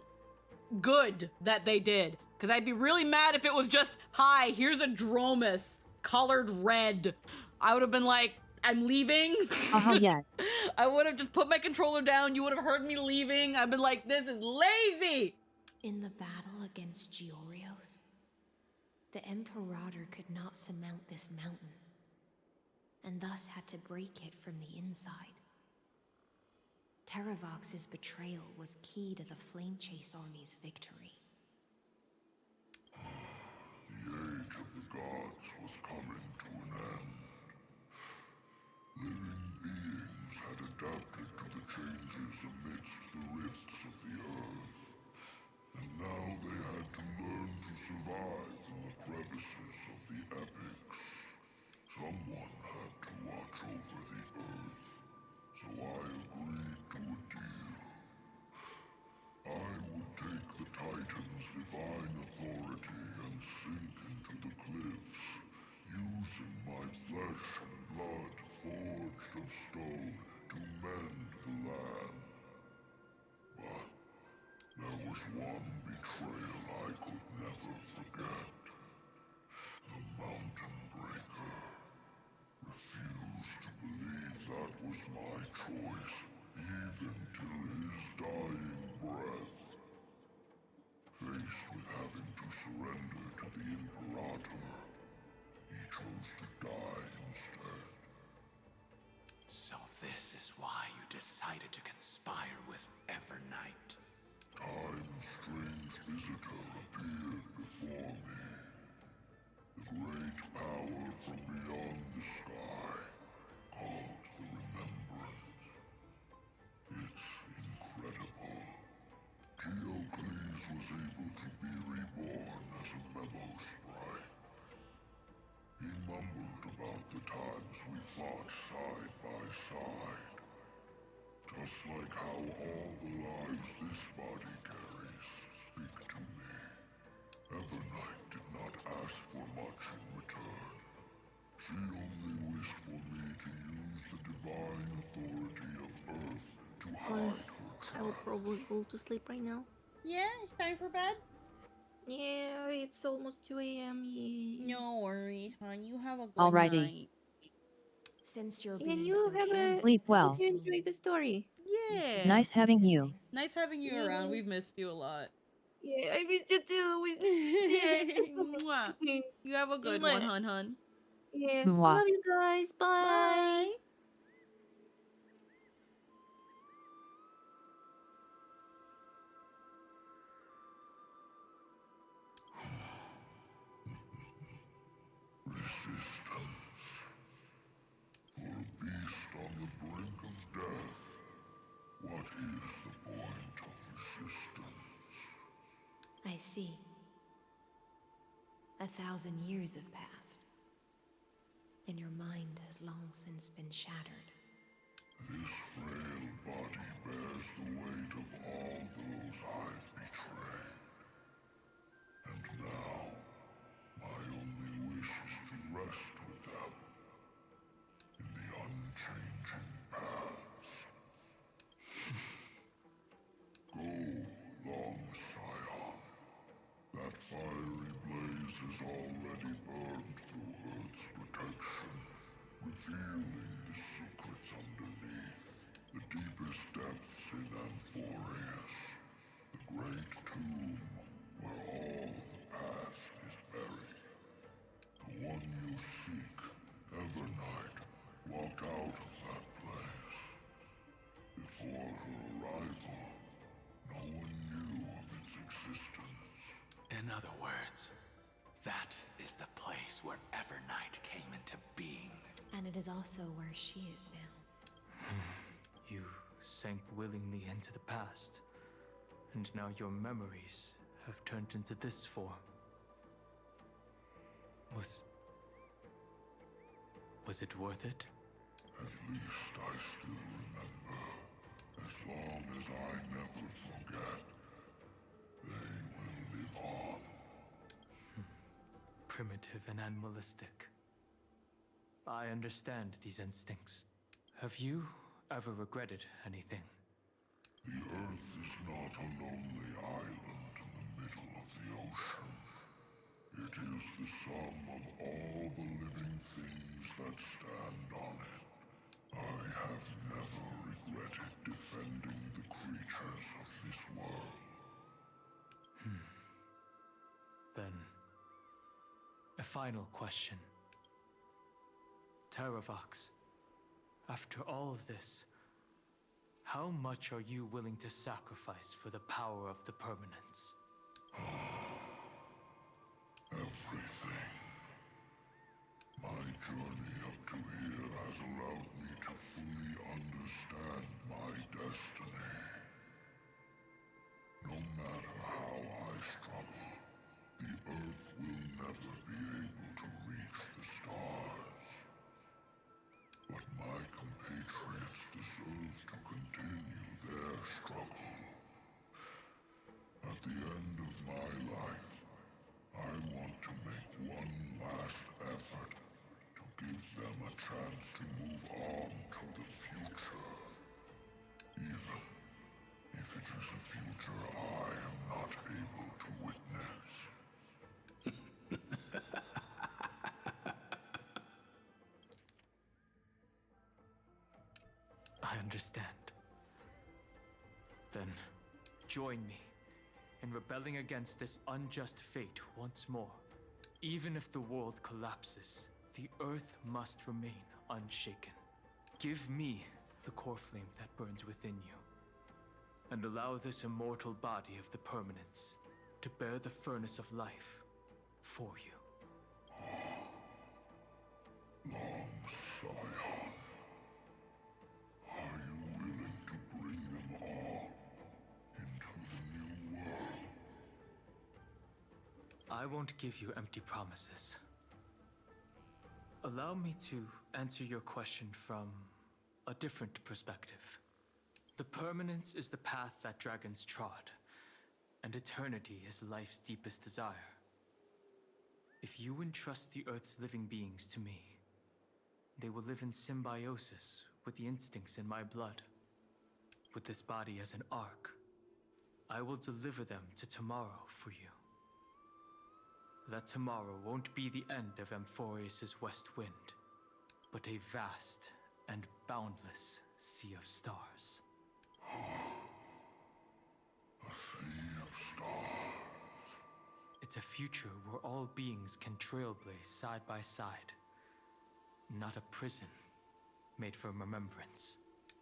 good that they did. Because I'd be really mad if it was just, hi, here's a Dromus colored red. I would have been like, I'm leaving. Yeah. I would have just put my controller down. You would have heard me leaving. I've been like, this is lazy. In the battle against Georios, the Imperator could not surmount this mountain, and thus had to break it from the inside. Terravox's betrayal was key to the Flame Chase army's victory. The age of the gods was coming to an end. Living beings had adapted to the changes amidst the rifts of the earth, and now they had to learn to survive in the crevices of the epics. Someone had to watch over the earth, so I agreed to a deal. I would take the Titan's divine authority and sink into the cliffs, using my flesh and blood forged of stone to mend the land. But there was one betrayal I could never forget. The Mountain Breaker refused to believe that was my choice, even till his dying breath. Faced with having to surrender to the Imperator, he chose to die instead. So this is why you decided to conspire with Evernight. Time's strange visitor appeared before me. The great power from beyond the sky, called the Remembrance. It's incredible. Geocles was able to be reborn as a memo sprite. He mumbled about the times we fought side by side. Just like how all the lives this body carries speak to me. Evernight did not ask for much in return. She only wished for me to use the divine authority of Earth to hide her I will probably go to sleep right now. Yeah, it's time for bed. Yeah, it's almost 2 a.m. Yeah. No worries, hon. You have a good Alrighty. night. Since you're And being you so have a candid, Sleep well. hope you enjoyed the story. Yeah. Nice having you. Nice having you Yeah. around. We've missed you a lot. Yeah, I missed you too. Mwah. You have a good one, hun. Yeah. Mwah. Love you guys. Bye. Bye. resistance. For a beast on the brink of death, what is the point of resistance? I see. 1,000 years have passed, and your mind has long since been shattered. This frail body bears the weight of all those I've betrayed. And now, my only wish is to rest with them in the unchanging past. Go, long Scion. That fiery blaze has already burned through Earth's protection, revealing the secrets underneath, the deepest depths in Amphorius. The great And it is also where she is now. You sank willingly into the past, and now your memories have turned into this form. Was it worth it? At least I still remember. As long as I never forget, they will live on. Primitive and animalistic. I understand these instincts. Have you ever regretted anything? The Earth is not a lonely island in the middle of the ocean. It is the sum of all the living things that stand on it. I have never regretted defending the creatures of this world. Then, a final question. Terravox, after all of this, how much are you willing to sacrifice for the power of the permanence? Everything. My journey up to here has allowed me to fully understand my destiny. No matter how I struggle, the Earth will never be able to reach the stars. But my compatriots deserve to continue their struggle. At the end of my life, I want to make one last effort to give them a chance to move on to the future. Even if it is a future I am not able to witness. I understand. Then, join me in rebelling against this unjust fate once more. Even if the world collapses, the Earth must remain unshaken. Give me the core flame that burns within you, and allow this immortal body of the permanence to bear the furnace of life for you. Long Scion. Are you willing to bring them all into the new world? I won't give you empty promises. Allow me to answer your question from a different perspective. The permanence is the path that dragons trod, and eternity is life's deepest desire. If you entrust the Earth's living beings to me, they will live in symbiosis with the instincts in my blood. With this body as an ark, I will deliver them to tomorrow for you. That tomorrow won't be the end of Amphorius' west wind, but a vast and boundless sea of stars. A sea of stars. It's a future where all beings can trailblaze side by side. Not a prison made for remembrance.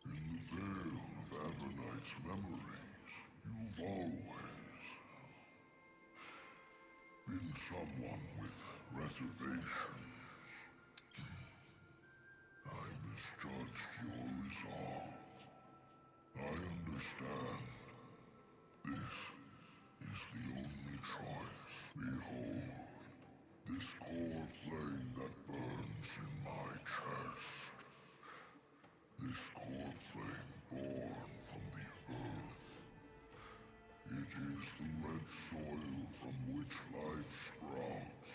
In the veil of Avernight's memories, you've always been someone with reservations. I misjudged your resolve. I understand. This is the only choice. Behold, this core flame that burns in my chest. This core flame born from the earth. It is the red soil from which life sprouts,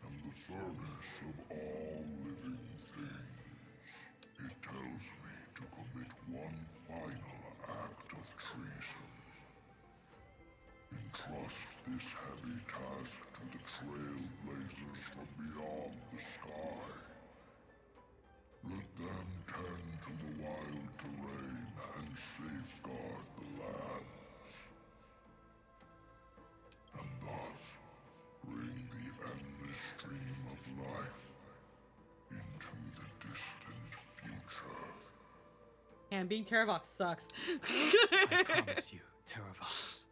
and the furnace of all living things. It tells me to commit one final act of treason. Entrust this heavy task to the trailblazers from beyond the sky. Let them tend to the wild terrain and safeguard the lands. And thus, bring the endless stream of life into the distant future. And being Terravox sucks. I promise you, Terravox.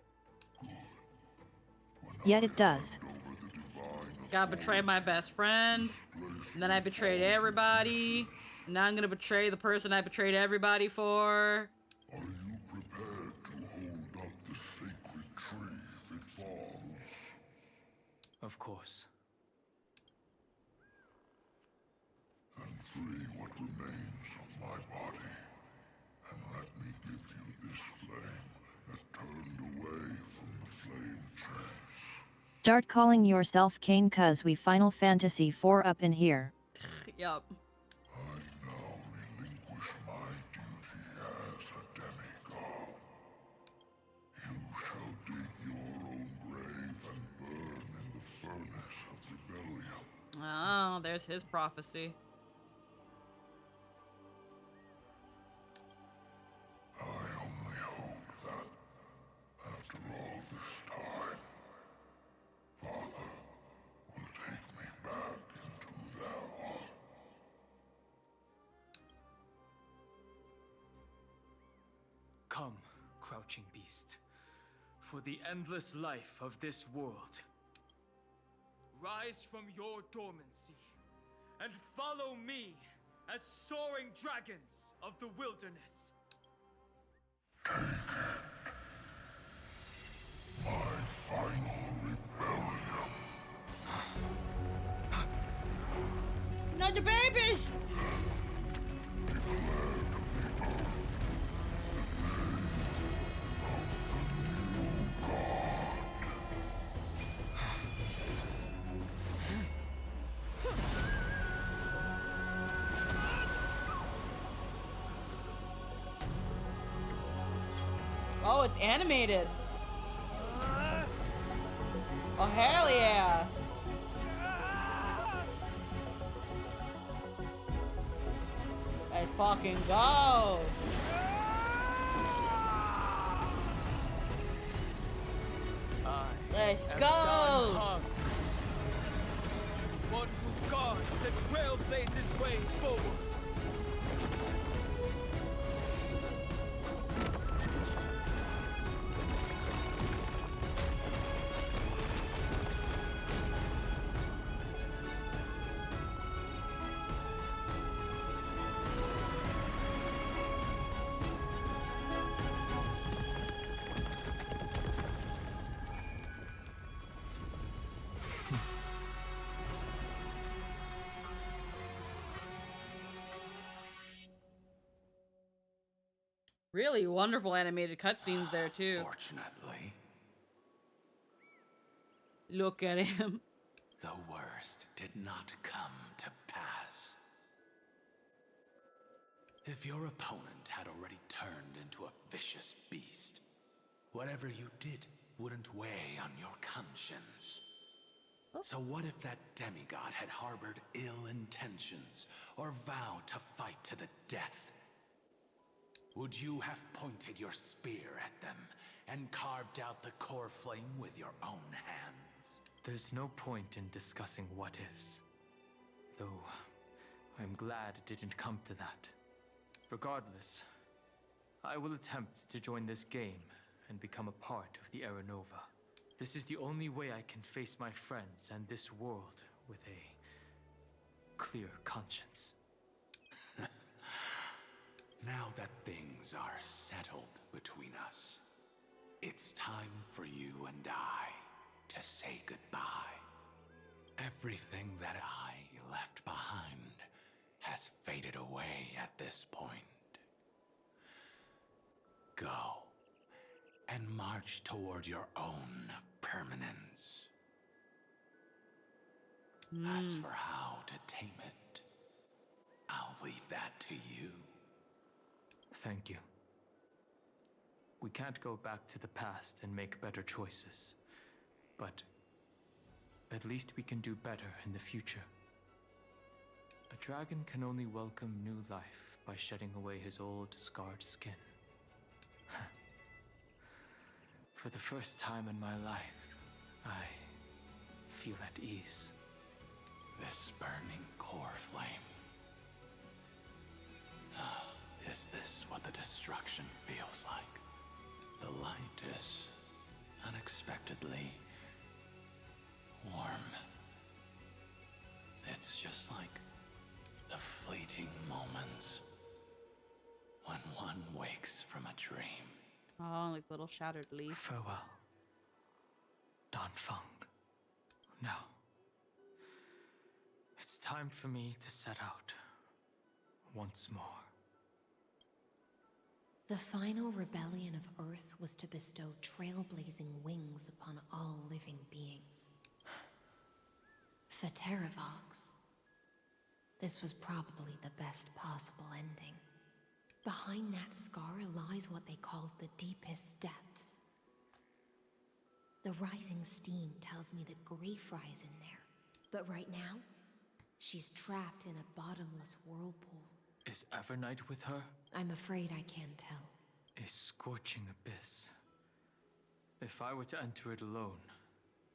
Yet it does. Over the divine Gotta betray my best friend. And then I betrayed everybody. And now I'm gonna betray the person I betrayed everybody for. Are you prepared to hold up the sacred tree if it falls? Of course. Then free what remains of my body, and let me give you this flame that turned away from the flame chase. Start calling yourself Kane cuz we Final Fantasy IV up in here. Yup. I now relinquish my duty as a demigod. You shall dig your own grave and burn in the furnace of rebellion. Oh, there's his prophecy. I only hope that, after all this time, Father will take me back into their heart. Come, crouching beast, for the endless life of this world. Rise from your dormancy and follow me as soaring dragons of the wilderness. My final rebellion. Not the babies! Oh, it's animated. Oh, hell yeah. Let's fucking go. Let's go. One who guards and trailblazes way forward. Really wonderful animated cutscenes there too. Fortunately, Look at him. the worst did not come to pass. If your opponent had already turned into a vicious beast, whatever you did wouldn't weigh on your conscience. So what if that demigod had harbored ill intentions or vowed to fight to the death? Would you have pointed your spear at them and carved out the core flame with your own hands? There's no point in discussing what-ifs. Though, I'm glad it didn't come to that. Regardless, I will attempt to join this game and become a part of the Era Nova. This is the only way I can face my friends and this world with a clear conscience. Now that things are settled between us, it's time for you and I to say goodbye. Everything that I left behind has faded away at this point. Go and march toward your own permanence. As for how to tame it, I'll leave that to you. Thank you. We can't go back to the past and make better choices, but at least we can do better in the future. A dragon can only welcome new life by shedding away his old, scarred skin. For the first time in my life, I feel at ease. This burning core flame. Is this what the destruction feels like? The light is unexpectedly warm It's just like the fleeting moments when one wakes from a dream. Oh, like little shattered leaf. Farewell, Don Fung. Now, it's time for me to set out once more. The final rebellion of Earth was to bestow trailblazing wings upon all living beings. For Terravox, this was probably the best possible ending. Behind that scar lies what they called the deepest depths. The rising steam tells me that Greyfry is in there. But right now, she's trapped in a bottomless whirlpool. Is Evernight with her? I'm afraid I can't tell. A scorching abyss. If I were to enter it alone,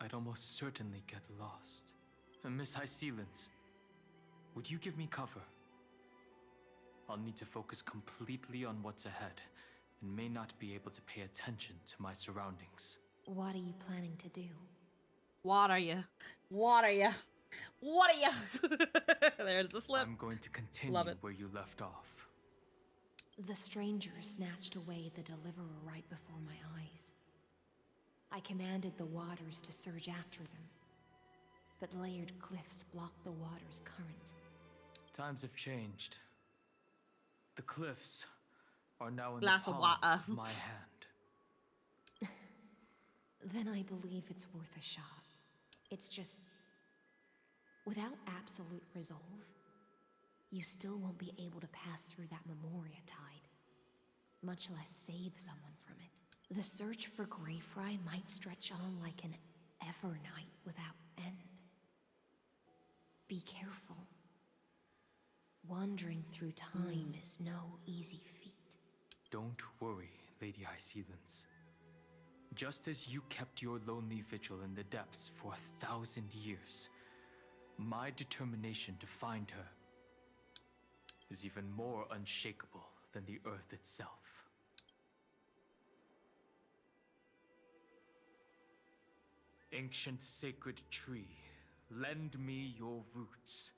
I'd almost certainly get lost. And Miss High Sealants, would you give me cover? I'll need to focus completely on what's ahead, and may not be able to pay attention to my surroundings. What are you planning to do? What are you? What are you? What are you? There's the slip. I'm going to continue where you left off. The stranger snatched away the deliverer right before my eyes. I commanded the waters to surge after them, but layered cliffs blocked the water's current. Times have changed. The cliffs are now in Glass the of palm water. of my hand. Then I believe it's worth a shot. It's just, without absolute resolve, you still won't be able to pass through that Memoria tide, much less save someone from it. The search for Greyfry might stretch on like an Evernight without end. Be careful. Wandering through time is no easy feat. Don't worry, Lady High Sealants. Just as you kept your lonely vigil in the depths for 1,000 years, my determination to find her is even more unshakable than the earth itself. Ancient sacred tree, lend me your roots.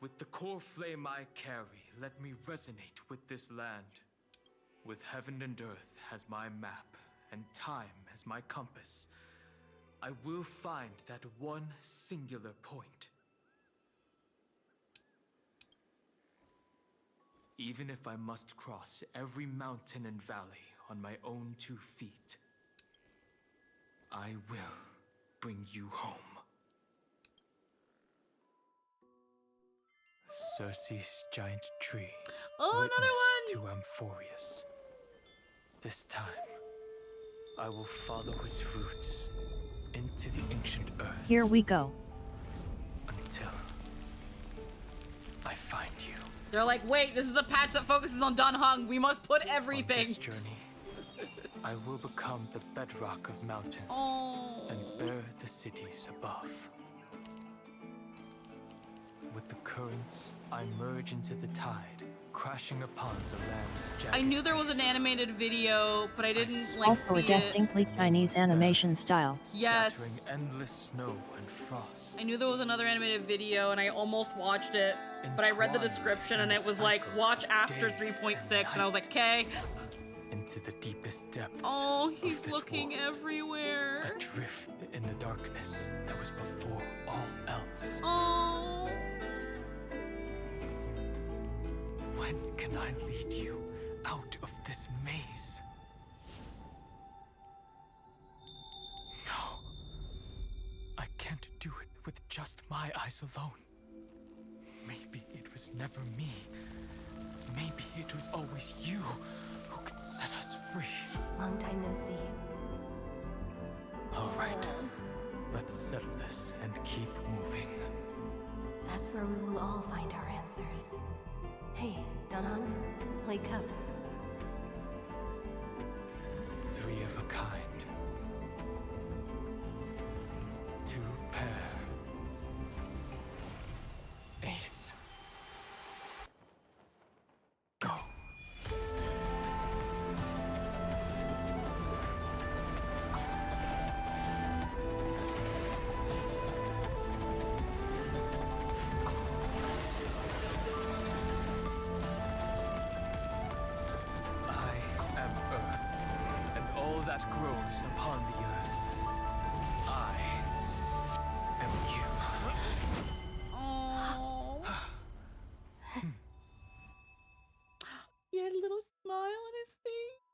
With the core flame I carry, let me resonate with this land. With heaven and earth as my map, and time as my compass, I will find that one singular point. Even if I must cross every mountain and valley on my own 2 feet, I will bring you home. Circe's giant tree. Oh, another one! To Amphorius. This time, I will follow its roots into the ancient earth. Here we go. Until I find you. They're like, wait, this is a patch that focuses on Dan Heng. We must put everything. On this journey, I will become the bedrock of mountains and bear the cities above. With the currents, I merge into the tide, crashing upon the land's jagged. I knew there was an animated video, but I didn't like Also see a distinctly Chinese animation style. Yes. Scattering endless snow and frost. I knew there was another animated video, and I almost watched it, but I read the description, and it was like, watch after 3.6, and I was like, okay. Into the deepest depths. Oh, he's of this looking world. everywhere. Adrift in the darkness that was before all else. Oh. When can I lead you out of this maze? No. I can't do it with just my eyes alone. Maybe it was never me. Maybe it was always you who could set us free. Long time no see. All right. Let's settle this and keep moving. That's where we will all find our answers. Hey, Dan Heng, wake up. 3 of a kind. 2 pair. Ace. Go. that grows upon the earth. I am you. Oh. He had a little smile on his face.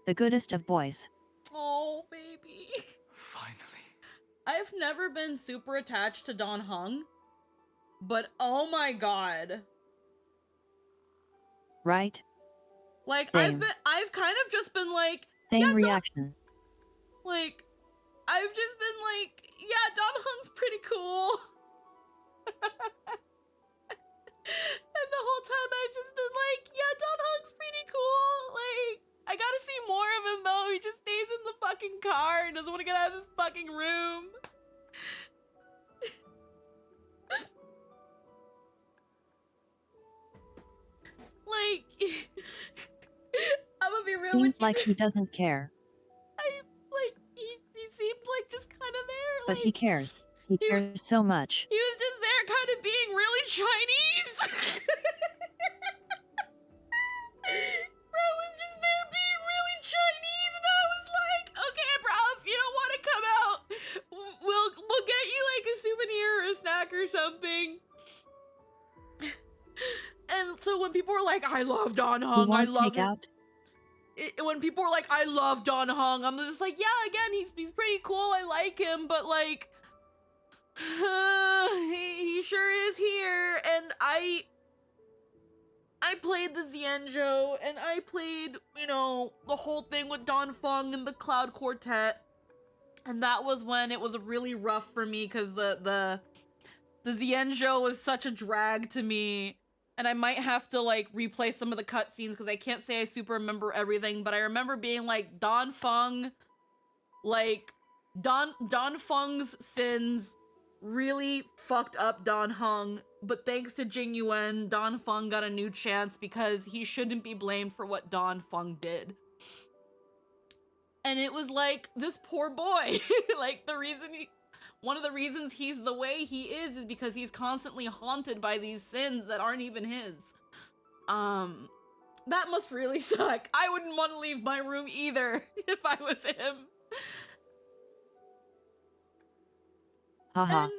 The goodest of boys. Oh, baby. Finally. I've never been super attached to Don Hung, but oh my god. Right? Like, Same. I've kind of just been like, Same yeah, reaction. like, I've just been like, yeah, Don Hung's pretty cool. And the whole time I've just been like, yeah, Don Hung's pretty cool. Like, I gotta see more of him though. He just stays in the fucking car and doesn't want to get out of his fucking room. Like, I'm gonna be real with Seems you. like he doesn't care. He seemed like just kind of there. But he cares. He cares so much. He was just there kind of being really Chinese. Bro was just there being really Chinese and I was like, okay, bro, if you don't want to come out, we'll get you like a souvenir or a snack or something. And so when people were like, I love Don Hung, I love him. When people were like, I love Don Hung, I'm just like, yeah, again, he's pretty cool, I like him, but like, he sure is here. And I played the Xianzhou, and I played, you know, the whole thing with Don Fung and the Cloud Quartet, and that was when it was really rough for me, because the Xianzhou was such a drag to me. And I might have to, like, replay some of the cutscenes because I can't say I super remember everything, but I remember being like, Don Fung, like, Don Fung's sins really fucked up Don Hung, but thanks to Jing Yuan, Don Fung got a new chance because he shouldn't be blamed for what Don Fung did. And it was like, this poor boy, like, one of the reasons he's the way he is because he's constantly haunted by these sins that aren't even his. That must really suck. I wouldn't want to leave my room either if I was him. Haha.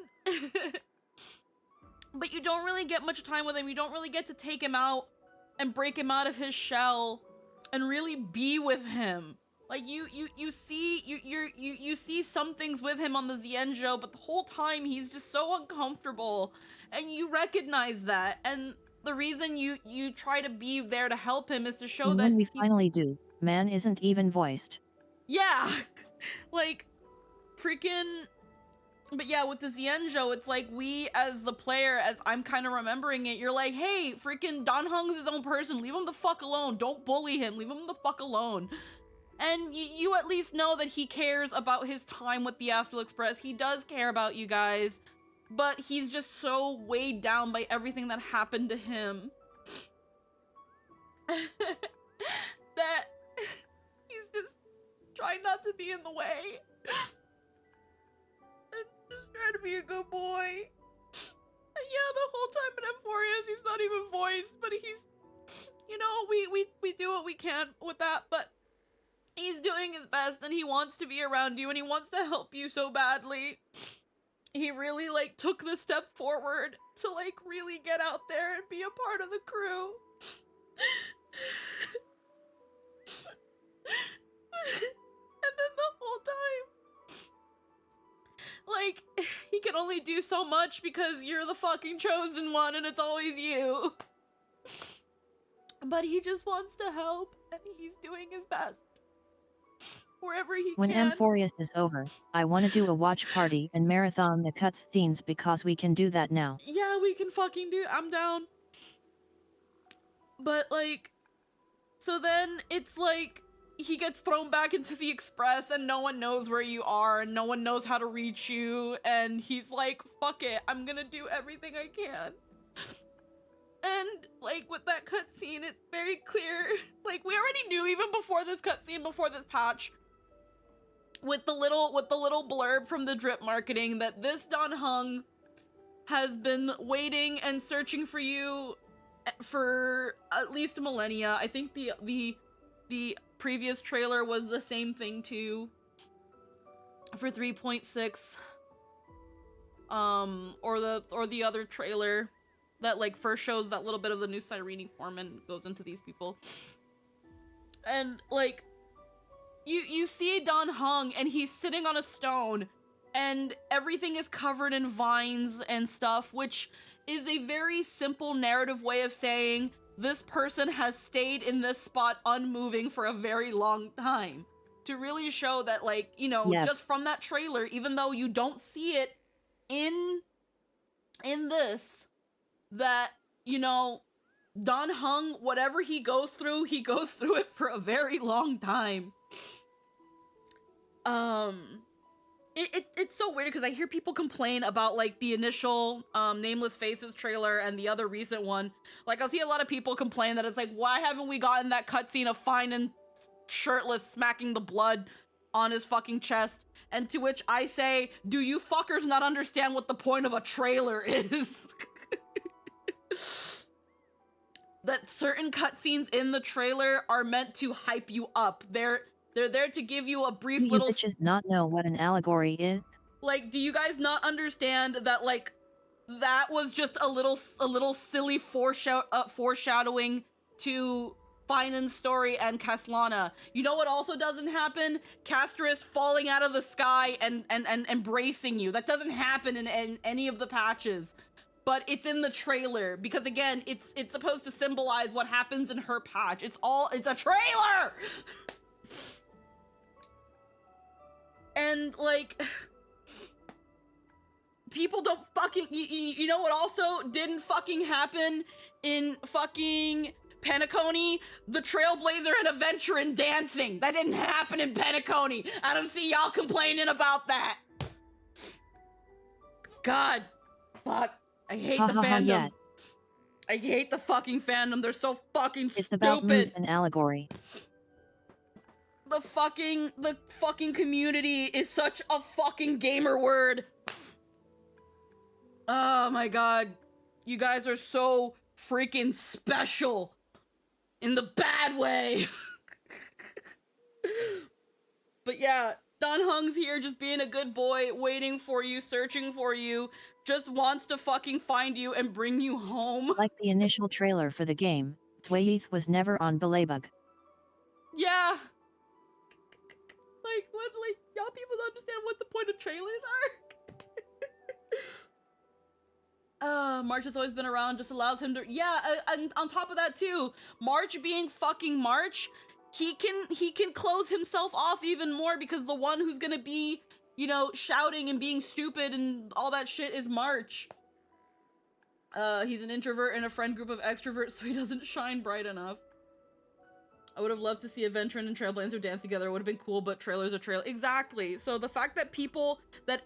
But you don't really get much time with him. You don't really get to take him out and break him out of his shell and really be with him. Like, you see some things with him on the Xianzhou, but the whole time he's just so uncomfortable, and you recognize that. And the reason you try to be there to help him is to show And that when we finally do, man isn't even voiced. Yeah, like freaking. But yeah, with the Xianzhou, it's like we as the player, as I'm kind of remembering it, you're like, hey, freaking Don Hung's his own person. Leave him the fuck alone. Don't bully him. Leave him the fuck alone. And you at least know that he cares about his time with the Astral Express. He does care about you guys, but he's just so weighed down by everything that happened to him that he's just trying not to be in the way and just trying to be a good boy. And yeah, the whole time in Emphorius, he's not even voiced, but he's, you know, we do what we can with that, but he's doing his best, and he wants to be around you, and he wants to help you so badly. He really, like, took the step forward to, like, really get out there and be a part of the crew. And then the whole time, like, he can only do so much because you're the fucking chosen one, and it's always you. But he just wants to help, and he's doing his best. Wherever he when can. Emphorius is over, I want to do a watch party and marathon the cutscenes because we can do that now. Yeah, we can fucking do. I'm down. But like, so then it's like he gets thrown back into the Express and no one knows where you are and no one knows how to reach you, and he's like, fuck it, I'm gonna do everything I can. And like with that cutscene, it's very clear. Like we already knew even before this cutscene, before this patch, with the little blurb from the drip marketing, that this Don Hung has been waiting and searching for you for at least a millennia. I think the previous trailer was the same thing too. For 3.6, or the other trailer that like first shows that little bit of the new Cyrene form and goes into these people. And like you see Don Hung and he's sitting on a stone and everything is covered in vines and stuff, which is a very simple narrative way of saying this person has stayed in this spot unmoving for a very long time. To really show that, like, you know, Yes. just from that trailer, even though you don't see it in this, that, you know, Don Hung, whatever he goes through it for a very long time. It's so weird because I hear people complain about like the initial Nameless Faces trailer and the other recent one. Like I'll see a lot of people complain that it's like, why haven't we gotten that cutscene of Finan shirtless smacking the blood on his fucking chest? And to which I say, do you fuckers not understand what the point of a trailer is? That certain cutscenes in the trailer are meant to hype you up. They're there to give you a brief Do you little bitches not know what an allegory is? like, do you guys not understand that, like, that was just a little silly foreshadowing to Finan's story and Caslana? You know what also doesn't happen? Castris falling out of the sky and embracing you. That doesn't happen in any of the patches. But it's in the trailer, because again, it's supposed to symbolize what happens in her patch. It's a trailer! And, like, people don't fucking, you know what also didn't fucking happen in fucking Penacony? The Trailblazer and Aventurin dancing. That didn't happen in Penacony. I don't see y'all complaining about that. God. Fuck. I hate the fandom. Yeah. I hate the fucking fandom. They're so fucking It's stupid. about mood and allegory. The fucking community is such a fucking gamer word. Oh my god. You guys are so freaking special. In the bad way. But yeah, Don Hung's here just being a good boy, waiting for you, searching for you, just wants to fucking find you and bring you home. Like the initial trailer for the game, Twaith was never on Belabug. Yeah. Like, what, like, y'all people don't understand what the point of trailers are? March has always been around, just allows him to, yeah, and on top of that too, March being fucking March, he can close himself off even more because the one who's gonna be, you know, shouting and being stupid and all that shit is March. He's an introvert in a friend group of extroverts, so he doesn't shine bright enough. I would have loved to see Aventurin and Trailblazer dance together. It would have been cool, but trailers are trailer. Exactly. So the fact that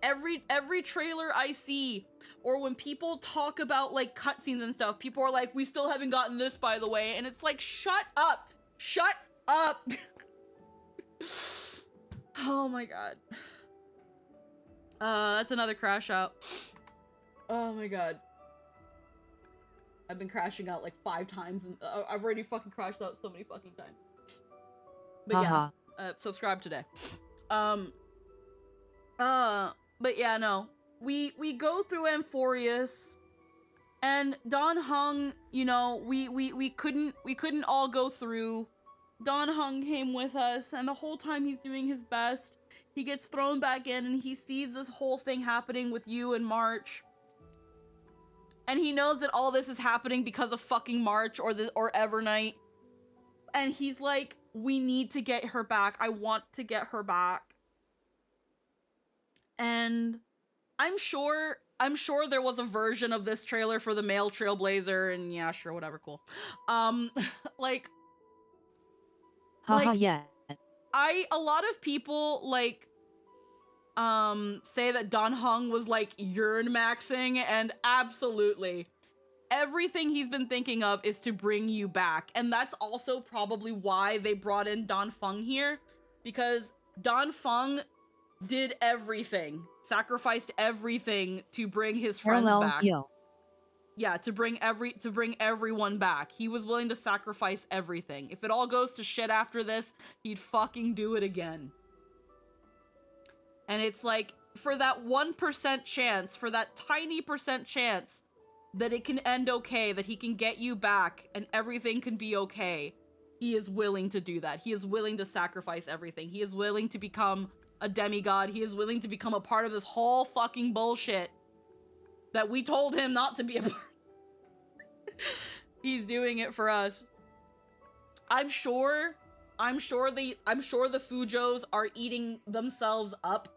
every trailer I see, or when people talk about like cutscenes and stuff, people are like, we still haven't gotten this, by the way. And it's like, shut up. Shut up. Oh my god. That's another crash out. Oh my god. I've been crashing out like 5 times, and I've already fucking crashed out so many fucking times. But yeah, subscribe today. But yeah, no. We go through Amphorius, and Don Hung, you know, we couldn't all go through. Don Hung came with us, and the whole time he's doing his best. He gets thrown back in, and he sees this whole thing happening with you and March. And he knows that all this is happening because of fucking March or Evernight. And he's like, we need to get her back. I want to get her back. And I'm sure there was a version of this trailer for the male Trailblazer, and yeah, sure, whatever, cool. Like, Yeah. a lot of people, like, say that Don Hung was like urine maxing, and absolutely everything he's been thinking of is to bring you back. And that's also probably why they brought in Don Fung here, because Don Fung did everything, sacrificed everything to bring his friends back. Yeah, to bring everyone back. He was willing to sacrifice everything. If it all goes to shit after this, he'd fucking do it again. And it's like, for that 1% chance, for that tiny percent chance that it can end okay, that he can get you back and everything can be okay, he is willing to do that. He is willing to sacrifice everything. He is willing to become a demigod. He is willing to become a part of this whole fucking bullshit that we told him not to be a part. He's doing it for us. I'm sure the Fujos are eating themselves up.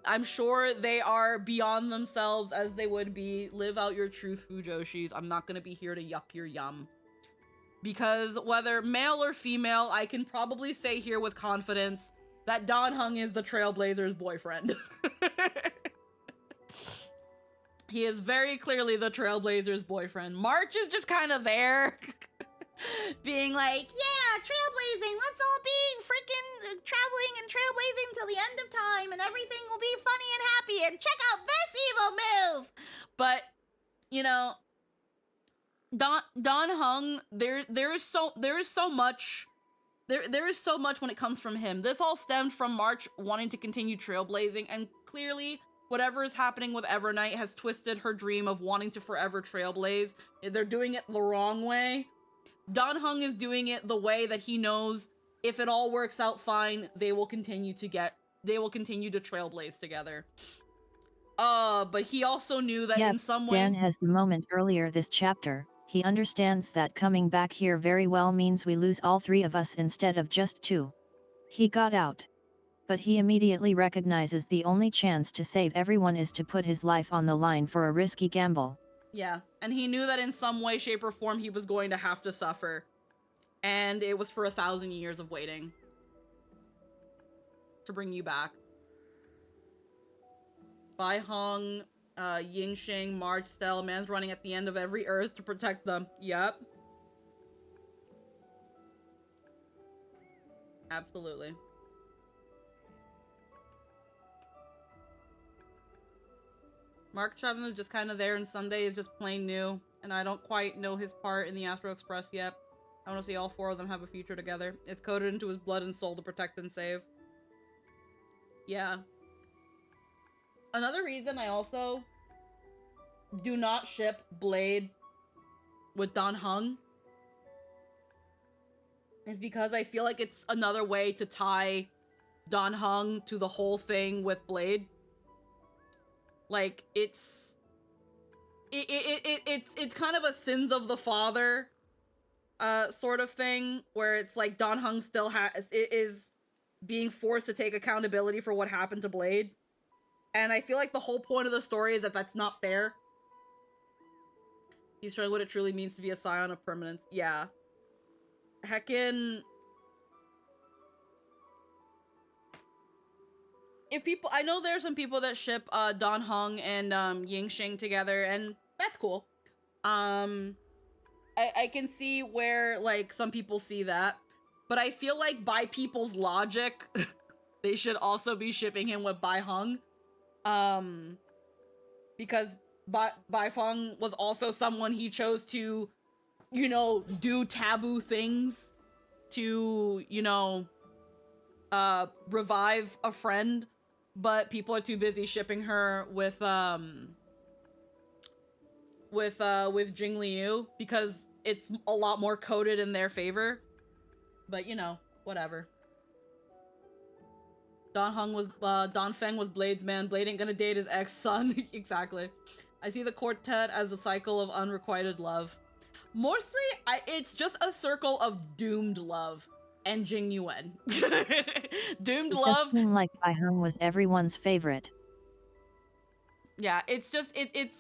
I'm sure they are beyond themselves as they would be. Live out your truth, Fujoshis. I'm not gonna be here to yuck your yum. Because whether male or female, I can probably say here with confidence that Dan Heng is the Trailblazer's boyfriend. He is very clearly the Trailblazer's boyfriend. March is just kind of there. Being like, Yeah, trailblazing. Let's all be freaking traveling and trailblazing till the end of time, and everything will be funny and happy. And check out this evil move. but you know, Dan Heng, there is so much when it comes from him. This all stemmed from March wanting to continue trailblazing, and clearly whatever is happening with Evernight has twisted her dream of wanting to forever trailblaze. They're doing it the wrong way. Dan Heng is doing it the way that he knows if it all works out fine, they will continue to trailblaze together. But he also knew that in some way Dan has the moment earlier this chapter. He understands that coming back here very well means we lose all three of us instead of just two. He got out. But he immediately recognizes the only chance to save everyone is to put his life on the line for a risky gamble. Yeah, and he knew that in some way, shape, or form he was going to have to suffer. And it was for 1,000 years of waiting to bring you back. Bai Hong, Yingxing, March, Stell, man's running at the end of every earth to protect them. Yep. Absolutely. Mark Trevin is just kind of there, and Sunday is just plain new, and I don't quite know his part in the Astro Express yet. I want to see all four of them have a future together. It's coded into his blood and soul to protect and save. Yeah. Another reason I also do not ship Blade with Dan Heng is because I feel like it's another way to tie Dan Heng to the whole thing with Blade. Like, it's kind of a sins of the father sort of thing, where it's like Dan Heng still is being forced to take accountability for what happened to Blade. And I feel like the whole point of the story is that that's not fair. He's showing what it truly means to be a scion of permanence. Yeah. Heckin'... I know there are some people that ship Dan Heng and Yingxing together, and that's cool. I can see where, like, some people see that, but I feel like by people's logic, they should also be shipping him with Bai Hong. Because Bai Feng was also someone he chose to, you know, do taboo things to, you know, revive a friend. But people are too busy shipping her with Jing Liu because it's a lot more coded in their favor. But you know, whatever. Dan Feng was Blade's man. Blade ain't gonna date his ex-son. Exactly. I see the quartet as a cycle of unrequited love. Mostly, it's just a circle of doomed love. And Jing Yuan. Doomed love. It does seem like Bai Heng was everyone's favorite. Yeah, it's just it's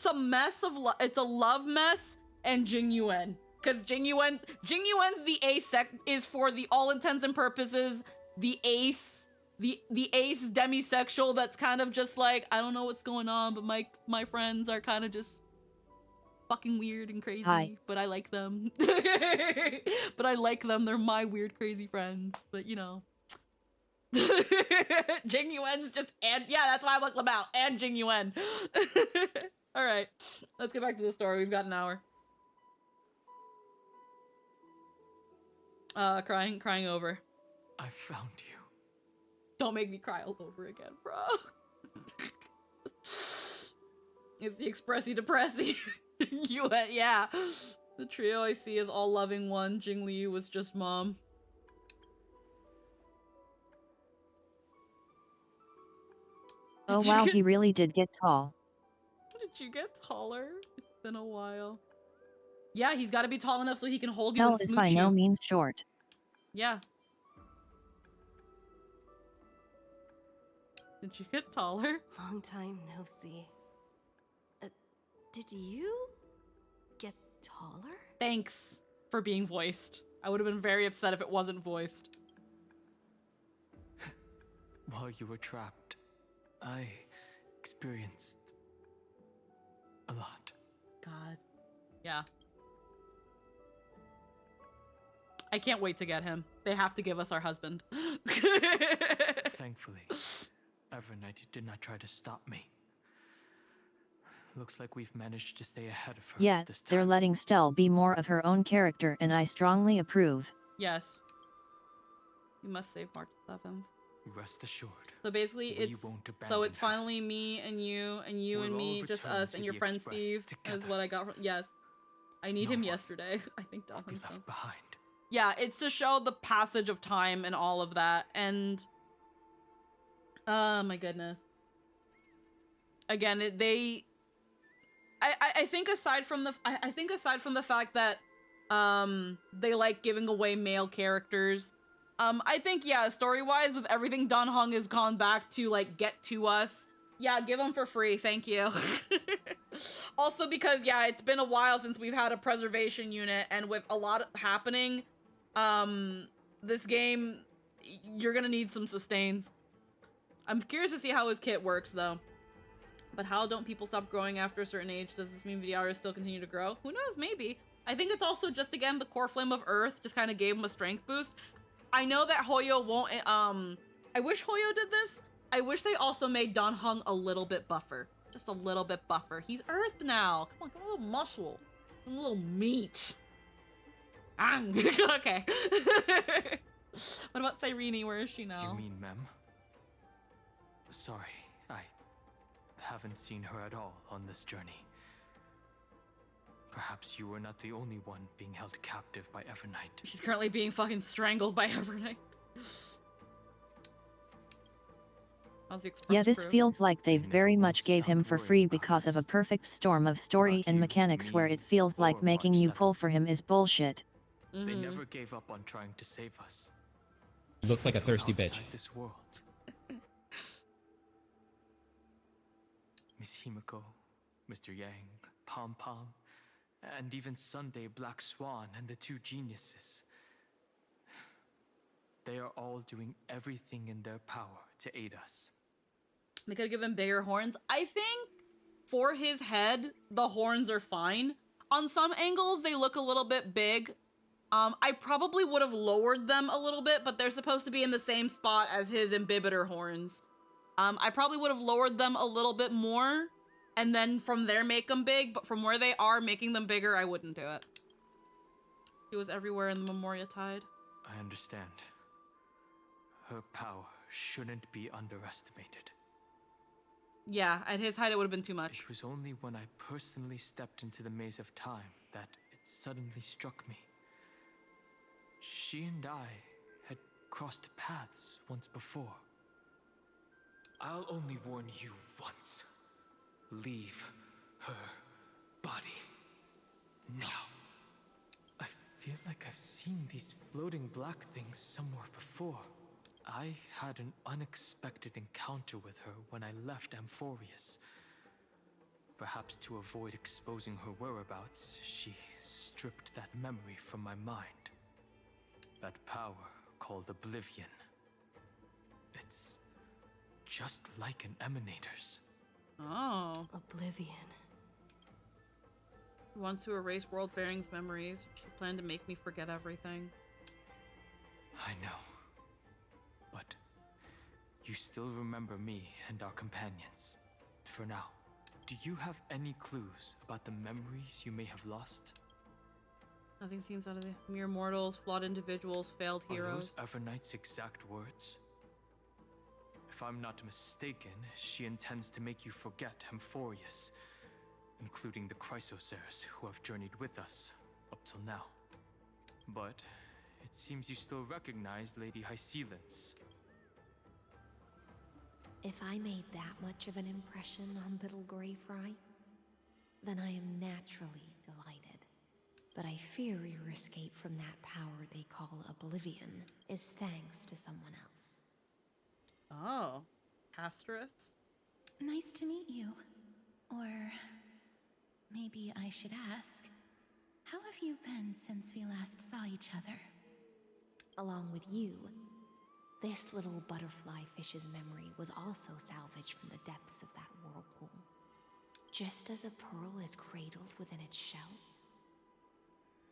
a mess of it's a love mess and Jing Yuan. Cause Jing Yuan's the is for the all intents and purposes the ace demisexual that's kind of just like, I don't know what's going on, but my friends are kind of just fucking weird and crazy. Hi. But I like them. They're my weird, crazy friends. But you know, Jing Yuen's just and yeah, that's why I'm like Lamau and Jing Yuen. All right, let's get back to the story. We've got an hour. Crying over. I found you. Don't make me cry all over again, bro. It's the expressy depressy. Yeah. The trio I see is all loving one. Jing Liu was just mom. Oh wow, he really did get tall. Did you get taller? It's been a while. Yeah, he's got to be tall enough so he can hold you Hell and is smooch by no you. means short. Yeah. Did you get taller? Long time no see. Did you get taller? Thanks for being voiced. I would have been very upset if it wasn't voiced. While you were trapped, I experienced a lot. God. Yeah. I can't wait to get him. They have to give us our husband. Thankfully, Evernight did not try to stop me. Looks like we've managed to stay ahead of her Yeah, this time. they're letting Stell be more of her own character and I strongly approve. Yes. You must save March 7th. Rest assured. So basically, we it's won't abandon so it's her. finally me and you We'll and me, all just return us to and your the friend Express Steve. Is together. what I got from. Yes, I need No him one yesterday. I think Del Be himself. left behind. Yeah, it's to show the passage of time and all of that, and oh my goodness. Again, I think aside from the I think aside from the fact that they like giving away male characters, I think yeah, story-wise with everything Dan Hong has gone back to like get to us. Yeah, give them for free, thank you. Also because yeah, it's been a while since we've had a preservation unit, and with a lot happening, this game you're gonna need some sustains. I'm curious to see how his kit works though. But how don't people stop growing after a certain age? Does this mean VDRs still continue to grow? Who knows, maybe. I think it's also just, again, the core flame of Earth just kind of gave him a strength boost. I know that Hoyo won't, I wish Hoyo did this. I wish they also made Dan Hong a little bit buffer. Just a little bit buffer. He's Earth now. Come on, a little muscle. A little meat. Okay. What about Cyrene? Where is she now? You mean Mem? Sorry, I haven't seen her at all on this journey. Perhaps you were not the only one being held captive by Evernight. She's currently being fucking strangled by Evernight. How's the Express Yeah, this crew? feels like they very much gave him for free because of a perfect storm of story and mechanics where it feels like making you pull for him is bullshit. They never gave up on trying to save us. You look like a thirsty bitch. Outside this world. Miss Himiko, Mr. Yang, Pom Pom, and even Sunday Black Swan and the two geniuses. They are all doing everything in their power to aid us. They could have given bigger horns. I think for his head, the horns are fine. On some angles, they look a little bit big. I probably would have lowered them a little bit, but they're supposed to be in the same spot as his imbibitor horns. I probably would have lowered them a little bit more, and then from there make them big, but from where they are, making them bigger, I wouldn't do it. He was everywhere in the Memoria Tide. I understand. Her power shouldn't be underestimated. Yeah, at his height, it would have been too much. It was only when I personally stepped into the maze of time that it suddenly struck me. She and I had crossed paths once before. I'll only warn you once. Leave her body. Now. I feel like I've seen these floating black things somewhere before. I had an unexpected encounter with her when I left Amphorius. Perhaps to avoid exposing her whereabouts, she stripped that memory from my mind. That power called Oblivion. It's just like an Emanator's. Oh. Oblivion. He wants to erase Worldfaring's memories. She planned to make me forget everything. I know. But you still remember me and our companions. For now, do you have any clues about the memories you may have lost? Nothing seems out of the mere mortals, flawed individuals, failed Are heroes. those Everknight's exact words? If I'm not mistaken, she intends to make you forget Amphorius, including the Chrysosaurs who have journeyed with us up till now. But it seems you still recognize Lady Hysealence. If I made that much of an impression on little Greyfry, then I am naturally delighted. But I fear your escape from that power they call Oblivion is thanks to someone else. Oh, Castrus? Nice to meet you. Or maybe I should ask, how have you been since we last saw each other? Along with you, this little butterfly fish's memory was also salvaged from the depths of that whirlpool. Just as a pearl is cradled within its shell,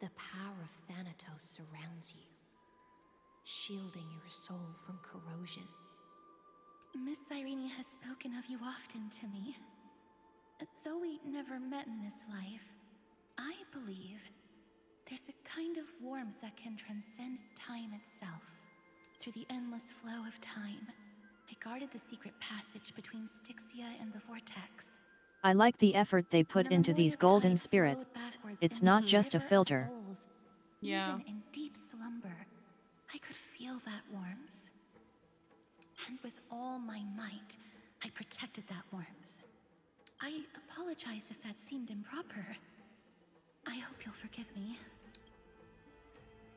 the power of Thanatos surrounds you, shielding your soul from corrosion. Miss Irene has spoken of you often to me. Though we never met in this life, I believe there's a kind of warmth that can transcend time itself. Through the endless flow of time, I guarded the secret passage between Styxia and the Vortex. I like the effort they put When a into these memorial golden tide spirits. flowed backwards It's into not the just a river of filter. souls, Yeah. Even in deep slumber, I could feel that warmth. And with all my might, I protected that warmth. I apologize if that seemed improper. I hope you'll forgive me.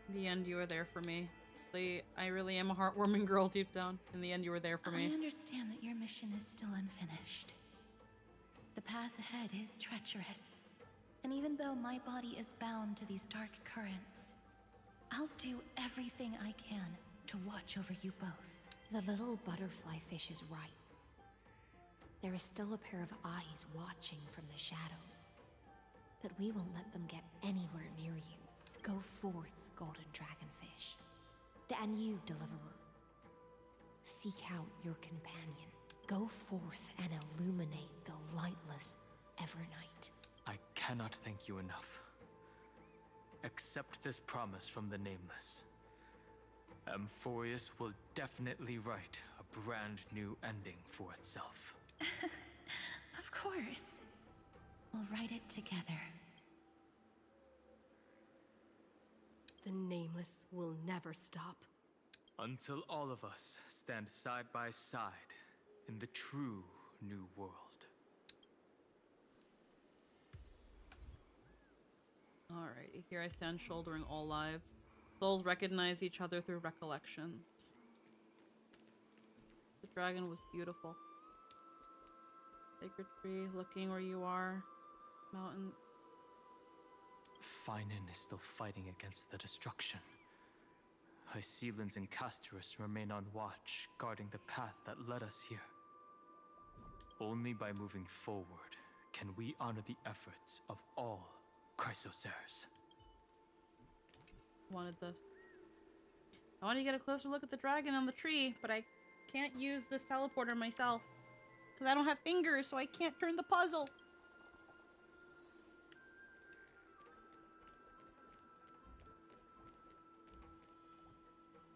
In the end, you were there for me. See, I really am a heartwarming girl deep down. In the end, you were there for I me. understand that your mission is still unfinished. The path ahead is treacherous. And even though my body is bound to these dark currents, I'll do everything I can to watch over you both. The little butterfly fish is right. There is still a pair of eyes watching from the shadows. But we won't let them get anywhere near you. Go forth, golden dragonfish. And you, deliverer. Seek out your companion. Go forth and illuminate the lightless Evernight. I cannot thank you enough. Accept this promise from the Nameless. Amphorius will definitely write a brand new ending for itself. Of course. We'll write it together. The Nameless will never stop. Until all of us stand side by side in the true new world. Alrighty, here I stand shouldering all lives. Souls recognize each other through recollections. The dragon was beautiful. Sacred tree, looking where you are. Mountain. Finan is still fighting against the destruction. Hysealence and Castrus remain on watch, guarding the path that led us here. Only by moving forward can we honor the efforts of all Chrysosaurs. Wanted this. I want to get a closer look at the dragon on the tree, but I can't use this teleporter myself. Because I don't have fingers, so I can't turn the puzzle.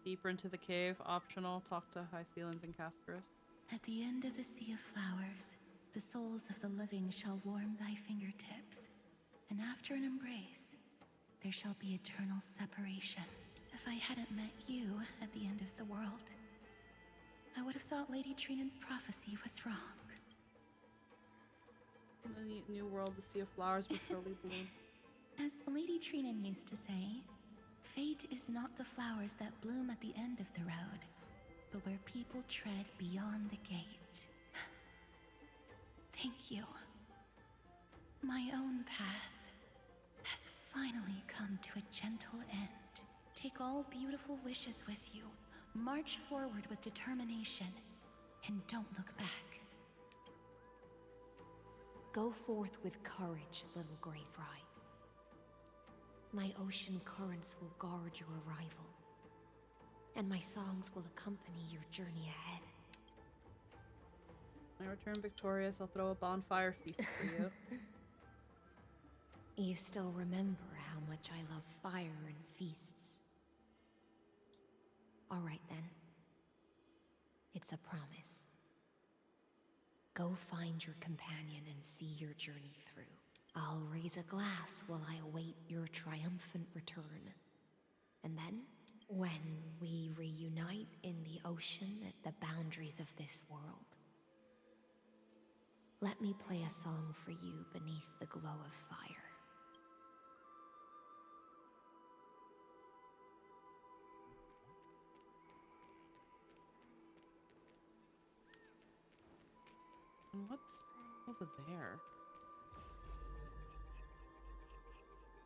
Deeper into the cave, optional. Talk to Hysealence and Castrus. At the end of the sea of flowers, the souls of the living shall warm thy fingertips. And after an embrace, there shall be eternal separation. If I hadn't met you at the end of the world, I would have thought Lady Trinan's prophecy was wrong. In the new world, the sea of flowers will surely bloom. As Lady Trinan used to say, fate is not the flowers that bloom at the end of the road, but where people tread beyond the gate. Thank you. My own path has finally come to a gentle end. Take all beautiful wishes with you. March forward with determination, and don't look back. Go forth with courage, little Greyfry. My ocean currents will guard your arrival, and my songs will accompany your journey ahead. I return victorious, I'll throw a bonfire feast for you. You still remember how much I love fire and feasts. All right then. It's a promise. Go find your companion and see your journey through. I'll raise a glass while I await your triumphant return. And then, when we reunite in the ocean at the boundaries of this world, let me play a song for you beneath the glow of fire. And what's over there?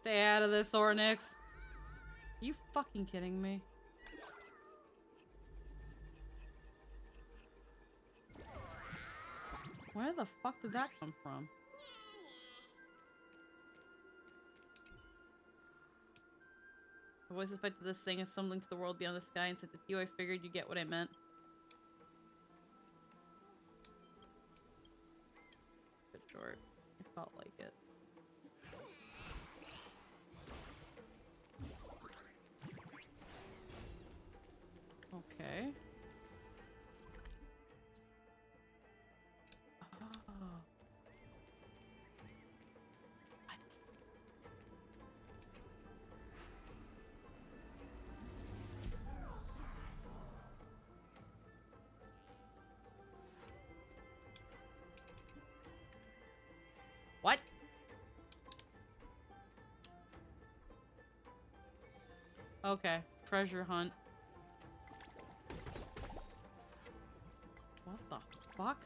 Stay out of this, Ornix. Are you fucking kidding me? Where the fuck did that come from? I've always suspected this thing is some link to the world beyond the sky, and since it's you, I figured you get what I meant. Bit short. I felt like it. Okay. Oh. What? Okay, treasure hunt. What the fuck?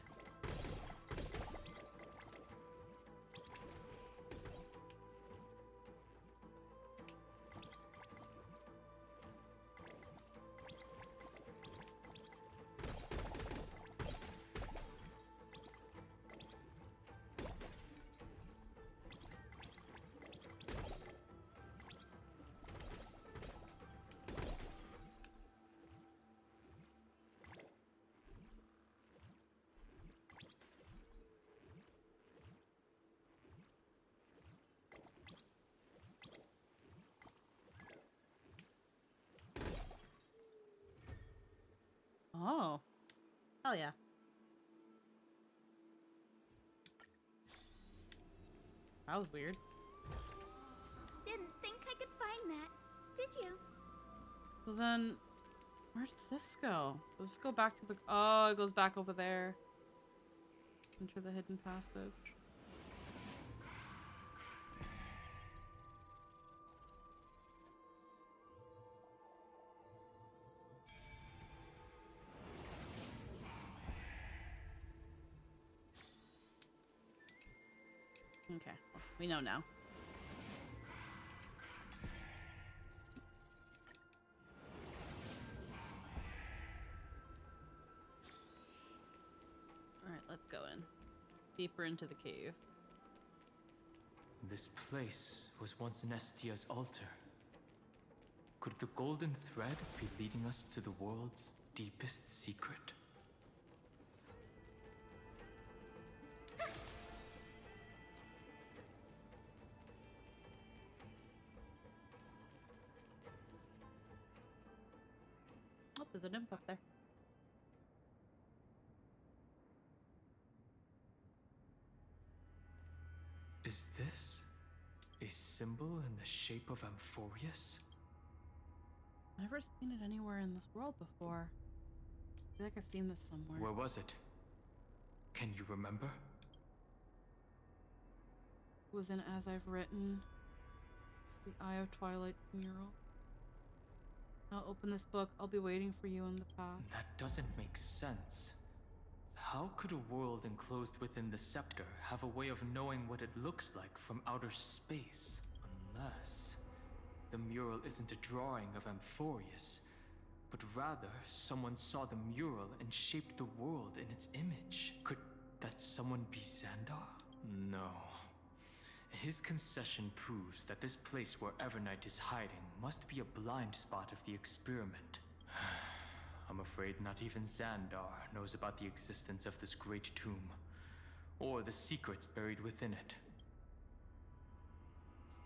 Oh. Hell yeah. That was weird. Didn't think I could find that, did you? So then, where does this go? Does this go back to the... Oh, it goes back over there. Enter the hidden passage. Okay, we know now. Alright, let's go in. Deeper into the cave. This place was once Nestia's altar. Could the golden thread be leading us to the world's deepest secret? Oh, there's a nymph up there. Is this a symbol in the shape of Amphorius? Never seen it anywhere in this world before. I feel like I've seen this somewhere. Where was it? Can you remember? It was in As I've Written. The Eye of Twilight's mural. Now open this book. I'll be waiting for you in the path. That doesn't make sense. How could a world enclosed within the scepter have a way of knowing what it looks like from outer space? Unless the mural isn't a drawing of Amphorius, but rather someone saw the mural and shaped the world in its image. Could that someone be Xandar? No. His concession proves that this place where Evernight is hiding must be a blind spot of the experiment. A I'm afraid not even Xandar knows about the existence of this great tomb, or the secrets buried within it.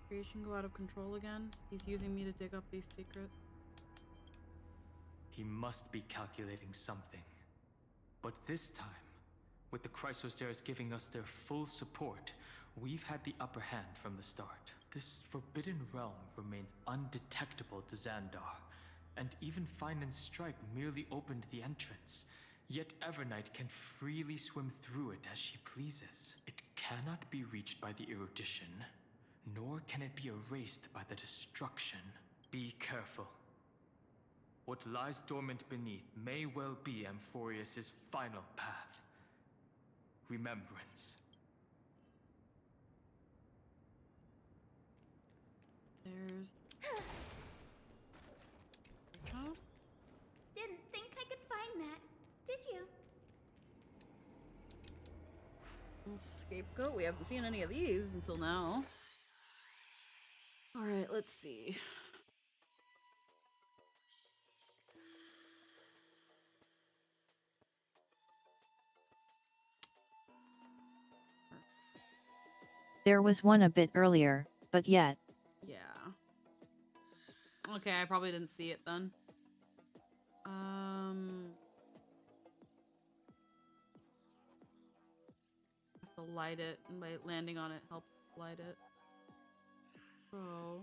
Creation go out of control again? He's using me to dig up these secrets. He must be calculating something. But this time, with the Chrysoceres giving us their full support, we've had the upper hand from the start. This forbidden realm remains undetectable to Xandar, and even Fine and Strike merely opened the entrance. Yet Evernight can freely swim through it as she pleases. It cannot be reached by the erudition, nor can it be erased by the destruction. Be careful. What lies dormant beneath may well be Amphorius' final path. Remembrance. There's... Huh? Didn't think I could find that, did you? Scapegoat? We haven't seen any of these until now. Alright, let's see. There was one a bit earlier, but yet. Yeah. Okay, I probably didn't see it then. Have to light it, and by landing on it helps light it. So...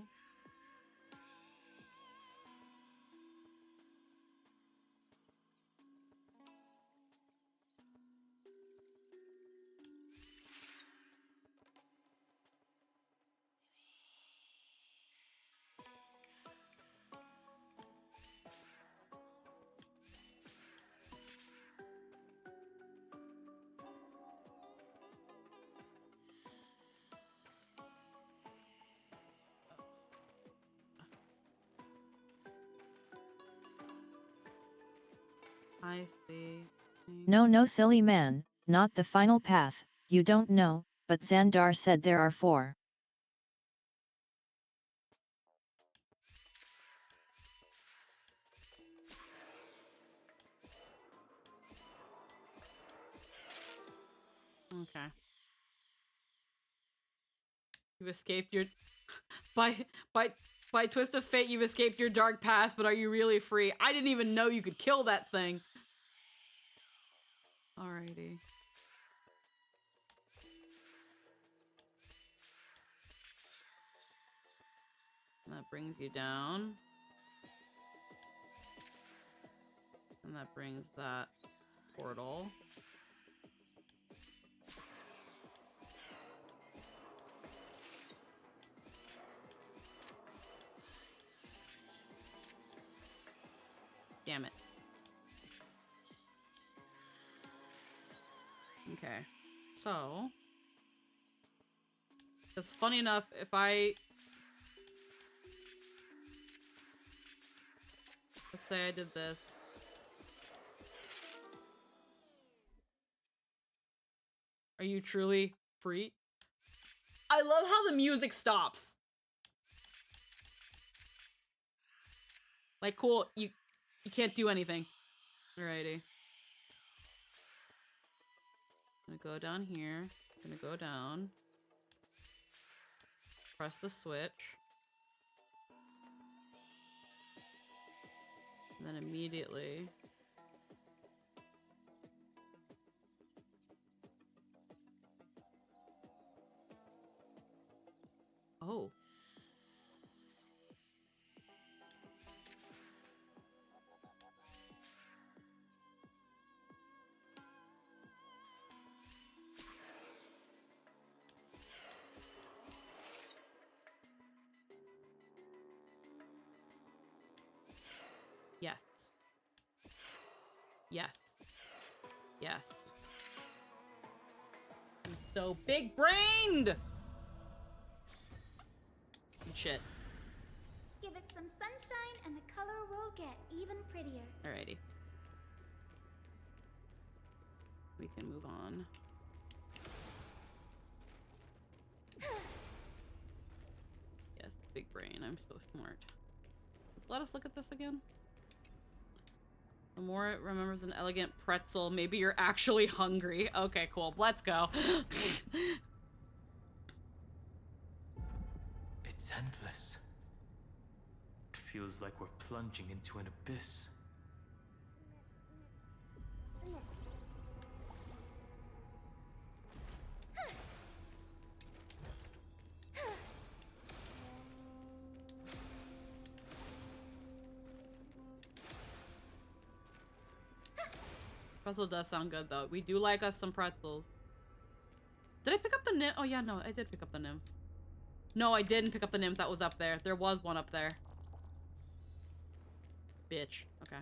I see. No, silly man, not the final path. You don't know, but Xandar said there are 4. Okay. You've escaped your... By twist of fate, you've escaped your dark past, but are you really free? I didn't even know you could kill that thing. Alrighty. And that brings you down. And that brings that portal. Damn it. Okay. So... It's funny enough, if I... Let's say I did this. Are you truly free? I love how the music stops. Like, cool, you can't do anything. Alrighty. I'm gonna go down here. I'm gonna go down. Press the switch. And then immediately... Oh. Yes. Yes. Yes. I'm so big-brained! Shit. Give it some sunshine and the color will get even prettier. Alrighty. We can move on. Yes, big brain. I'm so smart. Let us look at this again. The more it remembers an elegant pretzel, maybe you're actually hungry. Okay, cool. Let's go. It's endless. It feels like we're plunging into an abyss. Pretzel does sound good though. We do like us some pretzels. Did I pick up the nymph? Oh yeah, no, I did pick up the nymph. No, I didn't pick up the nymph that was up there. There was one up there. Bitch. Okay.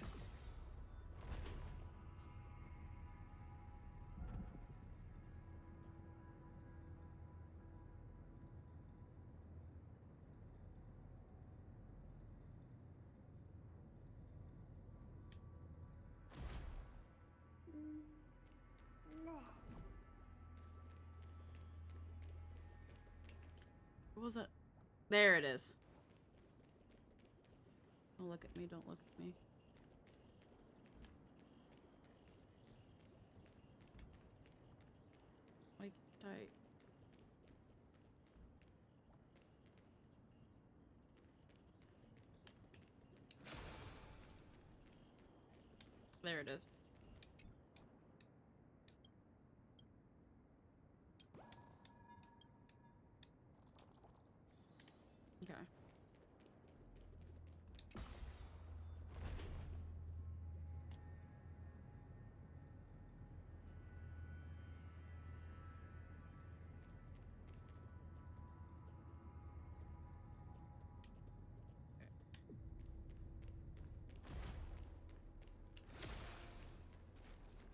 What was it? There it is. Don't look at me, don't look at me. Like, tight. There it is. Okay.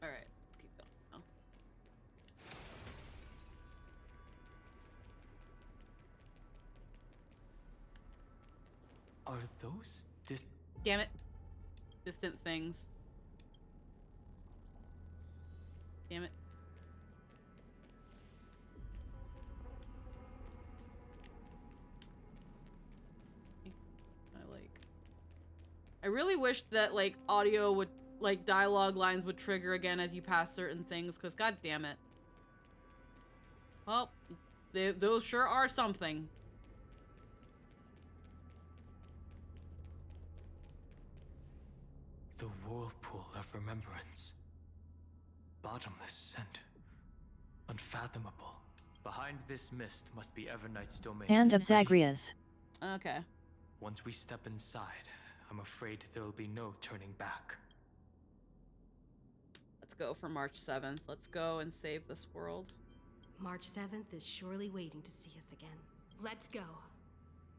All right, let's keep going now. Are those Damn it. Distant things. Damn it. I really wish that like audio would, like dialogue lines would trigger again as you pass certain things, because god damn it. Well, those sure are something. The whirlpool of remembrance. Bottomless and unfathomable. Behind this mist must be Everknight's domain. And of Ready? Zagreus. Okay. Once we step inside, I'm afraid there'll be no turning back. Let's go for March 7th. Let's go and save this world. March 7th is surely waiting to see us again. Let's go.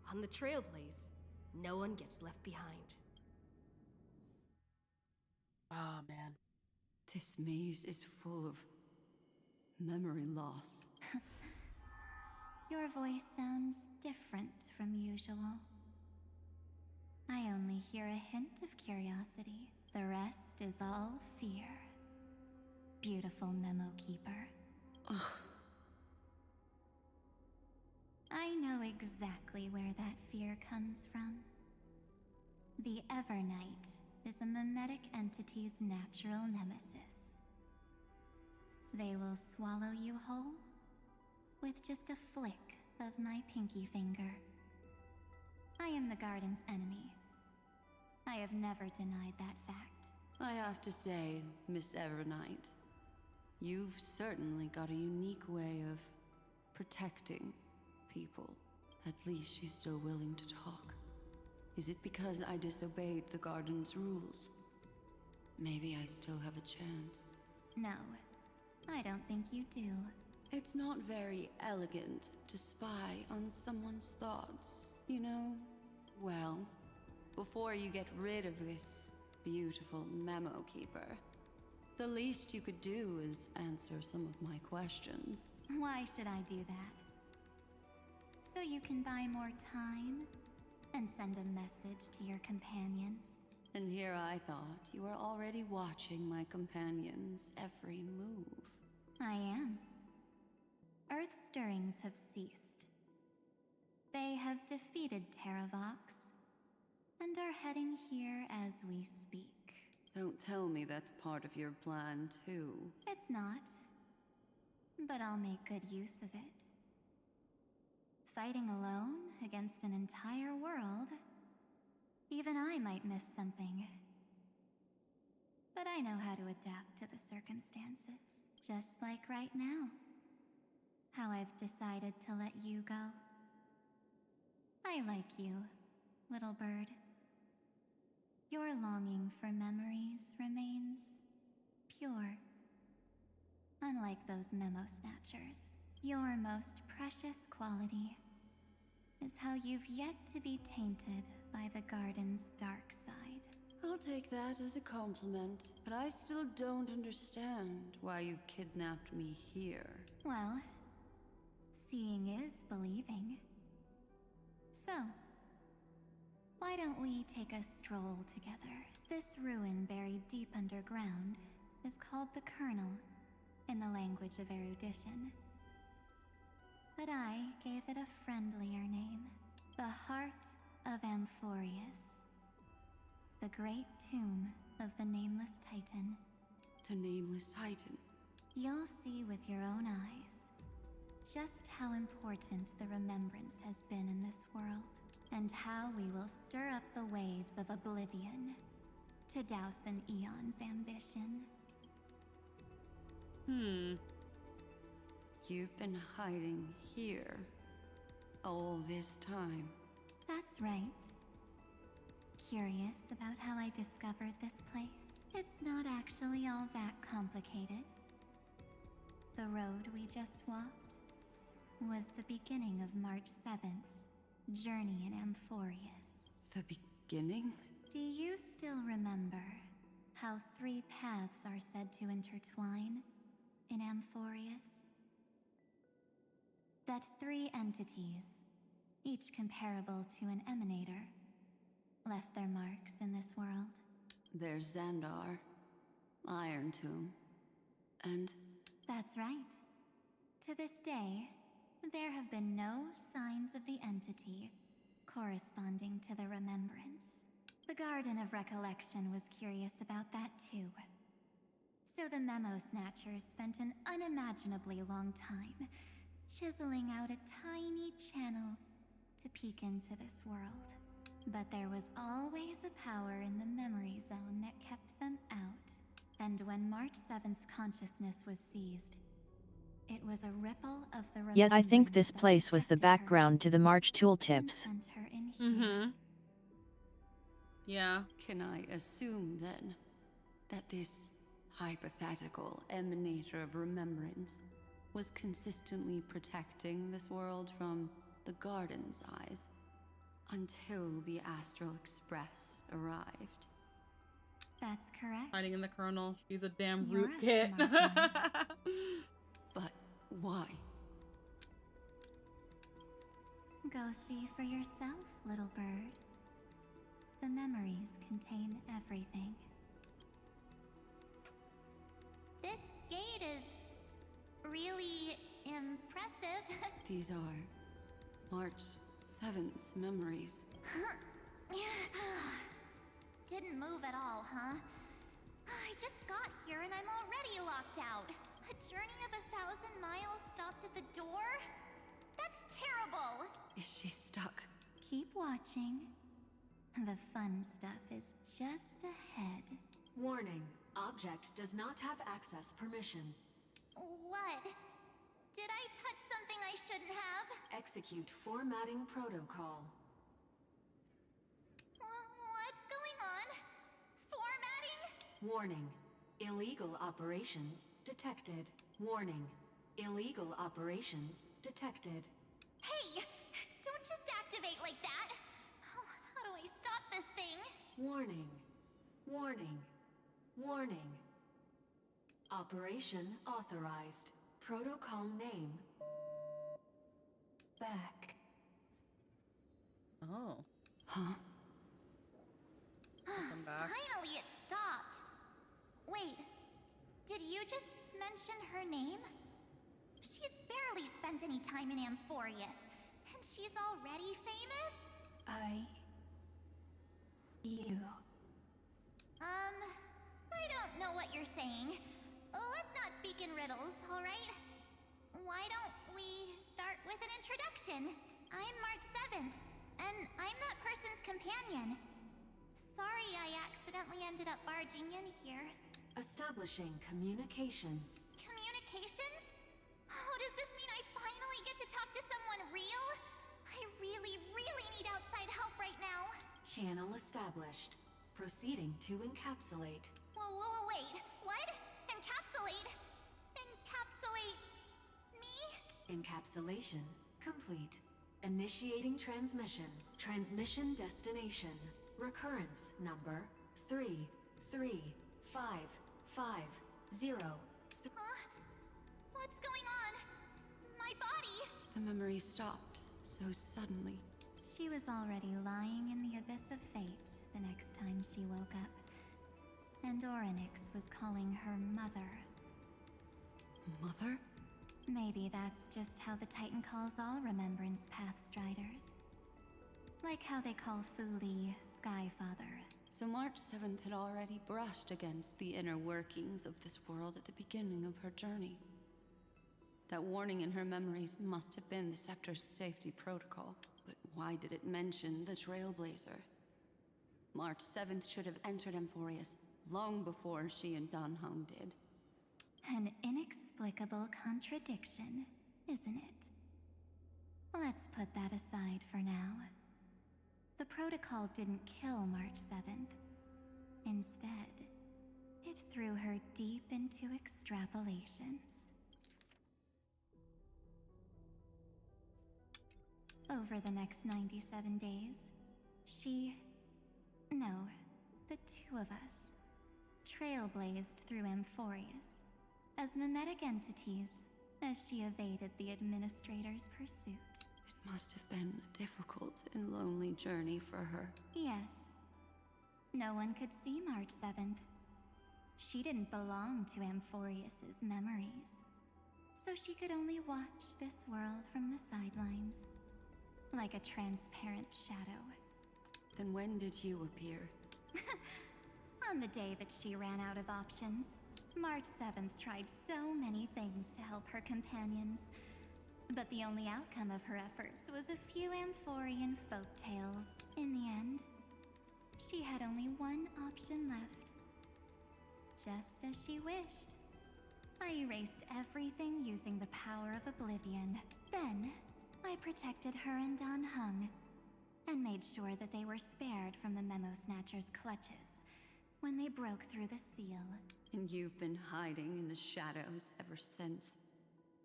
On the Trailblaze, no one gets left behind. Oh, man. This maze is full of memory loss. Your voice sounds different from usual. I only hear a hint of curiosity. The rest is all fear. Beautiful memo keeper. I know exactly where that fear comes from. The Evernight is a mimetic entity's natural nemesis. They will swallow you whole with just a flick of my pinky finger. I am the garden's enemy. I have never denied that fact. I have to say, Miss Evernight, you've certainly got a unique way of protecting people. At least she's still willing to talk. Is it because I disobeyed the garden's rules? Maybe I still have a chance. No, I don't think you do. It's not very elegant to spy on someone's thoughts, you know? Well, before you get rid of this beautiful memo keeper, the least you could do is answer some of my questions. Why should I do that? So you can buy more time and send a message to your companions? And here I thought you were already watching my companions' every move. I am. Earth stirrings have ceased. They have defeated Terravox and are heading here as we speak. Don't tell me that's part of your plan, too. It's not. But I'll make good use of it. Fighting alone against an entire world, even I might miss something. But I know how to adapt to the circumstances, just like right now. How I've decided to let you go. I like you, little bird. Your longing for memories remains pure. Unlike those memo snatchers, your most precious quality is how you've yet to be tainted by the garden's dark side. I'll take that as a compliment, but I still don't understand why you've kidnapped me here. Well, seeing is believing. So, why don't we take a stroll together? This ruin buried deep underground is called the Kernel, in the language of erudition. But I gave it a friendlier name. The Heart of Amphorius. The great tomb of the Nameless Titan. The Nameless Titan? You'll see with your own eyes just how important the remembrance has been in this world, and how we will stir up the waves of oblivion to douse an eon's ambition. You've been hiding here all this time. That's right. Curious about how I discovered this place? It's not actually all that complicated. The road we just walked was the beginning of March 7th's journey in Amphorius. The beginning? Do you still remember how 3 paths are said to intertwine in Amphorius? That 3 entities, each comparable to an emanator, left their marks in this world. There's Xandar, Iron Tomb, and... That's right. To this day, there have been no signs of the entity corresponding to the remembrance. The Garden of Recollection was curious about that too. So the Memo Snatchers spent an unimaginably long time chiseling out a tiny channel to peek into this world. But there was always a power in the memory zone that kept them out. And when March 7th's consciousness was seized, it was a ripple of the remembrance. Yet I think this place was the background to the March tooltips. Sent her in here. Yeah. Can I assume, then, that this hypothetical emanator of remembrance was consistently protecting this world from the Garden's eyes until the Astral Express arrived? That's correct. Hiding in the kernel. She's a damn You're a rootkit. smart one. But why? Go see for yourself, little bird. The memories contain everything. This gate is really impressive. These are March 7th's memories. Didn't move at all, huh? I just got here and I'm already locked out. A journey of 1,000 miles stopped at the door? That's terrible! Is she stuck? Keep watching. The fun stuff is just ahead. Warning. Object does not have access permission. What? Did I touch something I shouldn't have? Execute formatting protocol. What's going on? Formatting? Warning. Illegal operations detected. Warning. Illegal operations detected. Hey! Don't just activate like that! Oh, how do I stop this thing? Warning. Warning. Warning. Operation authorized. Protocol name. Back. Oh. Huh? Welcome back. Finally it stopped! Wait, did you just mention her name? She's barely spent any time in Amphorius, and she's already famous? You. know what you're saying. Let's not speak in riddles, alright? Why don't we start with an introduction? I'm March 7th, and I'm that person's companion. Sorry I accidentally ended up barging in here. Establishing communications. Communications? Oh, does this mean I finally get to talk to someone real? I really, really need outside help right now. Channel established. Proceeding to encapsulate. Whoa, wait. What? Encapsulate? Encapsulate me? Encapsulation complete. Initiating transmission. Transmission destination. Recurrence number 33550. Huh? What's going on? My body! The memory stopped so suddenly. She was already lying in the abyss of fate the next time she woke up. And Orynyx was calling her mother. Mother? Maybe that's just how the Titan calls all Remembrance Path Striders. Like how they call Fuli Skyfather. So March 7th had already brushed against the inner workings of this world at the beginning of her journey. That warning in her memories must have been the Scepter's safety protocol. But why did it mention the Trailblazer? March 7th should have entered Amphorius long before she and Don Hung did. An inexplicable contradiction, isn't it? Let's put that aside for now. The protocol didn't kill March 7th. Instead, it threw her deep into extrapolations. Over the next 97 days, the two of us, trailblazed through Amphorius as mimetic entities as she evaded the Administrator's pursuit. It must have been a difficult and lonely journey for her. Yes. No one could see March 7th. She didn't belong to Amphorius's memories, so she could only watch this world from the sidelines, like a transparent shadow. Then when did you appear? On the day that she ran out of options, March 7th tried so many things to help her companions. But the only outcome of her efforts was a few Amphorian folktales. In the end, she had only one option left. Just as she wished. I erased everything using the power of oblivion. Then, I protected her and Don Hung, and made sure that they were spared from the Memo Snatcher's clutches when they broke through the seal. And you've been hiding in the shadows ever since,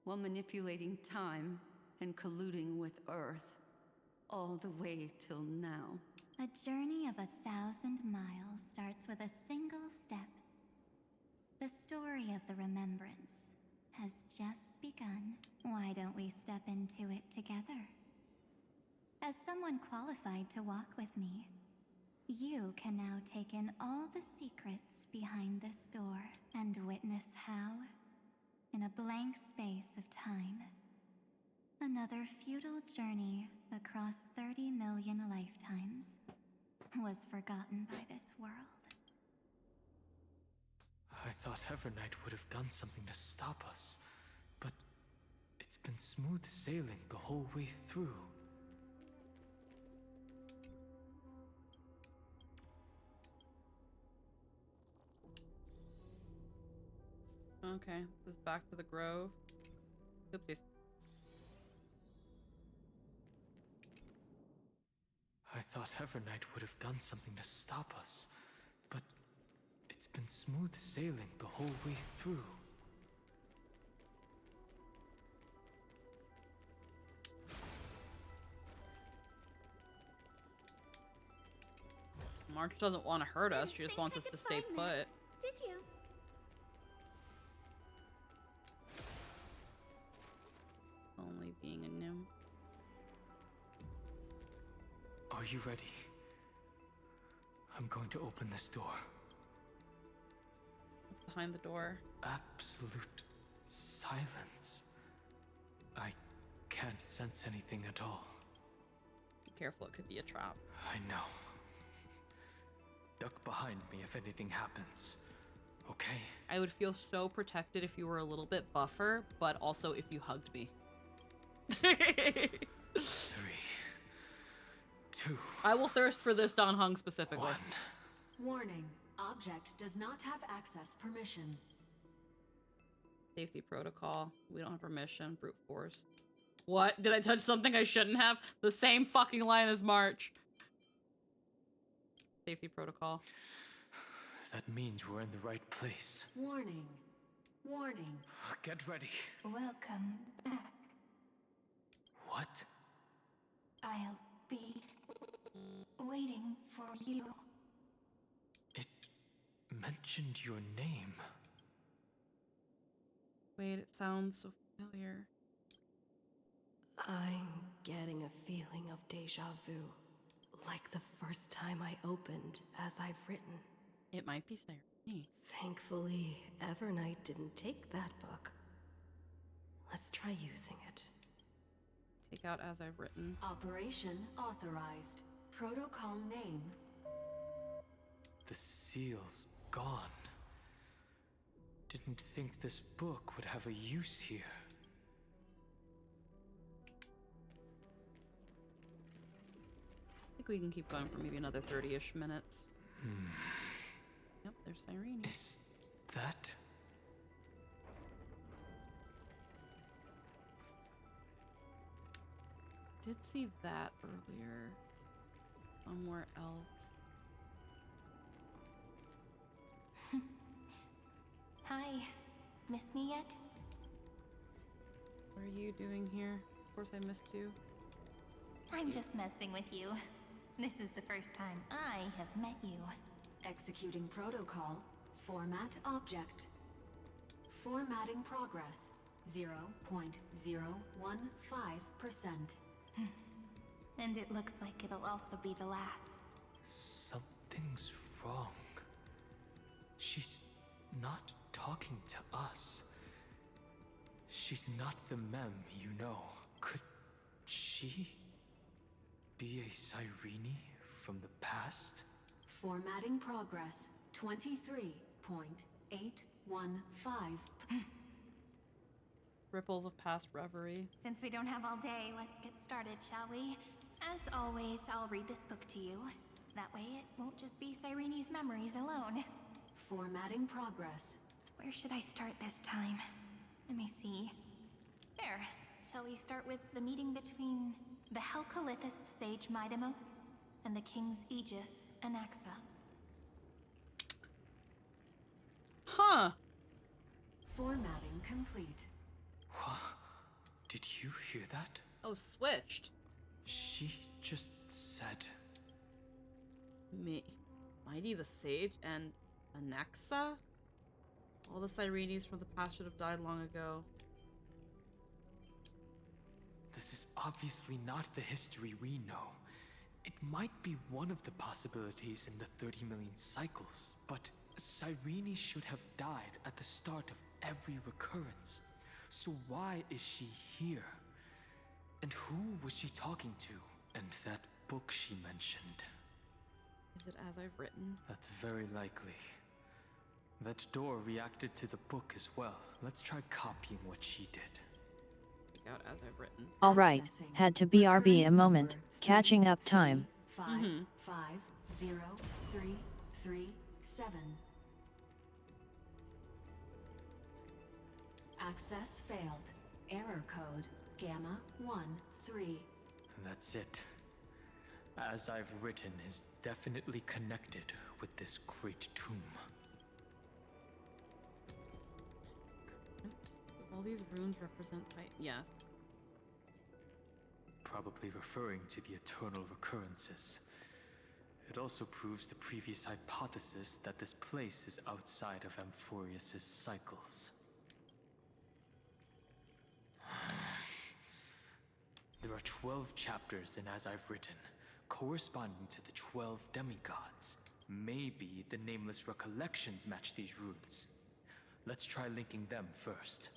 while manipulating time and colluding with Earth, all the way till now. A journey of 1,000 miles starts with a single step. The story of the Remembrance has just begun. Why don't we step into it together? As someone qualified to walk with me, you can now take in all the secrets behind this door and witness how, in a blank space of time, another futile journey across 30 million lifetimes was forgotten by this world. I thought Evernight would have done something to stop us, but it's been smooth sailing the whole way through. Okay, this is back to the Grove. Oopsies. I thought Evernight would have done something to stop us, but it's been smooth sailing the whole way through. March doesn't want to hurt us, she just wants us to stay put. Did you? Only being a nymph. Are you ready? I'm going to open this door. What's behind the door? Absolute silence. I can't sense anything at all. Be careful, it could be a trap. I know. Duck behind me if anything happens. Okay. I would feel so protected if you were a little bit buffer, but also if you hugged me. 3, 2. I will thirst for this Don Hung specifically. 1. Warning. Object does not have access permission. Safety protocol. We don't have permission. Brute force. What? Did I touch something I shouldn't have? The same fucking line as March. Safety protocol. That means we're in the right place. Warning. Warning. Get ready. Welcome back. What? I'll be waiting for you. It mentioned your name. Wait, it sounds so familiar. I'm getting a feeling of deja vu. Like the first time I opened As I've Written. It might be Cyrene. Thankfully, Evernight didn't take that book. Let's try using it. Take out As I've Written. Operation authorized. Protocol name. The seal's gone. Didn't think this book would have a use here. I think we can keep going for maybe another 30-ish minutes. Yep, there's Cyrene. Is that? Did see that earlier. Somewhere else. Hi. Miss me yet? What are you doing here? Of course I missed you. I'm just messing with you. This is the first time I have met you. Executing protocol. Format object. Formatting progress. 0.015%. And it looks like it'll also be the last. Something's wrong. She's not talking to us. She's not the mem you know. Could she be a Cyrene from the past? Formatting progress. 23.815. Ripples of past reverie. Since we don't have all day, let's get started, shall we? As always, I'll read this book to you. That way it won't just be Cyrene's memories alone. Formatting progress. Where should I start this time? Let me see. There. Shall we start with the meeting between the Helcolithist sage Midamos and the King's Aegis, Anaxa? Huh. Formatting complete. What? Did you hear that? Oh, switched. She just said... Mighty the Sage and Anaxa? All the Cyrenes from the past should have died long ago. This is obviously not the history we know. It might be one of the possibilities in the 30 million cycles, but Cyrene should have died at the start of every recurrence. So why is she here? And who was she talking to? And that book she mentioned. Is it As I've Written? That's very likely. That door reacted to the book as well. Let's try copying what she did. Take out As I've Written. Alright, had to BRB a moment, catching up time. 5503337. Access failed. Error code Gamma 13. That's it. As I've Written is definitely connected with this great tomb. All these runes represent Titan. Yes. Probably referring to the eternal recurrences. It also proves the previous hypothesis that this place is outside of Amphorius' cycles. There are 12 chapters in As I've Written, corresponding to the 12 demigods. Maybe the nameless recollections match these runes. Let's try linking them first.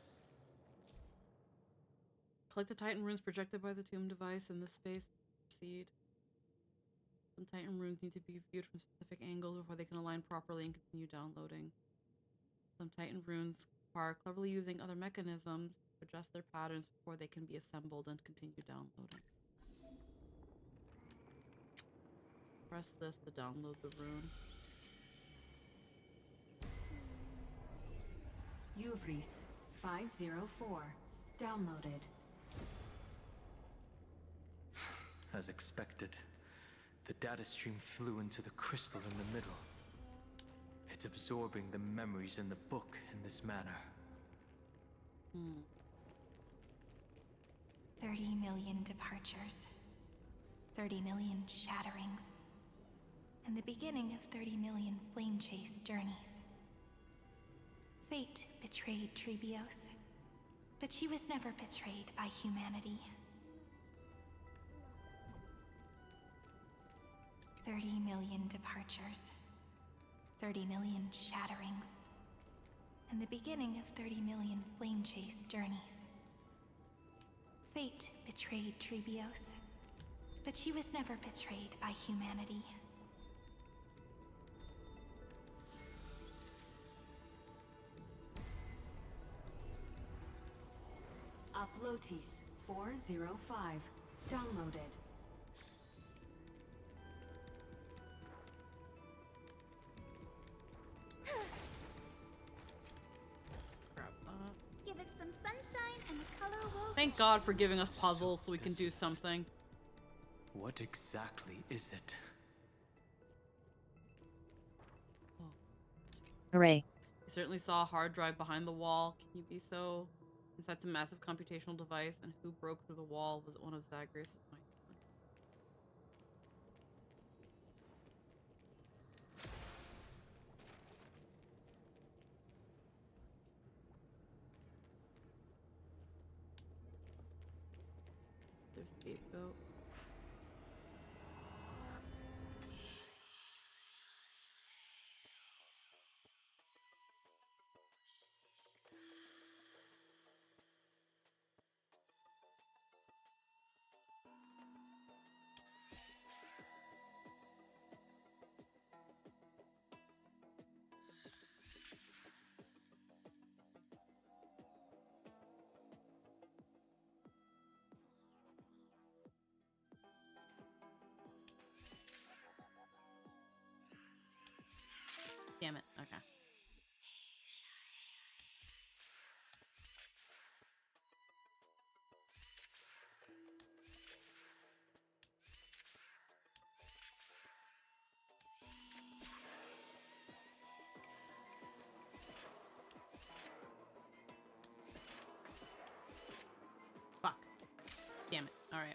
Collect the Titan runes projected by the tomb device in this space. Proceed. Some Titan runes need to be viewed from specific angles before they can align properly and continue downloading. Some Titan runes require cleverly using other mechanisms to adjust their patterns before they can be assembled and continue downloading. Press this to download the rune. Uvris 504. Downloaded. As expected, the data stream flew into the crystal in the middle. It's absorbing the memories in the book in this manner. 30 million departures. 30 million shatterings. And the beginning of 30 million flame chase journeys. Fate betrayed Trebios, but she was never betrayed by humanity. 30 million departures. 30 million shatterings. And the beginning of 30 million flame chase journeys. Fate betrayed Trebios, but she was never betrayed by humanity. Uplotis 405. Downloaded. Give it some sunshine and the color will... Thank God for giving us puzzles so we can do something. What exactly is it? Hooray. You certainly saw a hard drive behind the wall. Can you be so? Since that's a massive computational device, and who broke through the wall? Was it one of Zagreus? There's scapegoat. Damn it. Okay. Fuck. Damn it. All right.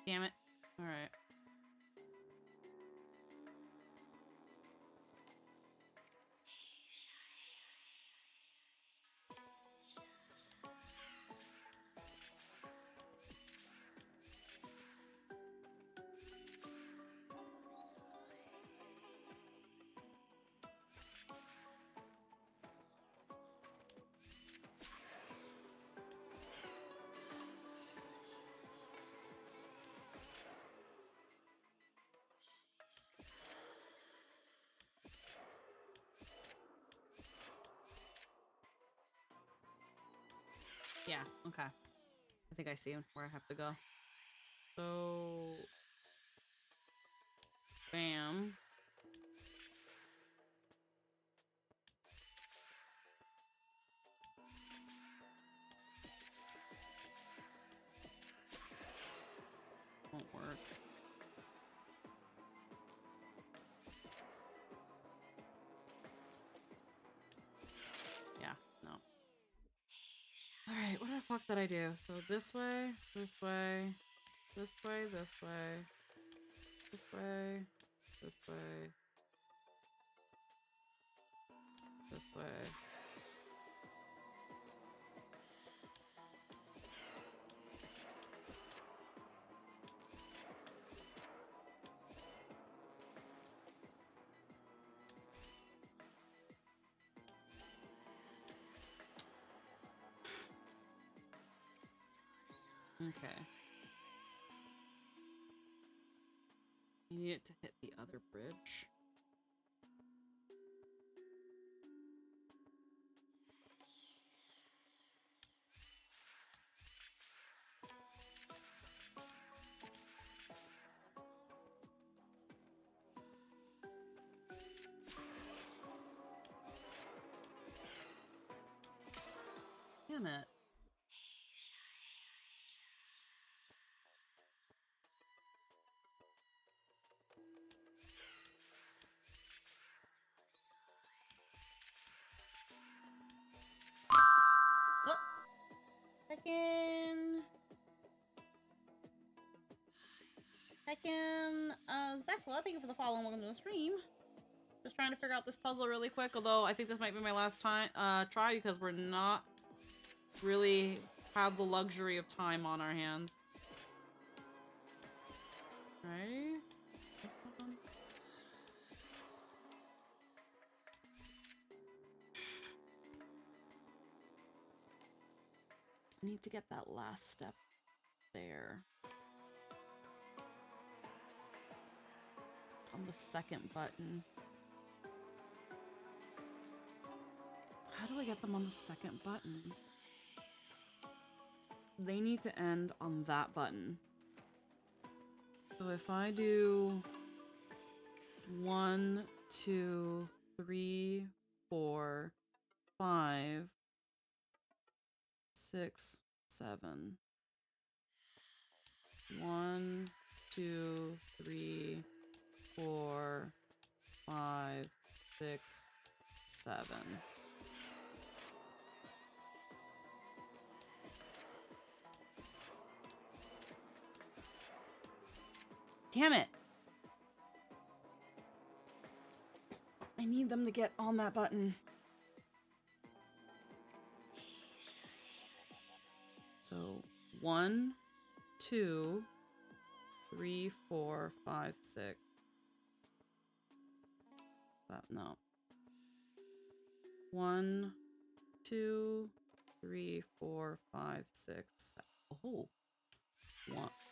Damn it. All right. Yeah, okay. I think I see where I have to go. So... Bam. Won't work. Yeah, no. Alright, what the fuck did I do? So this way, This way, this way. This way. This way. This way. Okay. I need it to hit the other bridge. Damn it. Oh. Second, Zexla, thank you for the follow and welcome to the stream. Just trying to figure out this puzzle really quick, although I think this might be my last time try because we're not really have the luxury of time on our hands. Right? I need to get that last step there. On the second button. How do I get them on the second button? They need to end on that button. So if I do 1, 2, 3, 4, 5, 6, 7. 1, 2, 3, 4, 5, 6, 7. Damn it! I need them to get on that button. So 1, 2, 3, 4, 5, 6. No. 1, 2, 3, 4, 5, 6, 7. Oh.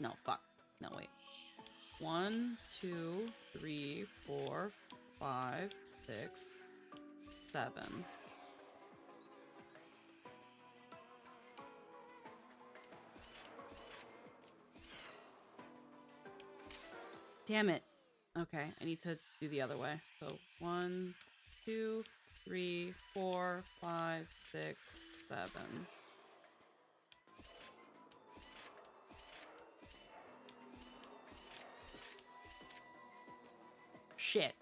No, fuck. No, wait. 1, 2, 3, 4, 5, 6, 7. Damn it. Okay, I need to do the other way. So 1, 2, 3, 4, 5, 6, 7. Shit.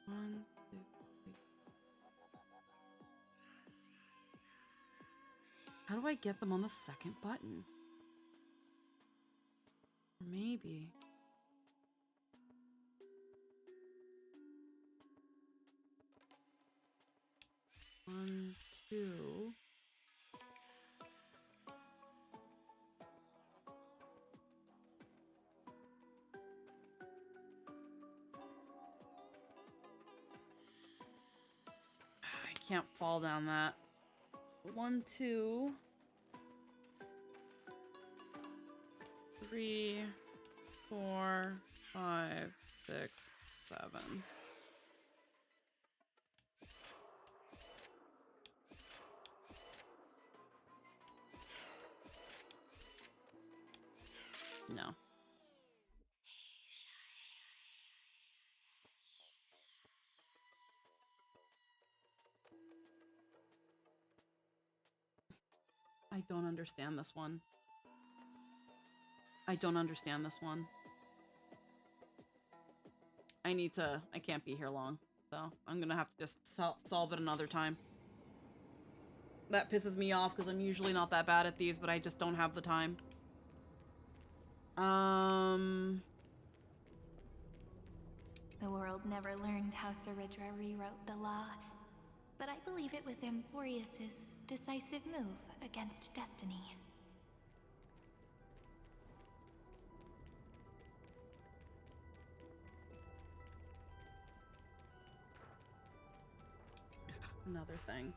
One, two, three. How do I get them on the second button? Maybe. One, two. I can't fall down that. 1, 2, 3, 4, 5, 6, 7. No. I don't understand this one. I don't understand this one. I can't be here long. So I'm gonna have to just solve it another time. That pisses me off because I'm usually not that bad at these, but I just don't have the time. The world never learned how Saridra rewrote the law, but I believe it was Amphorius's decisive move against destiny. Another thing.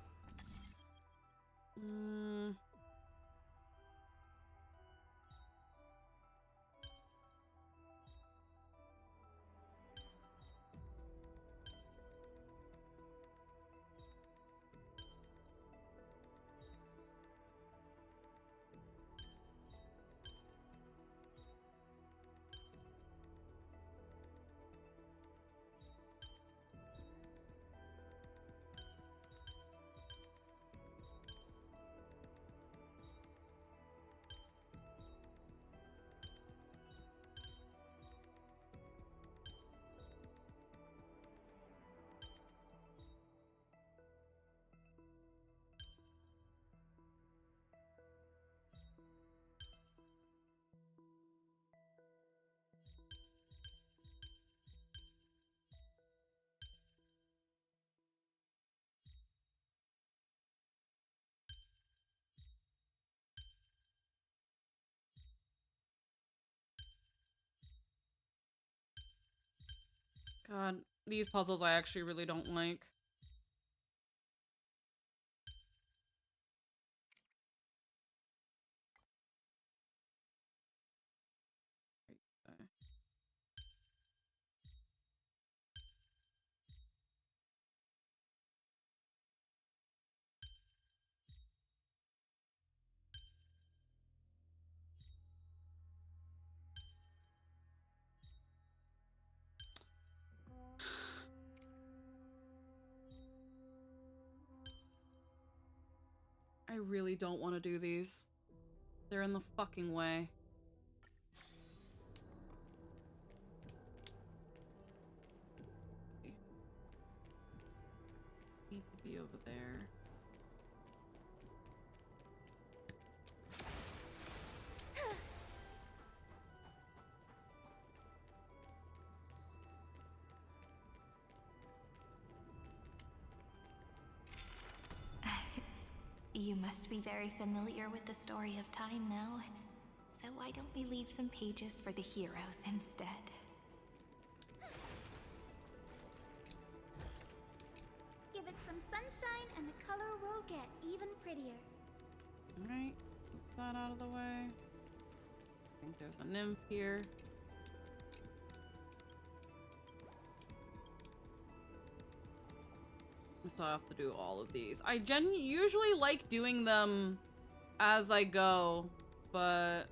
God, these puzzles I actually really don't like. I really don't want to do these. They're in the fucking way. Need to be over there. You must be very familiar with the story of time now. So why don't we leave some pages for the heroes instead? Give it some sunshine and the color will get even prettier. Alright, put that out of the way. I think there's a nymph here. I still have to do all of these. I usually like doing them as I go, but...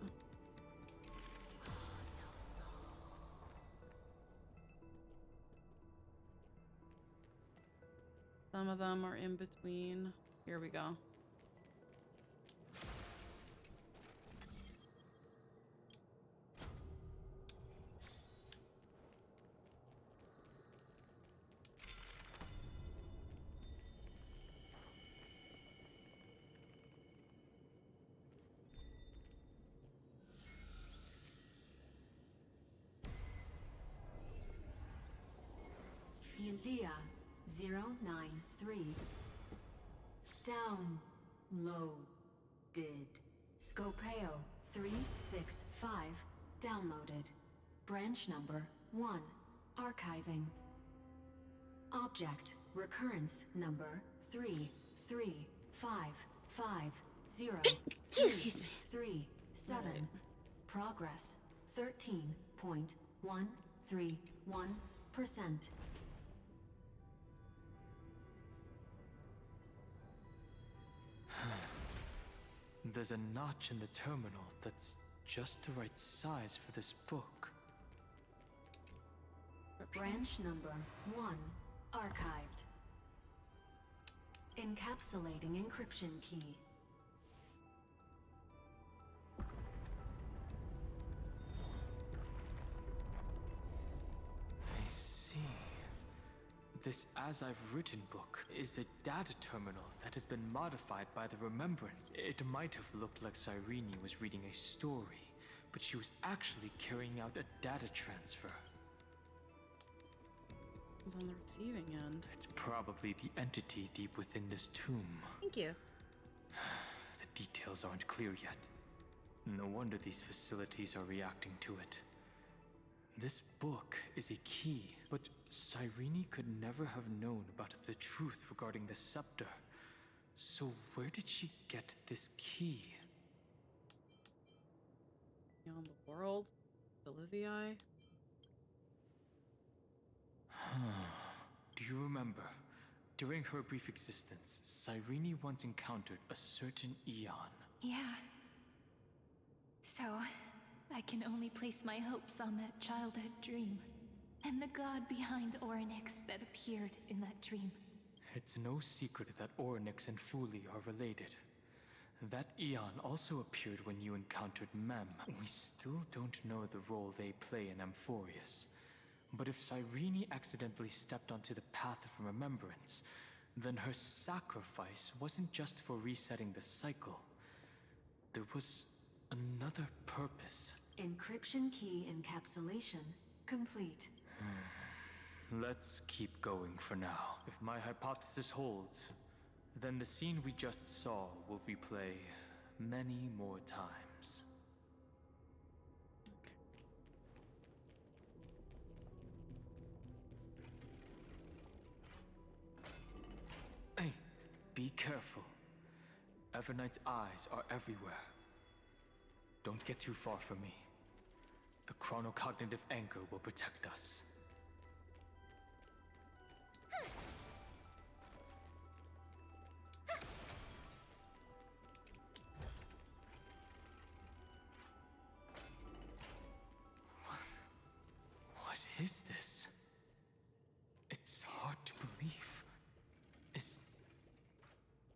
some of them are in between. Here we go. Philia 093. Downloaded. Scopeo 365. Downloaded. Branch number 1. Archiving. Object recurrence number 3355037. Progress 13.131%. There's a notch in the terminal that's just the right size for this book. Branch number 1 archived. Encapsulating encryption key. I see. this As I've Written book is a data terminal that has been modified by the Remembrance. It might have looked like Cyrene was reading a story, but she was actually carrying out a data transfer. It's on the receiving end. It's probably the entity deep within this tomb. Thank you. The details aren't clear yet. No wonder these facilities are reacting to it. This book is a key, but Cyrene could never have known about the truth regarding the scepter. So where did she get this key? Beyond the world? Delizii? Do you remember? During her brief existence, Cyrene once encountered a certain Eon. Yeah. So, I can only place my hopes on that childhood dream, and the god behind Orynyx that appeared in that dream. It's no secret that Orynyx and Fuli are related. That Eon also appeared when you encountered Mem. We still don't know the role they play in Amphorius. But if Cyrene accidentally stepped onto the path of remembrance, then her sacrifice wasn't just for resetting the cycle. There was another purpose. Encryption key encapsulation complete. Let's keep going for now. If my hypothesis holds, then the scene we just saw will replay many more times. Hey, be careful. Everknight's eyes are everywhere. Don't get too far from me. The chronocognitive anchor will protect us. What is this? It's hard to believe.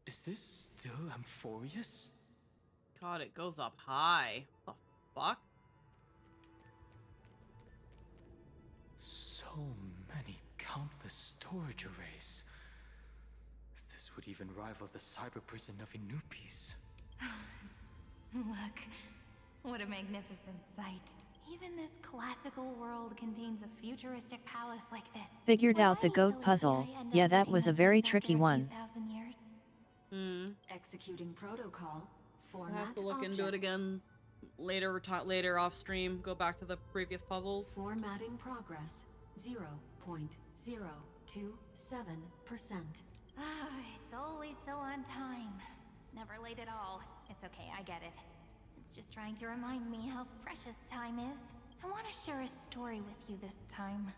Is this still Amphorius? God, it goes up high. What the fuck? So many countless storage arrays. This would even rival the cyber prison of Inupis. Look, what a magnificent sight. Even this classical world contains a futuristic palace like this. Figured out the goat puzzle. Yeah, that was a very tricky one. Executing protocol. I'll Format have to look object. into it again later off stream. Go back to the previous puzzles. Formatting progress 0.027%. It's always so on time. Never late at all. It's okay, I get it. It's just trying to remind me how precious time is. I want to share a story with you this time.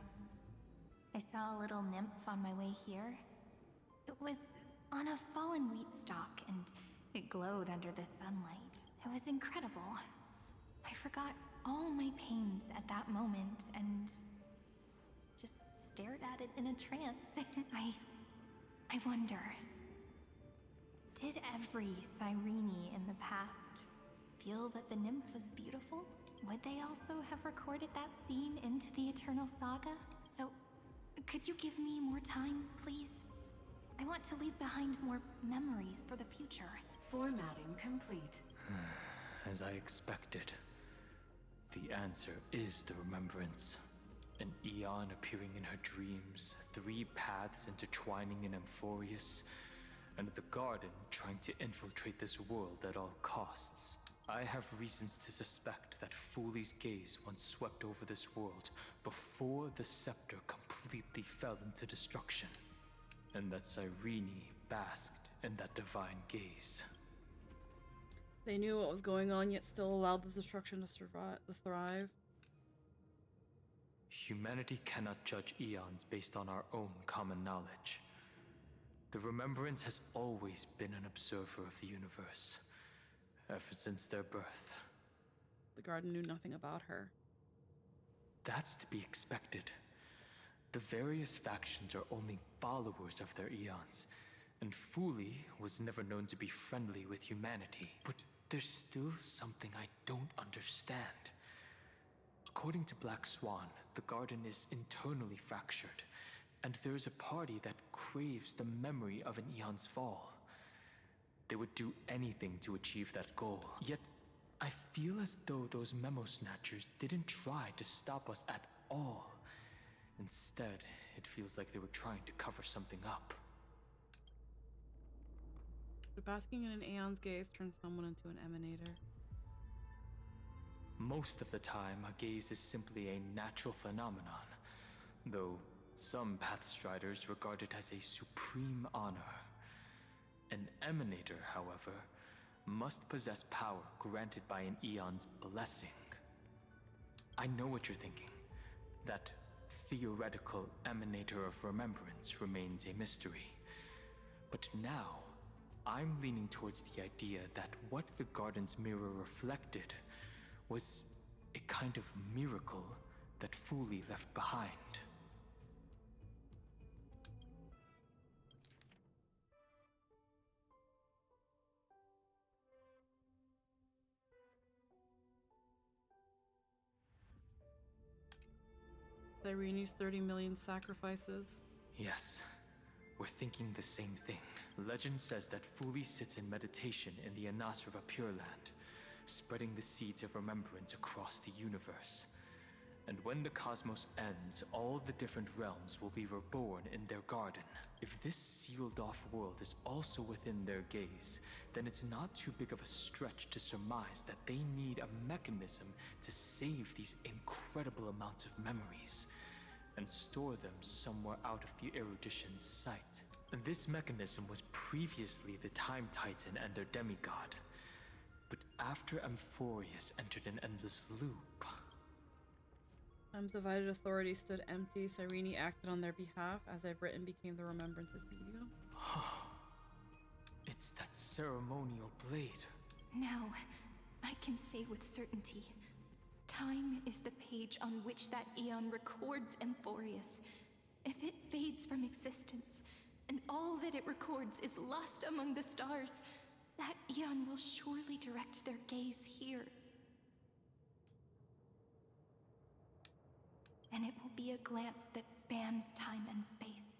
I saw a little nymph on my way here. It was on a fallen wheat stalk, and it glowed under the sunlight. It was incredible. I forgot all my pains at that moment and just stared at it in a trance. I wonder, did every Cyrene in the past feel that the nymph was beautiful? Would they also have recorded that scene into the Eternal Saga? So, could you give me more time, please? I want to leave behind more memories for the future. Formatting complete. As I expected. The answer is the remembrance. An Eon appearing in her dreams, 3 paths intertwining in Amphorius, and the Garden trying to infiltrate this world at all costs. I have reasons to suspect that Fuli's gaze once swept over this world before the scepter completely fell into destruction, and that Cyrene basked in that divine gaze. They knew what was going on, yet still allowed the destruction to thrive. Humanity cannot judge eons based on our own common knowledge. The Remembrance has always been an observer of the universe, ever since their birth. The Garden knew nothing about her. That's to be expected. The various factions are only followers of their eons, and Fuli was never known to be friendly with humanity. But there's still something I don't understand. According to Black Swan, the Garden is internally fractured, And there's a party that craves the memory of an eon's fall. They would do anything to achieve that goal. Yet, I feel as though those memo snatchers didn't try to stop us at all. Instead, it feels like they were trying to cover something up. Basking in an aeon's gaze turns someone into an emanator. Most of the time, a gaze is simply a natural phenomenon, though some Pathstriders regard it as a supreme honor. An emanator, however, must possess power granted by an eon's blessing. I know what you're thinking. That theoretical emanator of remembrance remains a mystery. But now, I'm leaning towards the idea that what the garden's mirror reflected was a kind of miracle that Fuli left behind. Cyrene's 30 million sacrifices. Yes, we're thinking the same thing. Legend says that Fuli sits in meditation in the Anasrava Pure Land, spreading the seeds of remembrance across the universe. And when the cosmos ends, all the different realms will be reborn in their garden. If this sealed-off world is also within their gaze, then it's not too big of a stretch to surmise that they need a mechanism to save these incredible amounts of memories and store them somewhere out of the erudition's sight. And this mechanism was previously the Time Titan and their demigod. But after Amphorius entered an endless loop... Time's divided authority stood empty. Cyrene acted on their behalf. As I've written, became the remembrance's medium. It's that ceremonial blade. Now, I can say with certainty, time is the page on which that eon records Amphorius. If it fades from existence, and all that it records is lost among the stars, that eon will surely direct their gaze here. And it will be a glance that spans time and space,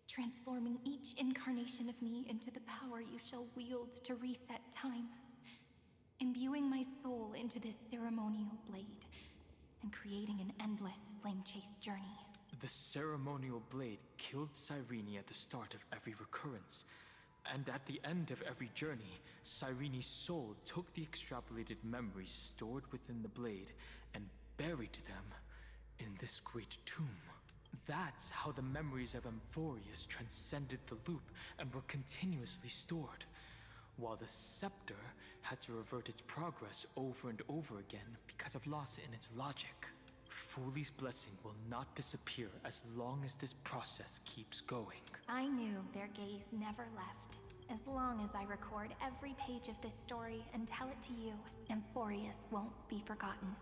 transforming each incarnation of me into the power you shall wield to reset time, imbuing my soul into this ceremonial blade, and creating an endless flame-chased journey. The ceremonial blade killed Cyrene at the start of every recurrence, and at the end of every journey, Cyrene's soul took the extrapolated memories stored within the blade and buried them in this great tomb. That's how the memories of Amphorius transcended the loop and were continuously stored, while the scepter had to revert its progress over and over again because of loss in its logic. Fuli's blessing will not disappear as long as this process keeps going. I knew their gaze never left. As long as I record every page of this story and tell it to you, Amphorius won't be forgotten.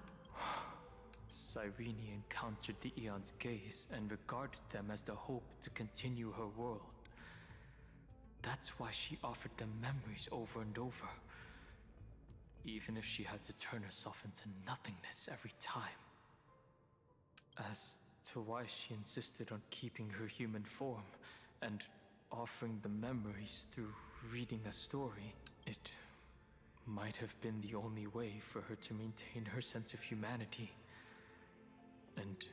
Cyrene encountered the Eon's gaze and regarded them as the hope to continue her world. That's why she offered them memories over and over, even if she had to turn herself into nothingness every time. As to why she insisted on keeping her human form and offering the memories through reading a story, it might have been the only way for her to maintain her sense of humanity and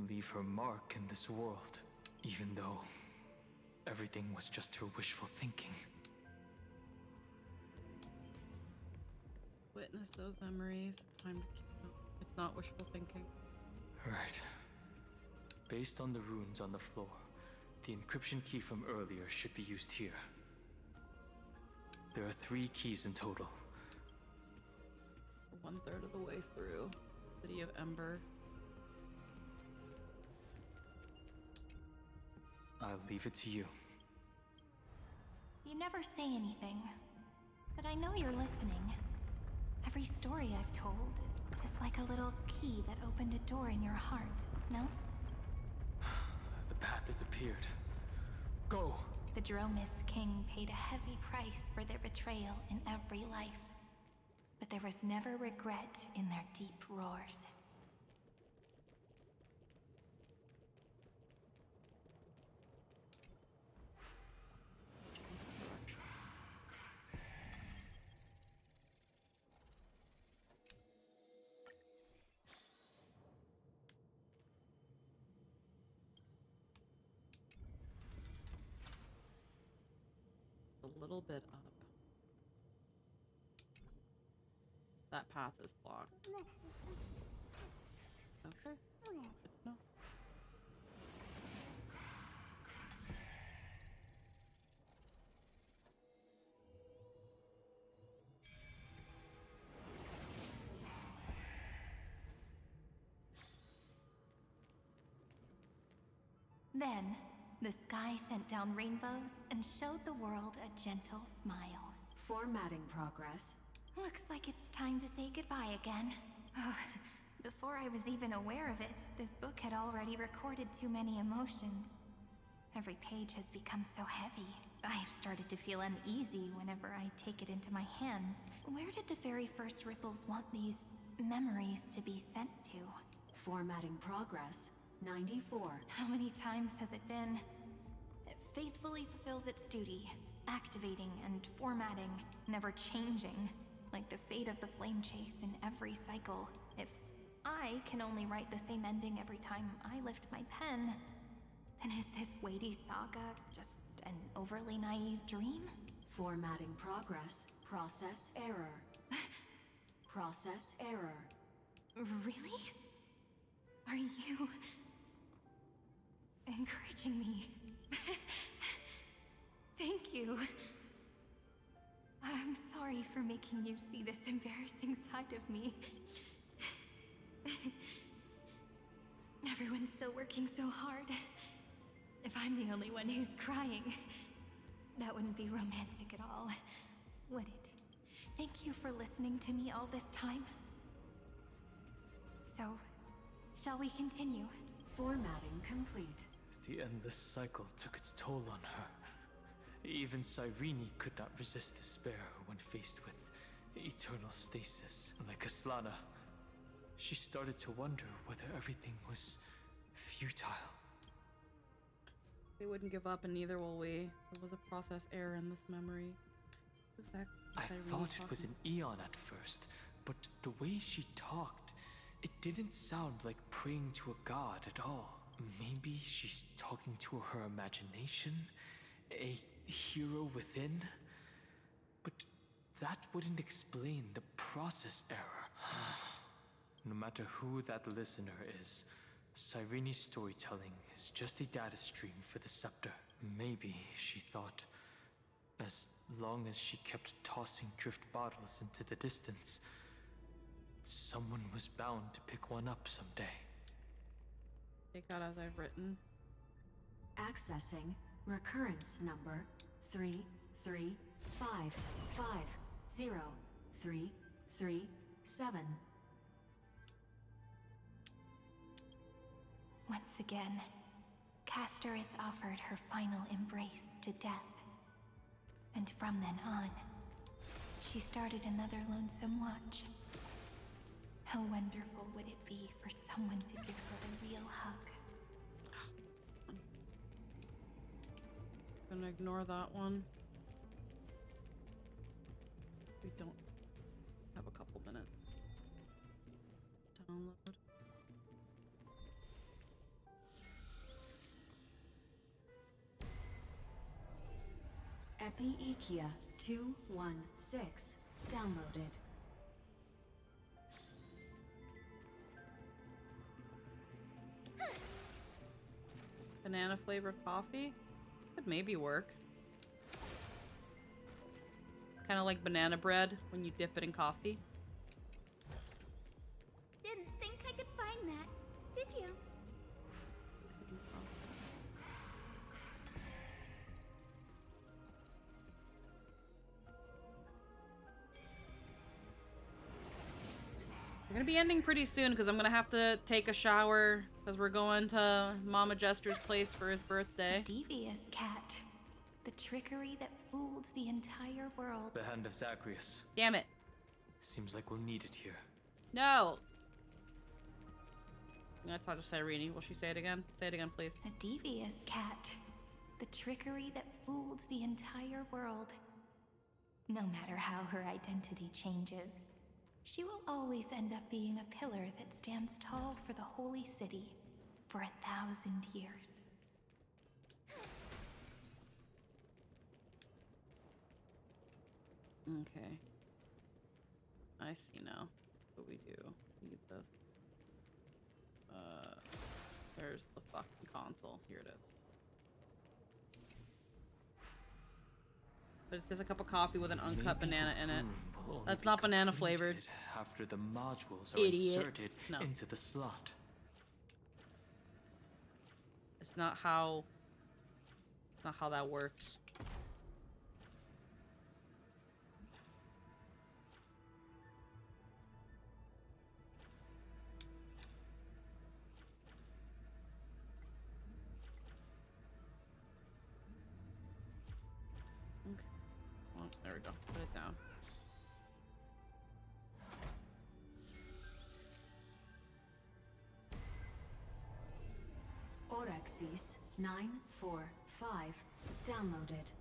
leave her mark in this world, even though everything was just her wishful thinking. Witness those memories. It's time to keep them. It's not wishful thinking. Right. Based on the runes on the floor, the encryption key from earlier should be used here. There are 3 keys in total. 1/3 of the way through. City of Ember. I'll leave it to you. You never say anything, but I know you're listening. Every story I've told is like a little key that opened a door in your heart, no? The path has appeared. Go! The Dromis King paid a heavy price for their betrayal in every life, but there was never regret in their deep roars. little bit up. That path is blocked. Okay. Good to know. Then, the sky sent down rainbows and showed the world a gentle smile. Formatting progress. Looks like it's time to say goodbye again. Before I was even aware of it, this book had already recorded too many emotions. Every page has become so heavy. I've started to feel uneasy whenever I take it into my hands. Where did the very first ripples want these memories to be sent to? Formatting progress. 94. How many times has it been? It faithfully fulfills its duty, activating and formatting, never changing, like the fate of the flame chase in every cycle. If I can only write the same ending every time I lift my pen, then is this weighty saga just an overly naive dream? Formatting progress. Process error. Process error. Really? Are you encouraging me? Thank you. I'm sorry for making you see this embarrassing side of me. Everyone's still working so hard. If I'm the only one who's crying, that wouldn't be romantic at all, would it? Thank you for listening to me all this time. So, shall we continue? Formatting complete. The endless cycle took its toll on her. Even Cyrene could not resist despair when faced with eternal stasis. Like Aslana, she started to wonder whether everything was futile. They wouldn't give up, and neither will we. There was a process error in this memory. Exactly. I thought it was an Eon at first, but the way she talked, it didn't sound like praying to a god at all. Maybe she's talking to her imagination? A hero within? But that wouldn't explain the process error. No matter who that listener is, Cyrene's storytelling is just a data stream for the scepter. Maybe, she thought, as long as she kept tossing drift bottles into the distance, someone was bound to pick one up someday. Take out as I've written. Accessing recurrence number 335503337. Once again, Castor is offered her final embrace to death. And from then on, she started another lonesome watch. How wonderful would it be for someone to give her a real hug? Gonna ignore that one. We don't have a couple minutes. Download. Epiekia 216 downloaded. Banana flavored coffee? Could maybe work. Kind of like banana bread when you dip it in coffee. Didn't think I could find that, did you? We're gonna be ending pretty soon because I'm gonna have to take a shower because we're going to Mama Jester's place for his birthday. Devious cat. The trickery that fooled the entire world. The hand of Zagreus. Damn it. Seems like we'll need it here. No! I'm gonna talk to Cyrene. Will she say it again? Say it again, please. A devious cat. The trickery that fooled the entire world. No matter how her identity changes, she will always end up being a pillar that stands tall for the holy city for 1,000 years. Okay. I see now what we do. Use this. There's the fucking console. Here it is. But it's just a cup of coffee with an uncut banana in it. That's not banana flavored. After the modules are Idiot. inserted No. into the slot. It's not how that works. Okay. Well, there we go. Put it down. Orexis 945 downloaded.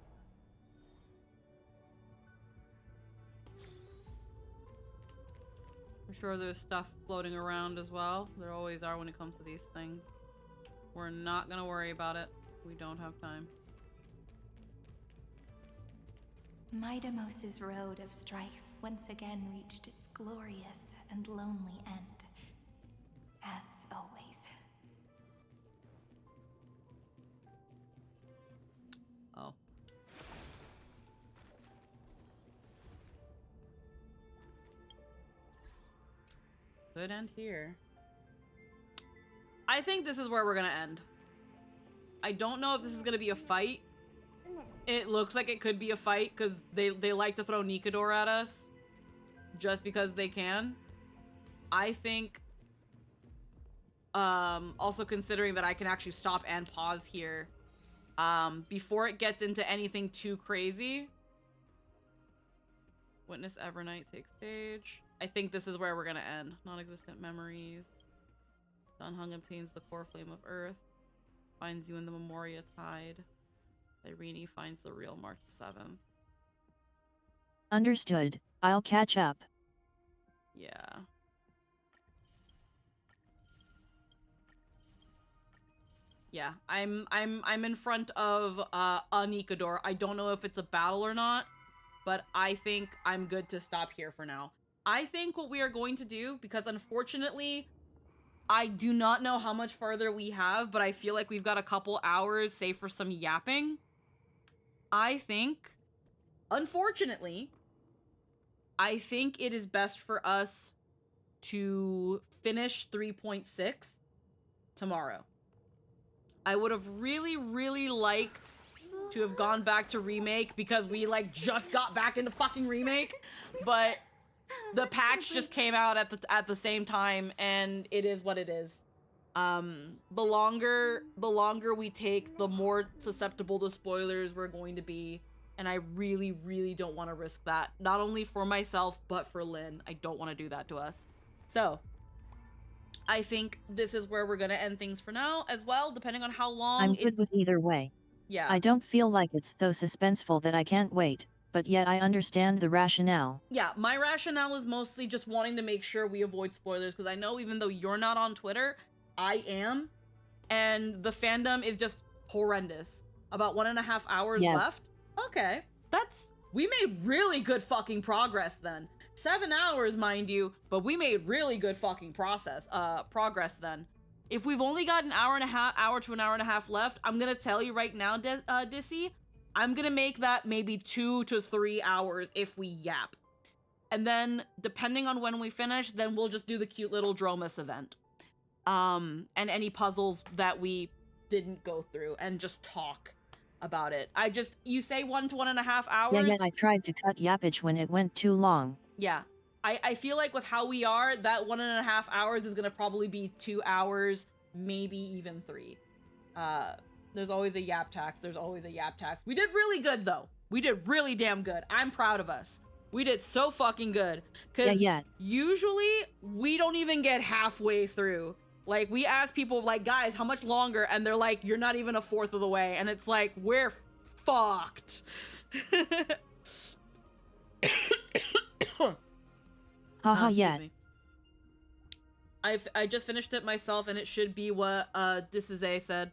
I'm sure there's stuff floating around as well. There always are when it comes to these things. We're not gonna worry about it. We don't have time. Midamos's road of strife once again reached its glorious and lonely end. As always. Oh. Could end here. I think this is where we're gonna end. I don't know if this is gonna be a fight. It looks like it could be a fight because they like to throw Nikador at us just because they can. I think also considering that I can actually stop and pause here before it gets into anything too crazy. Witness Evernight takes stage. I think this is where we're gonna end. Non-existent memories. Dunhung obtains the core flame of Earth. Finds you in the Memoria Tide. Irene finds the real March 7th. Understood. I'll catch up. Yeah. Yeah, I'm in front of a Nikador. I don't know if it's a battle or not, but I think I'm good to stop here for now. I think what we are going to do, because unfortunately, I do not know how much further we have, but I feel like we've got a couple hours, say, for some yapping. I think, unfortunately, I think it is best for us to finish 3.6 tomorrow. I would have really, really liked to have gone back to Remake because we, like, just got back into fucking Remake, but the patch just came out at the same time, and it is what it is. The longer we take, the more susceptible to spoilers we're going to be, and I really, really don't want to risk that. Not only for myself, but for Lynn. I don't want to do that to us. So, I think this is where we're going to end things for now as well, depending on how long I'm good with either way. Yeah. I don't feel like it's so suspenseful that I can't wait, but yet I understand the rationale. Yeah, my rationale is mostly just wanting to make sure we avoid spoilers, because I know even though you're not on Twitter, I am, and the fandom is just horrendous. About 1.5 hours left? Okay, we made really good fucking progress then. 7 hours, mind you, but we made really good fucking progress then. If we've only got an hour to an hour and a half left, I'm gonna tell you right now, Dissy, I'm gonna make that maybe 2 to 3 hours if we yap. And then, depending on when we finish, then we'll just do the cute little Dromus event. And any puzzles that we didn't go through, and just talk about it. You say 1 to 1.5 hours. Yeah, I tried to cut yappage when it went too long. Yeah. I feel like with how we are, that 1.5 hours is gonna probably be 2 hours, maybe even 3. There's always a yap tax. We did really good, though. We did really damn good. I'm proud of us. We did so fucking good. Because usually, we don't even get halfway through. Like, we ask people, like, guys, how much longer? And they're like, you're not even a fourth of the way. And it's like, we're fucked. Haha, yeah. I just finished it myself, and it should be what Disize said.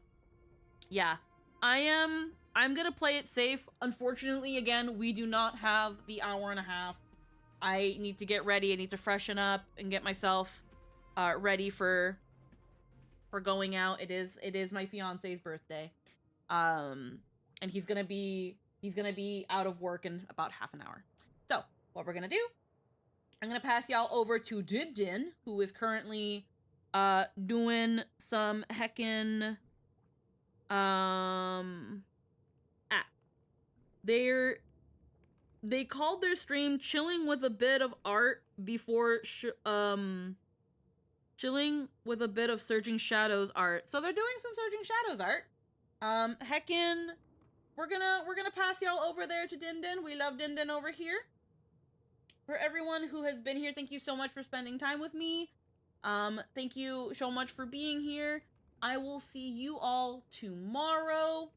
Yeah, I am I'm gonna play it safe. Unfortunately, again, we do not have the hour and a half. I need to get ready. I need to freshen up and get myself ready for going out. It is my fiance's birthday. And he's gonna be out of work in about half an hour. So what we're gonna do, I'm gonna pass y'all over to Din, who is currently doing some heckin' they called their stream chilling with a bit of art before chilling with a bit of Surging Shadows art. So they're doing some Surging Shadows art. Heckin', we're gonna pass y'all over there to Din. We love Din over here. For everyone who has been here, thank you so much for spending time with me. Thank you so much for being here. I will see you all tomorrow.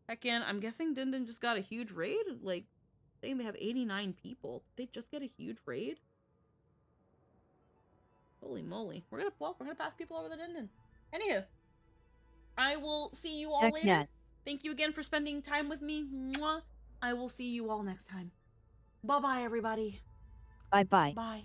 Heckin', I'm guessing Din just got a huge raid. Like, saying they have 89 people. They just get a huge raid. Holy moly. We're gonna pass people over the Din. Anywho, I will see you all Heck later. yeah. Thank you again for spending time with me. Mwah. I will see you all next time. Bye-bye, everybody. Bye-bye. Bye.